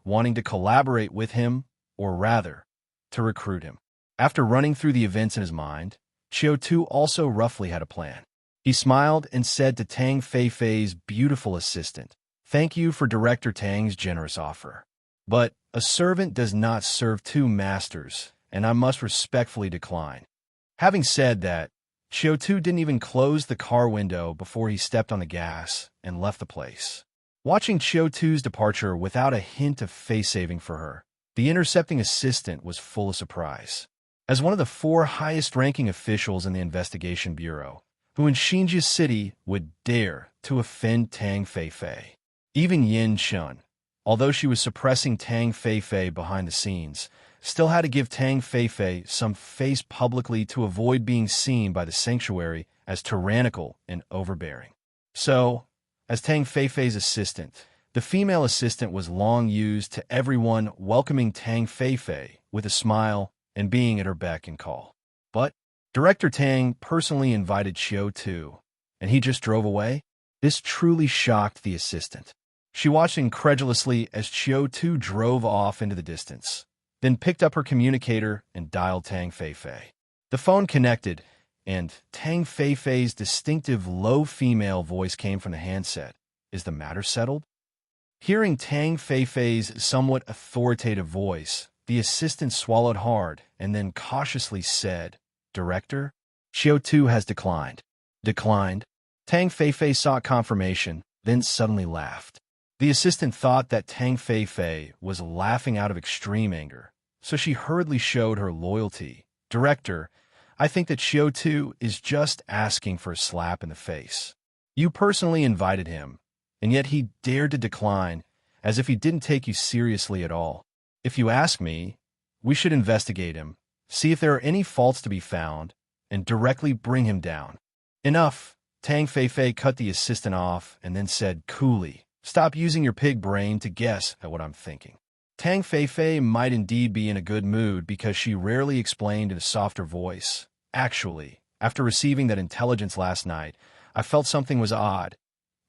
wanting to collaborate with him, or rather, to recruit him. After running through the events in his mind, Qiu Tu also roughly had a plan. He smiled and said to Tang Feifei's beautiful assistant, "Thank you for Director Tang's generous offer. But a servant does not serve two masters, and I must respectfully decline." Having said that, Qiu Tu didn't even close the car window before he stepped on the gas and left the place. Watching Qiu Tu's departure without a hint of face-saving for her, the intercepting assistant was full of surprise. As one of the 4 highest-ranking officials in the investigation bureau, who in Xinjia City would dare to offend Tang Feifei. Even Yin Shun, although she was suppressing Tang Feifei behind the scenes, still had to give Tang Feifei some face publicly to avoid being seen by the sanctuary as tyrannical and overbearing. So, as Tang Feifei's assistant, the female assistant was long used to everyone welcoming Tang Feifei with a smile and being at her beck and call. But Director Tang personally invited Qiu Tu, and he just drove away? This truly shocked the assistant. She watched incredulously as Qiu Tu drove off into the distance, then picked up her communicator and dialed Tang Feifei. The phone connected, and Tang Feifei's distinctive low female voice came from the handset. "Is the matter settled?" Hearing Tang Feifei's somewhat authoritative voice, the assistant swallowed hard and then cautiously said, "Director, Qiu Tu has declined." Declined? Tang Feifei sought confirmation, then suddenly laughed. The assistant thought that Tang Feifei was laughing out of extreme anger, so she hurriedly showed her loyalty. "Director, I think that Qiu Tu is just asking for a slap in the face. You personally invited him, and yet he dared to decline, as if he didn't take you seriously at all. If you ask me, we should investigate him, see if there are any faults to be found, and directly bring him down." "Enough." Tang Feifei cut the assistant off and then said coolly, "Stop using your pig brain to guess at what I'm thinking." Tang Feifei might indeed be in a good mood because she rarely explained in a softer voice. "Actually, after receiving that intelligence last night, I felt something was odd.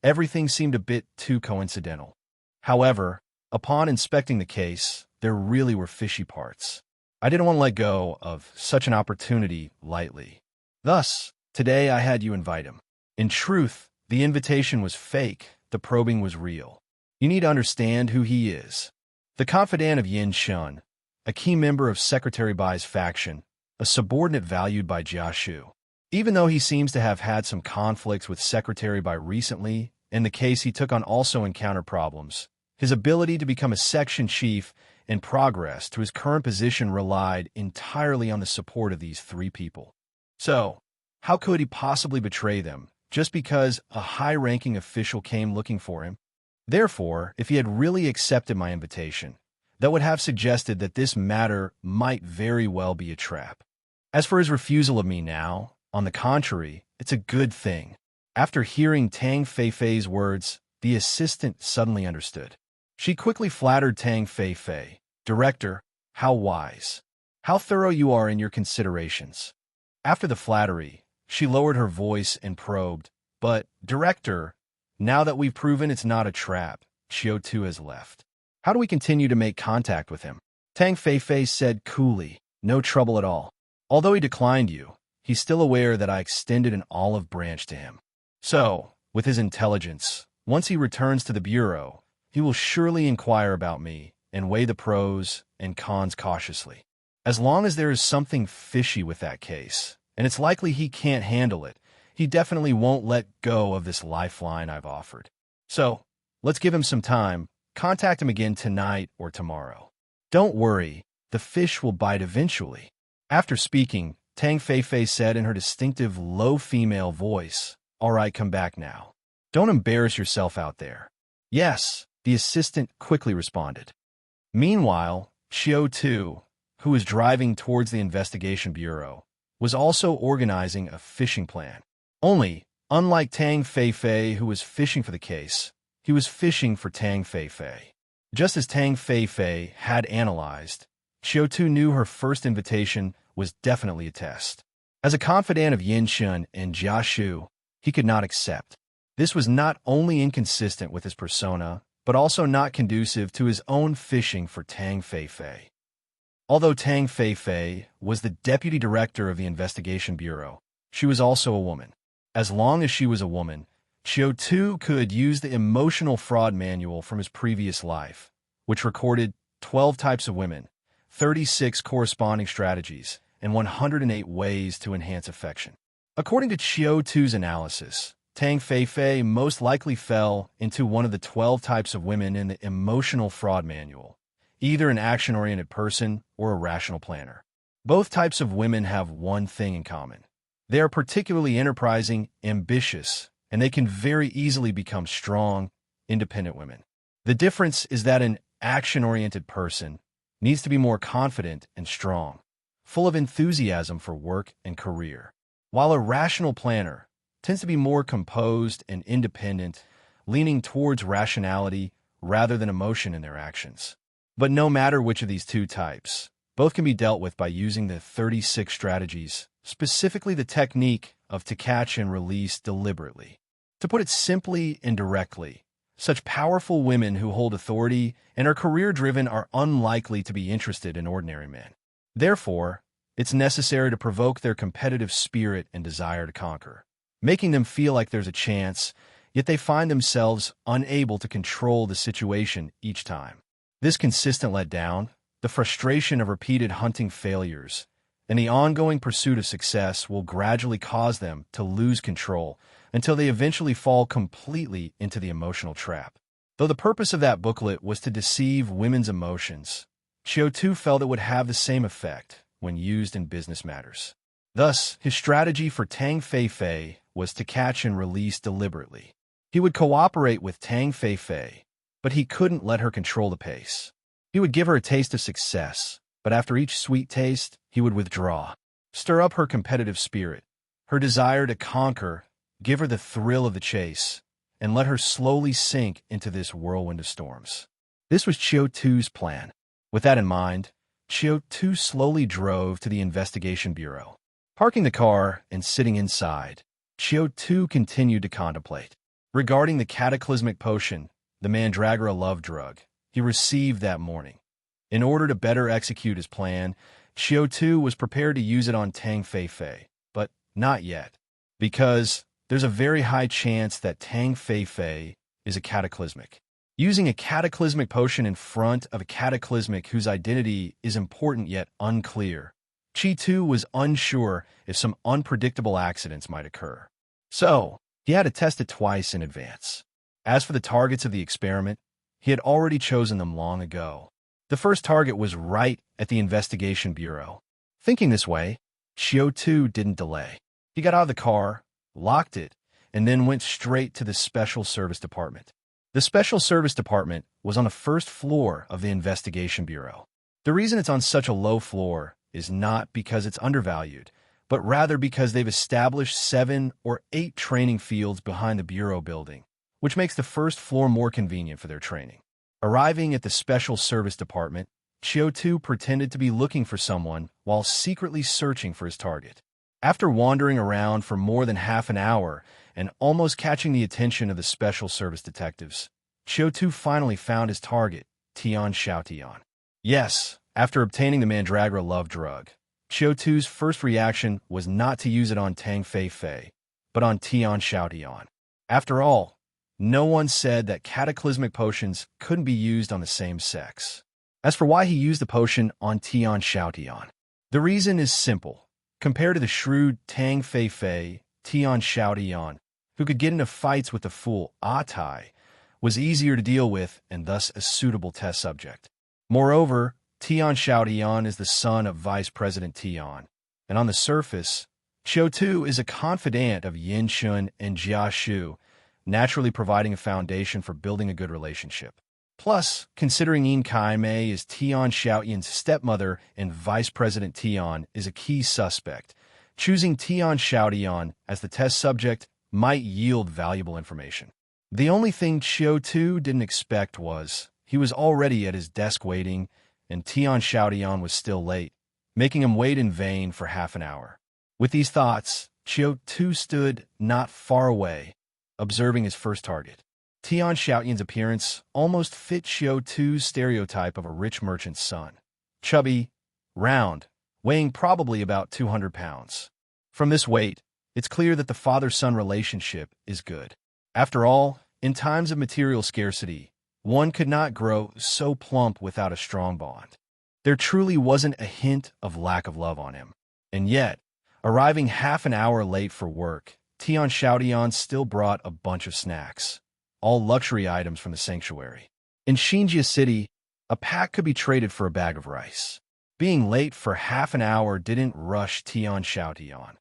Everything seemed a bit too coincidental. However, upon inspecting the case, there really were fishy parts. I didn't want to let go of such an opportunity lightly. Thus, today I had you invite him. In truth, the invitation was fake, the probing was real. You need to understand who he is. The confidant of Yin Shun, a key member of Secretary Bai's faction, a subordinate valued by Jia Shu. Even though he seems to have had some conflicts with Secretary Bai recently, in the case he took on also encountered problems, his ability to become a section chief and progress to his current position relied entirely on the support of these 3 people. So, how could he possibly betray them just because a high-ranking official came looking for him? Therefore, if he had really accepted my invitation, that would have suggested that this matter might very well be a trap. As for his refusal of me now, on the contrary, it's a good thing." After hearing Tang Feifei's words, the assistant suddenly understood. She quickly flattered Tang Feifei, "Director, How wise. How thorough you are in your considerations. After the flattery, she lowered her voice and probed, but, Director, now that we've proven it's not a trap, Qiu Tu has left. How do we continue to make contact with him? Tang Feifei said coolly, no trouble at all. Although he declined you, he's still aware that I extended an olive branch to him. So, with his intelligence, once he returns to the Bureau, he will surely inquire about me and weigh the pros and cons cautiously. As long as there is something fishy with that case, and it's likely he can't handle it, he definitely won't let go of this lifeline I've offered. So, let's give him some time. Contact him again tonight or tomorrow. Don't worry, the fish will bite eventually. After speaking, Tang Feifei said in her distinctive low female voice, All right, come back now. Don't embarrass yourself out there. Yes, the assistant quickly responded. Meanwhile, Qiu Tu, who was driving towards the investigation bureau, was also organizing a fishing plan. Only, unlike Tang Feifei, who was fishing for the case, he was fishing for Tang Feifei. Just as Tang Feifei had analyzed, Qiu Tu knew her first invitation was definitely a test. As a confidant of Yin Shun and Jia Shu, he could not accept. This was not only inconsistent with his persona, but also not conducive to his own fishing for Tang Feifei. Although Tang Feifei was the deputy director of the investigation bureau, she was also a woman. As long as she was a woman, Qiu Tu could use the emotional fraud manual from his previous life, which recorded 12 types of women, 36 corresponding strategies, and 108 ways to enhance affection. According to Qiu Tu's analysis, Tang Feifei most likely fell into one of the 12 types of women in the emotional fraud manual, either an action-oriented person or a rational planner. Both types of women have one thing in common. They are particularly enterprising, ambitious, and they can very easily become strong, independent women. The difference is that an action-oriented person needs to be more confident and strong, full of enthusiasm for work and career, while a rational planner tends to be more composed and independent, leaning towards rationality rather than emotion in their actions. But no matter which of these two types, both can be dealt with by using the 36 strategies, specifically the technique of to catch and release deliberately. To put it simply and directly, such powerful women who hold authority and are career-driven are unlikely to be interested in ordinary men. Therefore, it's necessary to provoke their competitive spirit and desire to conquer, making them feel like there's a chance, yet they find themselves unable to control the situation each time. This consistent letdown, the frustration of repeated hunting failures, and the ongoing pursuit of success will gradually cause them to lose control until they eventually fall completely into the emotional trap. Though the purpose of that booklet was to deceive women's emotions, Qiu Tu felt it would have the same effect when used in business matters. Thus, his strategy for Tang Feifei was to catch and release deliberately. He would cooperate with Tang Feifei, but he couldn't let her control the pace. He would give her a taste of success, but after each sweet taste, he would withdraw, stir up her competitive spirit, her desire to conquer, give her the thrill of the chase, and let her slowly sink into this whirlwind of storms. This was Qiu Tu's plan. With that in mind, Qiu Tu slowly drove to the investigation bureau. Parking the car and sitting inside, Qiu Tu continued to contemplate. Regarding the cataclysmic potion, the mandragora love drug, he received that morning. In order to better execute his plan, Qiu Tu was prepared to use it on Tang Feifei, but not yet, because there's a very high chance that Tang Feifei is a cataclysmic. Using a cataclysmic potion in front of a cataclysmic whose identity is important yet unclear, Qiu Tu was unsure if some unpredictable accidents might occur. So, he had to test it twice in advance. As for the targets of the experiment, he had already chosen them long ago. The first target was right at the investigation bureau. Thinking this way, Qiu Tu didn't delay. He got out of the car, locked it, and then went straight to the Special Service Department. The Special Service Department was on the first floor of the Investigation Bureau. The reason it's on such a low floor is not because it's undervalued, but rather because they've established 7 or 8 training fields behind the Bureau building, which makes the first floor more convenient for their training. Arriving at the Special Service Department, Qiu Tu pretended to be looking for someone while secretly searching for his target. After wandering around for more than half an hour and almost catching the attention of the special service detectives, Qiu Tu finally found his target, Tian Xiaotian. Yes, after obtaining the Mandragora love drug, Qiu Tu's first reaction was not to use it on Tang Fei Fei, but on Tian Xiaotian. After all, no one said that cataclysmic potions couldn't be used on the same sex. As for why he used the potion on Tian Xiaotian, the reason is simple. Compared to the shrewd Tang Fei Fei, Tian Xiaotian, who could get into fights with the fool Tai, was easier to deal with and thus a suitable test subject. Moreover, Tian Xiaotian is the son of Vice President Tian, and on the surface, Qiu Tu is a confidant of Yin Shun and Jia Shu, naturally providing a foundation for building a good relationship. Plus, considering Yin Kai Mei is Tian Xiaotian's stepmother and Vice President Tian is a key suspect, choosing Tian Xiaotian as the test subject might yield valuable information. The only thing Qiu Tu didn't expect was he was already at his desk waiting, and Tian Xiaotian was still late, making him wait in vain for half an hour. With these thoughts, Qiu Tu stood not far away, observing his first target. Tian Xiaotian's appearance almost fit Qiu Tu's stereotype of a rich merchant's son. Chubby, round, weighing probably about 200 pounds. From this weight, it's clear that the father-son relationship is good. After all, in times of material scarcity, one could not grow so plump without a strong bond. There truly wasn't a hint of lack of love on him. And yet, arriving half an hour late for work, Tian Xiaotian still brought a bunch of snacks, all luxury items from the sanctuary. In Xinjia City, a pack could be traded for a bag of rice. Being late for half an hour didn't rush Tian Xiaotian.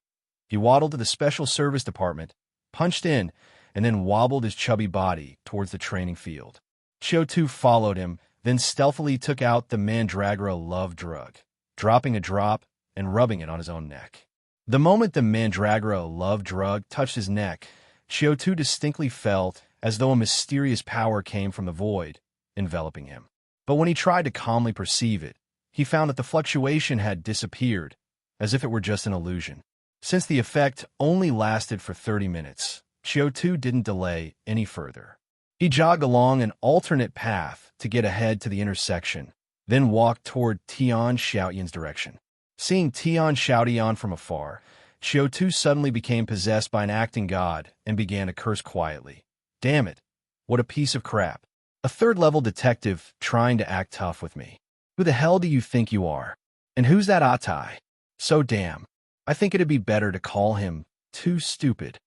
He waddled to the special service department, punched in, and then wobbled his chubby body towards the training field. Qiu Tu followed him, then stealthily took out the Mandragora love drug, dropping a drop and rubbing it on his own neck. The moment the Mandragora love drug touched his neck, Qiu Tu distinctly felt as though a mysterious power came from the void, enveloping him. But when he tried to calmly perceive it, he found that the fluctuation had disappeared, as if it were just an illusion. Since the effect only lasted for 30 minutes, Qiu Tu didn't delay any further. He jogged along an alternate path to get ahead to the intersection, then walked toward Tian Xiaotian's direction. Seeing Tian Xiaotian from afar, Qiu Tu suddenly became possessed by an acting god and began to curse quietly. Damn it, what a piece of crap. A third-level detective trying to act tough with me. Who the hell do you think you are? And who's that Atai? So damn. I think it'd be better to call him too stupid.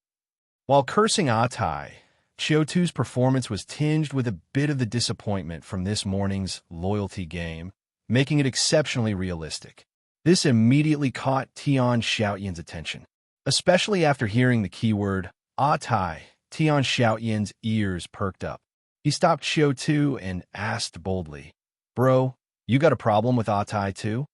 While cursing Atai, Qiu Tu's performance was tinged with a bit of the disappointment from this morning's loyalty game, making it exceptionally realistic. This immediately caught Tian Xiaotian's attention, especially after hearing the keyword Atai. Tian Xiaotian's ears perked up. He stopped Qiu Tu and asked boldly, "Bro, you got a problem with Atai too?"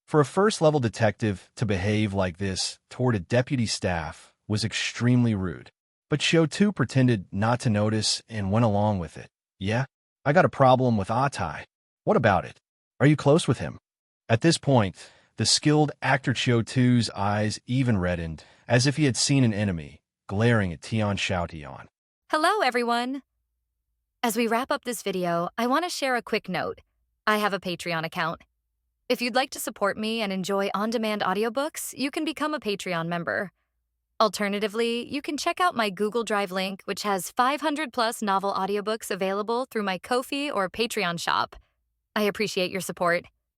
For a first-level detective to behave like this toward a deputy staff was extremely rude. But Qiu Tu pretended not to notice and went along with it. "Yeah, I got a problem with Atai. What about it? Are you close with him?" At this point, the skilled actor Qiu Tu's eyes even reddened, as if he had seen an enemy, glaring at Tian Xiaotian. Hello, everyone. As we wrap up this video, I want to share a quick note. I have a Patreon account. If you'd like to support me and enjoy on-demand audiobooks, you can become a Patreon member. Alternatively, you can check out my Google Drive link, which has 500-plus novel audiobooks available through my Ko-fi or Patreon shop. I appreciate your support.